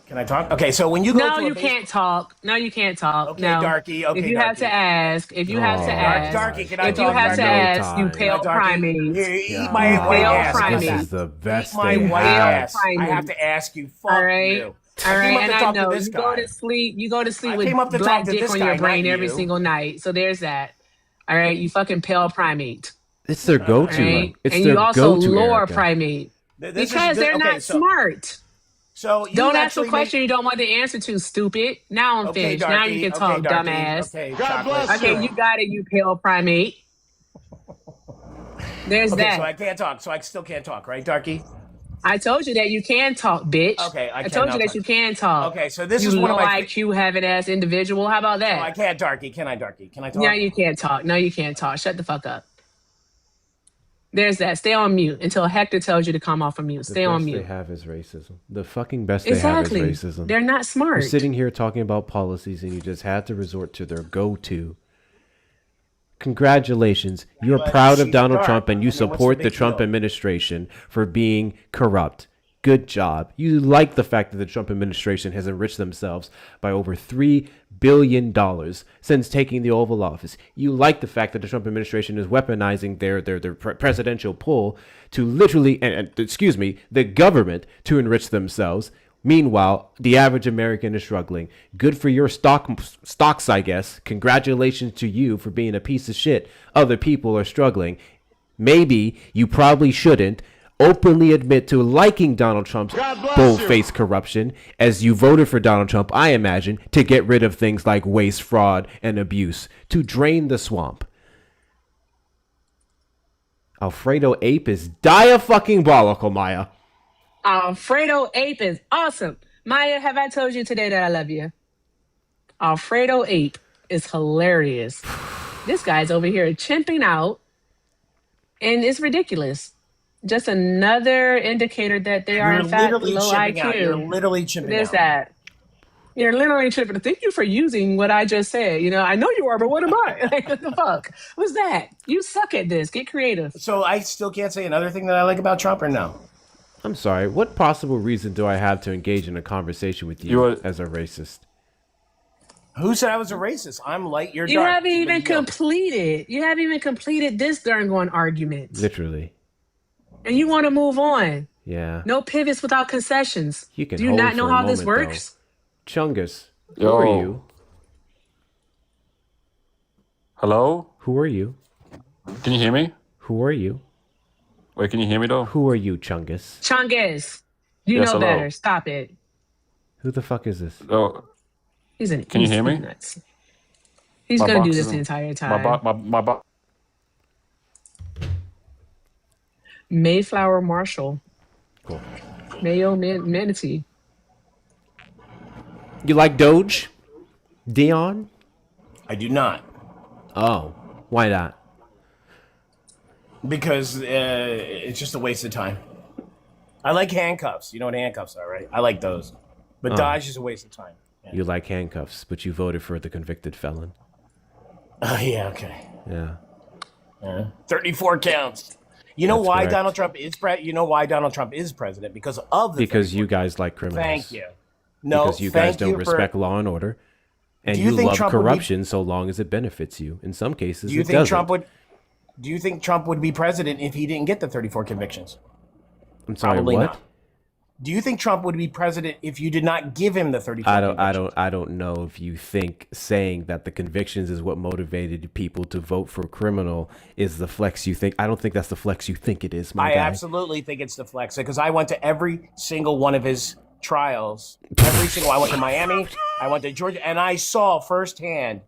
Can I talk? Okay, so when you go No, you can't talk. No, you can't talk. Okay, no. Darky. Okay, if you have to ask, if you have to ask, Darky, can I if talk? you have to No ask, you time. pale primate. Eat my white ass. This is the best Eat my they white have. ass. I have to ask you. Fuck All right. you. All right, I came up and to I talk know to this you guy. go to sleep. You go to sleep I with came up to black talk to dick this on guy, your not brain every you. single night. So there's that. All right, you fucking pale primate. It's their go-to. Right? It's and their you also go-to, lower Erica. primate This because is, they're okay, not smart. So you Don't ask a actually question you don't want the answer to, stupid. Now I'm Okay, finished. Now Darky. you can Okay, talk, Darky. dumbass. Okay, God bless Okay, you. you got it, you pale primate. There's Okay, that. so I can't talk. So I still can't talk, right, Darky? I told you that you can talk, bitch. Okay, I told cannot you that talk. you can talk. Okay, so this you is one of low my IQ having ass individual. How about that? I can't, Darky. Can I, Darky? Can I talk? No, you can't talk. No, you can't talk. Shut the fuck up. There's that. Stay on mute until Hector tells you to come off of mute. Stay on The mute. best they have is racism. The fucking best Exactly. they have is racism. They're not smart. We're sitting here talking about policies and you just had to resort to their go-to. Congratulations. You're proud of Donald Trump and you support the Trump administration for being corrupt. Good job. You like the fact that the Trump administration has enriched themselves by over $3 billion since taking the Oval Office. You like the fact that the Trump administration is weaponizing their presidential pull to literally, the government to enrich themselves. Meanwhile, the average American is struggling. Good for your stocks, I guess. Congratulations to you for being a piece of shit. Other people are struggling. Maybe you probably shouldn't openly admit to liking Donald Trump's bold-faced corruption, as you voted for Donald Trump, I imagine, to get rid of things like waste, fraud, and abuse, to drain the swamp. Alfredo Ape is dia-fucking-bolical, Maya. Alfredo Ape is awesome. Maya, have I told you today that I love you? Alfredo Ape is hilarious. This guy's over here chimping out, and it's ridiculous. Just another indicator that they are, in fact, low IQ. Out. You're literally chipping There's out. that. You're literally chipping. Thank you for using what I just said. You know, I know you are, but what am I? Like, what the fuck? What's that? You suck at this. Get creative. So I still can't say another thing that I like about Trump, or no? I'm sorry. What possible reason do I have to engage in a conversation with you as a racist? Who said I was a racist? I'm light, you're dark. You haven't even completed. You haven't even completed this darn going argument. Literally. And you want to move on. Yeah. No pivots without concessions. You can Do you hold not know for a how this moment, works? Though. Chungus, who are you? Hello? Who are you? Can you hear me? Who are you? Wait, can you hear me though? Who are you, Chungus? Chungus, you Yes, know hello. better. Stop it. Who the fuck is this? Oh, He's an. can you hear me? Nuts. He's My gonna do box this is- the entire time. My box. Mayflower Marshall. Cool. Mayo Manatee. You like Doge? Dion? I do not. Oh, why not? Because it's just a waste of time. I like handcuffs. You know what handcuffs are, right? I like those. But Oh. Dodge is a waste of time. You like handcuffs, but you voted for the convicted felon. Oh, yeah, okay. Yeah. 34 counts. You know That's why correct. Donald Trump is You know why Donald Trump is president? Because of the Because you guys like criminals. Thank you. No, because you guys thank don't you for- respect law and order, and Do you, you think love Trump would be- corruption so long as it benefits you. In some cases, Do you it think doesn't. Trump would? Do you think Trump would be president if he didn't get the 34 convictions? I'm sorry, Probably what? not. Do you think Trump would be president if you did not give him the 34? I don't know if you think saying that the convictions is what motivated people to vote for criminal is the flex you think. I don't think that's the flex you think it is, my I guy. absolutely think it's the flex because I went to every single one of his trials. I went to Miami, I went to Georgia, and I saw firsthand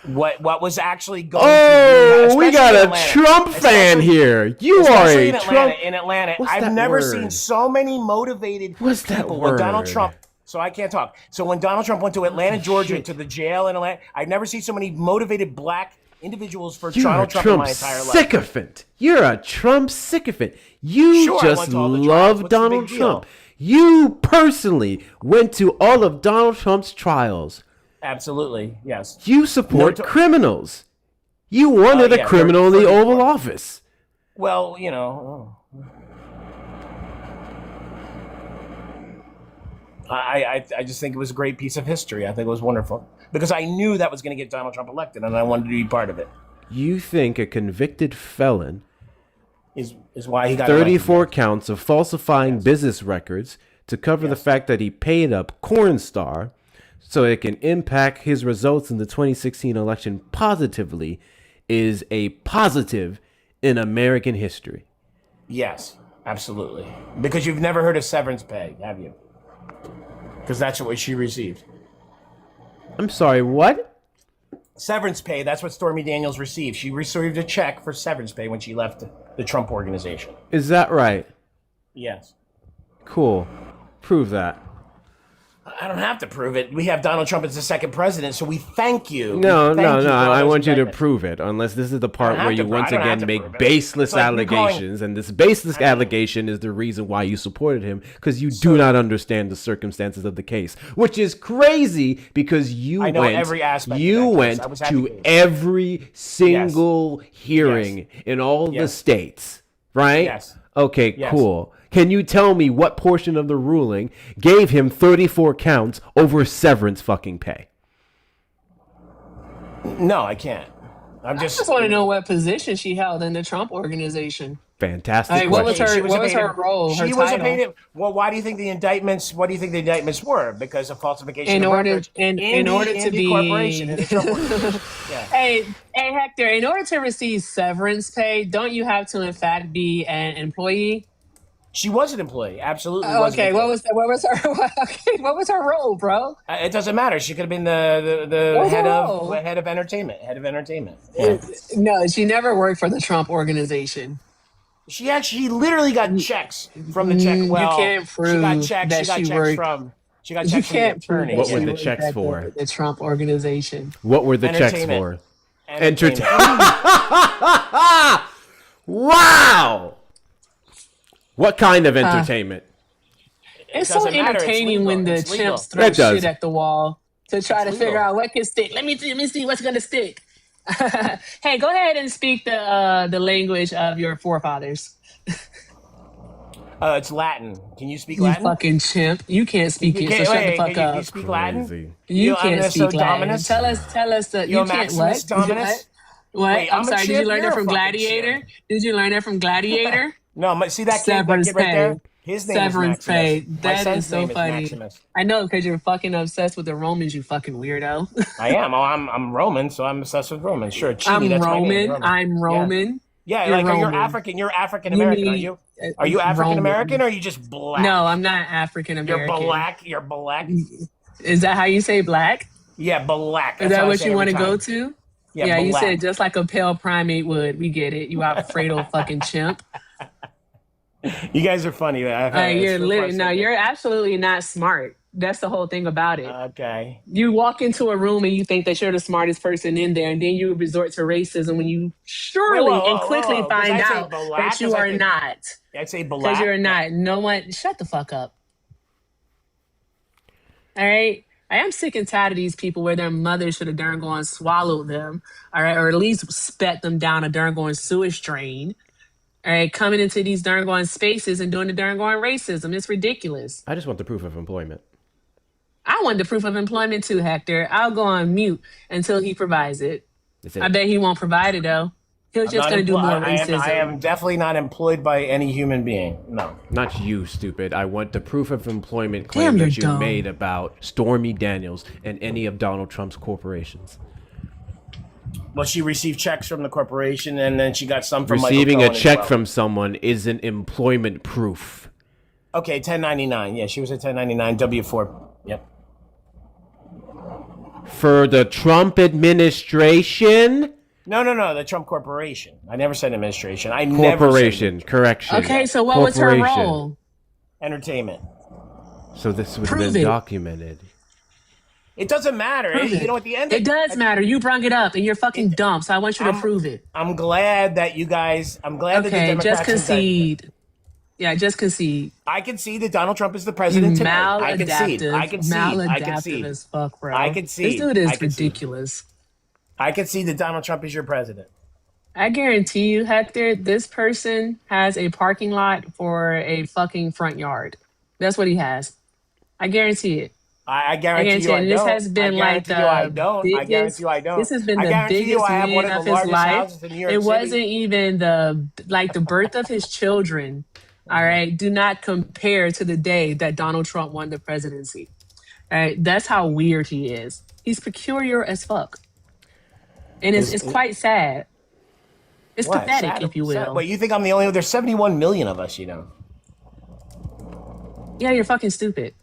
what was actually going. Oh, we got a Atlanta. Trump fan here. You are Especially a in Atlanta. Trump. In Atlanta, What's I've that never word? seen so many motivated What's that people with Donald word? Trump So I can't talk. So when Donald Trump went to Atlanta, Georgia, to the jail in Atlanta, I've never seen so many motivated black individuals for Donald Trump in my entire life. Sycophant. You're a Trump sycophant. You just love Donald Trump. You personally went to all of Donald Trump's trials. Absolutely, yes. You support criminals. You wanted a criminal in the Oval Office. Well, you know, I just think it was a great piece of history. I think it was wonderful because I knew that was going to get Donald Trump elected, and I wanted to be part of it. You think a convicted felon is why he got 34 elected. counts of falsifying business records to cover the fact that he paid up Cornstar so it can impact his results in the 2016 election positively is a positive in American history? Yes, absolutely. Because you've never heard of severance pay, have you? Because that's what she received. I'm sorry, what? Severance pay, that's what Stormy Daniels received. She received a check for severance pay when she left the Trump organization. Is that right? Yes. Cool. Prove that. I don't have to prove it. We have Donald Trump as the second president, so we thank you. No. I want you to prove it, unless this is the part where you once again make baseless allegations, and this baseless allegation is the reason why you supported him, because you do not understand the circumstances of the case, which is crazy because you went to every single hearing in all the states, right? Yes. Okay, Yes. cool. Can you tell me what portion of the ruling gave him 34 counts over severance fucking pay? No, I can't. I just want to know what position she held in the Trump organization. Fantastic. What was her role? She was a paid. Well, why do you think the indictments? What do you think the indictments were? Because of falsification In of order, records. in order to be. Corporation and the Trump organization. Yeah. Hey, Hector. In order to receive severance pay, don't you have to in fact be an employee? She was an employee, absolutely. Okay, what was her role, bro? It doesn't matter. She could have been the head of entertainment. Head of entertainment. Yeah. No, she never worked for the Trump organization. She literally got checks from the check. Well, you can't prove she got checks. that She got checks from. She got checks from the attorney. What were the checks for? The Trump organization. What were the checks for? Entertainment. Wow. What kind of entertainment? It's so entertaining when the chimps throw shit at the wall to try to figure out what can stick. Let me see what's gonna stick. Hey, go ahead and speak the language of your forefathers. It's Latin. Can you speak You Latin? fucking chimp. You can't speak it, so shut the fuck up. You speak Latin? You can't speak Latin. Dominus? Tell us that you can't Maximus what? Dominus? What? Wait, I'm I'm a sorry. Did chimp? you learn You're that a from fucking Gladiator? chimp. Did you learn that from Gladiator? No, see that kid Severance right there? pay. His name Severance is pay. Maximus. My That son's is so name funny. Maximus. I know because you're fucking obsessed with the Romans, you fucking weirdo. I am. Oh, I'm Roman, so I'm obsessed with Romans. Sure, Chini, I'm that's my Roman. name, Roman. I'm Roman. Yeah, You're like Roman. you're African. You're African American, You are mean- you? Are you African American or are you just black? No, I'm not African American. You're black. You're black. Is that how you say black? Yeah, black. Is That's that how I what say you every want to time. go to? Yeah, you black. said just like a pale primate would. We get it. You Alfredo fucking chimp. You guys are funny. You're absolutely not smart. That's the whole thing about it. Okay. You walk into a room and you think that you're the smartest person in there, and then you resort to racism when you surely and quickly find out that you are not. I'd say black. Because you're not. No one. Shut the fuck up. All right. I am sick and tired of these people where their mother should have darn gone swallowed them, all right, or at least spat them down a darn going sewage drain. All right, coming into these darn going spaces and doing the darn going racism. It's ridiculous. I just want the proof of employment. I want the proof of employment too, Hector. I'll go on mute until he provides it. I bet he won't provide it though. He's just going to do more racism. I am definitely not employed by any human being. No. Not you, stupid. I want the proof of employment claim that you made about Stormy Daniels and any of Donald Trump's corporations. Well, she received checks from the corporation, and then she got some from Receiving Michael a Cohen check as well. from someone isn't employment proof. Okay, 1099. Yeah, she was a 1099 W-4. Yep. For the Trump administration? No, the Trump Corporation. I never said administration. Corporation, correction. Okay, so what was her role? Entertainment. So this would have Prove been it. documented. It doesn't matter. Prove it. You know, at the end, it does matter. You brung it up, and you're fucking dumb. So I want you to prove it. I'm glad that you guys. I'm glad that the Democrats. Just concede. Yeah, just concede. I can see that Donald Trump is the president today. I concede. I concede. I concede. As fuck, bro. I concede. This dude is ridiculous. I concede that Donald Trump is your president. I guarantee you, Hector, this person has a parking lot for a fucking front yard. That's what he has. I guarantee it. I guarantee you I don't. This has been like the biggest, I guarantee you I don't. This has been the biggest win of his life. It wasn't even the birth of his children. All right. Do not compare to the day that Donald Trump won the presidency. All right. That's how weird he is. He's peculiar as fuck. And it's quite sad. It's pathetic, if you will. Wait, you think I'm the only one? There's 71 million of us, you know. Yeah, you're fucking stupid.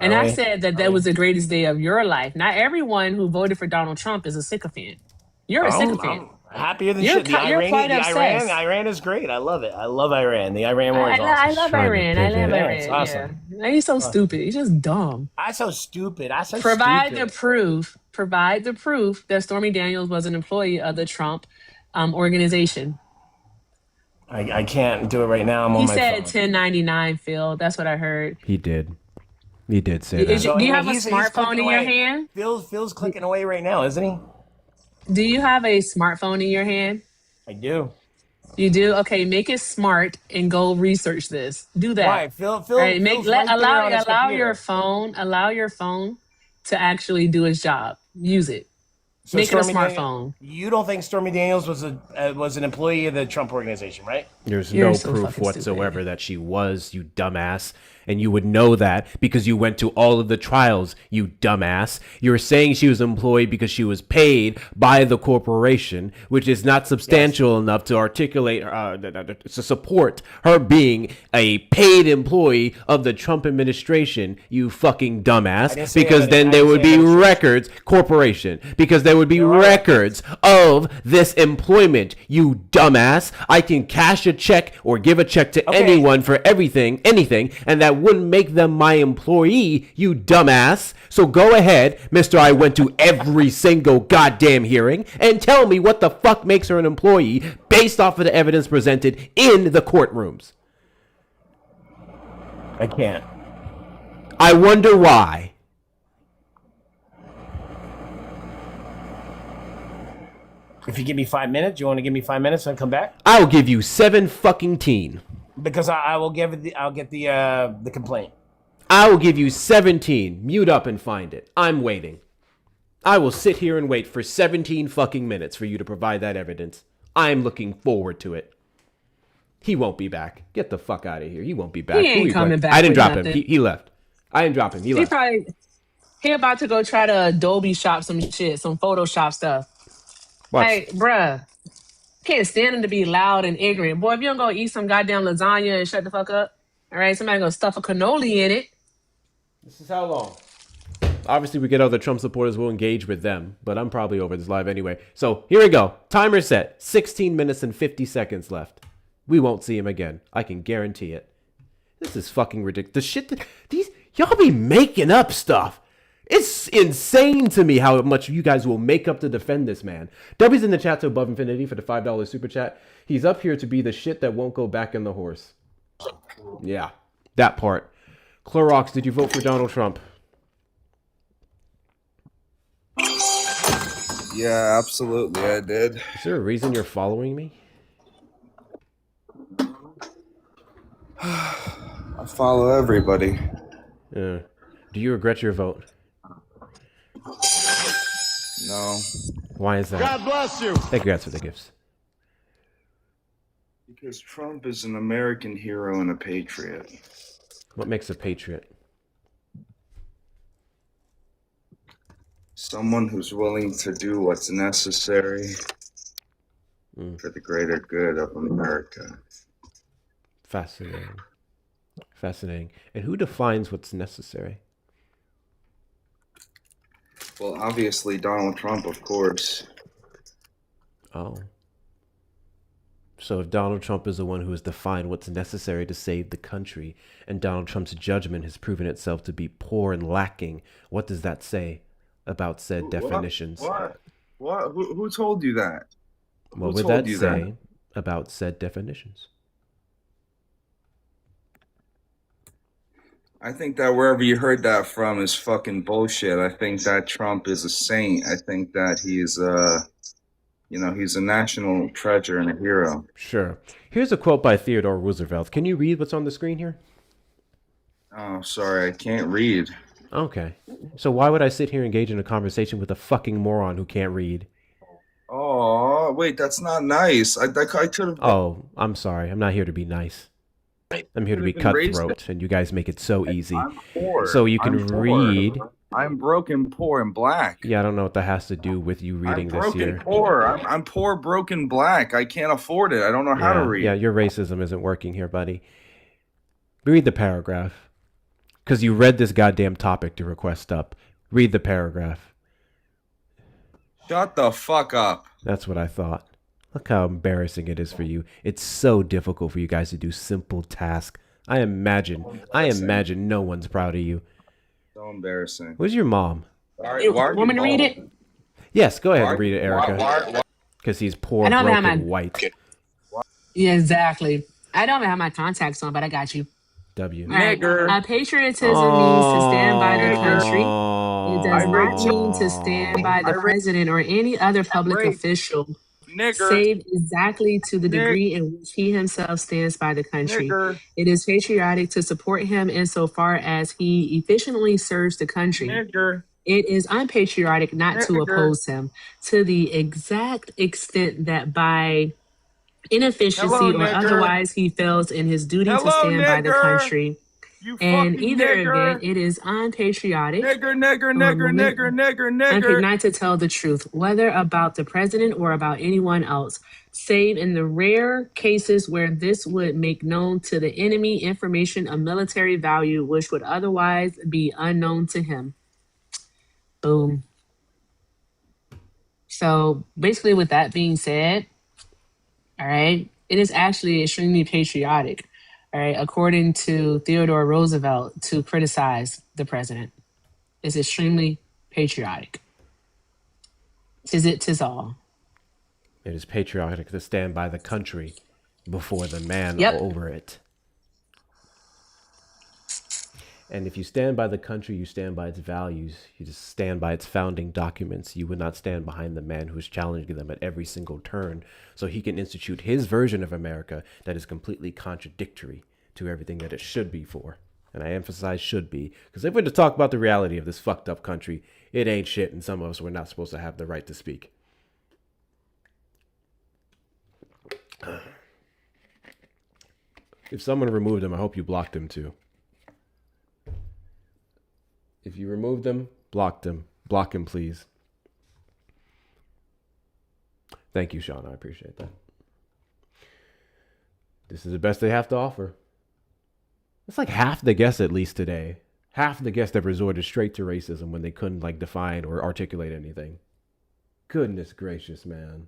And I said that was the greatest day of your life. Not everyone who voted for Donald Trump is a sycophant. You're a sycophant. I'm happier than shit. Iran is great. I love it. I love Iran. The Iran war is awesome. I love Iran. It's awesome. Yeah. He's so stupid. He's just dumb. I'm so stupid. Provide the proof that Stormy Daniels was an employee of the Trump organization. I can't do it right now. I'm on my phone. He said 1099, Phil. That's what I heard. He did say that. Do you have a smartphone in your hand? Phil's clicking away right now, isn't he? Do you have a smartphone in your hand? I do. You do? Okay, make it smart and go research this. Do that. Why? Phil, right, allow your phone to actually do its job. Use it. So make it a smartphone. You don't think Stormy Daniels was an employee of the Trump organization, right? There's no proof whatsoever that she was, you dumbass. And you would know that because you went to all of the trials, you dumbass. You're saying she was employed because she was paid by the corporation, which is not substantial enough to articulate, to support her being a paid employee of the Trump administration, you fucking dumbass. Because then there would be records, corporation, because there would be records of this employment, you dumbass. I can cash a check or give a check to anyone for anything, and that wouldn't make them my employee, you dumbass. So go ahead, Mr. I went to every single goddamn hearing, and tell me what the fuck makes her an employee based off of the evidence presented in the courtrooms. I can't. I wonder why. If you give me 5 minutes, you want to give me 5 minutes and come back? I'll give you 7 fucking teen. Because I'll get the complaint. I will give you 17. Mute up and find it. I'm waiting. I will sit here and wait for 17 fucking minutes for you to provide that evidence. I'm looking forward to it. He won't be back. Get the fuck out of here. He won't be back. He ain't coming back. I didn't drop him. He left. I didn't drop him. He left. He about to go try to Adobe shop some shit, some Photoshop stuff. Watch. Hey, bruh. Can't stand him to be loud and ignorant. Boy, if you don't go eat some goddamn lasagna and shut the fuck up, all right, somebody gonna stuff a cannoli in it. This is how long? Obviously, we get other Trump supporters. We'll engage with them, but I'm probably over this live anyway. So here we go. Timer set. 16 minutes and 50 seconds left. We won't see him again. I can guarantee it. This is fucking ridiculous. The shit that y'all be making up stuff. It's insane to me how much you guys will make up to defend this man. W's in the chat to Above Infinity for the $5 super chat. He's up here to be the shit that won't go back in the horse. Yeah, that part. Clorox, did you vote for Donald Trump? Yeah, absolutely, I did. Is there a reason you're following me? I follow everybody. Do you regret your vote? No. Why is that? God bless you. Congrats for the gifts. Because Trump is an American hero and a patriot. What makes a patriot? Someone who's willing to do what's necessary for the greater good of America. Fascinating. Fascinating. And who defines what's necessary? Well, obviously Donald Trump, of course. Oh. So if Donald Trump is the one who has defined what's necessary to save the country, and Donald Trump's judgment has proven itself to be poor and lacking, what does that say about said definitions? What? Who told you that? What would that say about said definitions? I think that wherever you heard that from is fucking bullshit. I think that Trump is a saint. I think that he's he's a national treasure and a hero. Sure. Here's a quote by Theodore Roosevelt. Can you read what's on the screen here? Oh, sorry, I can't read. Okay. So why would I sit here and engage in a conversation with a fucking moron who can't read? Oh, wait, that's not nice. I could have. Oh, I'm sorry. I'm not here to be nice. I'm here to be cutthroat, and you guys make it so easy. I'm poor. So you can read. I'm broken, poor, and black. Yeah, I don't know what that has to do with you reading this year. I'm poor. I'm poor, broken, black. I can't afford it. I don't know how to read. Yeah, your racism isn't working here, buddy. Read the paragraph. Because you read this goddamn topic to request up. Read the paragraph. Shut the fuck up. That's what I thought. Look how embarrassing it is for you. It's so difficult for you guys to do simple tasks. I imagine no one's proud of you. So embarrassing. Where's your mom? Want me to read it? Yes, go ahead and read it, Erica. Because he's poor, broken, and white. Yeah, exactly. I don't have my contacts on, but I got you. W. Right. Patriotism means to stand by the country. It does not mean to stand by the president or any other public official, save exactly to the degree in which he himself stands by the country. It is patriotic to support him insofar as he efficiently serves the country. It is unpatriotic not to oppose him to the exact extent that by inefficiency or otherwise he fails in his duty to stand by the country. In either event, it is unpatriotic not to tell the truth, whether about the president or about anyone else, save in the rare cases where this would make known to the enemy information of military value which would otherwise be unknown to him. Boom. So basically with that being said, all right, it is actually extremely patriotic, all right, according to Theodore Roosevelt, to criticize the president. It's extremely patriotic. 'Tis all. It is patriotic to stand by the country before the man over it. And if you stand by the country, you stand by its values. You just stand by its founding documents. You would not stand behind the man who is challenging them at every single turn so he can institute his version of America that is completely contradictory to everything that it should be for. And I emphasize should be, because if we're to talk about the reality of this fucked up country, it ain't shit, and some of us were not supposed to have the right to speak. If someone removed him, I hope you blocked him too. If you removed him, blocked him. Block him, please. Thank you, Sean. I appreciate that. This is the best they have to offer. It's like half the guests, at least today. Half the guests have resorted straight to racism when they couldn't define or articulate anything. Goodness gracious, man.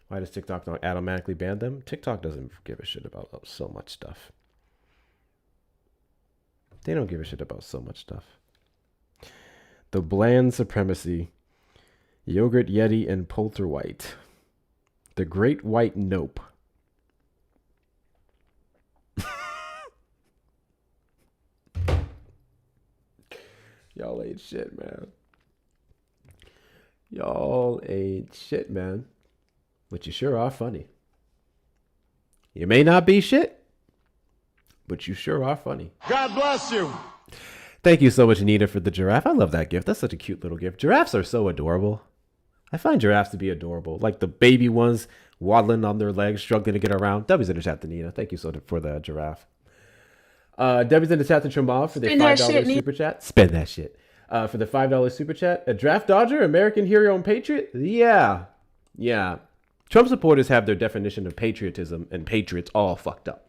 Why does TikTok not automatically ban them? TikTok doesn't give a shit about so much stuff. They don't give a shit about so much stuff. The Bland Supremacy, Yogurt Yeti, and Polterwhite. The Great White Nope. Y'all ain't shit, man. Y'all ain't shit, man. But you sure are funny. You may not be shit, but you sure are funny. God bless you. Thank you so much, Nina, for the giraffe. I love that gift. That's such a cute little gift. Giraffes are so adorable. I find giraffes to be adorable. Like the baby ones waddling on their legs, struggling to get around. W's in the chat to Nina. Thank you so much for the giraffe. W's in the chat to Tramal for the $5 super chat. Spend that shit. For the $5 super chat. A draft dodger, American hero and patriot? Yeah. Trump supporters have their definition of patriotism and patriots all fucked up.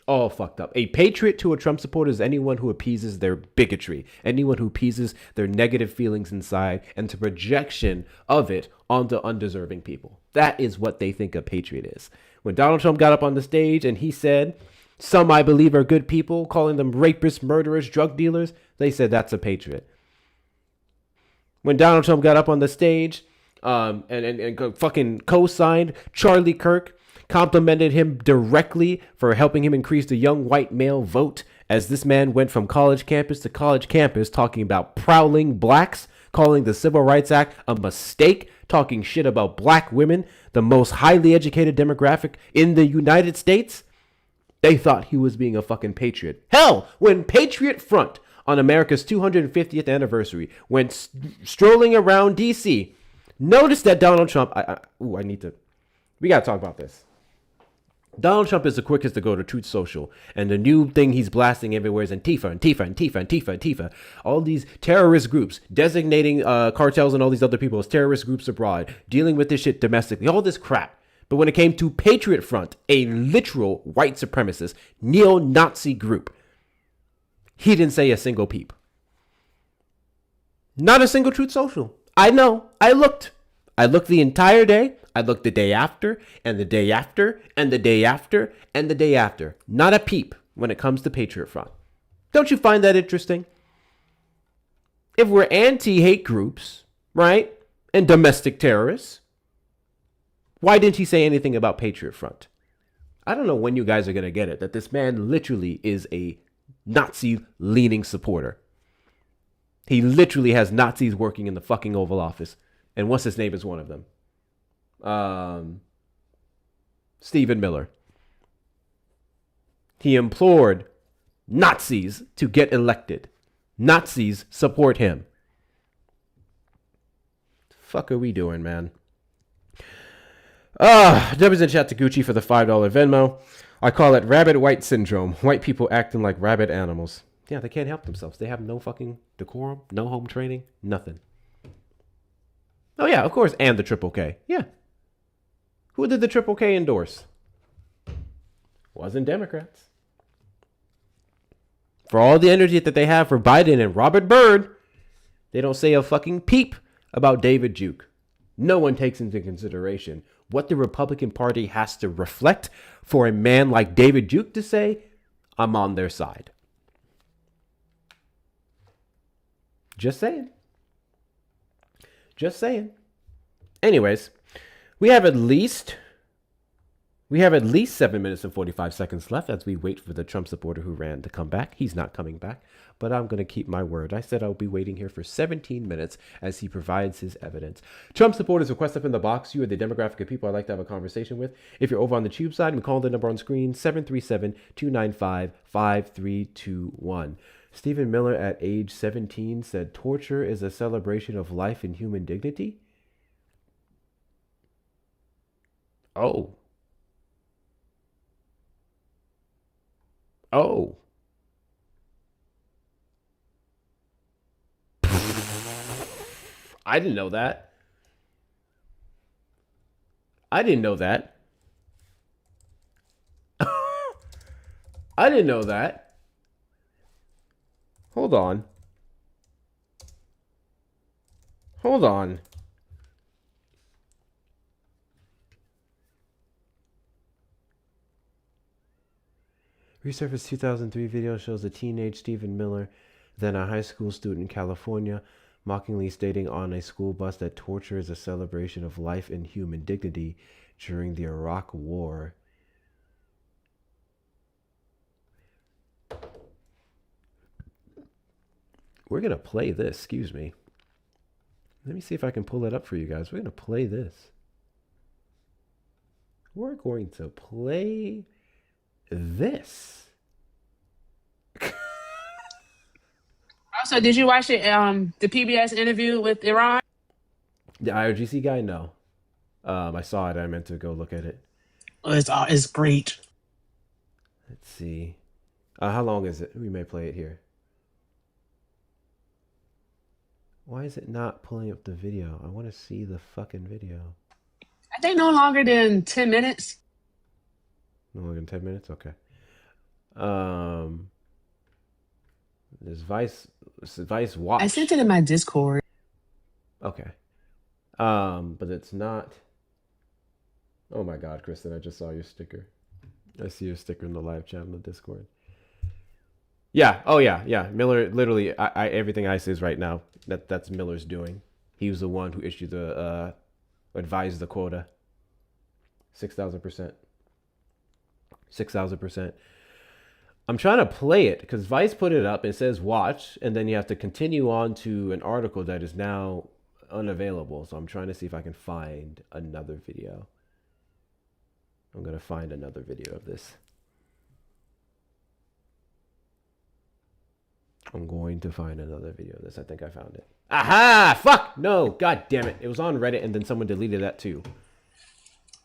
All fucked up. A patriot to a Trump supporter is anyone who appeases their bigotry, anyone who appeases their negative feelings inside and the projection of it onto undeserving people. That is what they think a patriot is. When Donald Trump got up on the stage and he said, some I believe are good people, calling them rapists, murderers, drug dealers, they said that's a patriot. When Donald Trump got up on the stage and fucking co-signed Charlie Kirk, complimented him directly for helping him increase the young white male vote, as this man went from college campus to college campus talking about prowling blacks, calling the Civil Rights Act a mistake, talking shit about black women, the most highly educated demographic in the United States. They thought he was being a fucking patriot. Hell, when Patriot Front on America's 250th anniversary went strolling around D.C., notice that Donald Trump, we got to talk about this. Donald Trump is the quickest to go to Truth Social, and the new thing he's blasting everywhere is Antifa, Antifa, Antifa, Antifa, Antifa. All these terrorist groups, designating cartels and all these other people as terrorist groups abroad, dealing with this shit domestically, all this crap. But when it came to Patriot Front, a literal white supremacist, neo-Nazi group, he didn't say a single peep. Not a single Truth Social. I know. I looked the entire day. I looked the day after, and the day after, and the day after, and the day after. Not a peep when it comes to Patriot Front. Don't you find that interesting? If we're anti-hate groups, right, and domestic terrorists, why didn't he say anything about Patriot Front? I don't know when you guys are going to get it, that this man literally is a Nazi-leaning supporter. He literally has Nazis working in the fucking Oval Office. And what's his name is one of them. Stephen Miller. He implored Nazis to get elected. Nazis support him. The fuck are we doing, man? W's in chat to Gucci for the $5 Venmo. I call it rabbit white syndrome. White people acting like rabid animals. Yeah, they can't help themselves. They have no fucking decorum, no home training, nothing. Oh yeah, of course, and the Triple K. Yeah. Who did the Triple K endorse? Wasn't Democrats. For all the energy that they have for Biden and Robert Byrd, they don't say a fucking peep about David Duke. No one takes into consideration what the Republican Party has to reflect for a man like David Duke to say, I'm on their side. Just saying. Just saying. Anyways, we have at least 7 minutes and 45 seconds left as we wait for the Trump supporter who ran to come back. He's not coming back, but I'm going to keep my word. I said I'll be waiting here for 17 minutes as he provides his evidence. Trump supporters, request up in the box. You are the demographic of people I'd like to have a conversation with. If you're over on the tube side, we call the number on screen, 737-295-5321. Stephen Miller at age 17 said torture is a celebration of life and human dignity. Oh. I didn't know that. I didn't know that. Hold on. Resurfaced 2003 video shows a teenage Stephen Miller, then a high school student in California, mockingly stating on a school bus that torture is a celebration of life and human dignity during the Iraq War. We're going to play this. Excuse me. Let me see if I can pull it up for you guys. We're going to play this. We're going to play this. Also, did you watch it, the PBS interview with Iran? The IRGC guy? No. I saw it. I meant to go look at it. Oh, it's great. Let's see. How long is it? We may play it here. Why is it not pulling up the video? I want to see the fucking video. I think no longer than 10 minutes. No longer than 10 minutes? Okay. There's Vice Watch. I sent it in my Discord. Okay. But it's not. Oh my God, Kristen! I just saw your sticker. I see your sticker in the live chat on the Discord. Yeah. Oh yeah. Miller. Literally, everything I say is right now. That's Miller's doing. He was the one who issued the advised the quota. 6,000%. 6,000%. I'm trying to play it because Vice put it up. It says watch, and then you have to continue on to an article that is now unavailable. So I'm trying to see if I can find another video. I'm going to find another video of this. I'm going to find another video of this. I think I found it. Aha! Fuck! No! God damn it. It was on Reddit and then someone deleted that too.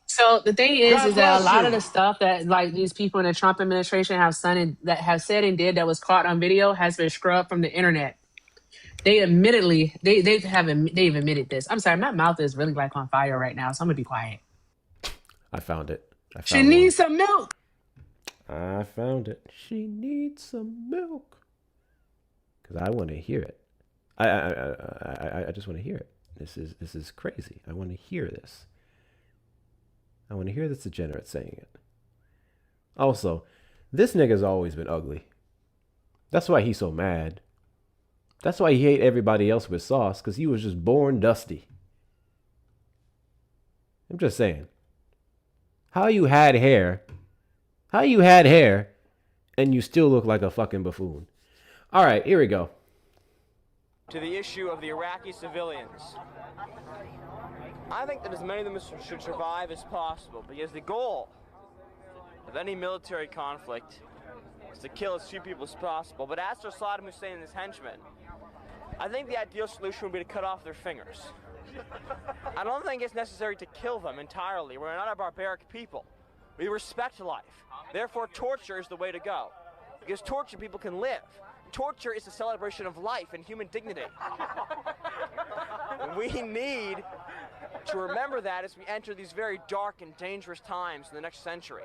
So the thing is that a lot of the stuff that like these people in the Trump administration have said and did that was caught on video has been scrubbed from the internet. They've admitted this. I'm sorry, my mouth is really like on fire right now, so I'm gonna be quiet. I found it. She needs some milk. I found it. She needs some milk. Because I want to hear it. I just want to hear it. This is crazy. I want to hear this. I want to hear this degenerate saying it. Also, this nigga's always been ugly. That's why he's so mad. That's why he hate everybody else with sauce, because he was just born dusty. I'm just saying. How you had hair, and you still look like a fucking buffoon. All right, here we go. To the issue of the Iraqi civilians. I think that as many of them should survive as possible, because the goal of any military conflict is to kill as few people as possible. But as for Saddam Hussein and his henchmen, I think the ideal solution would be to cut off their fingers. I don't think it's necessary to kill them entirely. We're not a barbaric people. We respect life. Therefore, torture is the way to go. Because torture people can live. Torture is a celebration of life and human dignity. We need to remember that as we enter these very dark and dangerous times in the next century.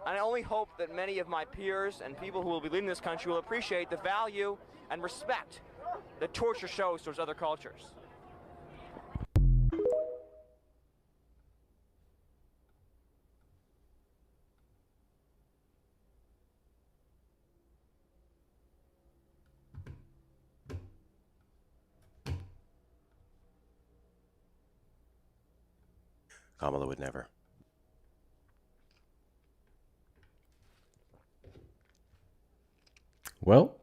And I only hope that many of my peers and people who will be leading this country will appreciate the value and respect that torture shows towards other cultures. Kamala would never. Well,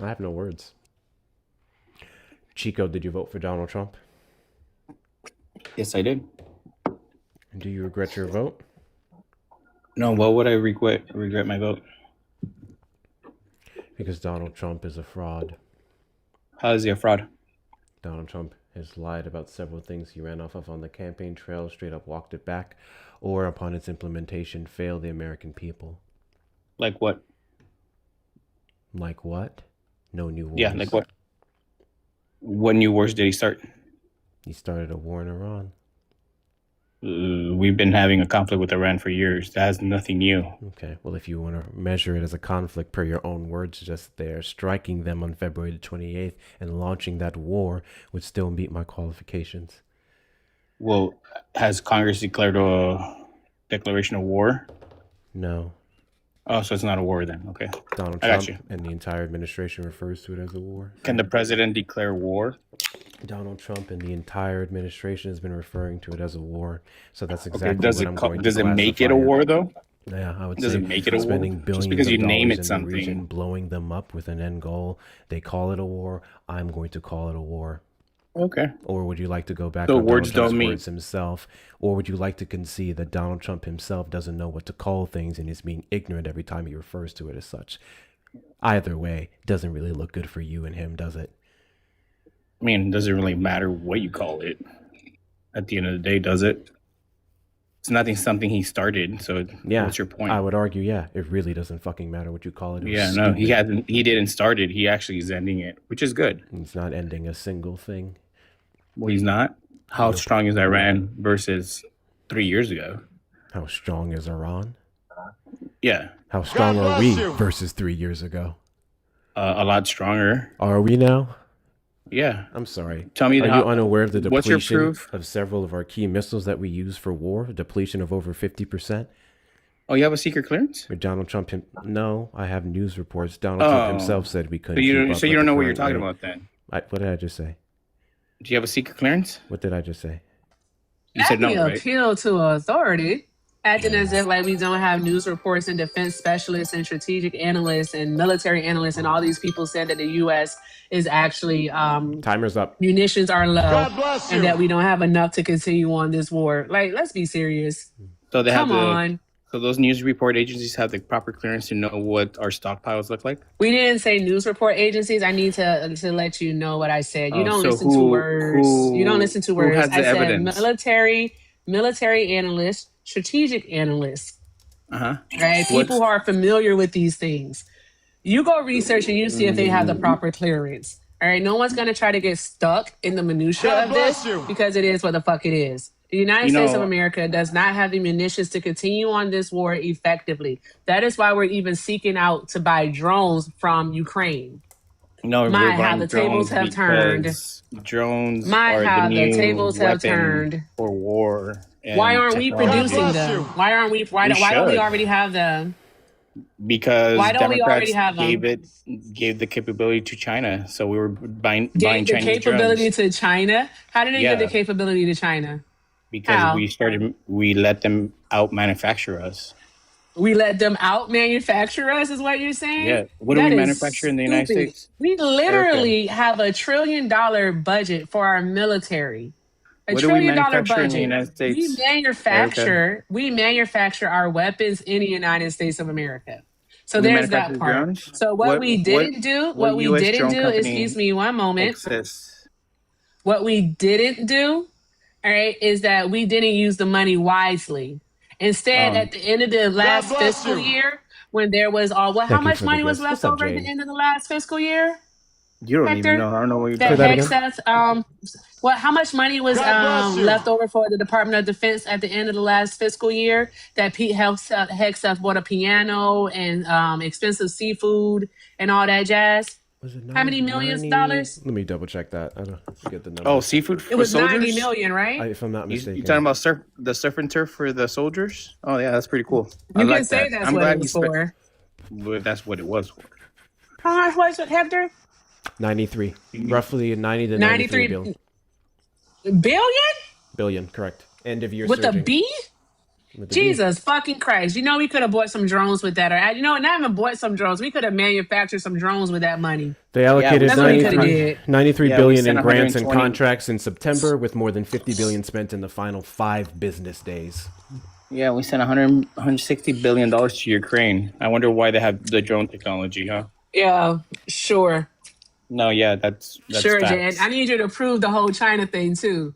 I have no words. Chico, did you vote for Donald Trump? Yes, I did. Do you regret your vote? No, why would I regret my vote? Because Donald Trump is a fraud. How is he a fraud? Donald Trump has lied about several things he ran off of on the campaign trail, straight up walked it back, or upon its implementation, failed the American people. Like what? Like what? No new wars. Yeah, like what? What new wars did he start? He started a war in Iran. We've been having a conflict with Iran for years. That has nothing new. Okay, well, if you want to measure it as a conflict per your own words just there, striking them on February the 28th and launching that war would still meet my qualifications. Well, has Congress declared a declaration of war? No. Oh, so it's not a war then. Okay. Donald I got Trump you. and the entire administration refers to it as a war. Can the president declare war? Donald Trump and the entire administration has been referring to it as a war. So that's exactly Okay, does what it I'm going to does it make it a classify war though? Yeah, I would Does say it make it a war? spending billions Just because you of name dollars it in something. the region, blowing them up with an end goal. They call it a war. I'm going to call it a war. Okay. Or would you like to go back So on words Donald Trump's don't mean- words himself? Or would you like to concede that Donald Trump himself doesn't know what to call things and is being ignorant every time he refers to it as such? Either way, doesn't really look good for you and him, does it? I mean, it doesn't really matter what you call it. At the end of the day, does it? It's nothing something he started. So Yeah. what's your point? I would argue, yeah, it really doesn't fucking matter what you call it. Yeah, no, he hasn't. He didn't start it. He actually is ending it, which is good. He's not ending a single thing. Well, he's not. How strong is Iran versus 3 years ago? How strong is Iran? Yeah. How strong are we versus 3 years ago? A lot stronger. Are we now? Yeah. I'm sorry. Tell me, are you unaware of the what's your depletion proof? of several of our key missiles that we use for war? A depletion of over 50%. Oh, you have a secret clearance? Or Donald Trump? No, I have news reports. Donald Trump himself said we couldn't. So you don't know what you're talking about then? What did I just say? Do you have a secret clearance? What did I just say? You said no, right? Appeal to authority, acting as if like we don't have news reports and defense specialists and strategic analysts and military analysts and all these people said that the U.S. is actually timer's up. Munitions are low, and that we don't have enough to continue on this war. Like, let's be serious. So they Come have on. So those news report agencies have the proper clearance to know what our stockpiles look like? We didn't say news report agencies. I need to let you know what I said. You don't so listen to words. You don't listen to words. Who has the I said evidence? military analysts, strategic analysts. Uh-huh. Right? People who are familiar with these things. You go research and you see if they have the proper clearance. All right. No one's gonna try to get stuck in the minutia of this because it is what the fuck it is. The United States of America does not have the munitions to continue on this war effectively. That is why we're even seeking out to buy drones from Ukraine. No, My, we're how buying the tables have turned. Drones My, are how the new the tables have weapon turned. for war. And Why aren't we technology. producing them? Why aren't we? Why don't we should. already have them? Because Why don't we Democrats already have them? gave the capability to China, so we were buying Gave the Chinese capability drones. to China. How did they give Yeah. the capability to China? Because How? we let them out manufacture us. We let them out manufacture us, is what you're saying? Yeah. What do That we is manufacture in the United stupid. States? We literally have $1 trillion budget for our military. $1 What do we trillion manufacture budget. in the United States? We manufacture our weapons in the United States of America. So We there's that manufacture part. drones? So what we didn't do, what we US didn't drone do, company excuse me one moment. exists? What we didn't do, all right, is that we didn't use the money wisely. Instead, at the end of the last fiscal year, when there was how Thank you much for the money was gift. left What's up, over at the Jane? end of the last fiscal year? You don't Hector? even know. I don't know what you're That talking that about. excess, how much money was left over for the Department of Defense at the end of the last fiscal year? That Pete Hegseth bought a piano and expensive seafood and all that jazz. Was it How many millions 90? dollars? Let me double check that. I don't forget the number. Oh, seafood for It was soldiers? 90 million, right? If I'm not mistaken. You talking about the surf and turf for the soldiers? Oh yeah, that's pretty cool. I You like can say that. that's I'm what glad it was you spent- for. But that's what it was for. How much was it, Hector? 93. Roughly 90 to 93 93 billion? billion, correct. End of year With a surging. B? With the Jesus fucking Christ. You know, we could have bought some drones with that. Or, not even bought some drones. We could have manufactured some drones with that money. They allocated That's what we coulda did. 93 Yeah, billion we in sent grants and 120 contracts in September, with more than 50 billion spent in the final 5 business days. Yeah, we sent $160 billion to Ukraine. I wonder why they have the drone technology, huh? Yeah, sure. No, yeah, that's Sure, facts. Jan. I need you to prove the whole China thing, too.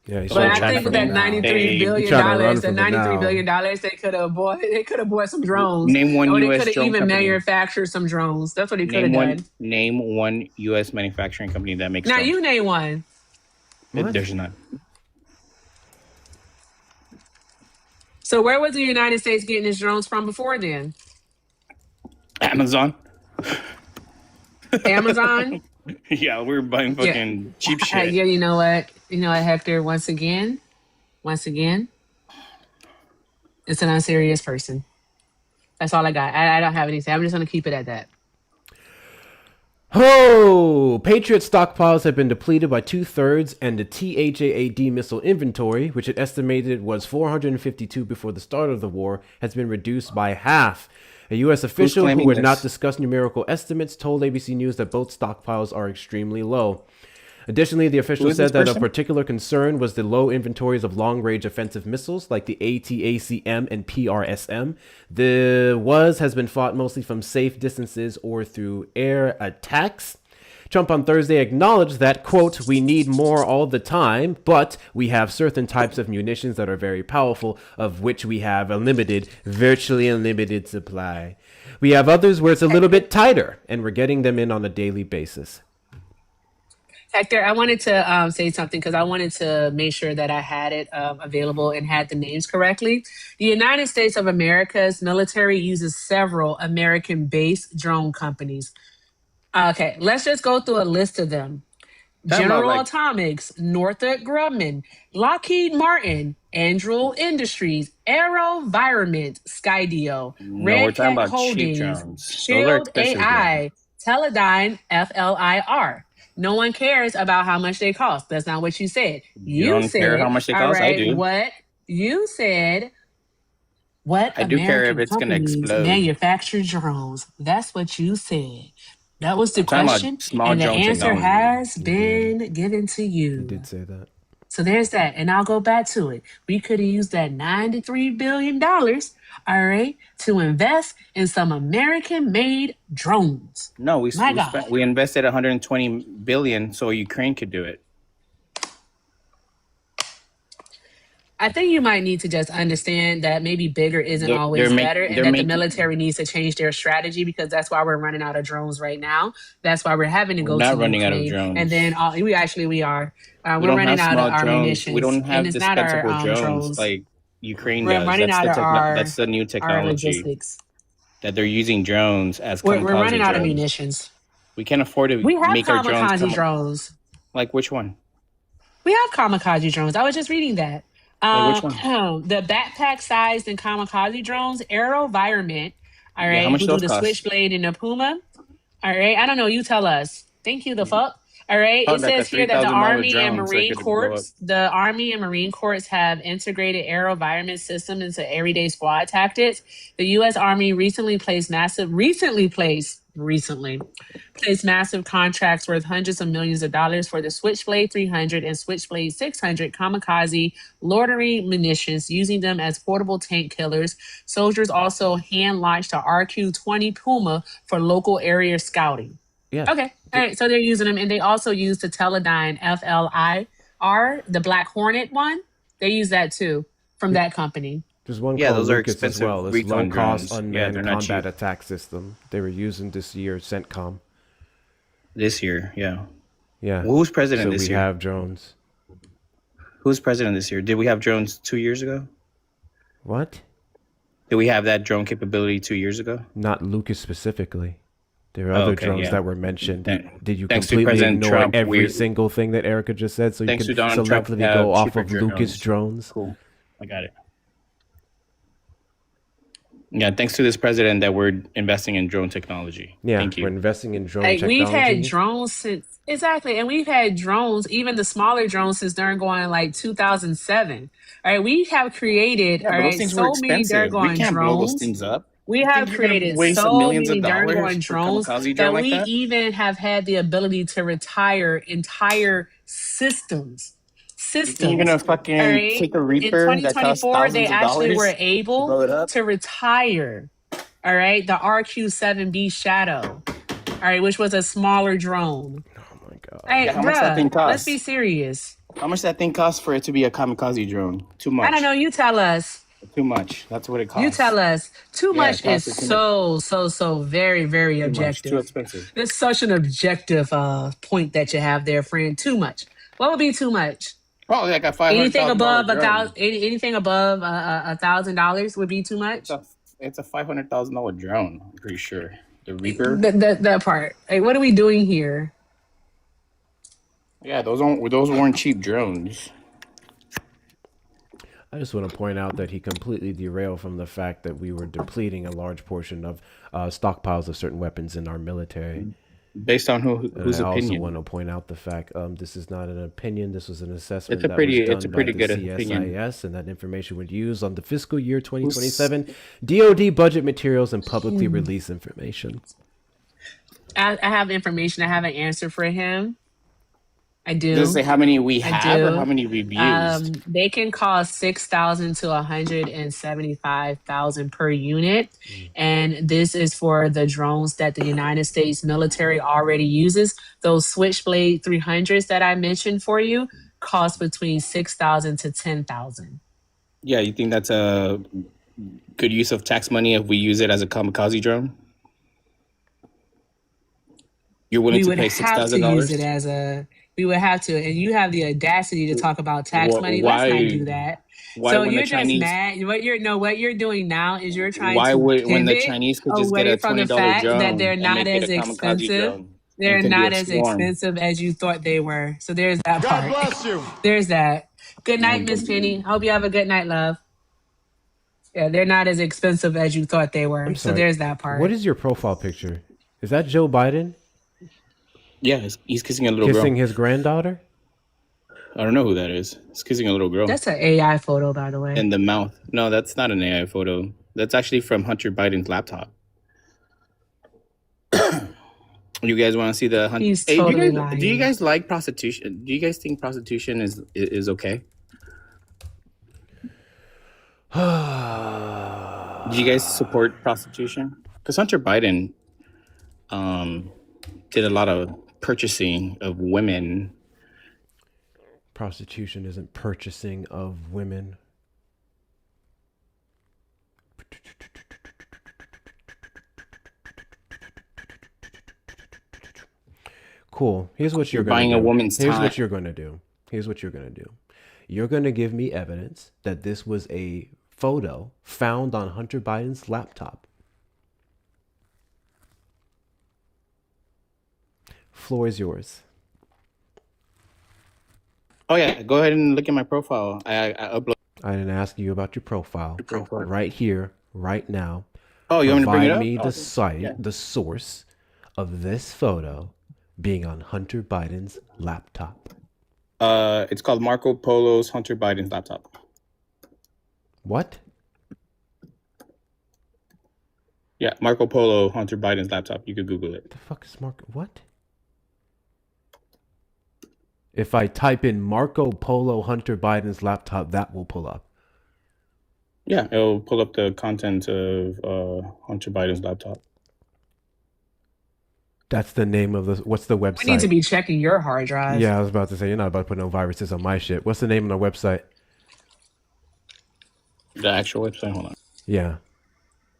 Yeah, he's But trying I to run think from that it now. $93 billion, Trying to run the from it $93 now. billion, they could have bought some drones. Name one or they US could have drone even company. manufactured some drones. That's what he could have done. Name one U.S. manufacturing company that makes Now drones. you name one. There's none. So where was the United States getting its drones from before then? Amazon. Amazon? Yeah, we were buying fucking cheap shit. Yeah, you know what? Hector, once again, it's an unserious person. That's all I got. I don't have anything. I'm just going to keep it at that. Oh, Patriot stockpiles have been depleted by 2/3, and the THAAD missile inventory, which it estimated was 452 before the start of the war, has been reduced by half. A U.S. official who claiming would this? not discuss numerical estimates told ABC News that both stockpiles are extremely low. Additionally, the official Who is said this that a person? particular concern was the low inventories of long-range offensive missiles like the ATACM and PRSM. The has been fought mostly from safe distances or through air attacks. Trump on Thursday acknowledged that, quote, we need more all the time, but we have certain types of munitions that are very powerful, of which we have a limited, virtually unlimited supply. We have others where it's a little bit tighter, and we're getting them in on a daily basis. Hector, I wanted to say something because I wanted to make sure that I had it available and had the names correctly. The United States of America's military uses several American-based drone companies. Okay, let's just go through a list of them. General Atomics, Northrop Grumman, Lockheed Martin, Anduril Industries, AeroVironment, Skydio, No, we're Red talking Cat about cheap Holdings, drones. Those are Shield expensive drones. AI, Teledyne, FLIR. No one cares about how much they cost. That's not what you said. You don't care how much they cost? I do. What you said, what I do care if American it's going to companies explode. manufacture drones? That's what you said. That was the I'm talking about question, small and the drone answer technology. has been given to you. You did say that. So there's that. And I'll go back to it. We could have used that $93 billion, all right, to invest in some American-made drones. No, we My God. we invested 120 billion so Ukraine could do it. I think you might need to just understand that maybe bigger isn't always better, and that the military needs to change their strategy, because that's why we're running out of drones right now. That's why we're having to go to not running out of Ukraine. drones. And then we are. We We're don't running have out of small our drones. munitions. We don't have and it's not our dispensable drones drones. like Ukraine We're does. running out of our That's the new our technology logistics. that they're using drones as We're kamikaze running out of drones. munitions. We can't afford to We have make our drones kamikaze drones. Like which one? We have kamikaze drones. I was just reading that. Like which The backpack-sized and kamikaze drones, AeroVironment, all right, Yeah, how much who do those the cost? Switchblade and the Puma, all right. I don't know. You tell us. Thank you. The fuck. All right. Oh, It like a says here that the $3,000 Army and drone so it Marine could blow Corps, have integrated AeroVironment system into everyday squad tactics. The U.S. Army recently placed massive contracts worth hundreds of millions of dollars for the Switchblade 300 and Switchblade 600 kamikaze loitering munitions, using them as portable tank killers. Soldiers also hand launched the RQ-20 Puma for local area scouting. Yeah. Okay. All right. So they're using them, and they also use the Teledyne FLIR, the Black Hornet one. They use that too from that company. There's one Yeah, called those are Lucas as expensive well. This recon low-cost drones. unmanned they're not combat cheap. attack system they were using this year, CENTCOM. This year, yeah. Yeah. Well, who's president so this we year? have drones. Who's president this year? Did we have drones 2 years ago? What? Did we have that drone capability 2 years ago? Not Lucas specifically. There are other drones that were mentioned. Did you completely President ignore Trump, every single thing that Erica just said so you Thanks can to Donald Trump, selectively go off cheaper of Lucas drones? Cool. I got it. Yeah, thanks to this president that we're investing in drone technology. Yeah, Thank you. we're investing in drone Like technology. we've had drones since and we've had drones, even the smaller drones, since they're going like 2007. All right, we have created Yeah, but those things were so many expensive. We Durgoin can't blow those drones. things up. We You have think you're gonna created waste so millions of many dollars Durgoin for drones kamikaze that drone like we that? even have had the ability to retire entire systems. You're gonna fucking All right. take a In Reaper that costs 2024, they thousands of actually dollars were to blow able it up? to retire. All right, the RQ-7B Shadow. All right, which was a smaller drone. Oh my god. Hey, Yeah, how much that thing bruh, let's costs? be serious. How much that thing costs for it to be a kamikaze drone? Too much. I don't know. You tell us. Too much. That's what it costs. You tell us. Too Yeah, much it is costs too so very, very Too much. objective. Too expensive. It's such an objective point that you have there, friend. Too much. What would be too much? Probably like a $500,000 Anything above drone. anything above $1,000 would be too much. It's a $500,000 drone. I'm pretty sure. The Reaper. That part. Like, what are we doing here? Yeah, those weren't cheap drones. I just want to point out that he completely derailed from the fact that we were depleting a large portion of stockpiles of certain weapons in our military. Based on whose I also opinion? want to point out the fact this is not an opinion. This was an assessment It's a that pretty- was done it's a by pretty the good CSIS, opinion. and that information would use on the fiscal year 2027 DoD budget materials and publicly released information. I have information. I have an answer for him. I do. Does it say how many we I have or do. how many we've used? They can cost 6,000 to 175,000 per unit, and this is for the drones that the United States military already uses. Those Switchblade 300s that I mentioned for you cost between 6,000 to 10,000. Yeah, you think that's a good use of tax money if we use it as a kamikaze drone? You're willing We to would pay have to use it $6,000? as a. We would have to, and you have the audacity to talk about tax money. Let's not Why? do that. Why So when the you're just Chinese? mad. What you're doing now is you're trying Why to would when the pivot Chinese could just get away a from the $20 fact that drone they're and not make it a as kamikaze expensive. drone and They're can do a not as swarm? expensive as you thought they were. So there's that God part. bless you. There's that. Good Oh, night, Miss Penny. Hope you have a good night, love. Yeah, they're not as expensive as you thought they were. I'm So sorry. there's that part. What is your profile picture? Is that Joe Biden? Yeah, he's kissing a little Kissing girl. his granddaughter? I don't know who that is. He's kissing a little girl. That's an AI photo, by the way. In the mouth. No, that's not an AI photo. That's actually from Hunter Biden's laptop. You guys want to see the Hunter? He's totally lying. Do you guys like prostitution? Do you guys think prostitution is okay? Do you guys support prostitution? Because Hunter Biden did a lot of purchasing of women. Prostitution isn't purchasing of women. Cool. Here's what you're buying gonna do. a woman's Here's time. what you're gonna do. Here's what you're gonna do. You're gonna give me evidence that this was a photo found on Hunter Biden's laptop. Floor is yours. Oh yeah, go ahead and look at my profile. I upload. I didn't ask you about your profile. Right here, right now. Oh, you want me to bring it up? Provide me the Okay. site, Yeah. the source of this photo being on Hunter Biden's laptop. It's called Marco Polo's Hunter Biden's laptop. What? Yeah, Marco Polo Hunter Biden's laptop. You could Google it. The fuck is Marco? What? If I type in Marco Polo Hunter Biden's laptop, that will pull up. Yeah, it'll pull up the content of Hunter Biden's laptop. That's the name of the. What's the website? We need to be checking your hard drive. Yeah, I was about to say you're not about to put no viruses on my shit. What's the name of the website? The actual website. Hold on. Yeah,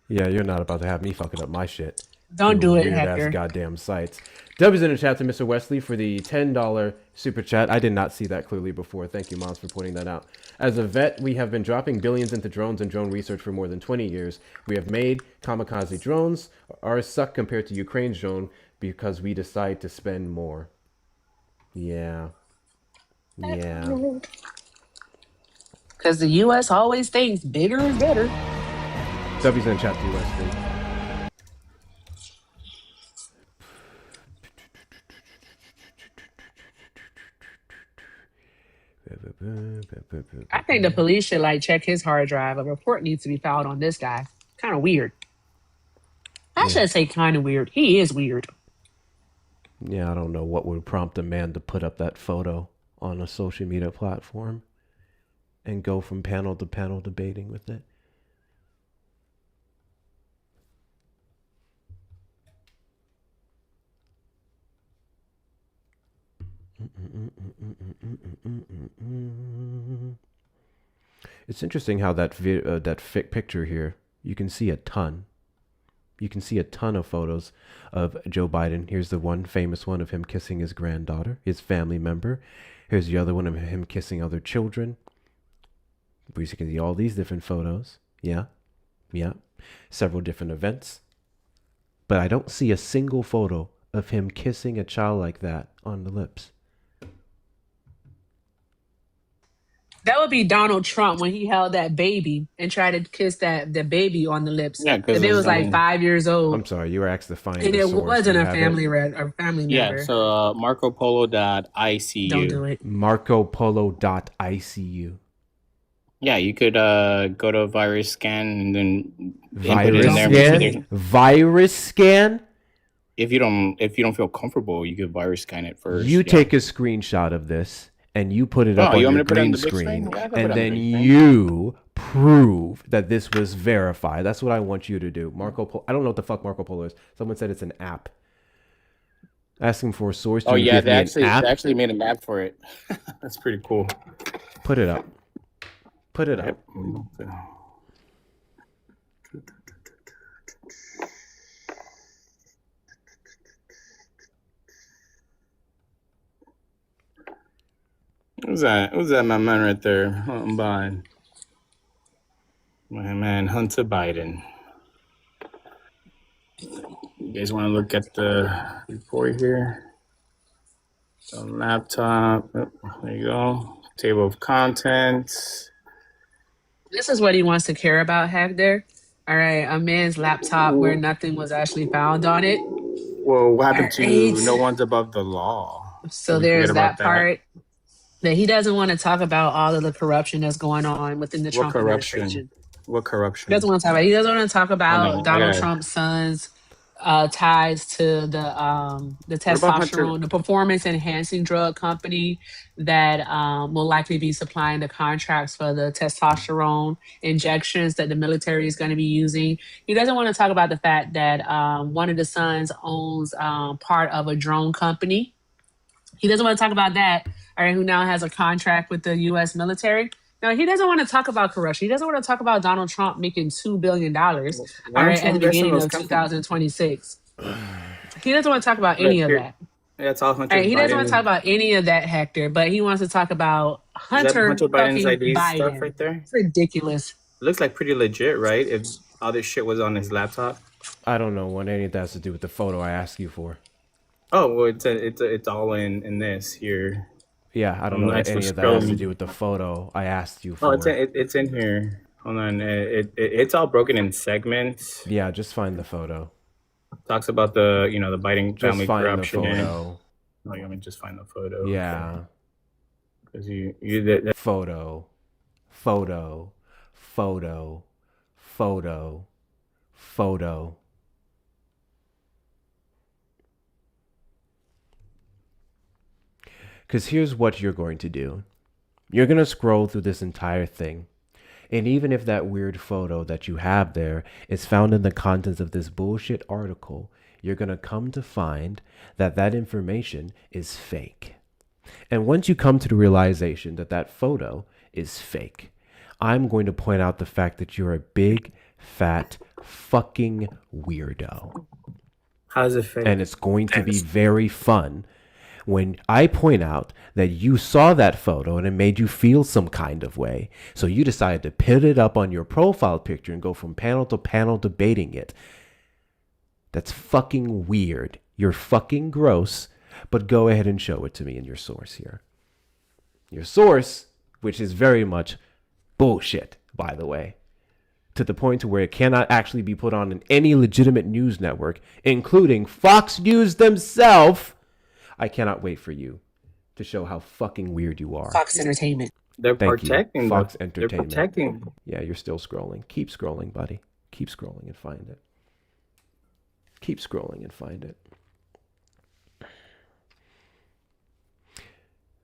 you're not about to have me fucking up my shit. Don't do it, Weird Hector. ass goddamn sites. W's in the chat to Mr. Wesley for the $10 super chat. I did not see that clearly before. Thank you, Mons, for pointing that out. As a vet, we have been dropping billions into drones and drone research for more than 20 years. We have made kamikaze drones. Ours suck compared to Ukraine's drone because we decide to spend more. Yeah. Because the U.S. always thinks bigger is better. W's in the chat to Wesley. I think the police should check his hard drive. A report needs to be filed on this guy. Kind of weird. I should say kind of weird. He is weird. Yeah, I don't know what would prompt a man to put up that photo on a social media platform and go from panel to panel debating with it. It's interesting how that picture here, you can see a ton. You can see a ton of photos of Joe Biden. Here's the one famous one of him kissing his granddaughter, his family member. Here's the other one of him kissing other children. You can see all these different photos. Yeah. Several different events. But I don't see a single photo of him kissing a child like that on the lips. That would be Donald Trump when he held that baby and tried to kiss the baby on the lips. Yeah, because if it was 5 years old. I'm sorry, you were asked to find And the it source. wasn't You a have family it? member. Yeah, so marcopolo.icu. Don't do it. marcopolo.icu. Yeah, you could go to virus scan and then input it Virus in there. scan? Virus scan? if you don't feel comfortable, you could virus scan it first. You take a screenshot of this and you put it up on your green screen, and then you prove that this was verified. That's what I want you to do. Marco Polo. I don't know what the fuck Marco Polo is. Someone said it's an app. Asking for a source. Oh yeah, they actually made an app for it. That's pretty cool. Put it up. Put it up. Who's that? Who's that? My man right there. Hunting Biden. My man Hunter Biden. You guys want to look at the report here? The laptop. Oh, there you go. Table of contents. This is what he wants to care about, Hector. All right, a man's laptop where nothing was actually found on it. Well, what happened to no one's above the law? So there's that part that he doesn't want to talk about all of the corruption that's going on within the Trump administration. What corruption? He doesn't want to talk about. He doesn't want to talk about Donald Trump's son's ties to the testosterone, the performance enhancing drug company that will likely be supplying the contracts for the testosterone injections that the military is going to be using. He doesn't want to talk about the fact that one of the sons owns part of a drone company. He doesn't want to talk about that, all right, who now has a contract with the U.S. military. No, he doesn't want to talk about corruption. He doesn't want to talk about Donald Trump making $2 billion all right, at the beginning of 2026. He doesn't want to talk about any of that. Yeah, it's all Hunter Biden. He doesn't Biden. want to talk about any of that, Hector, but he wants to talk about Hunter Biden's ID Biden. stuff right there? It's ridiculous. It looks like pretty legit, right? If all this shit was on his laptop. I don't know what any of that has to do with the photo I asked you for. Oh, well, it's all in this here. Yeah, I don't know what any of that has to do with the photo I asked you for. Oh, it's in here. Hold on, it's all broken in segments. Yeah, just find the photo. Talks about the the Biden family corruption. Just find the photo. Oh, you want me to just find the photo? Yeah. Because the photo. Because here's what you're going to do. You're going to scroll through this entire thing. And even if that weird photo that you have there is found in the contents of this bullshit article, you're going to come to find that that information is fake. And once you come to the realization that that photo is fake, I'm going to point out the fact that you're a big, fat, fucking weirdo. How's it fake? And it's going to be very fun when I point out that you saw that photo and it made you feel some kind of way. So you decided to put it up on your profile picture and go from panel to panel debating it. That's fucking weird. You're fucking gross, but go ahead and show it to me in your source here. Your source, which is very much bullshit, by the way, to the point to where it cannot actually be put on in any legitimate news network, including Fox News themselves. I cannot wait for you to show how fucking weird you are. Fox Entertainment. They're Thank protecting you. Fox They're Entertainment. protecting. Yeah, you're still scrolling. Keep scrolling, buddy. Keep scrolling and find it. Keep scrolling and find it.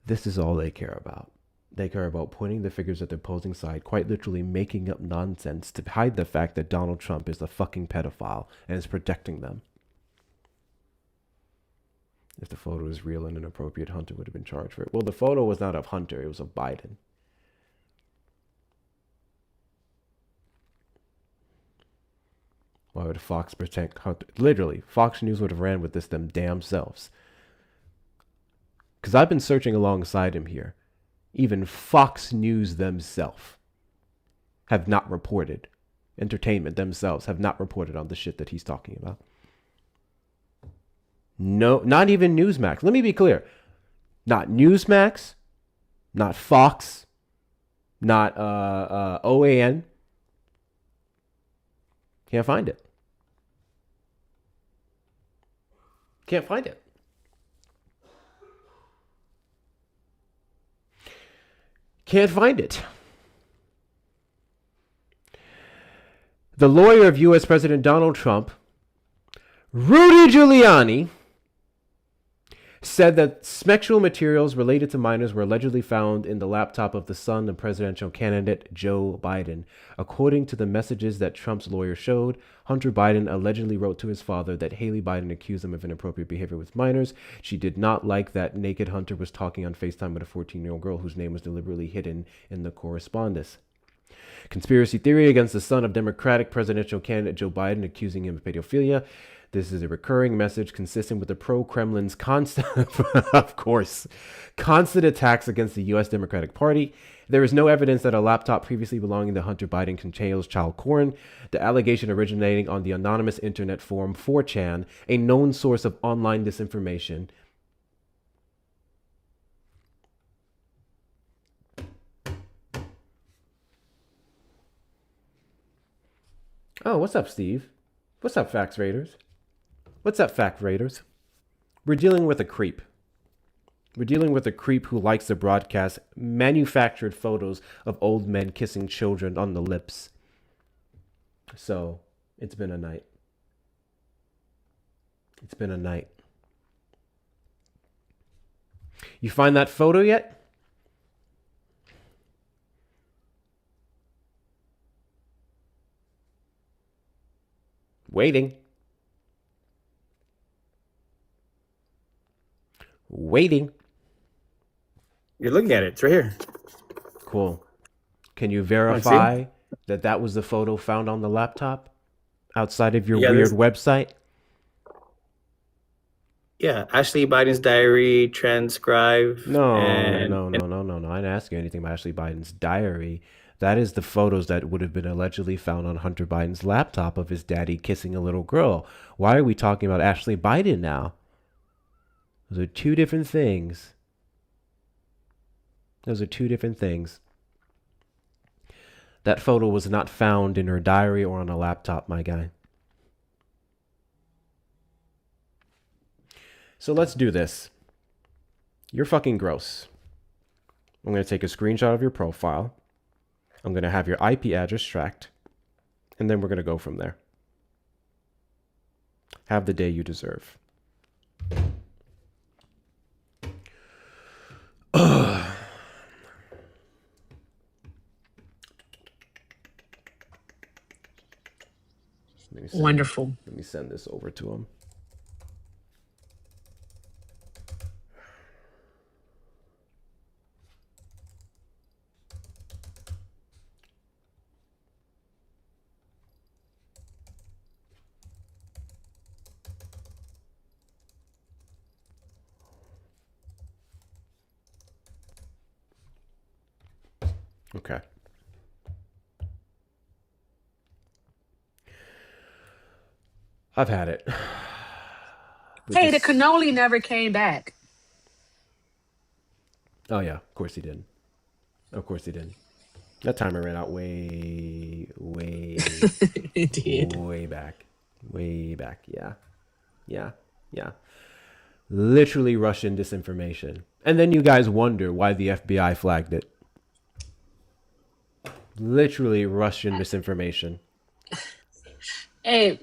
This is all they care about. They care about pointing the figures at the opposing side, quite literally making up nonsense to hide the fact that Donald Trump is a fucking pedophile and is protecting them. If the photo is real and inappropriate, Hunter would have been charged for it. Well, the photo was not of Hunter, it was of Biden. Why would Fox protect Hunter? Literally, Fox News would have ran with this them damn selves. Because I've been searching alongside him here. Even Fox News themselves have not reported. Entertainment themselves have not reported on the shit that he's talking about. No, not even Newsmax. Let me be clear. Not Newsmax, not Fox, not OAN. Can't find it. Can't find it. Can't find it. The lawyer of U.S. President Donald Trump Rudy Giuliani said that sexual materials related to minors were allegedly found in the laptop of the son of presidential candidate Joe Biden. According to the messages that Trump's lawyer showed, Hunter Biden allegedly wrote to his father that Haley Biden accused him of inappropriate behavior with minors. She did not like that naked Hunter was talking on FaceTime with a 14-year-old girl whose name was deliberately hidden in the correspondence. Conspiracy theory against the son of Democratic presidential candidate Joe Biden, accusing him of pedophilia. This is a recurring message consistent with the pro-Kremlin's constant attacks against the U.S. Democratic Party. There is no evidence that a laptop previously belonging to Hunter Biden contains child porn. The allegation originating on the anonymous internet forum 4chan, a known source of online disinformation. Oh, what's up, Steve? What's up, Facts Raiders? What's up, Fact Raiders? We're dealing with a creep. We're dealing with a creep who likes to broadcast manufactured photos of old men kissing children on the lips. So, it's been a night. It's been a night. You find that photo yet? Waiting. Waiting. You're looking at it. It's right here. Cool. Can you verify that that was the photo found on the laptop outside of your weird website? Yeah, Ashley Biden's diary transcribed. No. I didn't ask you anything about Ashley Biden's diary. That is the photos that would have been allegedly found on Hunter Biden's laptop of his daddy kissing a little girl. Why are we talking about Ashley Biden now? Those are two different things. That photo was not found in her diary or on a laptop, my guy. So let's do this. You're fucking gross. I'm going to take a screenshot of your profile. I'm going to have your IP address tracked. And then we're going to go from there. Have the day you deserve. Wonderful. Let me send this over to him. Okay. I've had it. Hey, the cannoli never came back. Oh, yeah. Of course he did. That timer ran out way It did. way back. Yeah. Literally Russian disinformation. And then you guys wonder why the FBI flagged it. Literally Russian misinformation. Hey,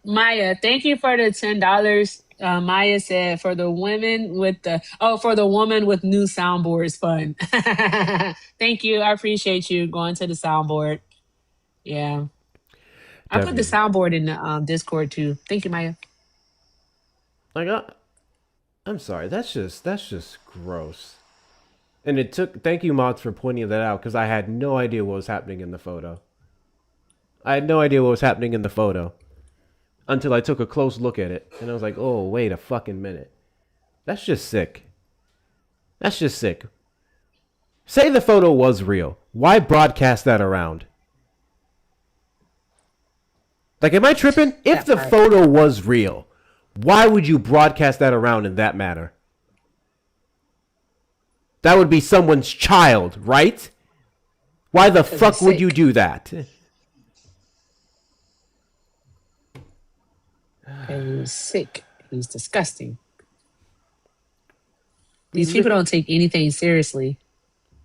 Maya, thank you for the $10. Maya said for the woman with new soundboards fun. Thank you. I appreciate you going to the soundboard. Yeah. I put the soundboard in the Discord too. Thank you, Maya. I'm sorry. That's just gross. And thank you, Mods, for pointing that out, because I had no idea what was happening in the photo. Until I took a close look at it. And I was like, oh, wait a fucking minute. That's just sick. Say the photo was real. Why broadcast that around? Like, am I tripping? If the photo was real, why would you broadcast that around in that manner? That would be someone's child, right? Why the fuck would you do that? He was sick. He was disgusting. These people don't take anything seriously.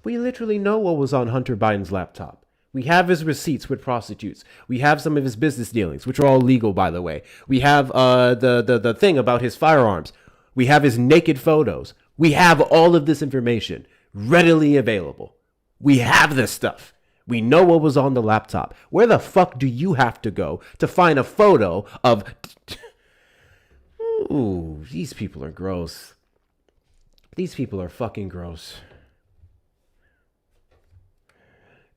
We literally know what was on Hunter Biden's laptop. We have his receipts with prostitutes. We have some of his business dealings, which are all legal, by the way. We have the thing about his firearms. We have his naked photos. We have all of this information readily available. We have this stuff. We know what was on the laptop. Where the fuck do you have to go to find a photo of... Ooh, these people are gross. These people are fucking gross.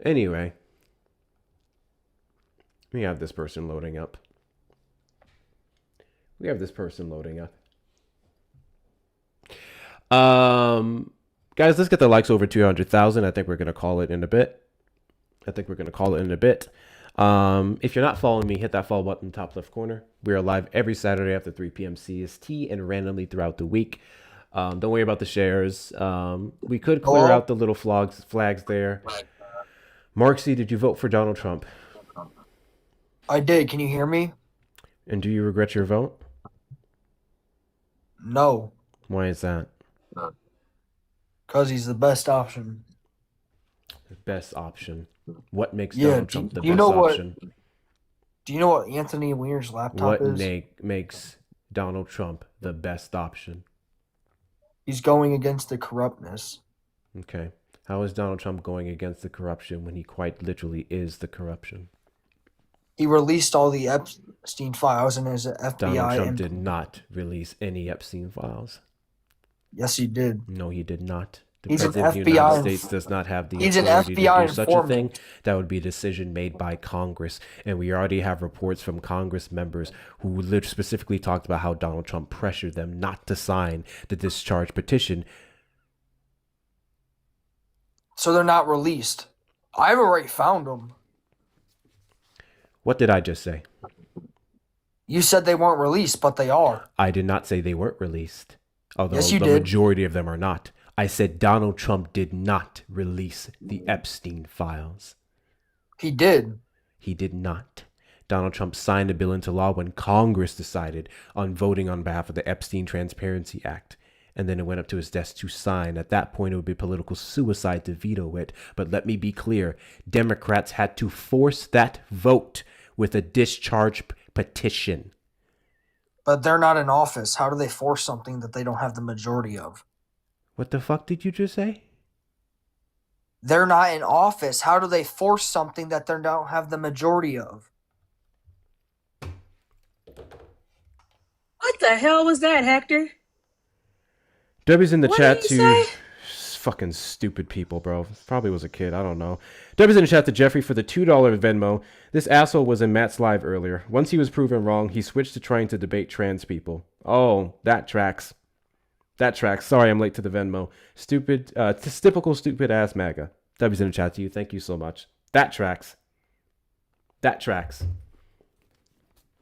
Anyway. We have this person loading up. Guys, let's get the likes over 200,000. I think we're going to call it in a bit. If you're not following me, hit that follow button top left corner. We are live every Saturday after 3 p.m. CST and randomly throughout the week. Don't worry about the shares. We could clear out the little flags there. Marksy, did you vote for Donald Trump? I did. Can you hear me? And do you regret your vote? No. Why is that? Because he's the best option. The best option. What makes Donald Trump the best option? Do you know what Anthony Weiner's laptop is? What makes Donald Trump the best option? He's going against the corruptness. Okay. How is Donald Trump going against the corruption when he quite literally is the corruption? He released all the Epstein files in his FBI. Donald Trump did not release any Epstein files. Yes, he did. No, he did not. The He's president of the United States does not have the authority to do such a thing. That would be a decision made by Congress. And we already have reports from Congress members who specifically talked about how Donald Trump pressured them not to sign the discharge petition. So they're not released. I've already found them. What did I just say? You said they weren't released, but they are. I did not say they weren't released. Although yes, you the did. Majority of them are not. I said Donald Trump did not release the Epstein files. He did. He did not. Donald Trump signed a bill into law when Congress decided on voting on behalf of the Epstein Transparency Act. And then it went up to his desk to sign. At that point, it would be political suicide to veto it. But let me be clear. Democrats had to force that vote with a discharge petition. But they're not in office. How do they force something that they don't have the majority of? What the fuck did you just say? They're not in office. How do they force something that they don't have the majority of? What the hell was that, Hector? Debbie's in the chat did he to... say? Fucking stupid people, bro. Probably was a kid. I don't know. Debbie's in the chat to Jeffrey for the $2 Venmo. This asshole was in Matt's live earlier. Once he was proven wrong, he switched to trying to debate trans people. Oh, that tracks. That tracks. Sorry, I'm late to the Venmo. Stupid, typical stupid ass MAGA. Debbie's in the chat to you. Thank you so much. That tracks. That tracks.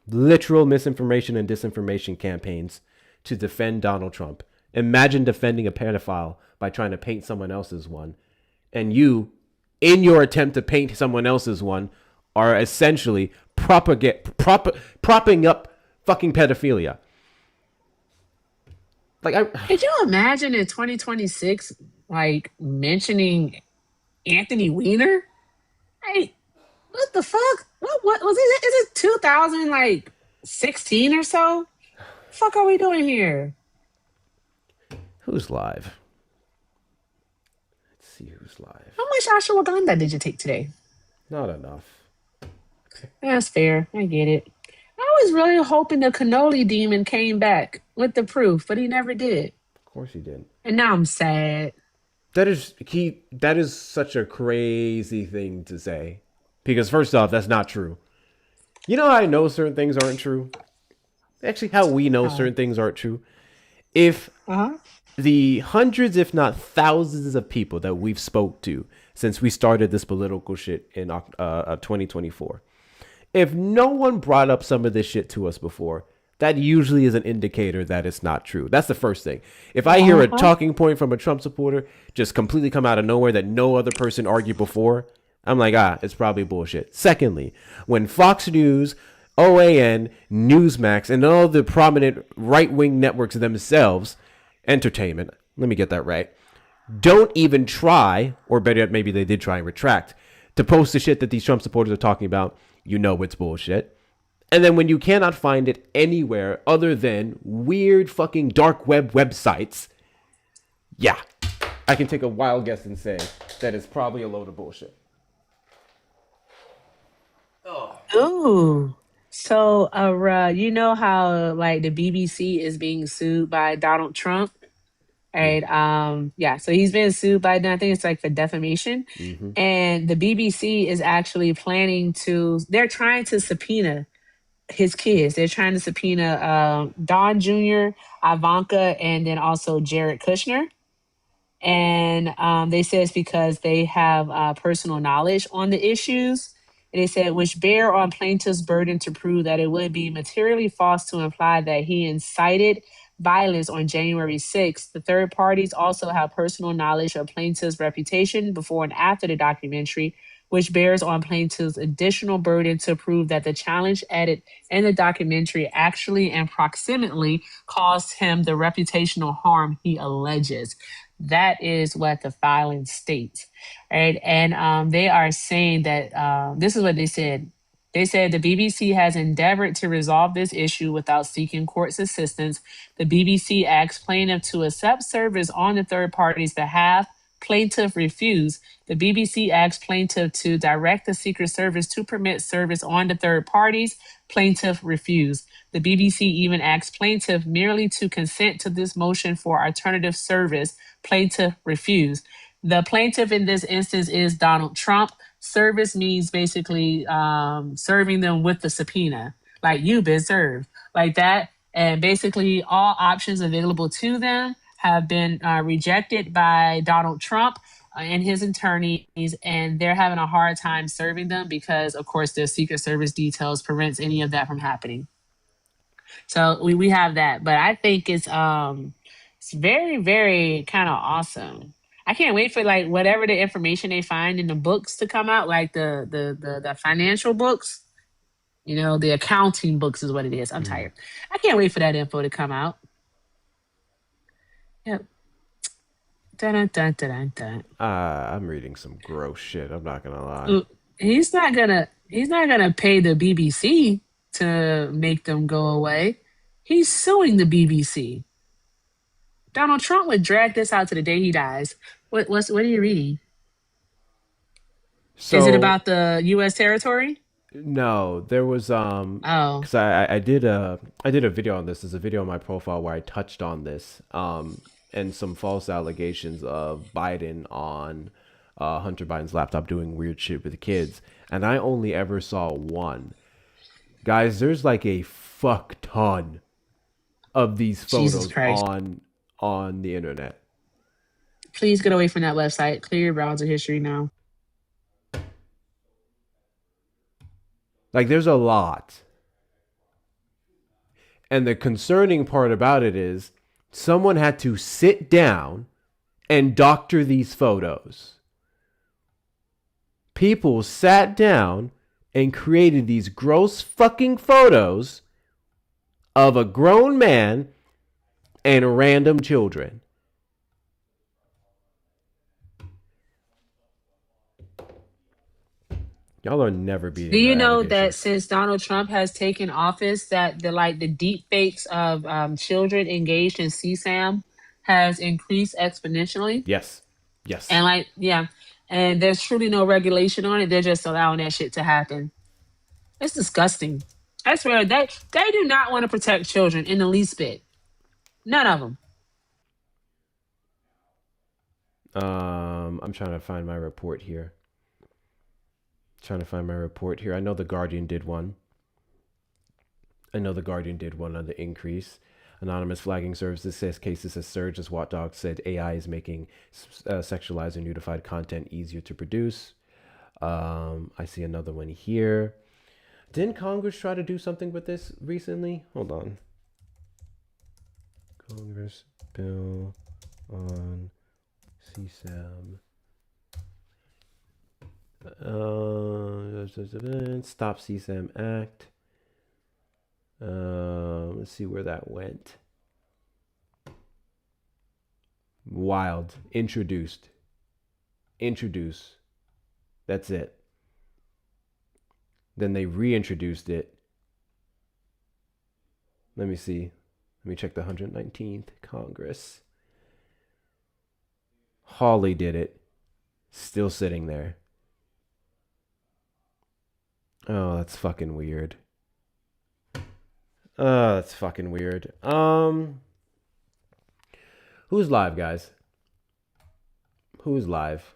Literal misinformation and disinformation campaigns to defend Donald Trump. Imagine defending a pedophile by trying to paint someone else's one. And you, in your attempt to paint someone else's one, are essentially propping up fucking pedophilia. Could you imagine in 2026, like, mentioning Anthony Weiner? Hey, what the fuck? What was it? Is it 2016 or so? The fuck are we doing here? Who's live? Let's see who's live. How much ashwagandha did you take today? Not enough. That's fair. I get it. I was really hoping the cannoli demon came back with the proof, but he never did. Of course he did. And now I'm sad. That is such a crazy thing to say. Because first off, that's not true. You know how I know certain things aren't true? Actually, how we know certain things aren't true. If the hundreds, if not thousands of people that we've spoke to since we started this political shit in 2024, if no one brought up some of this shit to us before, that usually is an indicator that it's not true. That's the first thing. If I hear a talking point from a Trump supporter just completely come out of nowhere that no other person argued before, I'm like, it's probably bullshit. Secondly, when Fox News, OAN, Newsmax, and all the prominent right-wing networks themselves, entertainment, let me get that right, don't even try, or better yet, maybe they did try and retract, to post the shit that these Trump supporters are talking about, you know it's bullshit. And then when you cannot find it anywhere other than weird fucking dark web websites, yeah, I can take a wild guess and say that it's probably a load of bullshit. Ooh. So, you know how like the BBC is being sued by Donald Trump, right? Yeah. So he's been sued by, I think it's like for defamation, and the BBC is actually planning to. They're trying to subpoena his kids. They're trying to subpoena Don Jr., Ivanka, and then also Jared Kushner. And they say it's because they have personal knowledge on the issues. And they said, which bear on plaintiff's burden to prove that it would be materially false to imply that he incited violence on January 6th. The third parties also have personal knowledge of plaintiff's reputation before and after the documentary, which bears on plaintiff's additional burden to prove that the challenge edit in the documentary actually and proximately caused him the reputational harm he alleges. That is what the filing states, right? And they are saying that this is what they said. They said the BBC has endeavored to resolve this issue without seeking court's assistance. The BBC asks plaintiff to accept service on the third party's behalf. Plaintiff refused. The BBC asked plaintiff to direct the Secret Service to permit service on the third parties. Plaintiff refused. The BBC even asked plaintiff merely to consent to this motion for alternative service. Plaintiff refused. The plaintiff in this instance is Donald Trump. Service means basically serving them with the subpoena, like you've been served, like that. And basically all options available to them have been rejected by Donald Trump and his attorneys, and they're having a hard time serving them because, of course, their Secret Service details prevents any of that from happening. So we have that, but I think it's very, very kind of awesome. I can't wait for like whatever the information they find in the books to come out, like the financial books. You know, the accounting books is what it is. I'm tired. I can't wait for that info to come out. Yep. Dun, dun, dun, dun, dun. I'm reading some gross shit. I'm not gonna lie. He's not gonna pay the BBC to make them go away. He's suing the BBC. Donald Trump would drag this out to the day he dies. What are you reading? So, is it about the U.S. territory? No, there was because I did a video on this. There's a video on my profile where I touched on this and some false allegations of Biden on Hunter Biden's laptop doing weird shit with the kids, and I only ever saw one. Guys, there's like a fuck ton of these photos on the internet. Please get away from that website. Clear your browser history now. Like, there's a lot. And the concerning part about it is someone had to sit down and doctor these photos. People sat down and created these gross fucking photos of a grown man and random children. Y'all are never beating. Do you know that since Donald Trump has taken office, that the deep fakes of children engaged in CSAM has increased exponentially? Yes. And and there's truly no regulation on it. They're just allowing that shit to happen. It's disgusting. I swear they do not want to protect children in the least bit. None of them. I'm trying to find my report here. I know the Guardian did one. on the increase. Anonymous flagging services says cases have surged as Watchdog said AI is making sexualized and nudified content easier to produce. I see another one here. Didn't Congress try to do something with this recently? Hold on. Congress bill on CSAM. Stop CSAM Act. Let's see where that went. Wild. Introduce. That's it. Then they reintroduced it. Let me see. Let me check the 119th Congress. Hawley did it. Still sitting there. Oh, that's fucking weird. Oh, that's fucking weird. Who's live, guys? Who's live?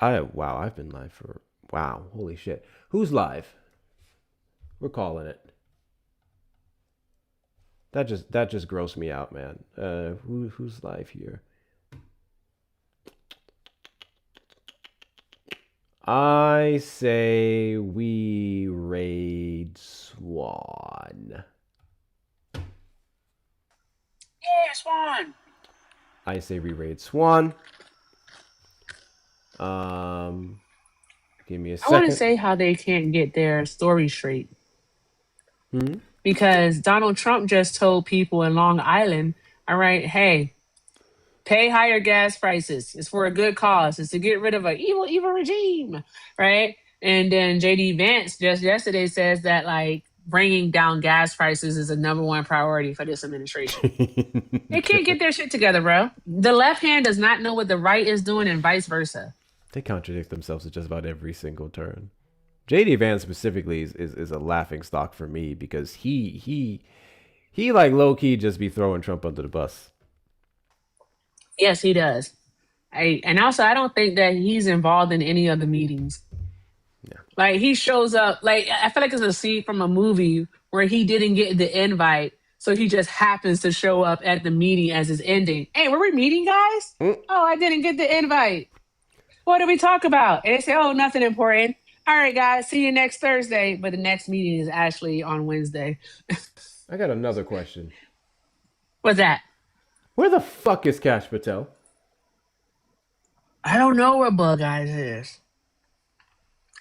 Wow, I've been live for holy shit. Who's live? We're calling it. That just grossed me out, man. Who's live here? I say we raid Swan. Yeah, Swan. I say we raid Swan. Give me a second. I want to say how they can't get their story straight. Because Donald Trump just told people in Long Island, all right, hey, pay higher gas prices. It's for a good cause. It's to get rid of an evil regime, right? And then JD Vance just yesterday says that like bringing down gas prices is a #1 priority for this administration. They can't get their shit together, bro. The left hand does not know what the right is doing and vice versa. They contradict themselves at just about every single turn. JD Vance specifically is a laughing stock for me because he like low key just be throwing Trump under the bus. Yes, he does. And also I don't think that he's involved in any of the meetings. Yeah. Like he shows up, like I feel like it's a scene from a movie where he didn't get the invite, so he just happens to show up at the meeting as it's ending. Hey, were we meeting, guys? Oh, I didn't get the invite. What did we talk about? And they say, oh, nothing important. All right, guys, see you next Thursday. But the next meeting is actually on Wednesday. I got another question. What's that? Where the fuck is Kash Patel? I don't know where Bug Eyes is.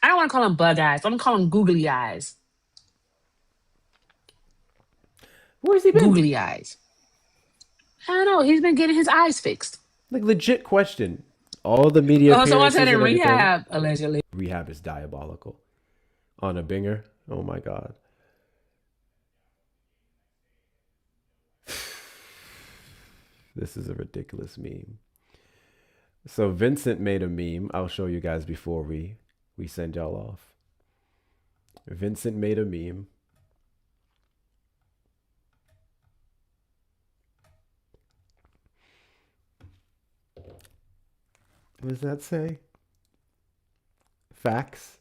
I don't want to call him Bug Eyes. I'm going to call him Googly Eyes. Where's he been? Googly Eyes. I don't know. He's been getting his eyes fixed. Like, legit question. All the media appearances Someone said in and everything. rehab, allegedly. Rehab is diabolical. On a binger? Oh my God. This is a ridiculous meme. So Vincent made a meme. I'll show you guys before we send y'all off. Vincent made a meme. What does that say? Facts?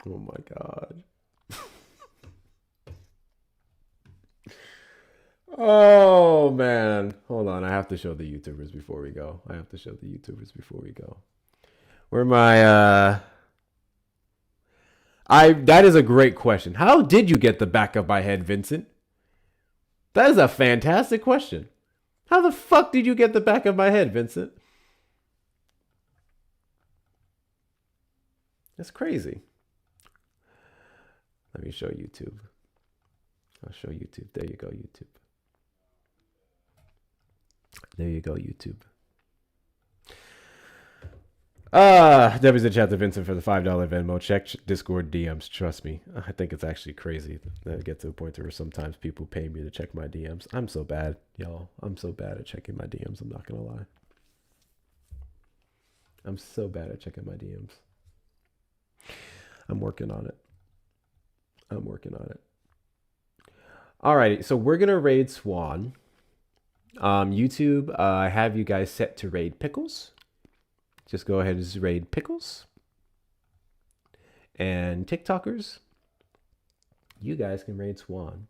Oh my God. Oh man. Hold on. I have to show the YouTubers before we go. Where my that is a great question. How did you get the back of my head, Vincent? That is a fantastic question. How the fuck did you get the back of my head, Vincent? That's crazy. Let me show YouTube. I'll show YouTube. There you go, YouTube. There you go, YouTube. Debbie's in chat to Vincent for the $5 Venmo. Check Discord DMs. Trust me. I think it's actually crazy that I get to a point where sometimes people pay me to check my DMs. I'm so bad, y'all. I'm so bad at checking my DMs. I'm not going to lie. I'm so bad at checking my DMs. I'm working on it. Alrighty, so we're going to raid Swan. YouTube, I have you guys set to raid Pickles. Just go ahead and raid Pickles. And TikTokers, you guys can raid Swan.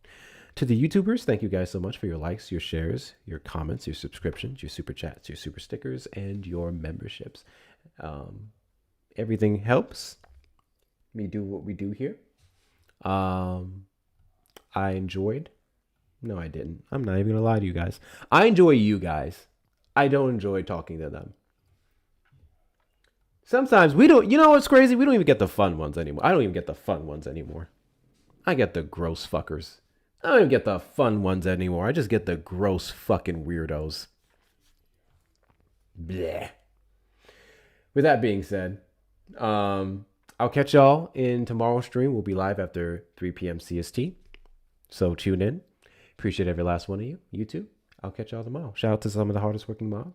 To the YouTubers, thank you guys so much for your likes, your shares, your comments, your subscriptions, your super chats, your super stickers, and your memberships. Everything helps me do what we do here. I enjoyed. No, I didn't. I'm not even gonna lie to you guys. I enjoy you guys. I don't enjoy talking to them. Sometimes we don't. You know what's crazy? We don't even get the fun ones anymore. I don't even get the fun ones anymore. I get the gross fuckers. I don't even get the fun ones anymore. I just get the gross fucking weirdos. Bleh. With that being said, I'll catch y'all in tomorrow's stream. We'll be live after 3 p.m. CST. So tune in. Appreciate every last one of you. You too. I'll catch y'all tomorrow. Shout out to some of the hardest working moms.